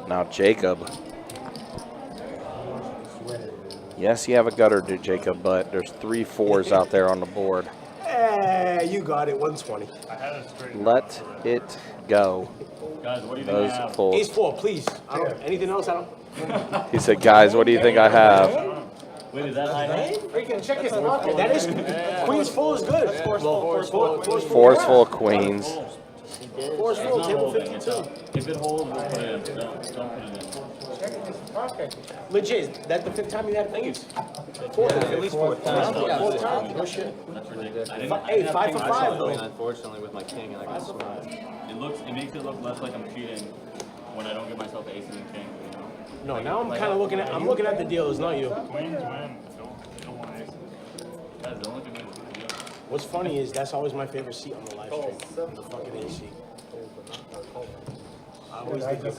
Now Jacob. Yes, you have a gutter, dude, Jacob, but there's 3 4s out there on the board. Hey, you got it. 120. Let it go. Guys, what do you think Those I have? folds. Ace 4, please. I don't, anything else? I don't. He said, guys, what do you think I have? Wait, is that high nine? Freaking check his pocket. That is queens full is good. Forceful of queens. Four is full. Table 52. If it holds, we'll put it in. Don't put it in. Legit. That's the 5th time you had queens. At least 4th time. Fourth time. No shit. That's ridiculous. Hey, 5 for 5 though. Unfortunately, with my king, and I got swung. It makes it look less like I'm cheating when I don't give myself aces and kings. You know? No, now I'm kind of looking at. I'm looking at the deals, not you. Queens win. Don't want aces. Guys, don't look at me. What's funny is that's always my favorite seat on the live stream. The fucking AC. I always do good.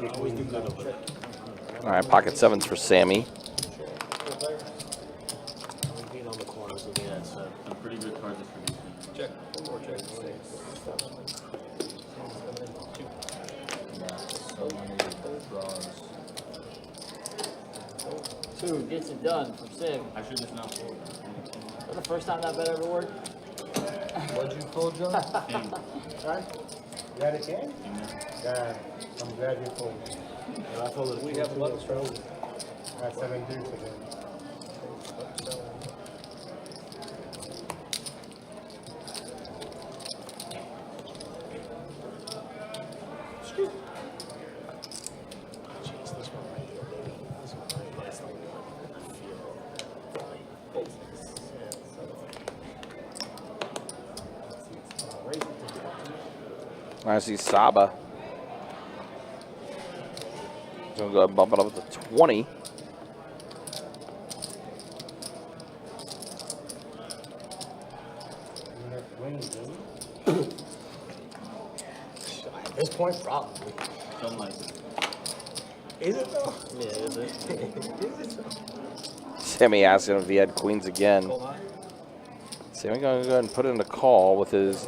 I always do good over there. All right, pocket 7s for Sammy. Being on the corners looking at that. Some pretty good cards for me. Check. Or check. So many draws. 2 gets it done from Sim. I should just not fold. For the first time that bet ever worked. What'd you pull, John? King. You had a king? Yeah, I'm glad you pulled. I folded We have luck. That's 7 deuce again. I see Saba. He's going to go ahead and bump it up to 20. At this point, probably. Don't like it. Is it though? Yeah, is it? Is it? Sammy asked him if he had queens again. Sammy going to go ahead and put in a call with his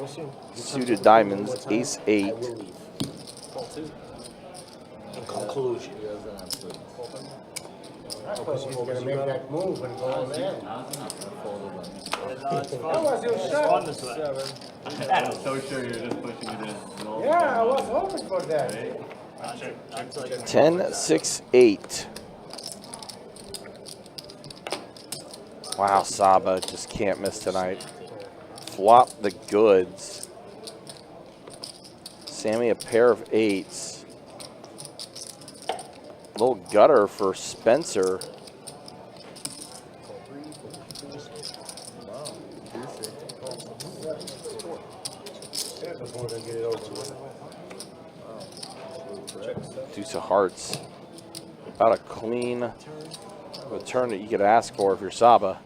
suited diamonds, ace 8. I will leave. In conclusion. I thought he was going to make that move and go on there. It's fun this way. I'm so sure you're just pushing it in. Yeah, I was hoping for that. 10, 6, 8. Wow, Saba just can't miss tonight. Flop the goods. Sammy a pair of 8s. Little gutter for Spencer. Deuce of hearts. About a clean return that you could ask for if you're Saba.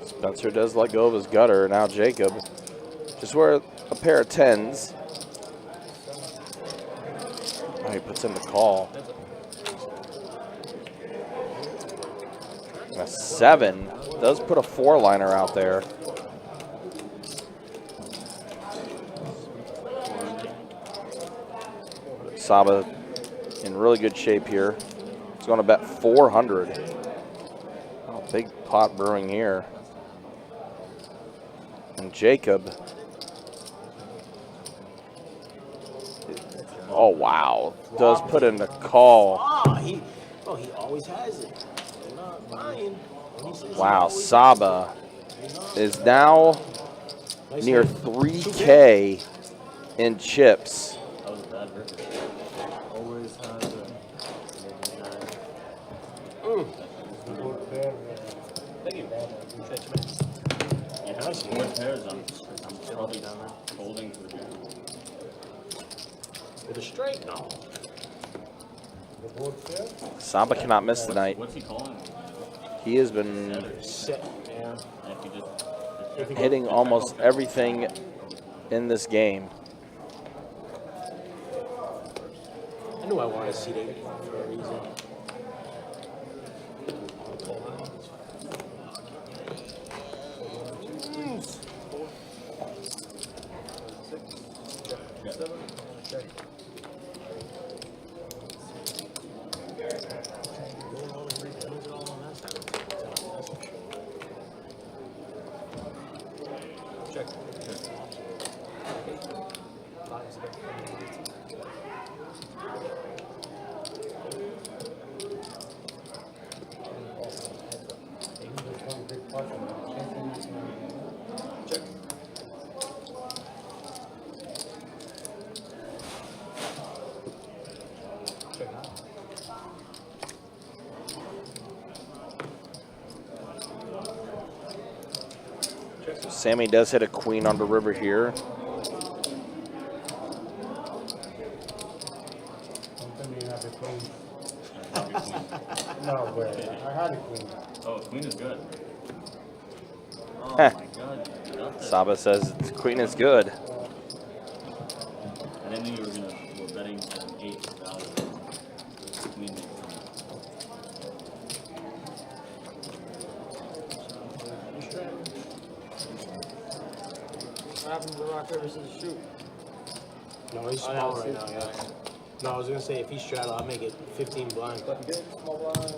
Spencer does let go of his gutter. Now Jacob just wear a pair of 10s. Oh, he puts in the call. And a 7 does put a 4-liner out there. Saba in really good shape here. He's going to bet 400. Oh, big pot brewing here. And Jacob. Oh, wow. Does put in the call. Ah, Oh, he always has it. You're not lying. When he says he Wow, always Saba has it, you're not is now Nice near move. 3K in chips. That was a bad river. Always has it. Thank you. You have 4 pairs. I'm probably folding for you. With a straight? No. Saba cannot miss tonight. What's he calling? He has been Set, yeah. And if you just hitting almost everything in this game. I knew I wanted to see that for a reason. Sammy does hit a queen on the river here. No way. I had a queen. oh, queen is good. Oh Heh. my god. You got this. Saba says queen is good. I didn't know you were betting at an 8 value. Queen makes What happened to the rock, paper, scissors, shoot? No, he's Oh, small yeah, right now, yeah. No, I was gonna say if he's straddle, I'll make it 15 blind. Good, small blind.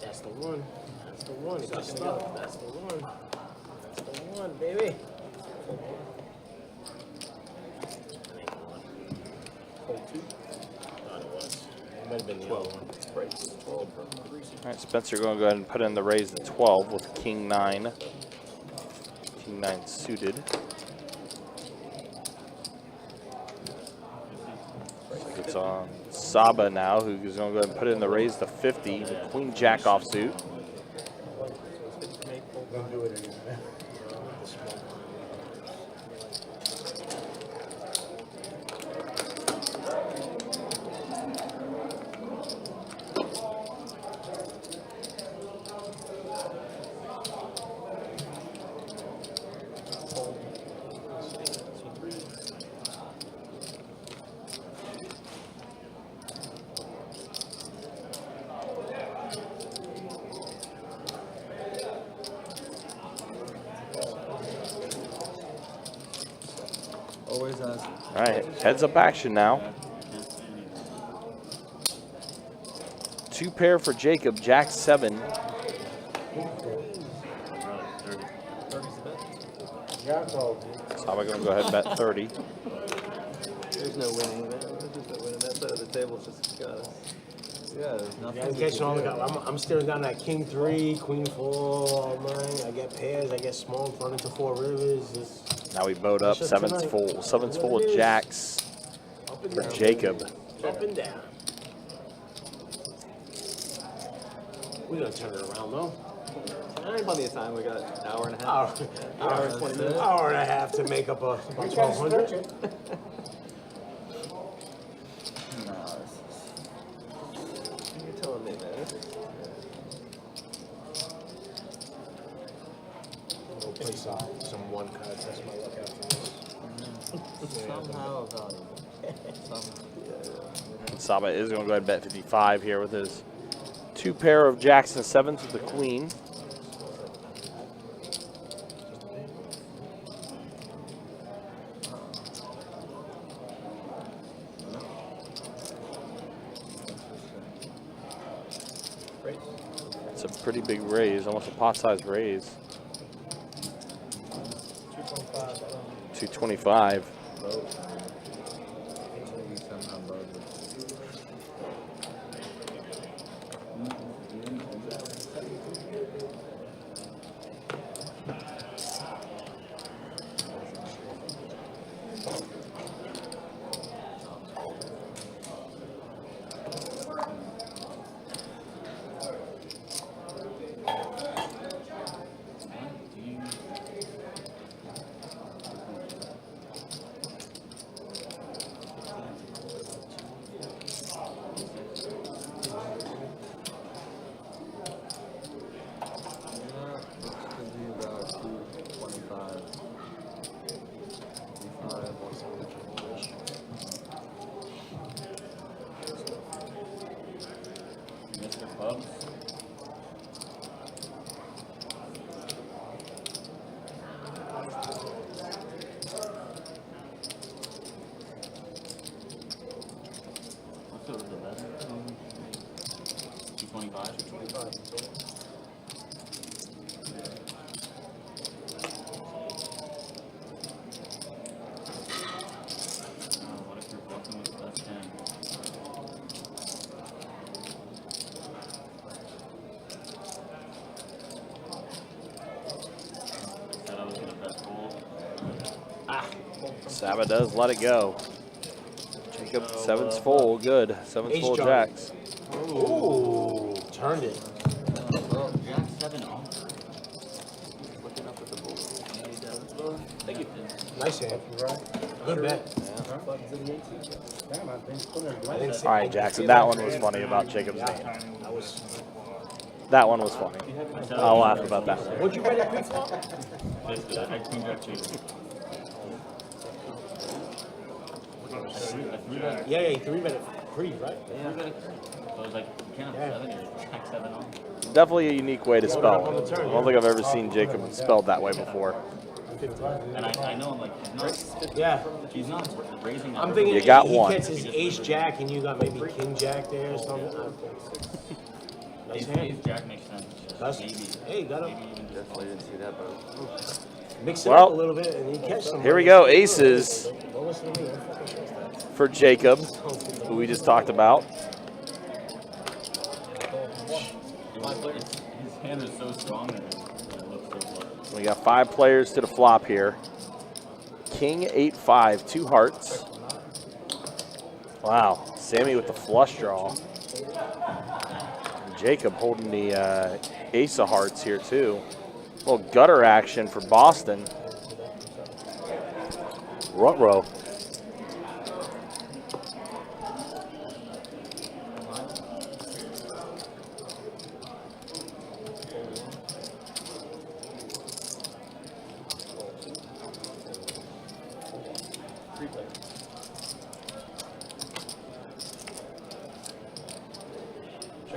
That's the one. That's the one. Good stuff. That's the one. That's the one, baby. Might have been the other one. All right, Spencer going to go ahead and put in the raise to 12 with King 9. King 9 suited. It's on Saba now, who's going to go ahead and put in the raise to 50 with Queen Jack offsuit. Don't do it anymore. Always has it. All right, heads up action now. 2 pair for Jacob, Jack 7. Saba going to go ahead and bet 30. There's no winning there. There's just no winning. That side of the table's just got us. Yeah, there's nothing. I'm catching all the guys. I'm staring down that king 3, queen 4, all mine. I get pairs. I get small, run into 4 rivers. It's Now we bowed up, That's up 7's tonight. full. 7's full with Jacks up and for down. Jacob. Up and down. We're gonna turn it around though. Plenty of time. We got an hour and a Hour, half. hour, and 20 minutes. hour and a half to make up about 1,200. No, you're telling me, man. We'll play some 1 card, test my luck after this. Somehow valuable. Saba is going to go ahead and bet 55 here with his 2 pair of Jacks and 7s with the queen. It's a pretty big raise, almost a pot-sized raise. 220. 225. Mr. Bubs. What's over the letter? 225? 225. What if you're bluffing with the best 10? Said I was gonna bet fold. Saba does let it go. Jacob, seven's full, good. Seven's Ace full John. jacks. Ooh, turned it. Well, Jack 7 off. Looking up at the board. Thank you. Nice hand. Good bet. All right, Jackson, that one was funny about Jacob's name. That one was funny. I'll laugh about that one. What'd you bet at pre-flop? That's good. I Queen Jack 2. I threw that. Yeah, you 3-bet it pre, right? Yeah. So I was like, you can't have 7 here. Jack 7 off. Definitely a unique way to spell. I don't think I've ever seen Jacob spelled that way before. And I know I'm like, he's not raising. I'm thinking You got he one. gets his ace jack and you got maybe king jack there or something. Nice hand. Ace Jack makes sense. That's, Maybe. hey, got him. Definitely didn't see that, but Mix it Well, up a little bit and you catch some. Here we go, aces for Jacob, who we just talked about. His hand is so strong that it looks so low. We got 5 players to the flop here. King 8-5, 2 hearts. Wow, Sammy with the flush draw. Jacob holding the ace of hearts here too. A little gutter action for Boston. Ruh-roh.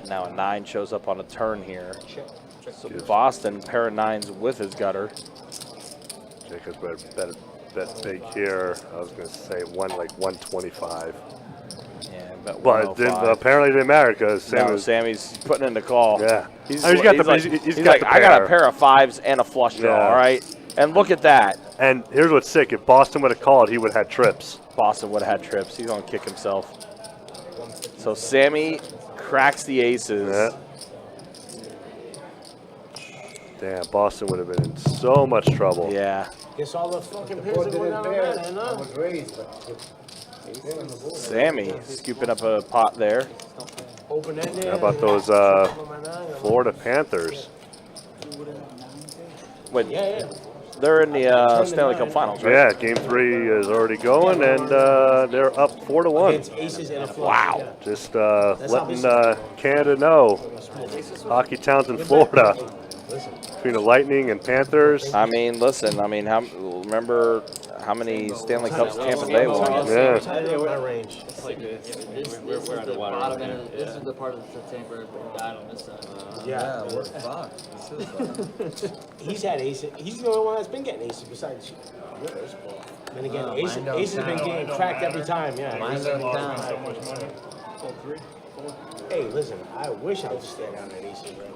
Now a 9 shows up on a turn here. So Boston, pair of 9s with his gutter. Jacob's bet big here. I was going to say like 125. Yeah, bet But 105. apparently it didn't matter because Sammy's putting in the call. Yeah. He's, I mean, he's got like, the I got a pair. pair of 5s and a flush draw, Yeah. all right? And look at that. And here's what's sick. If Boston would have called, he would have had trips. Boston would have had trips. He's going to kick himself. So Sammy cracks the aces. Yeah. Damn, Boston would have been in so much trouble. Yeah. Guess all the fucking pins that went down on that, huh? Sammy scooping up a pot there. Open ended. How about those Florida Panthers? Wait, Yeah. they're in the Stanley Cup Finals, right? Yeah, Game 3 is already going, and they're up 4-1. Against aces and a flush. Wow. Yeah. Just letting Canada know. Hockey towns in Florida. Between the Lightning and Panthers. I mean, listen, remember how many Stanley Cups Tampa Bay won? Yeah. Range. it's like this is the bottom end of this is the part of the chamber that died on this side. Yeah. we're fucked. He's had aces. He's the only one that's been getting aces besides yours. And again, aces have been getting cracked every time. Yeah. Mine don't count. So much money. Hey, listen, I wish I was staring down at aces right now.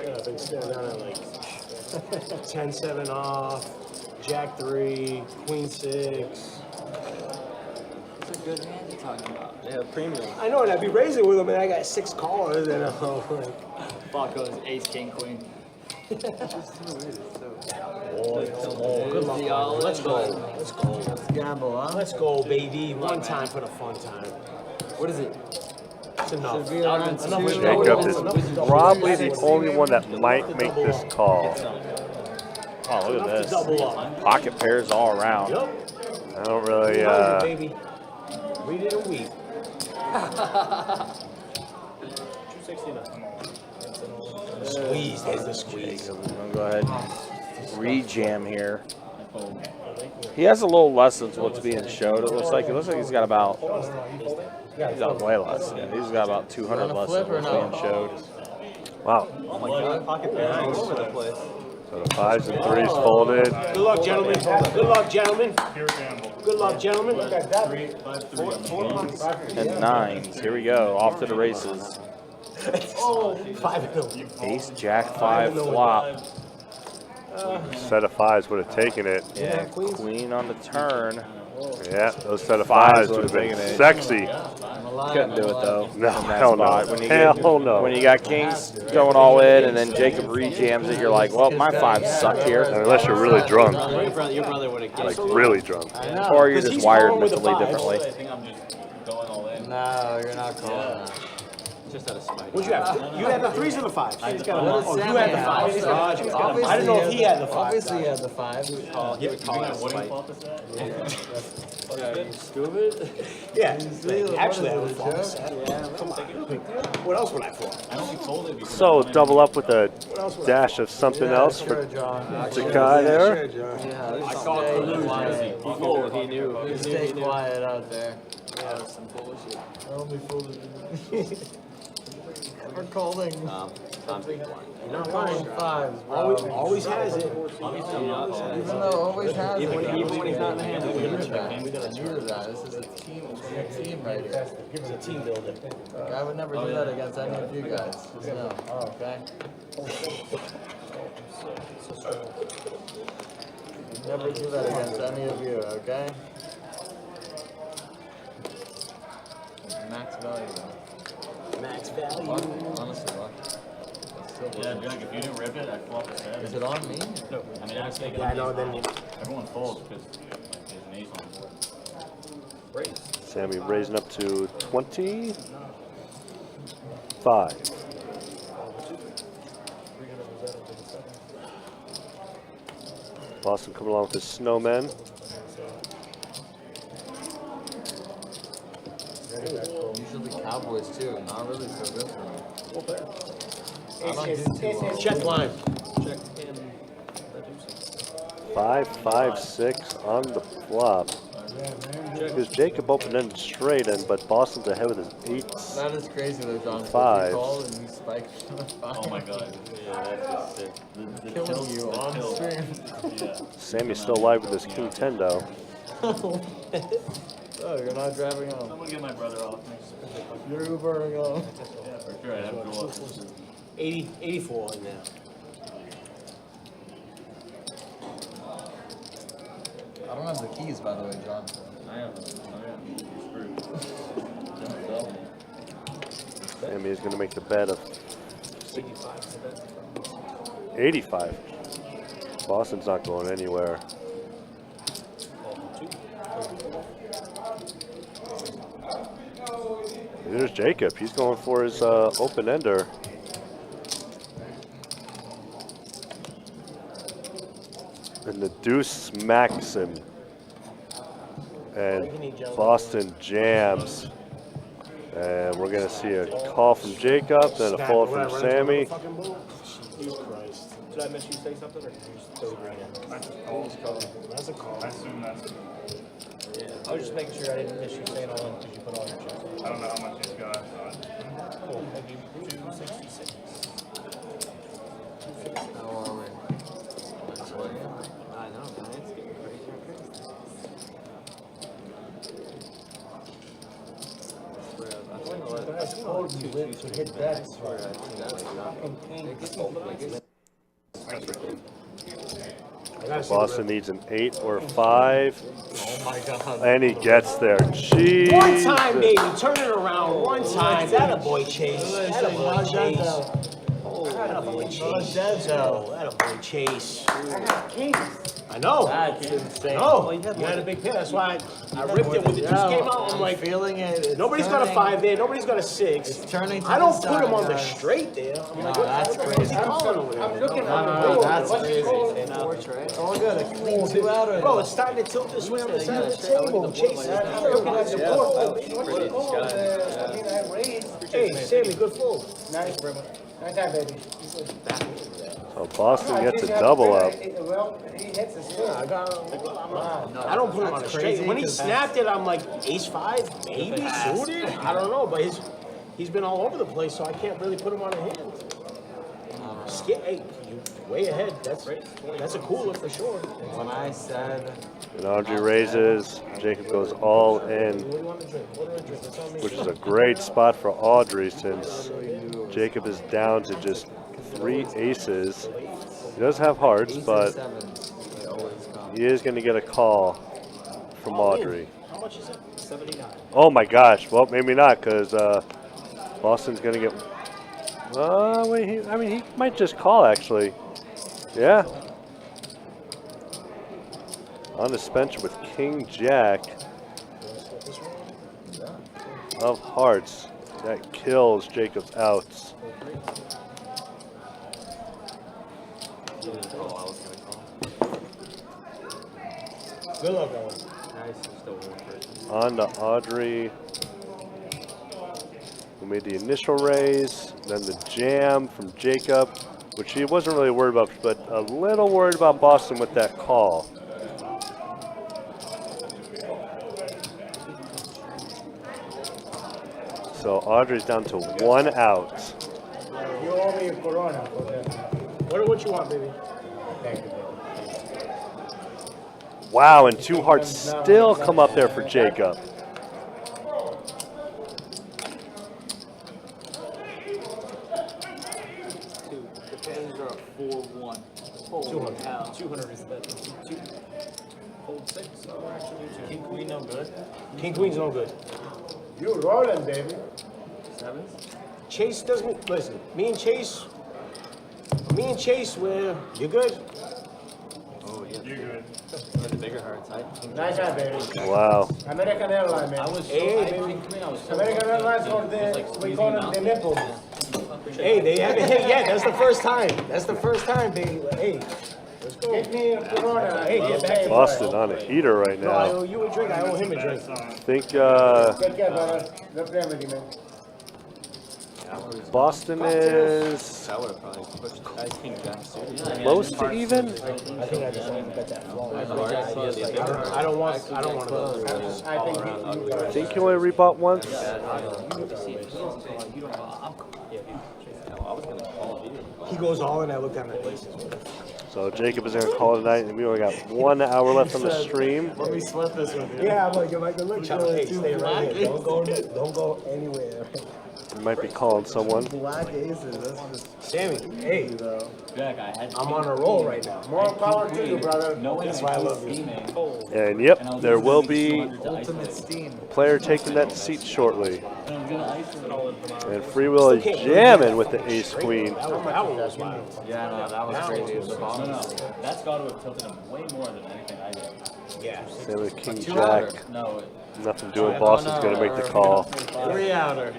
I've been staring down at like 10-7 off, Jack 3, Queen 6. It's a good hand you're talking about. Yeah, premium. I know, and I'd be raising with them, and I got 6 callers, and I'm like, Fuck goes ace, king, queen. oh, good luck. Let's go. Let's go. Gamble, huh? Let's go, baby. One time for the fun time. What is it? It's enough. Enough with Jacob is probably the only one that might make this call. Oh, look at this. Double up. Pocket pairs all around. Yep. I don't really, Baby. Read it and weep. 269. Squeeze. There's the squeeze. I'm going to go ahead and re-jam here. He has a little less than what's being showed. It looks like he's got about, he's got way less. Yeah, he's got about 200 less than what's being showed. wow. Oh my god, pocket pairs all over the place. So the 5s and 3s folded. Good luck, gentlemen. Good luck, gentlemen. Pure gamble. Good luck, gentlemen. 5-3 on the games. And 9s. Here we go. Off to the races. 5 and 0. Ace, Jack, 5 flop. Set of 5s would have taken it. Yeah, Queen on the turn. Yeah, those set of 5s would have been sexy. Couldn't do it though. No, in that hell no. spot. When you Hell get, no. When you got kings going all in, and then Jacob re-jams it, you're like, well, my 5s suck here. Unless you're really drunk, Your brother would have like really drunk. Or you're Because just he's wired calling with the mentally fives. differently. I think I'm just going all in. No, you're not calling that. just out of spite. What'd you have? You had the 3s or the 5s? He's got a What oh, does you Sammy had the have? 5s. Obviously I didn't know if he had the 5s. Obviously he had the 5. He would call out of spite. Yeah, you stupid. Yeah. See, Actually, I what would is it, fall Joe? set. Come on. What else would I fall? I don't think folded because So double up with a dash of something else Sure, for John. the guy there. Sure, John. Yeah, I called stay collusion. quiet. He knew. You stay quiet out there. That was some bullshit. Don't be fooled. We're calling. I'm big blind. You're not Calling lying. 5s, bro. Always has it. Even though always has it. Even when he's not in the hand, We needed that. We needed that. This is a team right here. Give us a team builder. Like, I would never do that against any of you guys. Just know, okay? Never do that against any of you, okay? Max value though. Max value. Luck, honestly, luck. yeah, Jack, if you didn't rip it, I'd flop a 7. Is it on me? No, I mean, I was thinking Yeah, I know. Then everyone folds because there's an ace on the board. Sammy raising up to 25. Boston coming along with his snowmen. Usually Cowboys too. Not really so good for me. I don't do too well. check line. 5, 5, 6 on the flop. Because Jacob open-ended straight in, but Boston's ahead with his 8s. That is crazy though, John. Fives. You call and you spike for the 5. Oh my god. Yeah, that's just sick. The Killing tilt, you the on tilt. stream. Yeah. Sammy's still alive with his King 10 though. Oh, you're not driving home. Someone get my brother off me. You're Ubering home. Yeah, for sure. I'd have to go up. 84 in there. I don't have the keys, by the way, John. I have them. Oh yeah. You're screwed. Don't tell me. Sammy's going to make the bet of 85. Boston's not going anywhere. There's Jacob. He's going for his open-ender. And the deuce smacks him. And Boston jams. And we're going to see a call from Jacob, then a fold from Sammy. Jesus Christ. Did I miss you say something, or did you still agree? That's a call. That's a call. I assume that's. I was just making sure I didn't miss you saying all in because you put all your chips. I don't know how much he's got. Cool. Maybe 266. How are we? I know, man. It's getting crazier and crazier. That's cold. You hit that. gotta see the Boston rip. needs an 8 or 5. Oh my god. And he gets there. Jeez. One time, baby. Turn it around. One time. That a boy Chase. That a boy Chase. That a boy Chase. That a boy Chase. I got kings. I know. That's insane. No, you had a big pair. That's why I ripped it when the juice came out. I'm like, feeling it. It's nobody's got a turning. 5 there. Nobody's got a 6. It's turning to I don't this put him side, on the guys. straight there. I'm like, No, that's what is he crazy. calling over there? I'm looking No, at no, the that's What's he crazy. calling? It's all good. A clean 2 outer. Bro, it's starting to tilt this way on the side of the table. Chase, I'm looking at the board. What's he calling? I mean, I raised. Hey, Sammy, good fold. Nice, nice time, baby. So Boston gets a double up. Well, he hits a still. I don't put him on a straight. When he snapped it, I'm like, ace 5, maybe suited. I don't know, but he's been all over the place, so I can't really put him on a hand. Hey, you way ahead. That's a cooler for sure. When I said And Audrey raises. Jacob goes all in, What do you want to drink? Order a drink. It's on me. which is a great spot for Audrey since Jacob is down to just 3 aces. He does have hearts, but they always come. he is going to get a call from Audrey. How much is it? 79. Oh my gosh. Well, maybe not, because Boston's going to get... wait, he might just call, actually. Yeah. On the Spencer with King Jack of hearts. That kills Jacob's outs. Good luck, Owen. On to Audrey, who made the initial raise, then the jam from Jacob, which he wasn't really worried about, but a little worried about Boston with that call. So Audrey's down to 1 out. You owe me a Corona for that. What you want, baby? Thank you, baby. Wow, and 2 hearts still come up there for Jacob. The pens are 4-1. Holy cow. 200 is better. Fold 6. Or actually, King Queen no good. King Queen's no good. You rolling, baby. 7s. Chase doesn't listen. Me and Chase, we're you good? Oh, yeah. You're good. The bigger hearts. Nice time, baby. Wow. American Airlines, man. American Airlines for the, we call it the nipples. Hey, they haven't hit yet. That's the first time. That's the first time, baby. Hey, let's go. Get me a Corona. Hey, get back to Boston on a heater right No, I now. owe you a drink. I owe him a drink. I think Take care, brother. No problem, man. Boston is I would have probably pushed Ice King Jack suited. close to even. I think I just want to bet that flop. I I don't want to go. I think I think he only rebought once. was going to call it. He goes all in. I look down at places. So Jacob is going to call it a night, and we only got 1 hour left on the stream. Let me split this with you. Yeah, I'm like, you're like, good luck, Chuck. Hey, stay right here. Don't go anywhere. We might be calling someone. Black aces. That's just Sammy, hey, Jack, I had I'm on a roll right now. more power to you, brother. That's why I love you. And yep, there will be ultimate steam. a player taking that seat shortly. And Free Will is jamming with the ace queen. That one was wild. Yeah, no, that was crazy. It was the bottom. No, that's got to have tilted him way more than anything I did. Yeah. Same with King Jack. No, Nothing doing. Boston's going to make the call. 3 outer.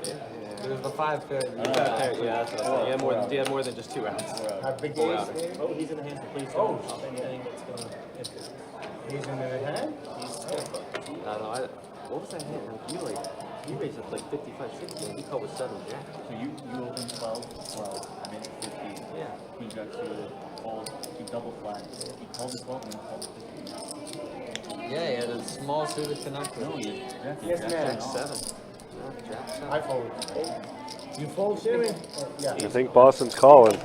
There's the 5 pair. yeah, that's what I said. You had more than just 2 outs. A big ace, baby. Oh, he's in the hands of please. Oh, Pop anything that's going to hit this. He's in the hand? What was that hand? He raised it like 55, 60, and he called with 7 Jack. So you opened 12, I made it 15. Yeah. Queen Jack suited, called, he double flagged. He called the 12 and then called the 15. Yeah, he had a small suited connector. No, he Yes, man. 7. I fold. You fold, Sammy? Yeah. I think Boston's calling.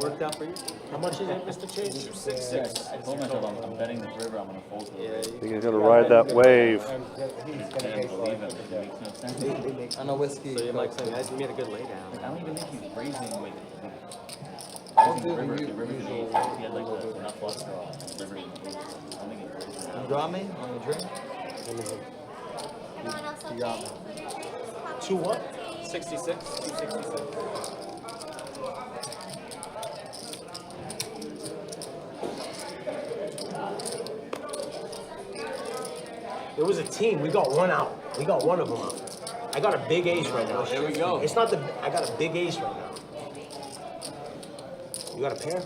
Worked out for you? How much is it, Mr. Chase? 6. I told myself I'm betting this river, I'm going to fold to the raise. I think he's going to ride that wave. He's I gonna didn't pay believe for it, it. it makes no sense. On a whiskey. So you're like saying, I made a good laydown. I don't even think he's raising with I think River and Ace, he had like the enough flush draw. River and Ace. I think it's You got me on the drink? You got me. 2 what? 66, 266. There was a team. We got one out. We got one of them out. I got a big ace right now. There we go. It's not the. I got a big ace right now. You got a pair?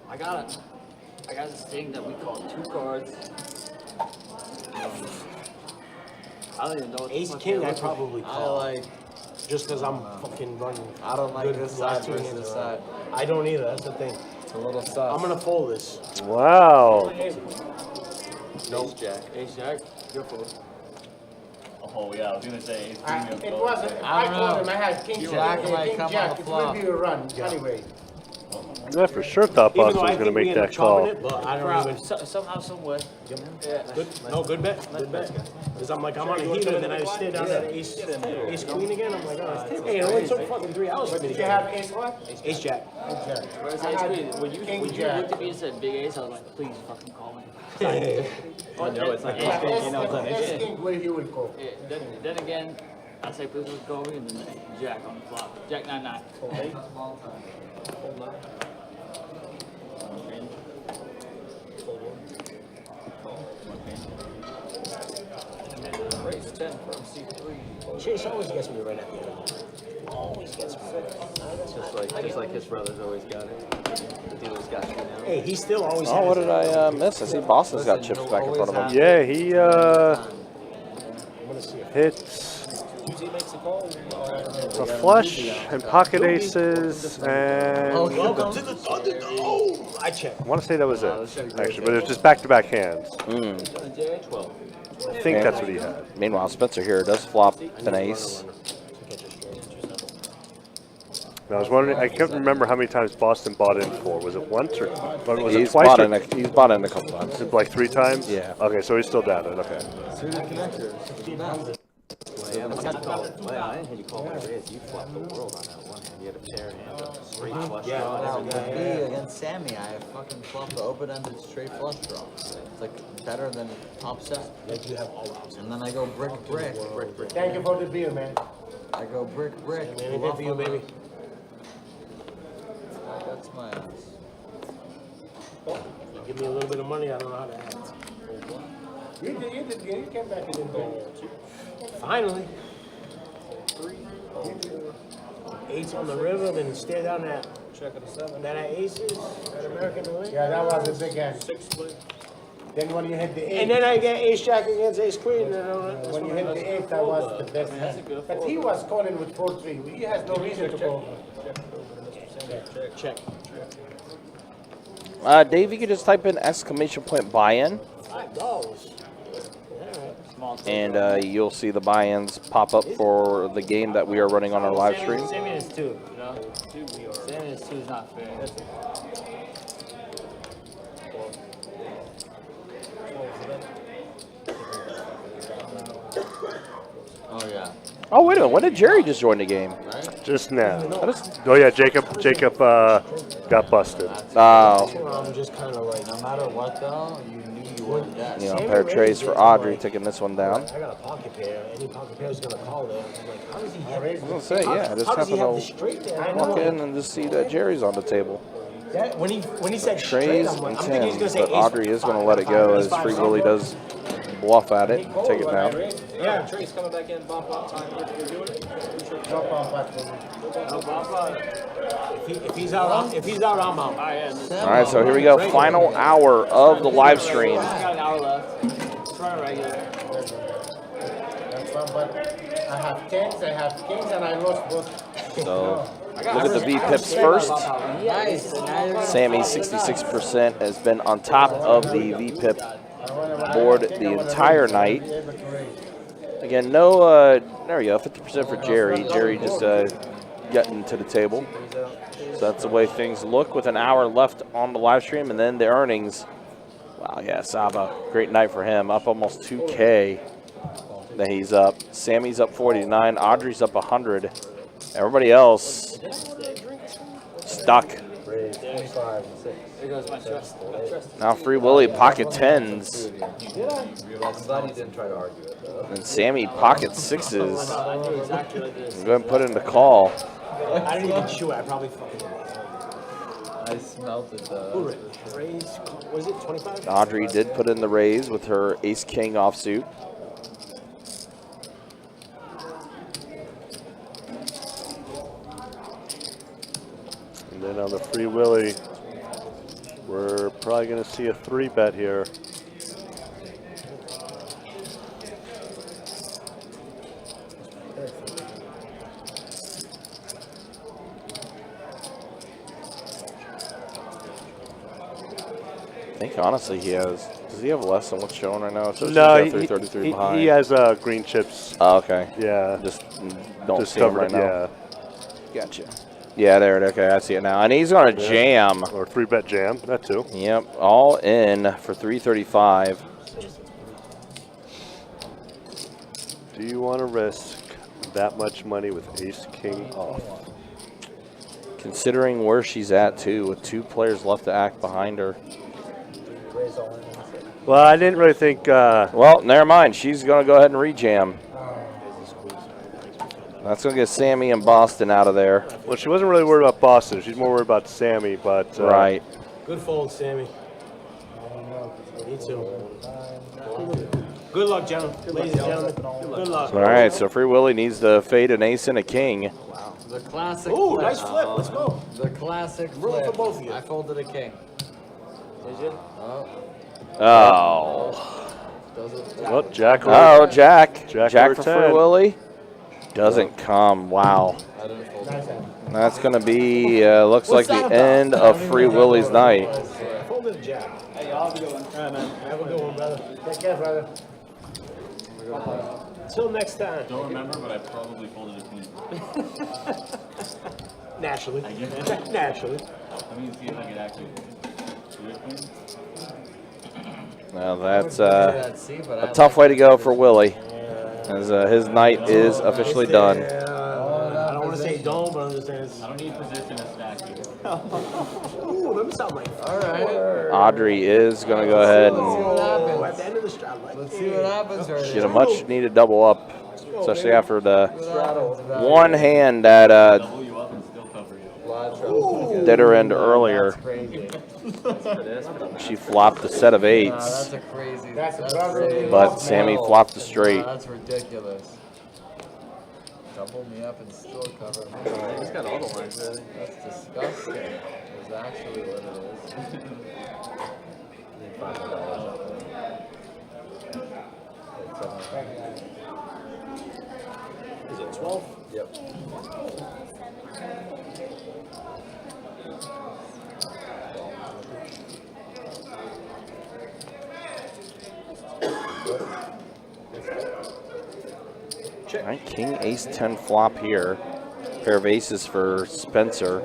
I got this thing that we call 2 cards. I don't even know what the Ace fuck king. they're I looking- probably I call. like. Just because I'm fucking running. I don't like good this last side 2 versus hands this around. side. I don't either. That's the thing. It's a little sus. I'm gonna fold this. Wow. Ace jack. Ace jack. Good fold. Oh yeah, I was gonna say Ace premium. It wasn't. If I I don't called know. him, I had king Jack king, might king come on jack. the It flop. will be a run anyway. I for sure thought Even Boston though was I going to think we make end up that chopping call. it, but I don't Crap. even. Somehow, some way. Yeah. Good. No, good bet. Good bet. Because I'm like, I'm on a heater, and then I stare down at ace queen again. I'm like, oh, hey, it only took fucking 3 hours for me to Did you get have ace what? ace jack. Ace jack. Whereas I ace had queen, when you king looked jack. at me and said big ace, I was like, please fucking call me. Oh no, it's like Yeah, Ace king, you know it's an ace ace. king where he will go. Yeah, then again, I say please don't call me, and then jack on the flop. Jack 9-9. Raise 10 from C3. Chase always gets me right at the end. Always gets me right at the end. Just like his brother's always got it. The dealer's got you now. Hey, he still always Oh, has what it. did I miss? I see Boston's got chips back in front of him. Yeah, he I'm gonna see it. hits Usually makes a call. a flush and pocket aces, and Welcome to the Thunderdome. I check. I want to say that was it, actually, but it was just back-to-back hands. I think that's what he had. Meanwhile, Spencer here does flop an ace. And I was wondering, I can't remember how many times Boston bought in for. Was it once or was it He's twice? bought Or, in he's bought in a couple times. like 3 times? Yeah. Okay, so he's still down it. Okay. Suited connectors. I didn't hit you call my raise. You flopped the world on that one hand. You had a pair of hands up, straight flush draw. Now, and with everything. me against Sammy, I fucking flopped the open-ended straight flush draw. It's like better than top set. Like you have all options. And then I go brick. Thank you for the beer, man. I go brick. Anything bluff for you, on the- baby? That's my ass. You give me a little bit of money, I don't know how to act. You did good. You came back and did good. Finally. 8 on the river, then stare down that. Check it a 7. That aces, that American way. Yeah, that was a big hand. 6 split. Then when you hit the 8. And then I get ace jack against ace queen. When you hit the 8, that was the best hand. But he was calling with 4-3. He has no reason to call. Check. Dave, you could just type in ! buy-in, $5. and you'll see the buy-ins pop up for the game that we are running on our live stream. Sammy is 2, you know? Sammy is 2 is not fair. Oh yeah. Oh, wait a minute. When did Jerry just join the game? Just now. I just, Oh yeah, Jacob got busted. oh, I'm just kind of like, No matter what though, you knew you were dead. you know, pair of trays for Audrey taking this one down. I got a pocket pair. Any pocket pair is going to call there. I'm like, how does he have raised I was gonna say, yeah, I just How does he happened have the to straight there? I walk know. in and just see that Jerry's on the table. That, when he said straight, Trays I'm like, and I'm thinking he's going to tens, say but ace Audrey is going to let it go as Free Willy does bluff at it, take it down. Yeah, Trace coming back in, bump up time. You're doing it. No problem. If he's out, I'm out. All right, so here we go. Final hour of the live stream. I got an hour left. It's running regular. That's fine, but I have 10s, I have kings, and I lost both. So look at the V-pips first. Sammy, 66%, has been on top of the V-pip board the entire night. Again, no, there we go, 50% for Jerry. Jerry just getting to the table. So that's the way things look with an hour left on the live stream. And then the earnings. Wow, yeah, Saba, great night for him. Up almost 2K that he's up. Sammy's up 49. Audrey's up 100. Everybody else stuck. Raise 25 and 6. There goes my trust. Now Free Willy pocket 10s. I'm glad you didn't try to argue it, though. And Sammy pocket 6s. I knew exactly like this. Go ahead and put in the call. I didn't even chew it. I probably fucking did. I smelt it Who though. raised? Was it 25? Audrey did put in the raise with her ace-king offsuit. And then on the Free Willy, we're probably going to see a 3-bet here. I think honestly he has. Does he have less than what's showing right now? So No, he's got 333 behind. he has green chips. Oh, okay. Yeah. Just don't Just see him covered right it, now. yeah. Gotcha. Yeah, there it. Okay, I see it now. And he's on a jam. Or 3-bet jam, that too. Yep, all in for 335. Do you want to risk that much money with ace-king off? Considering where she's at too, with 2 players left to act behind her. Raise all in. Well, I didn't really think... Well, never mind. She's going to go ahead and rejam. That's going to get Sammy and Boston out of there. Well, she wasn't really worried about Boston. She's more worried about Sammy, but... Right. Good fold, Sammy. Me too. Good luck, gentlemen. Ladies and gentlemen. Good luck. All right, so Free Willy needs to fade an ace and a king. Wow. The classic Ooh, flip. nice flip. Let's go. The classic Room flip. for both of you. I folded a king. Did you? Oh. Oh. Does it? Well, Jack. Oh, Jack. Jack Jack over for 10. Free Willy. Doesn't come. Wow. I didn't fold it. That's going to be, looks like the end of Free Willy's night. I folded a jack. Hey, y'all have a good one. All right, man. Have a good one, brother. Take care, brother. Till next time. Don't remember, but I probably folded a queen. Naturally. I guess. Naturally. Let me see if I could actually do a queen. Now that's See, but a tough way to go for Willy, as his night is officially done. I don't want to say don't, but I'm just saying it's... I don't need position to stack you. Ooh, let me stop my... all right. Audrey is going to go ahead Let's see and what Oh, at happens. the end of the strap, like... Let's see what happens right get a now. much needed double up, especially after the Straddle. one hand that Double you up and still cover you. did her end earlier. That's crazy. She flopped a set of Nah, 8s, that's a crazy. That's That's brotherly crazy. but Sammy flopped a straight. Nah, that's ridiculous. Double me up and still cover me. He's got all the lines ready. That's disgusting. Is actually what it Is it 12? Yep. All right, King Ace 10 flop here. Pair of aces for Spencer.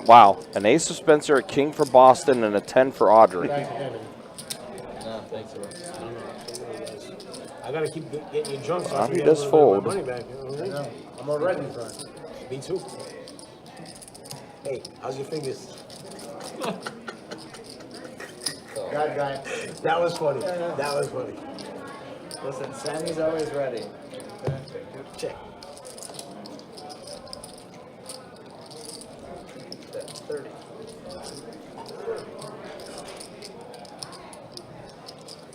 Wow, an ace for Spencer, a king for Boston, and a 10 for Audrey. is. Nah, thanks, bro. I gotta keep getting you drunk so I Audrey can get does a little bit of fold. my money back. You know what I mean? I'm already drunk. Me too. Hey, how's your fingers? God, guy. That was funny. That was funny. Listen, Sammy's always ready. Check. That's 30.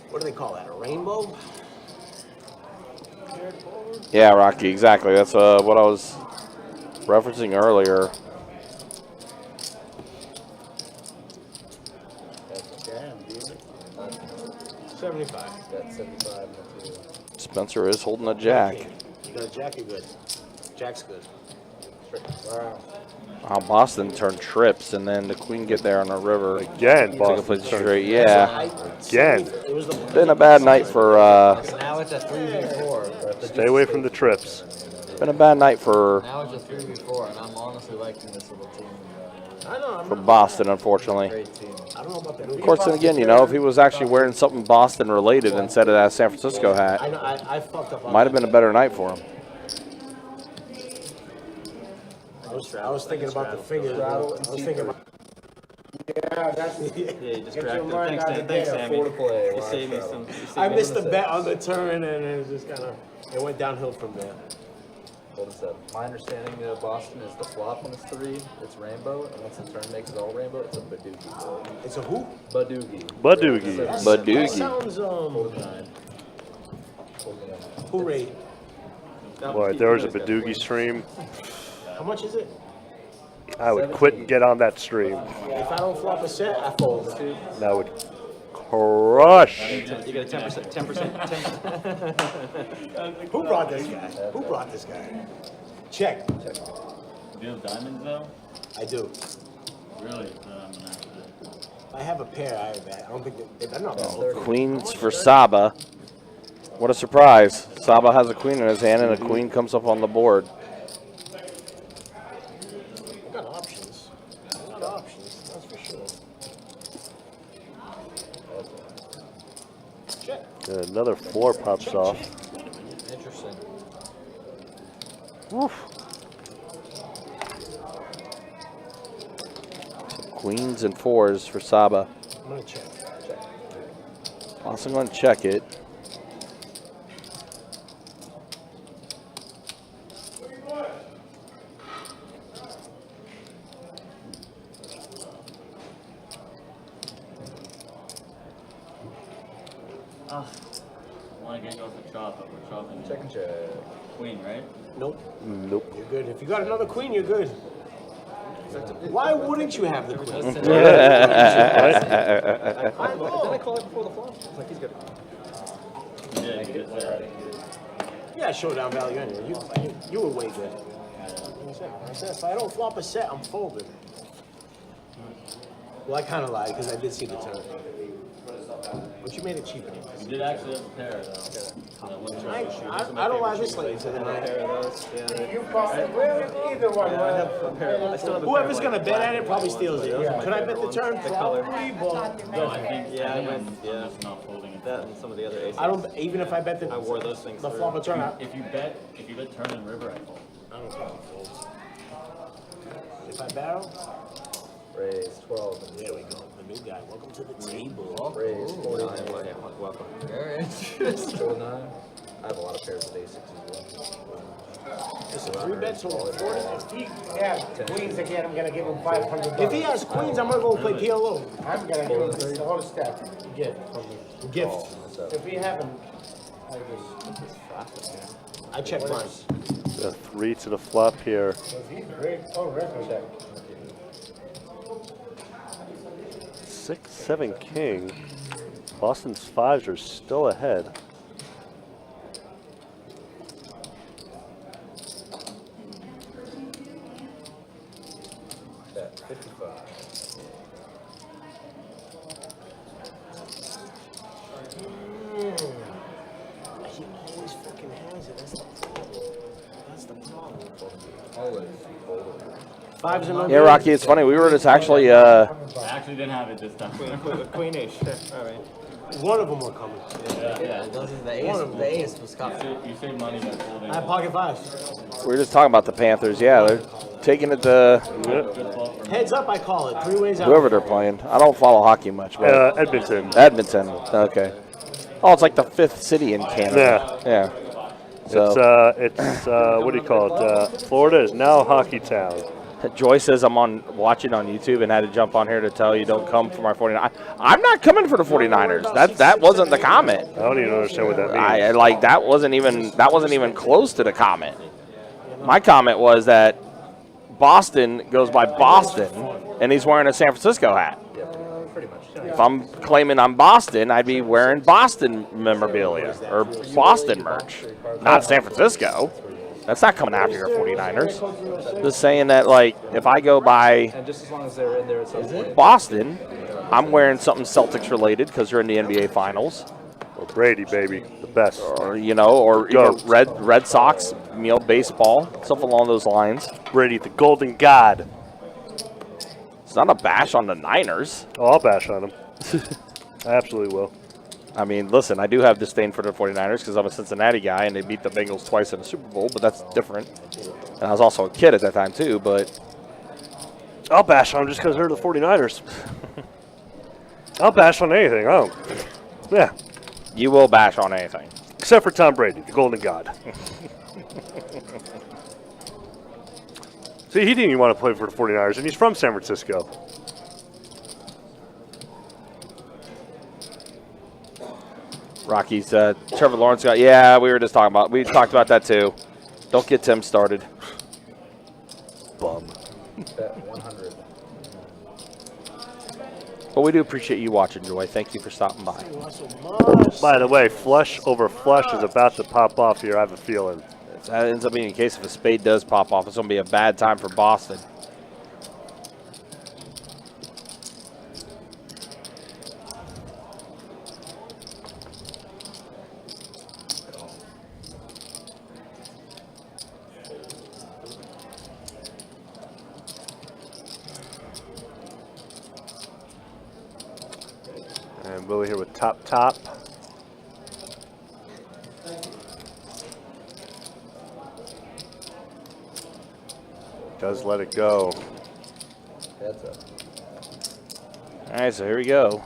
What do they call that? A rainbow? Yeah, Rocky, exactly. That's what I was referencing earlier. That's a jam, dude. 75. That's 75. Spencer is holding a jack. You got a jack, you're good. Jack's good. Wow. Wow, Boston turned trips, and then the queen get there on the river. Again, Took a Boston. plate straight. Yeah, Again. It was the been a bad night for Now it's a 3v4. Stay away from the trips. been a bad night for Now it's a 3v4, and I'm honestly liking this little team. I know. for Boston, unfortunately. Great team. I don't know about that. Of course, then again, you know, if he was actually wearing something Boston related instead of that San Francisco hat, I know. I fucked up. on might have that. been a better night for him. I was thinking about the fingers. I was thinking about. Yeah, that's. Yeah, you just Get cracked your it. mind Thanks, out Dan. of Thanks, there. Sammy. Four to play. You Live saved me travel. some. You saved I me missed the some bet on the turn, and it was just kind of. It went downhill from there. Hold it up. My understanding of Boston is the flop when it's 3, it's rainbow, and once the turn makes it all rainbow, it's a badoogie. It's a who? Badoogie. Badoogie. That Badoogie. sounds Hold it 9. Who rate? Boy, if there was a Badoogie stream, How much is it? I would quit and get on that stream. If I don't flop a set, I fold. That would crush. You get a 10%. 10%. Who brought this guy? Who brought this guy? Check. Do you have diamonds though? I do. Really? I have a pair. I don't think they're not bad. Queens for Saba. What a surprise. Saba has a queen in his hand, and a queen comes up on the board. I got options. I got options, that's for sure. Check. Another 4 pops off. Interesting. Woof. Queens and 4s for Saba. I'm gonna check. Also going to check it. I want to get you off the chop, but we're chopping. Check and check. Queen, right? Nope. Nope. You're good. If you got another queen, you're good. Why wouldn't you have the queen? Did I call it before the flop? It's like he's good. Yeah, you get that. Yeah, showdown value anyway. You were way good. I said, if I don't flop a set, I'm folding. Well, I kind of lied because I did see the turn. But you made it cheaper. You did actually have a pair though. I don't lie this late, so then You probably, well, either one. whoever's going to bet at it probably steals it. Could I bet the turn? Probably, but No, I think Yeah, I I'm went, yeah. just not folding it. That and some of the other aces. I don't, even if I bet I wore those things the through. flop a turn, If you bet turn and river, I fold. I don't think I'll fold. If I barrel, Raise 12. there we go. The new guy. Welcome to the table. Raise 49. Welcome. Very interesting. 9. I have a lot of pairs of A6 as well. It's a 3-bet total. 40. Yeah, queens again, I'm gonna give him $500. If he has queens, I'm going to go play PLO. I'm gonna give him the whole stack. Gift. Gift. If we haven't, I check mine. A 3 to the flop here. he's great. Oh, record check. 6, 7 king. Boston's 5s are still ahead. Bet 55. He always fucking has it. That's the problem. That's the problem. Always. Fives and Yeah, Rocky, it's funny. We were just actually, I actually didn't have it this time. Queen-ish. All right. one of them were coming. Yeah. The ace was You save money by folding. I have pocket fives. we were just talking about the Panthers. Yeah, they're taking it to Good flop for me. Heads up, I call it. 3 ways out. whoever they're playing. I don't follow hockey much, but Edmonton. Edmonton. Okay. Oh, it's like the 5th city in Canada. Yeah. So It's what do you call it? Florida is now hockey town. Joy says I'm watching on YouTube and had to jump on here to tell you don't come for my 49ers. I'm not coming for the 49ers. That wasn't the comment. I don't even understand what that means. I like that wasn't even close to the comment. My comment was that Boston goes by Boston and he's wearing a San Francisco hat. Pretty much. If I'm claiming I'm Boston, I'd be wearing Boston memorabilia or Boston merch, not San Francisco. That's not coming after your 49ers. Just saying that, like, if I go by And just as long as they're in there at some point. Boston, I'm wearing something Celtics related because they're in the NBA Finals, Well, Brady, baby, the best. or or even Red Sox, baseball, stuff along those lines. Brady, the golden god. It's not a bash on the Niners. Oh, I'll bash on him. I absolutely will. I mean, listen, I do have disdain for the 49ers because I'm a Cincinnati guy, and they beat the Bengals twice in the Super Bowl, but that's different. And I was also a kid at that time, too, but I'll bash on them just because they're the 49ers. I'll bash on anything. Oh, yeah. you will bash on anything. Except for Tom Brady, the golden god. See, he didn't even want to play for the 49ers, and he's from San Francisco. Rockies, Trevor Lawrence got, yeah, we talked about that, too. Don't get Tim started. Bum. Bet 100. But we do appreciate you watching, Joy. Thank you for stopping by. By the way, flush over flush is about to pop off here, I have a feeling. That ends up being the case if a spade does pop off. It's going to be a bad time for Boston. And Willie here with top. Does let it go. That's up. All right, so here we go.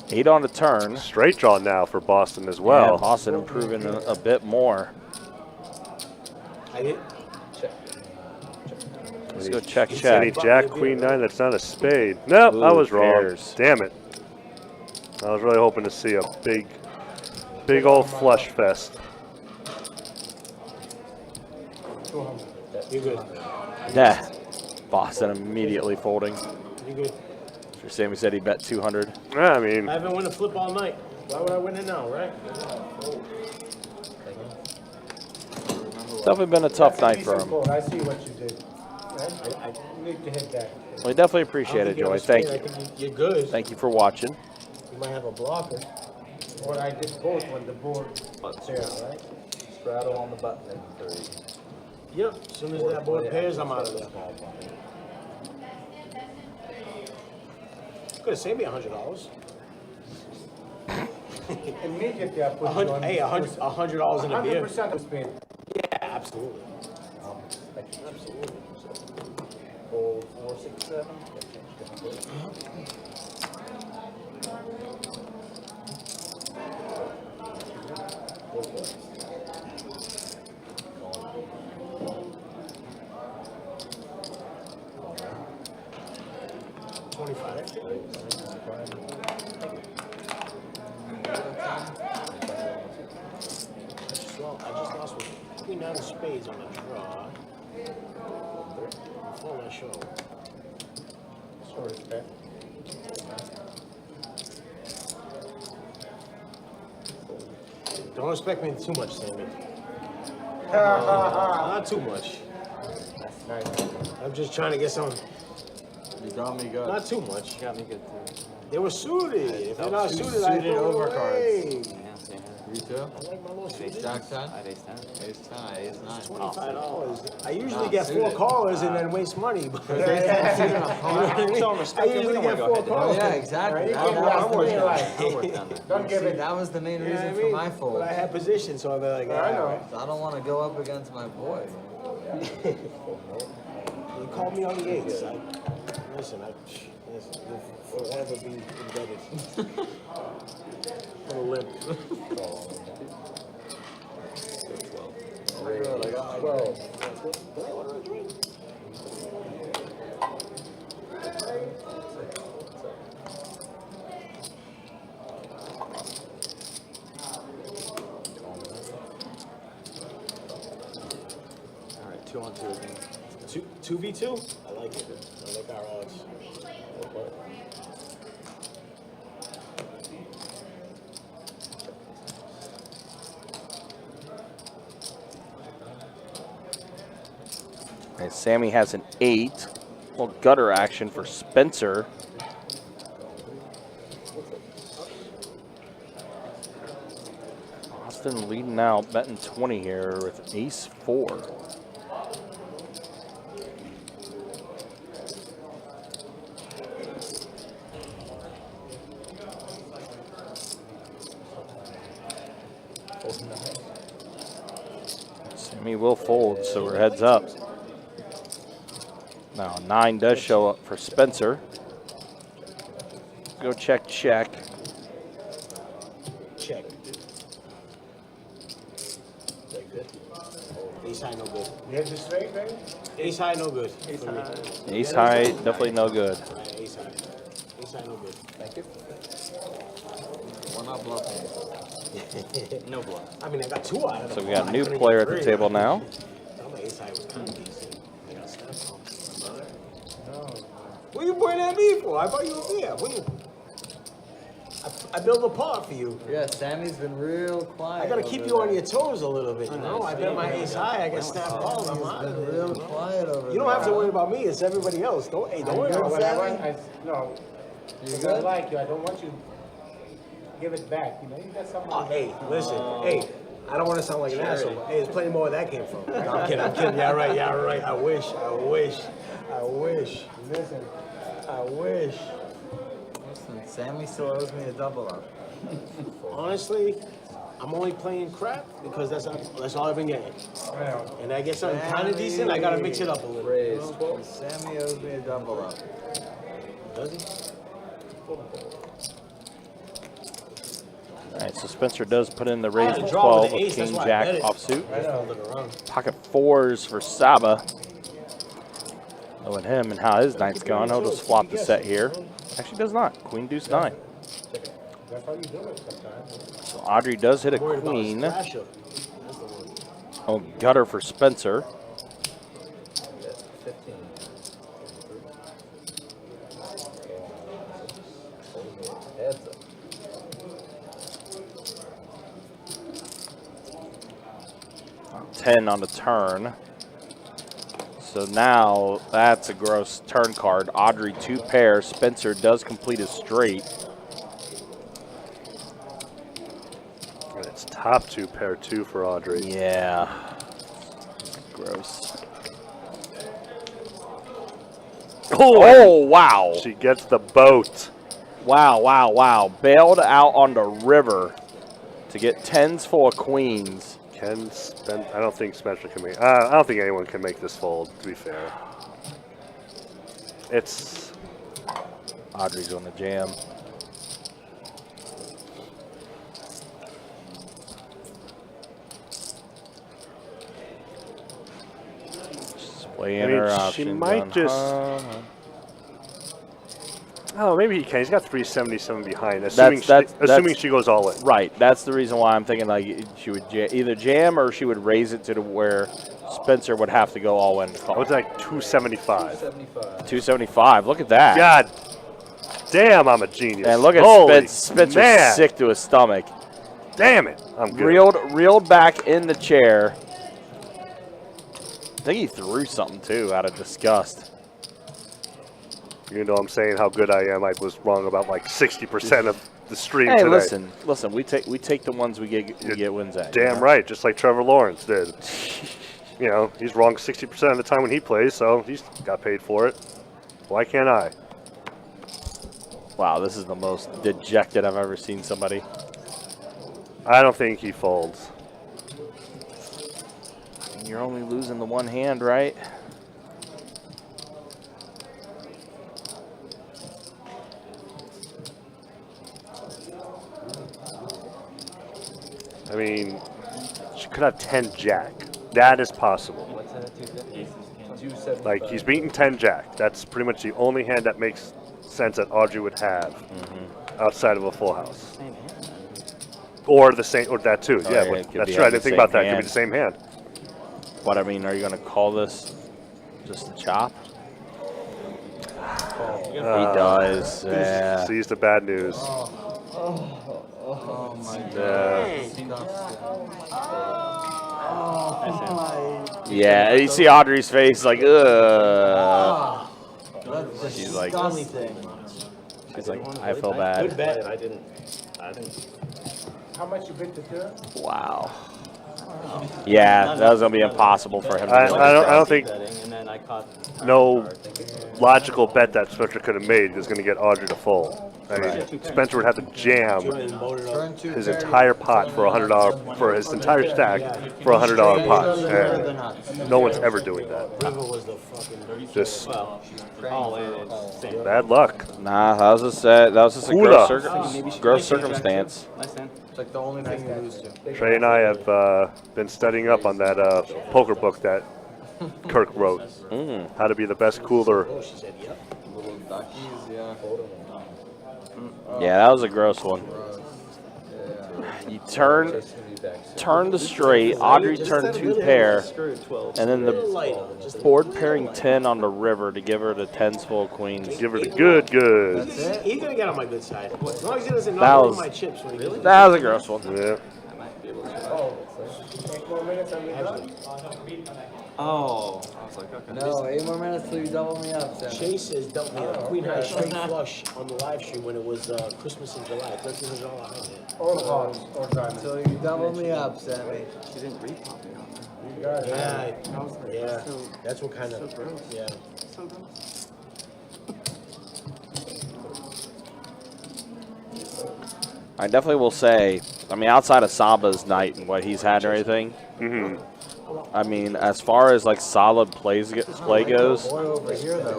8 on the turn. Straight draw now for Boston as well. Yeah, Boston improving a bit more. I did. Check. Let's go check. Any jack, queen, 9, that's not a spade. Nope, I was wrong. Pairs. Damn it. I was really hoping to see a big old flush fest. You good? Yeah. Boston immediately folding. You good? Sure, Sammy said he bet 200. Yeah, I mean, I haven't won a flip all night. Why would I win it now, right? Definitely been a tough night for him. I see what you did. I need to hit that. We definitely appreciate it, Joey. Thank I you. think you're good. Thank you for watching. You might have a blocker. Or I did both when the board there, right? Straddle on the button in 3. Yep. As soon as that board pairs, I'm out of there. Could have saved me $100. Immediately I put it on. Hey, $100 in a beer. 100% of spin. Yeah, absolutely. Absolutely. Fold 4, 6, 7. I just lost with queen 9 of spades on the draw. Before my show. Sorry, bet. Don't expect me too much, Sammy. Not too much. That's nice. I'm just trying to get some. You got me good. Not too much. You got me good too. They were suited. If they're not Two suited, I suited throw it overcards. away. Yeah, same here. You too? I like my little suited. Jack 10? I had ace 10. Ace 10, ace 9. $25. I usually Not get 4 suited. callers and then waste money. But Ace 10 suited on call. I usually get 4 Oh, callers. yeah, exactly. You That can was I'm the working main- like. I'll work down there. Don't give See, it. that was the main You know reason what for I my mean? fold. But I had position, so I'll be like, I know. I don't want to go up against my boy. You called me on the 8th. Listen, you'll forever be indebted. For the limp. I got my 12. All right, 2 on 2 again. 2v2? I like it. I like our odds. And Sammy has an 8. Little gutter action for Spencer. Boston leading out, betting 20 here with ace 4. Sammy will fold, so we're heads up. Now 9 does show up for Spencer. Go check, check. Check. Ace high, no good. You have the straight, baby? Ace high, no good. Ace for me. high. Ace high, definitely no good. Right, ace high. Ace high, no good. Thank you. We're not bluffing. No bluff. I mean, I got 2 out of So the we got a four. new I couldn't player get at the 3. table now. I'm an ace high with kind of decent. I got stuff on. What you pointing at me for? I thought you were there. What you? I built a pot for you. Yeah, Sammy's been real quiet. I gotta keep over you on there. your toes a little bit, you know? I bet my ace high, I get snapped calls. I'm out He's of been there. real quiet over there. You don't have to worry about me, it's everybody else. Don't worry about What I Sammy. want, no, You because good? I like you, I don't want you to give it back, you know, you got something. Oh, hey, listen, hey, I don't want to sound like an asshole, but hey, there's plenty more where that came from. No, I'm kidding, yeah, right, I wish. Listen, Listen, Sammy still owes me a double up. Honestly, I'm only playing crap because that's all I've been getting. well, And I get something kind of decent, I gotta mix it up a little. Raise. Sammy owes me a double up. Does he? All right, so Spencer does put in the raise had a with draw 12 with the with ace, that's King why I Jack bet it. offsuit. I just folded around. Pocket 4s for Saba. Knowing him and how his night's going, he'll just flop the set here. Actually does not. Queen deuce 9. that's how you do it sometimes. So Audrey does hit a Worried about his queen. thrasher. That's the one. Oh, gutter for Spencer. 15. Heads up. Ten on the turn. So now that's a gross turn card. Audrey 2 pair. Spencer does complete his straight. And it's top 2 pair 2 for Audrey. Yeah. Gross. Oh, wow. She gets the boat. Wow. Bailed out on the river to get 10s full of queens. I don't think Spencer can make. I don't think anyone can make this fold. To be fair, it's Audrey's on the jam. Just weighing her options. she might on just. her. Oh, maybe he can. He's got 377 behind. That's- Assuming she goes all in. Right. That's the reason why I'm thinking like she would either jam or she would raise it to where Spencer would have to go all in to I call. was like 275. 75. 275. Look at that. God damn, I'm a genius. And look at Holy Spencer man. sick to his stomach. Damn it. I'm good. Reeled back in the chair. I think he threw something too out of disgust. You know I'm saying how good I am. I was wrong about like 60% of the stream Hey, today. listen. We take the ones we get wins at. Damn right, just like Trevor Lawrence did. You know, he's wrong 60% of the time when he plays, so he's got paid for it. Why can't I? Wow, this is the most dejected I've ever seen somebody. I don't think he folds. You're only losing the one hand, right? I mean, she could have 10 jack. That is possible. What's that? 250? Like, he's beaten 10 jack. That's pretty much the only hand that makes sense that Audrey would have outside of a full house. Or the same, or that too. Oh, yeah, yeah, but it could that's be true. I on the didn't think about same that. It could be the same hand. What I mean, are you going to call this just a chop? He does. Yeah. Sees the bad news. Oh my Yeah. Yeah, you see Audrey's face like, ugh. She's like, I feel bad. I didn't. How much you bid the turn? Wow. Yeah, that was gonna be impossible for him. To I do don't think Betting, and then I caught no logical bet that Spencer could have made is going to get Audrey to fold. I mean, Spencer would have to jam his entire pot for $100 for his entire stack for $100 pot, and no one's ever doing that. River was the fucking. Just same. bad luck. Nah, that was just a gross circumstance. Nice hand. It's like the only thing you lose to. Trey and I have been studying up on that poker book that Kirk wrote. How to be the best cooler. Oh, she said, yep. Little duckies, yeah. Yeah, that was a gross one. You turn the straight. Audrey turned 2 pair, and then the board pairing 10 on the river to give her the 10s full of queens. Give her the good. He's gonna get on my good side. As long as he doesn't That knock was- my chips. When he really? That was a gross one. Yeah. Oh, I was like, okay. No, 8 more minutes till you double me up, Sam. Chase has dealt me a queen high straight flush on the live stream when it was Christmas in July. $1,300 I had. Or cards, or diamonds. Till you double me up, Sammy. She didn't repop me on that. You got it. Yeah, I was like, yeah. so, That's what kind so of. gross. Yeah. So gross. I definitely will say, I mean, outside of Saba's night and what he's had and everything, I mean, as far as like solid play goes,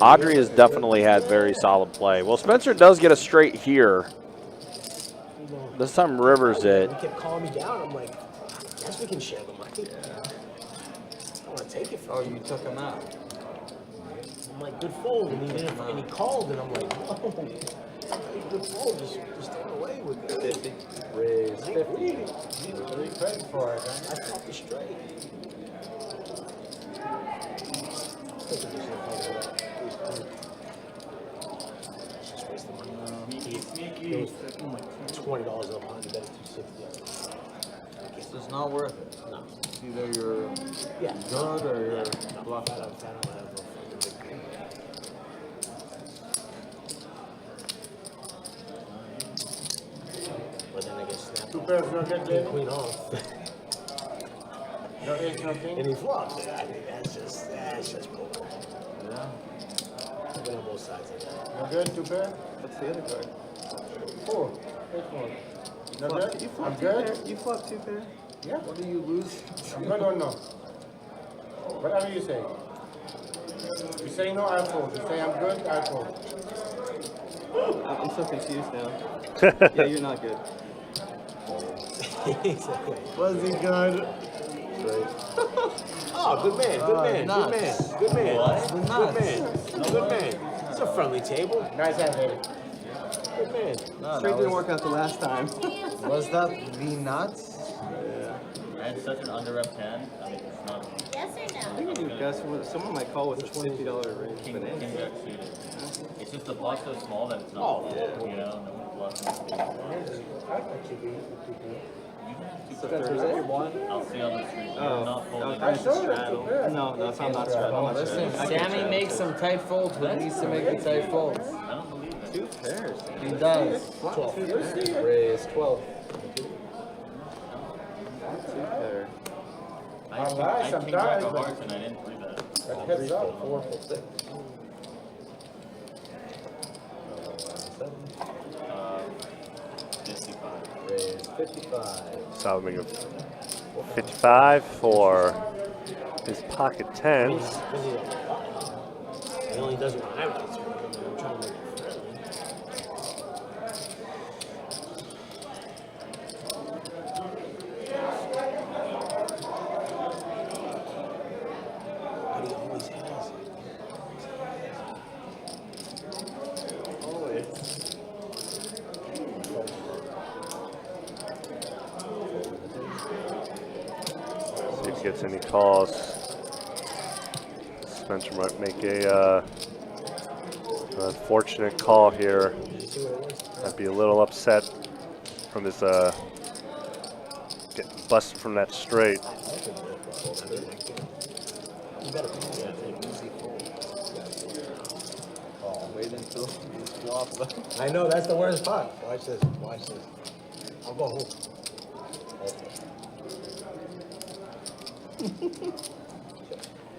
Audrey has definitely had very solid play. Well, Spencer does get a straight here. This time Rivers it. He kept calling me down. I'm like, yes, we can share the money. I want to take it from you. You took him out. I'm like, good fold. And he called, and I'm like, no. Good fold. Just throw it away with it. 50. Raise 50. Really credit for it, huh? I caught the straight. $20 up on the bet $260. It's not worth it. No. Either you're Yeah. good or you're bluffing. I don't have a fucking big green. But then I get snapped Two off. pairs, no good, David? Queen off. No ace, no king? And he flops. I think that's just poker. Yeah. I've been on both sides of that. No good, 2 pair? What's the other card? 4. 8-4. No good? I'm good? You flop 2 pair? Yeah. What do you lose? I'm good or no? Whatever you say. You say no, I fold. You say I'm good, I fold. I'm so confused now. Yeah, you're not good. Was he good? Oh, good man, good man, good man, good man. What? Good man, good man. It's a friendly table. Nice hand, David. Good man. Straight didn't work out the last time. Was that the nuts? I had such an under-rep hand. I mean, it's not Yes or no? I think you guys, someone might call with a $50 range. king jack suited. It's just the pot's so small that it's not, Oh, you know, no one's bluffing. I'll see on the street. You're not folding. I straddle. No, it's not straddle. Listen, Sammy makes some tight folds when he needs to make the tight folds. I don't believe that. 2 pairs. He does. Raise 12. 2 pair. I Alright, king sometimes, jack of but- hearts and I didn't believe that. That heads up. 4, 6. 55. Raise 55. So making 55 for his pocket tens. He only does it when I write to him. I'm trying to make it friendly. But he always has. See if he gets any calls. Spencer might make a unfortunate call here. I'd be a little upset from his getting busted from that straight. You better call me, I think. Easy fold. Wait until you flop them. I know, that's the worst part. Watch this, watch this. I'll go home.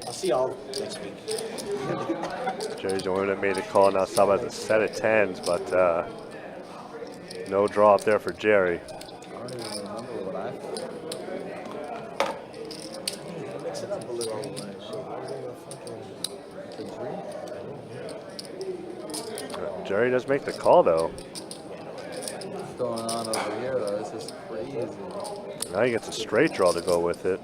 I'll see y'all next week. Jerry's the one that made the call. Now Saba has a set of 10s, but no draw up there for Jerry. I don't even remember what I thought. Mix it up a little. Jerry does make the call, though. What's going on over here, though? This is crazy. Now he gets a straight draw to go with it.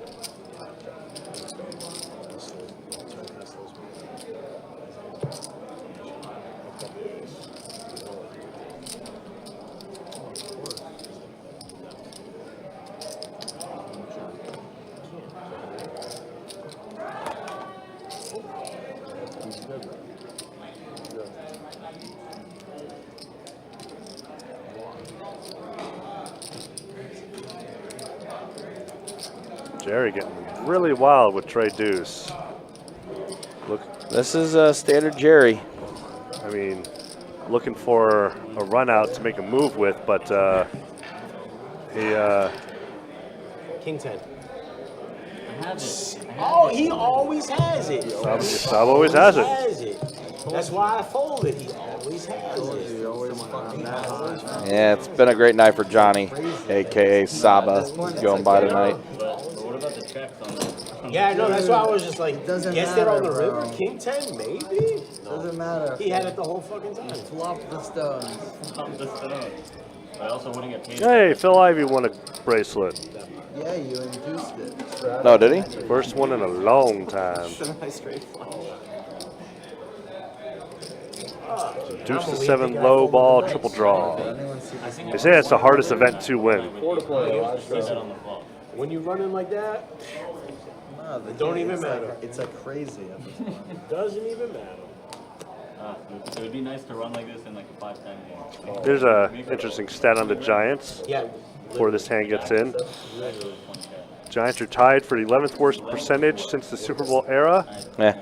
Jerry getting really wild with Trey Deuce. Look, This is standard Jerry. I mean, looking for a run out to make a move with, but he King 10. I have it. Oh, he always has it. Saba always has it. That's why I folded. He always has it. You always fucking have. Yeah, it's been a great night for Johnny, a.k.a. Saba. He's going by tonight. But what about the checks on this? Yeah, I know. That's why I was just like, Doesn't guess they're on the matter, bro. river. King 10, maybe? Doesn't matter. He had it the whole fucking time. Flop the stones. On the stone. But I also wouldn't get paid. Hey, Phil Ivey won a bracelet. Yeah, you induced it. No, did he? First one in a long time. Straight flop. Deuce to 7 low ball triple draw. They say it's the hardest event to win. Four to play. See that on the flop. When you run in like that, No, it don't even matter. It's like crazy at this point. It doesn't even matter. It would be nice to run like this in like a 5-10 game. Here's a interesting stat on the Giants Yeah. before this hand gets in. Giants are tied for the 11th worst percentage since the Super Bowl era, Yeah.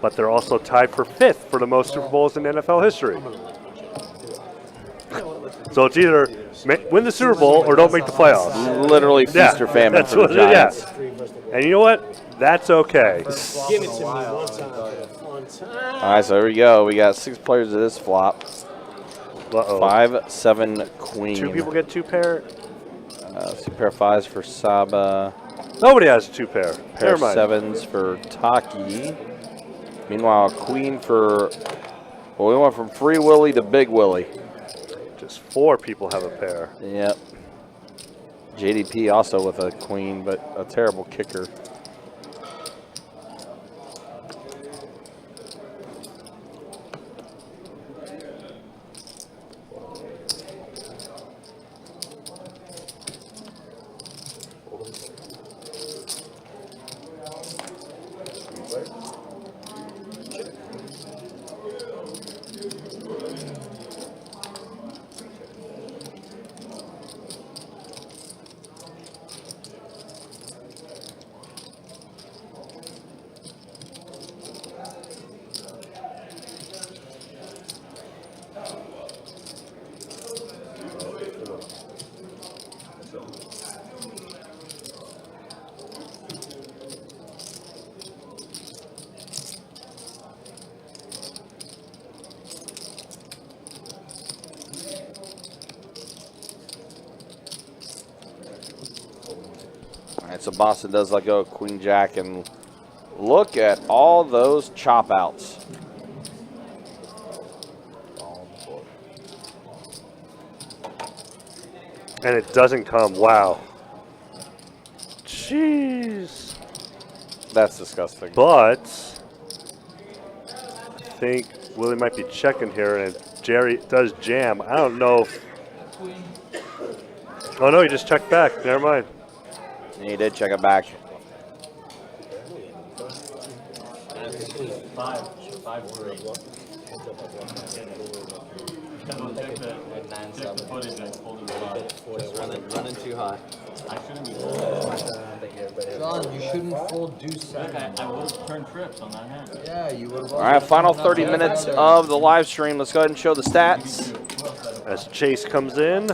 but they're also tied for 5th for the most Super Bowls in NFL history. So it's either win the Super Bowl or don't make the playoffs. Literally feast or famine that's for the what it is, yeah. Giants. And you know what? That's okay. Give it to me one time. One time. All right, so here we go. We got 6 players of this flop. Uh-oh. 5, 7, queen. 2 people get 2 pair. 2 pair of 5s for Saba. Nobody has a 2 pair. Pair Never of mind. 7s for Taki. Meanwhile, queen for. Well, we went from Free Willy to Big Willie. Just 4 people have a pair. Yep. JDP also with a queen, but a terrible kicker. All right, so Boston does let go of Queen Jack, and look at all those chop outs. And it doesn't come. Wow. Jeez. That's disgusting. But I think Willie might be checking here, and Jerry does jam. I don't know if. Oh, no, he just checked back. Never mind. He did check it back. 5 3. Check the footage and hold it up. Running too high. I shouldn't be John, you shouldn't fold deuce Look, seven. I would have turned trips on that hand. Yeah, you would have. All right, final 30 minutes of the live stream. Let's go ahead and show the stats. As Chase comes in.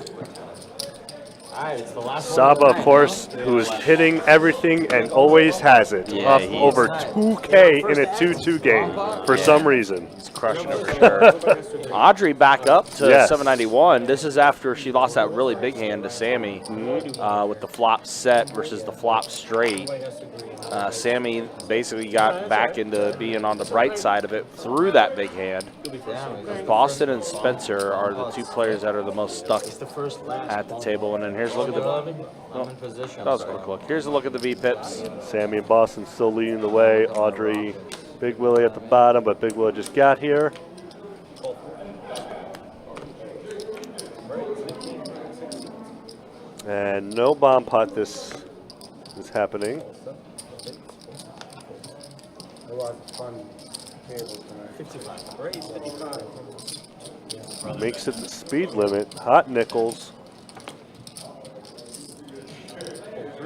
right, it's the last one. Saba, of course, who's hitting everything and always has it. Yeah, Up he's- over 2K in a 2-2 game for some reason. He's crushing it for sure. Audrey back up to Yes. 791. This is after she lost that really big hand to Sammy with the flop set versus the flop straight. Sammy basically got back into being on the bright side of it through that big hand. Boston and Spencer are the two players that are the most stuck at the table. And then here's a look at the. I'm in position. That was a quick look. Here's a look at the V pips. Sammy and Boston still leading the way. Audrey, Big Willie at the bottom, but Big Willie just got here. And no bomb pot this is happening. It was fun table tonight. 55. Great, 55. Makes it the speed limit. Hot nickels.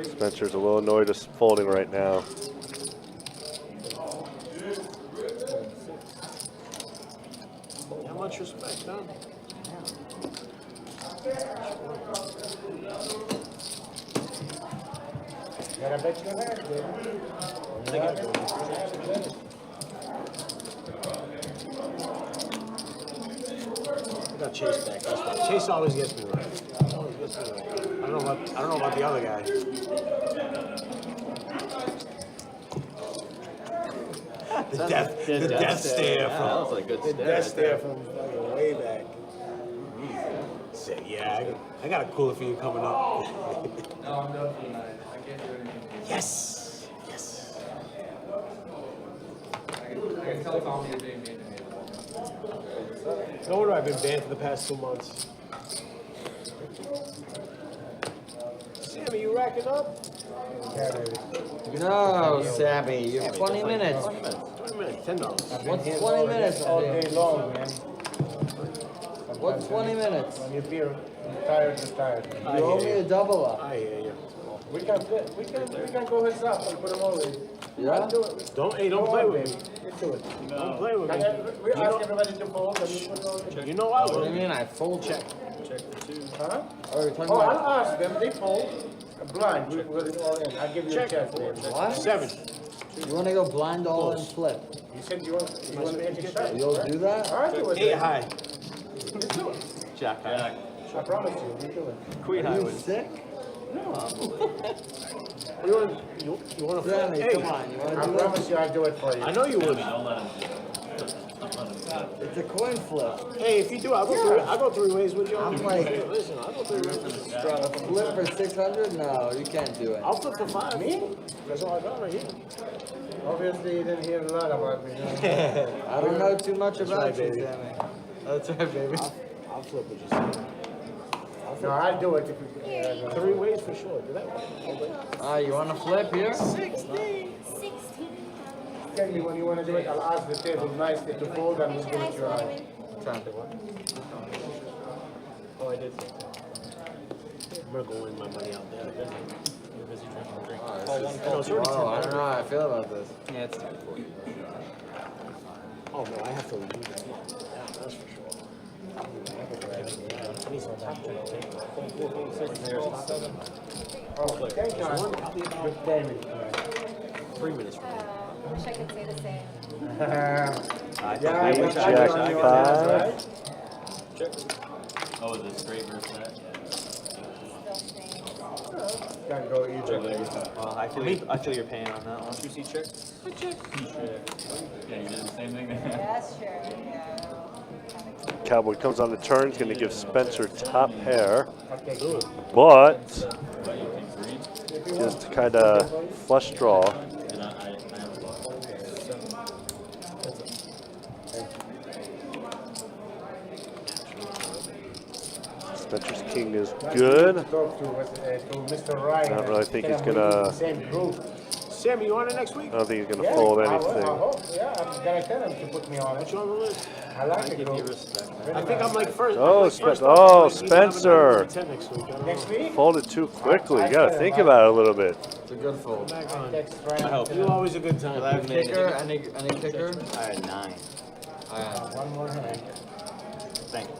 Spencer's a little annoyed at folding right now. How much respect, huh? Gotta bet your hand, I got Chase back. That's why. Chase always gets me right. Always gets me right. I don't know about the other guy. The death stare Yeah, that was from a good the stare. death stare from fucking way back. Say, yeah, I got a cooler for you coming up. No, I'm done for tonight. I can't do anything. Yes, yes. I can tell Tommy is being mean to me. No wonder I've been banned for the past 2 months. Sammy, you racking up? No, Sammy, you're 20 minutes. 20 minutes, $10. What's 20 minutes? all day long, man. What's 20 minutes? When you feel tired, you're tired. You owe me a double up. I hear you. We can go heads up and put them all in. Yeah? Do it. Don't Go play on, with baby. me. Let's do it. Don't play with We me. ask everybody to fold and we put it all in. You know I What do you will. mean I fold check? Huh? Oh, you're talking Oh, about I'll ask them. They fold. Blind. We put it all in. I'll give you a check. Baby. what? 7. You want to go blind all and flip? You said you want to make it shut. You'll do that? All right, do it. 8 then. high. Let's do it. Jack. I promise you, we do it. Queen Are high you was. sick? You want to Sammy, flip? come on. You want I to do promise you, I'll do it for you. I know you would. Don't let him do it. Don't let him do it. It's a coin flip. Hey, if you do, I'll go 3 ways with you. I'm like- Listen, I'll go 3 ways. Flip for 600? No, you can't do it. I'll flip for 5. Me? That's all I got right here. Obviously, you didn't hear a lot about me. I don't know too much about right, you, baby. Sammy. That's right, baby. I'll flip with you. Sammy. No, I'll do it if you. 3 ways for sure. Do that. You want to flip here? 16. Tell me when you want to do it. I'll ask the table nicely to fold and we'll do it your eye. Oh, I did. I'm going to go win my money out there. You're busy drinking a drink. Oh, it's already 10. Oh, I don't know how I feel about this. Yeah, it's time for you. Oh, no, I have to do that. Yeah, that's for sure. I need some top check. Oh, thank you. Good timing. 3 minutes from now. I wish I could say the same. Yeah, Queen, but Jack, I got you on 5. that, right? Oh, is it straight versus that? Yeah. Can't go either way. I feel your pain on that one. You see check? Check. Yeah, you did the same thing. Yes, sure. Yeah. Cowboy comes on the turn. He's going to give Spencer top pair. Okay, good. But Right, you think green? just kind of flush draw. And I have a block. Spencer's king is good. Talk to Mr. Ryan. I don't really think he's Tell him gonna- we're in the same group. Sammy, you on it next week? I don't think he's going to Yeah, fold I anything. hope. Yeah, I'm gonna tell him to put me on What's it. on the list? I like the group. I think I'm like first. Oh, I'm like first Spen- up. oh, Like, either have a Spencer. 9 or 10 next week. I don't Next know. week? Folded too quickly. You got to think about it a little bit. It's a good fold. Back on. Text Ryan. I hope. You always a good time. Kicker? Any kicker? I had 9. Alright. One more hand. Thank you.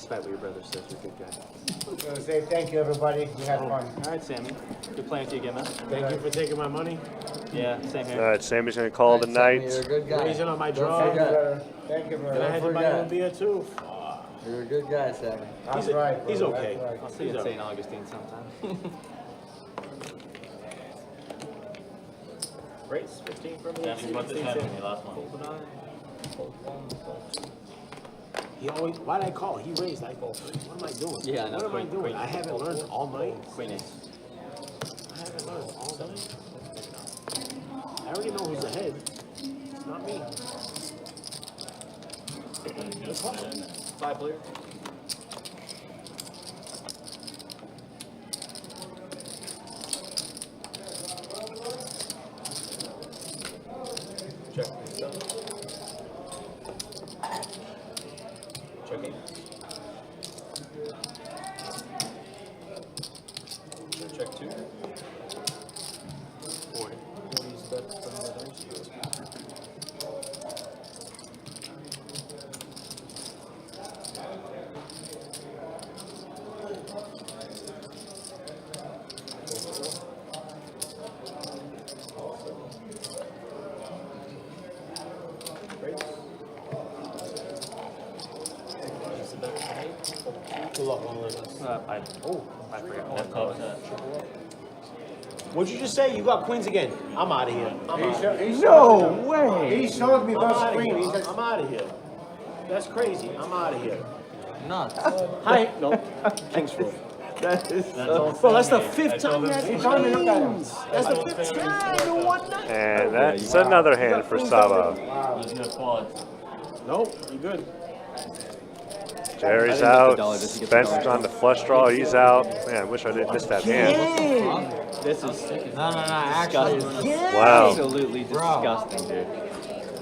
despite what your brother says, you're a good guy. I'm gonna say thank you, everybody. We had fun. All right, Sammy. Good playing to you again, man. Thank you for taking my money. Yeah, same All here. right, Sammy's going to call the night. You're a good guy. Raising on my Don't draw. forget. Thank you, And I brother. had to buy you a beer too. You're a good guy, Sammy. That's right. He's brother, okay. that's right. I'll see you in St. Augustine sometime. Race 15 for me. Sammy, what just happened in the last one? He always. Why did I call? He raised. I called. What am I doing? Yeah, I know. What am I Queen- doing? queen. I haven't learned all night. Queen ace. I haven't learned all night. I already know who's ahead. It's not me. Five clear. Check. Checking. Check 2. 40. 40's bets from the others. Good luck on this. I forgot what club that. What'd you just say? You got queens again. I'm out of here. No way. He showed me I'm those out of screens. He here. said, I'm out of here. That's crazy. I'm out of here. Nuts. Hi. No. Thanks, bro. That is Bro, that's the fifth time you had He told me look at him. That's the fifth time in one night. And that's another hand for Saba. There's no quads. Nope, you good. Jerry's out. Spencer's on the flush draw. He's out. Man, I wish I didn't miss that hand. This is No, actually. Wow. absolutely disgusting, dude.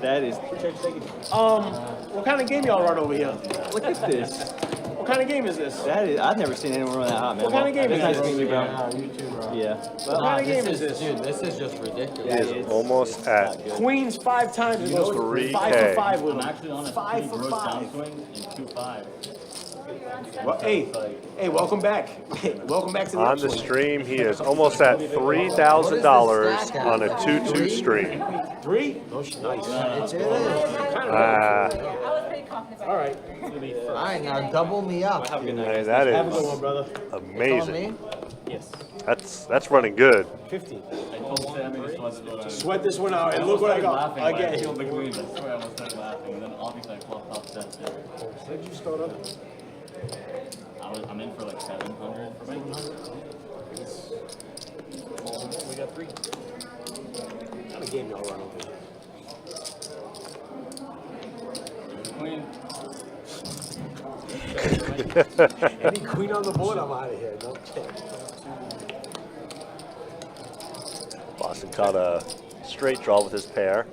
That is. What kind of game y'all run over here? Look at this. What kind of game is this? That is. I've never seen anyone run that hot, man. What kind of game It's is nice this? meeting you, bro. You too, bro. Yeah. What kind of game is this? Dude, this is just ridiculous. He is almost at Queens 5 times. It goes 3K. 5 for 5 with I'm him. actually on a 5 pretty for gross 5. downswing in 2-5. Well, hey, welcome back. Welcome back to the on the upswing. stream. He is almost at $3,000 on a 2-2 stream. 3? Oh, nice. It is. I was pretty confident about All right. All right, now double me up. Have a good night. Hey, that Have a good one, is brother. amazing. Yes. That's running good. 15. I told Sammy to Sweat this one out, and look what I got. I Again. killed the queen. I swear I almost started laughing, and then obviously I fluffed top sets there. Where did you start up? I'm in for like 700 for my. We got 3. What kind of game y'all run over here? Queen. Any queen on the board, I'm out of here. No kidding. Boston caught a straight draw with his pair,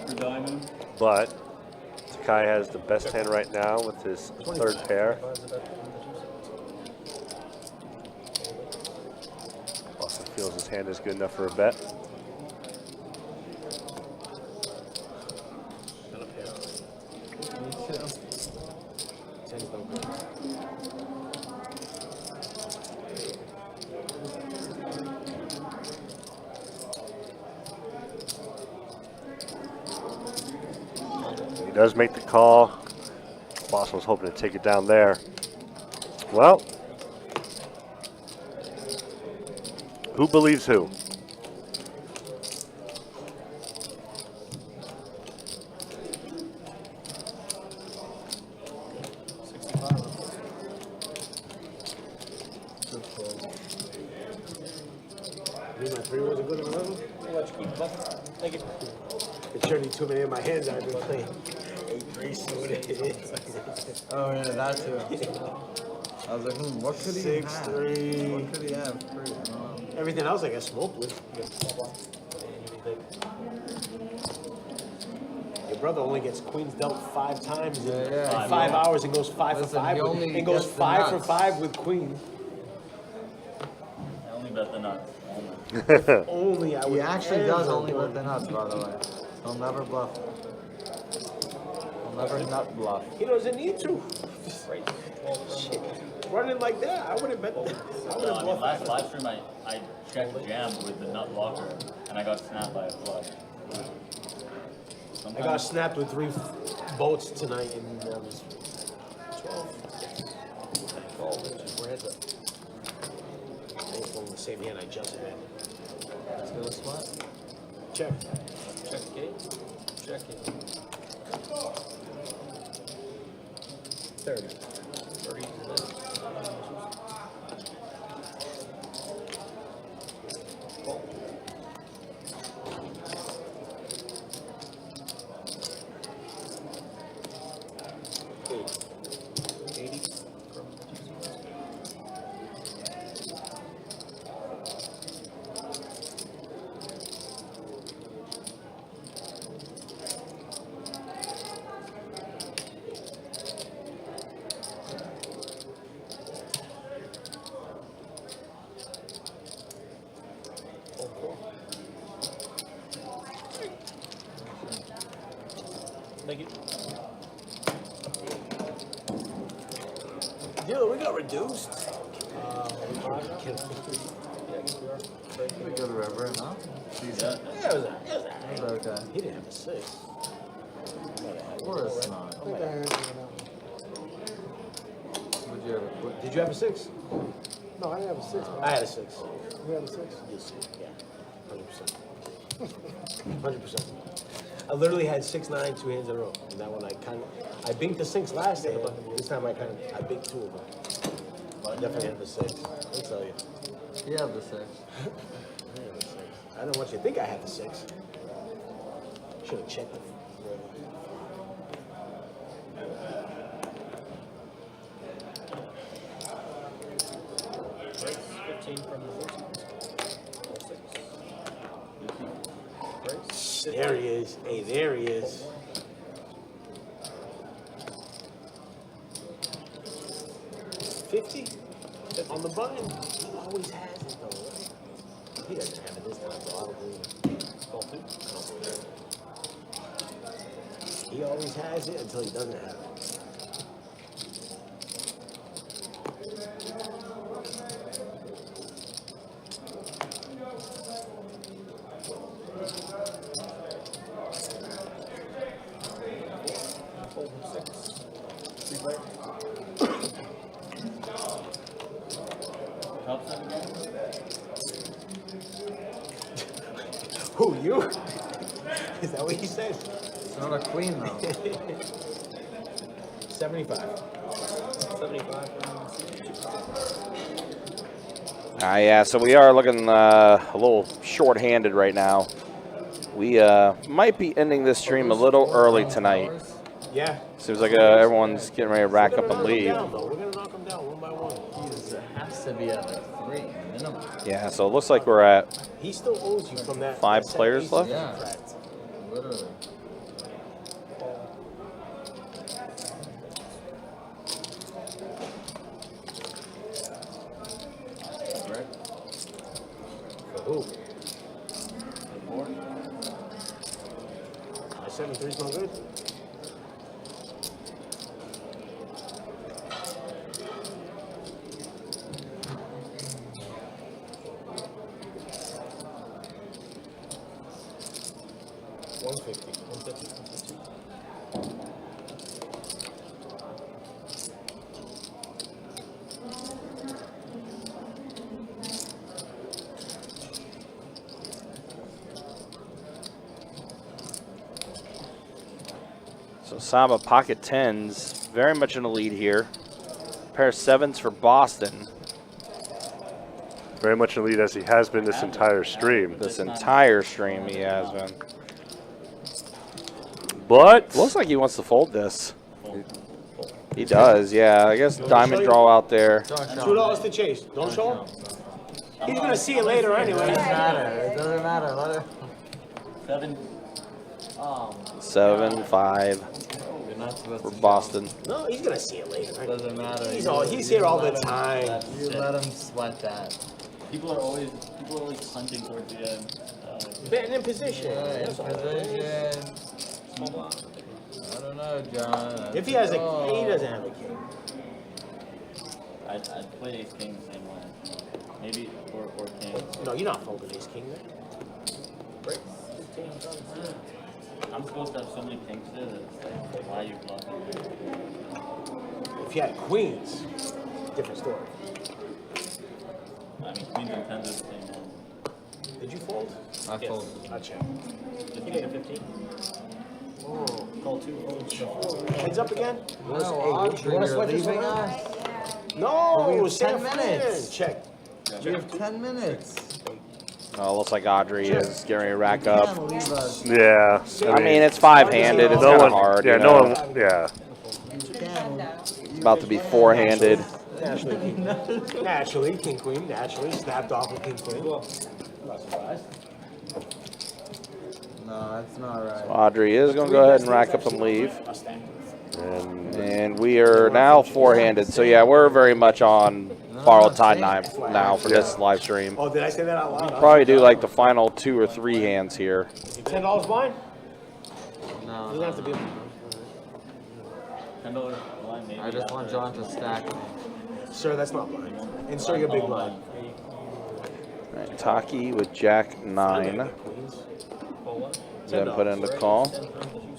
For diamond. but Takai has the best hand right now with his third pair. Boston feels his hand is good enough for a bet. He does make the call. Boston was hoping to take it down there. Well, who believes who? Me, my 3 wasn't good at 11. Thank you. It's turning too many of my hands I've been playing. 8-3, see what it is. Oh, yeah, that too. I was like, what could he have? 6-3. What could he have? Free? I don't know. Everything else I got smoked with. Your brother only gets queens dealt 5 times in Yeah. 5 hours and goes 5 Listen, for 5. he With, only and goes gets the 5 for nuts. 5 with queen. I only bet the nuts. Only I would He actually does ever only go- with the nuts, by the way. He'll never bluff. He'll never nut bluff. He doesn't need to. Shit. Running like that, I wouldn't bet that. I would have bluffed. Last stream I checked jam with the nut blocker and I got snapped by a flush. I got snapped with 3 bolts tonight and 12. 12 where is it? I ain't holding the same hand I just had. Let's go spot. Check. Check it. Check it. 30. 30. Thank you. Dude, we got reduced. We go to river, huh? Yeah, it was Okay. He didn't have a 6. Of course not. Would you ever quit? Did you have a 6? No, I didn't have a 6. I had a 6. You had a 6? Yes, yeah. 100%. 100%. I literally had 6, 9, 2 hands in a row. And that one I binked the 6 last day, but this time I binked 2 of them. But I definitely had the 6. I'll tell you. You have the 6. I had the 6. I don't want you to think I had the 6. Should have checked it. There he is. Hey, there he is. $50 on the button. He always has it though, right? He doesn't have it this time, so I don't believe it. I don't believe it. He always has it until he doesn't have it. Who, you? Is that what he said? It's not a queen though. 75. 75. Yeah, so we are looking a little short-handed right now. We might be ending this stream a little early tonight. Yeah. Seems like everyone's getting ready to rack up and leave. We're going to knock him down one by one. He has to be at like 3 minimum. Yeah, so it looks like we're at He still owes you from that. 5 that players left. Yeah. Literally. For who? 73's no good. So Saba pocket 10s, very much in the lead here. Pair of 7s for Boston. Very much in the lead as he has been this entire stream. This entire stream he has been. But looks like he wants to fold this. He does, yeah. I guess diamond draw out there. $2 to chase. Don't show him. He's gonna see it later anyway. It doesn't matter. It doesn't matter. Let it. 7. 7, 5 You're not supposed for to Boston. No, he's gonna see it later. It doesn't matter. He's here all the time. You let him sweat that. People are always hunting towards the end. Betting in position. Yeah, in That's all it is. position. I don't know, John. If he has a he doesn't have a king. I'd play ace king the same way. Maybe or king. No, you're not folding ace king there. Break. I'm supposed to have so many kings there that it's like, why are you bluffing? If you had queens, different story. I mean, queens and tens are the same one. Did you fold? I fold. I check. 15 to 15. Oh, call 2, fold. Heads up again? No, Audrey, you're leaving us. No, We have San 10 minutes. Check. We have 10 minutes. Oh, looks like Audrey is getting ready to rack You up. can't leave us. Yeah. I mean, it's five-handed. It's no kind of one. hard. Yeah, you no know? one. Yeah. It's about to be four-handed. Naturally, king. Naturally, king queen. Naturally, snapped off with king queen. I'm not surprised. No, that's not right. Audrey is going to go ahead and rack up and leave. And we are now four-handed. So, yeah, we're very much on borrowed time now for this live stream. Oh, did I say that out loud? Probably do like the final 2 or 3 hands here. $10 blind? No. Doesn't have to be. $10 blind, maybe. I just want John to stack me. Sir, that's not blind. And sir, you're big blind. All right, Taki with Jack 9. Then put in the call.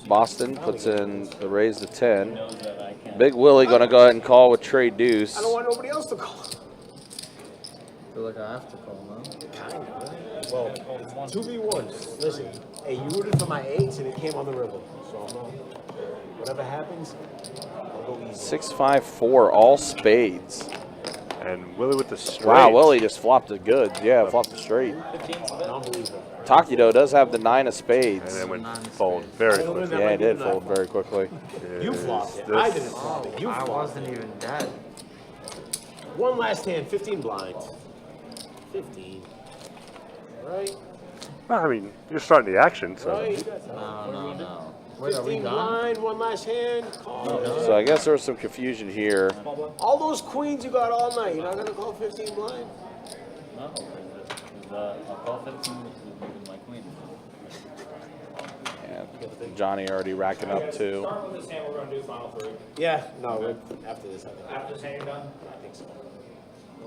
Boston puts in the raise to 10. Big Willie going to go ahead and call with trade deuce. I don't want nobody else to call. I feel like I have to call now. Kind of. Well, 2v1. Listen, hey, you rooted for my 8s and it came on the river. So whatever happens, I'll go easy. 6-5-4, all spades. And Willie with the straight. Wow, Willie just flopped it good. Yeah, flopped it straight. Unbelievable. Taki, though, does have the 9 of spades. And then went fold very quickly. Yeah, he did fold very quickly. You flopped it. I didn't flop it. You I flopped wasn't even dead. One last hand, 15 blind. 15. Right? Well, I mean, you're starting the action, so. Right? No. Wait, are we 15 done? blind, one last hand. Call. So I guess there was some confusion here. All those queens you got all night, you're not going to call 15 blind? No, because I'll call 15 with my queen. Yeah, Johnny already racking up too. Start with this hand, we're gonna do final 3. Yeah, no, after this. After this hand, you're done? I think so.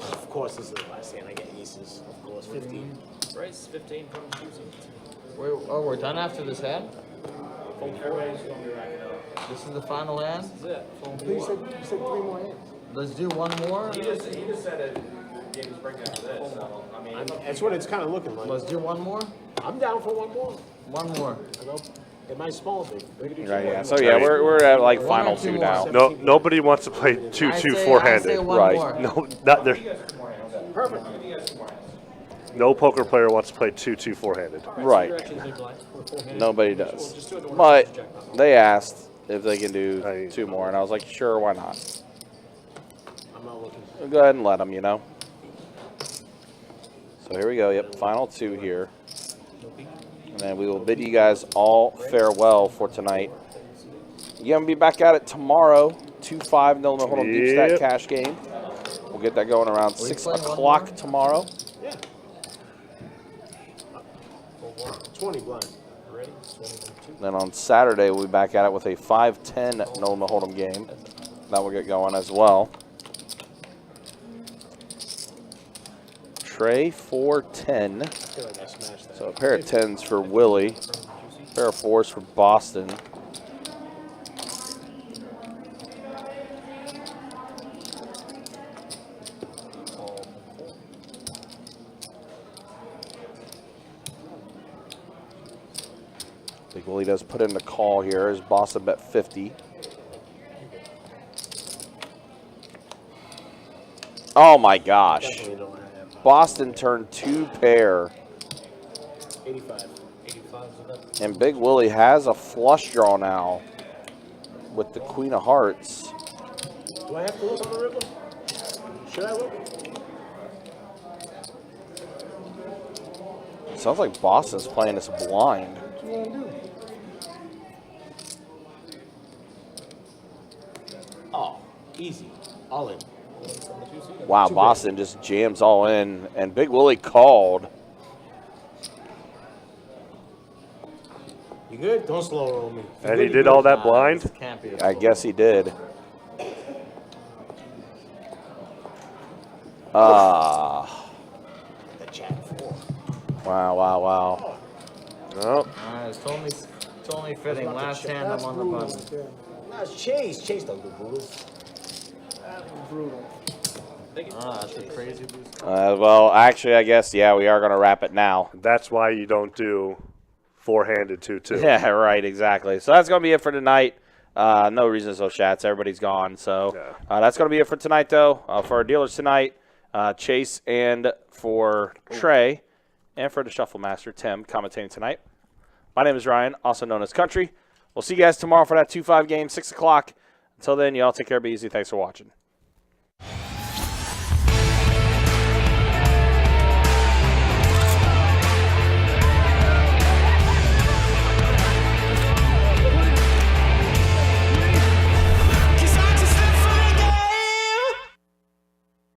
Of course, this is the last hand. I get aces. Of course, 15. Bryce, 15 from choosing. Wait, oh, we're done after this hand? Everybody's gonna be racking up. This is the final hand? This is it. You said 3 more hands. Let's do one more? He just said that game is breaking after this. So, I mean, That's what it's kind of looking like. Let's do one more? I'm down for one more. One more. I know. It might small big. Right, yeah. So yeah, we're at like One final or two 2 more. now. No, nobody wants to play 2-2 I say four-handed. one Right. more. No, not there. Perfect. No poker player wants to play 2-2 four-handed. Right. Nobody does. But they asked if they can do 2 more, and I was like, sure, why not? I'm not looking. We'll go ahead and let them, you know. So here we go. Yep, final 2 here. And then we will bid you guys all farewell for tonight. You're going to be back at it tomorrow. 2-5 no limit hold'em deep stack cash game. We'll get that going around 6 o'clock tomorrow. Yeah. 20 blind. Ready? 22. Then on Saturday, we'll be back at it with a 5-10 no limit hold'em game. That will get going as well. Trey 4-10. So a pair of 10s for Willie. A pair of 4s for Boston. Big Willie does put in the call here as Boston bet 50. Oh my gosh. Boston turned 2 pair. 85. And Big Willie has a flush draw now with the Queen of Hearts. Do I have to look on the river? Should I look? Sounds like Boston's playing this blind. What do you want to do? Oh, easy. All in. Wow, Boston just jams all in, and Big Willie called. You good? Don't slow roll me. If you And good, he you did good. all that blind? This can't be a I fold. guess he did. The jack 4. Wow, wow, wow. No. It's only fitting. Last hand, I'm on the button. That's Chase. Chase don't do brutal. That's a crazy boost. Well, actually, I guess, yeah, we are going to wrap it now. That's why you don't do four-handed 2-2. Yeah, right, exactly. So that's going to be it for tonight. No reasons, no chats. Everybody's gone. So that's going to be it for tonight, though. For our dealers tonight, Chase and for Trey, and for the Shuffle Master, Tim, commentating tonight. My name is Ryan, also known as Country. We'll see you guys tomorrow for that 2-5 game, 6 o'clock. Until then, y'all take care, be easy. Thanks for watching.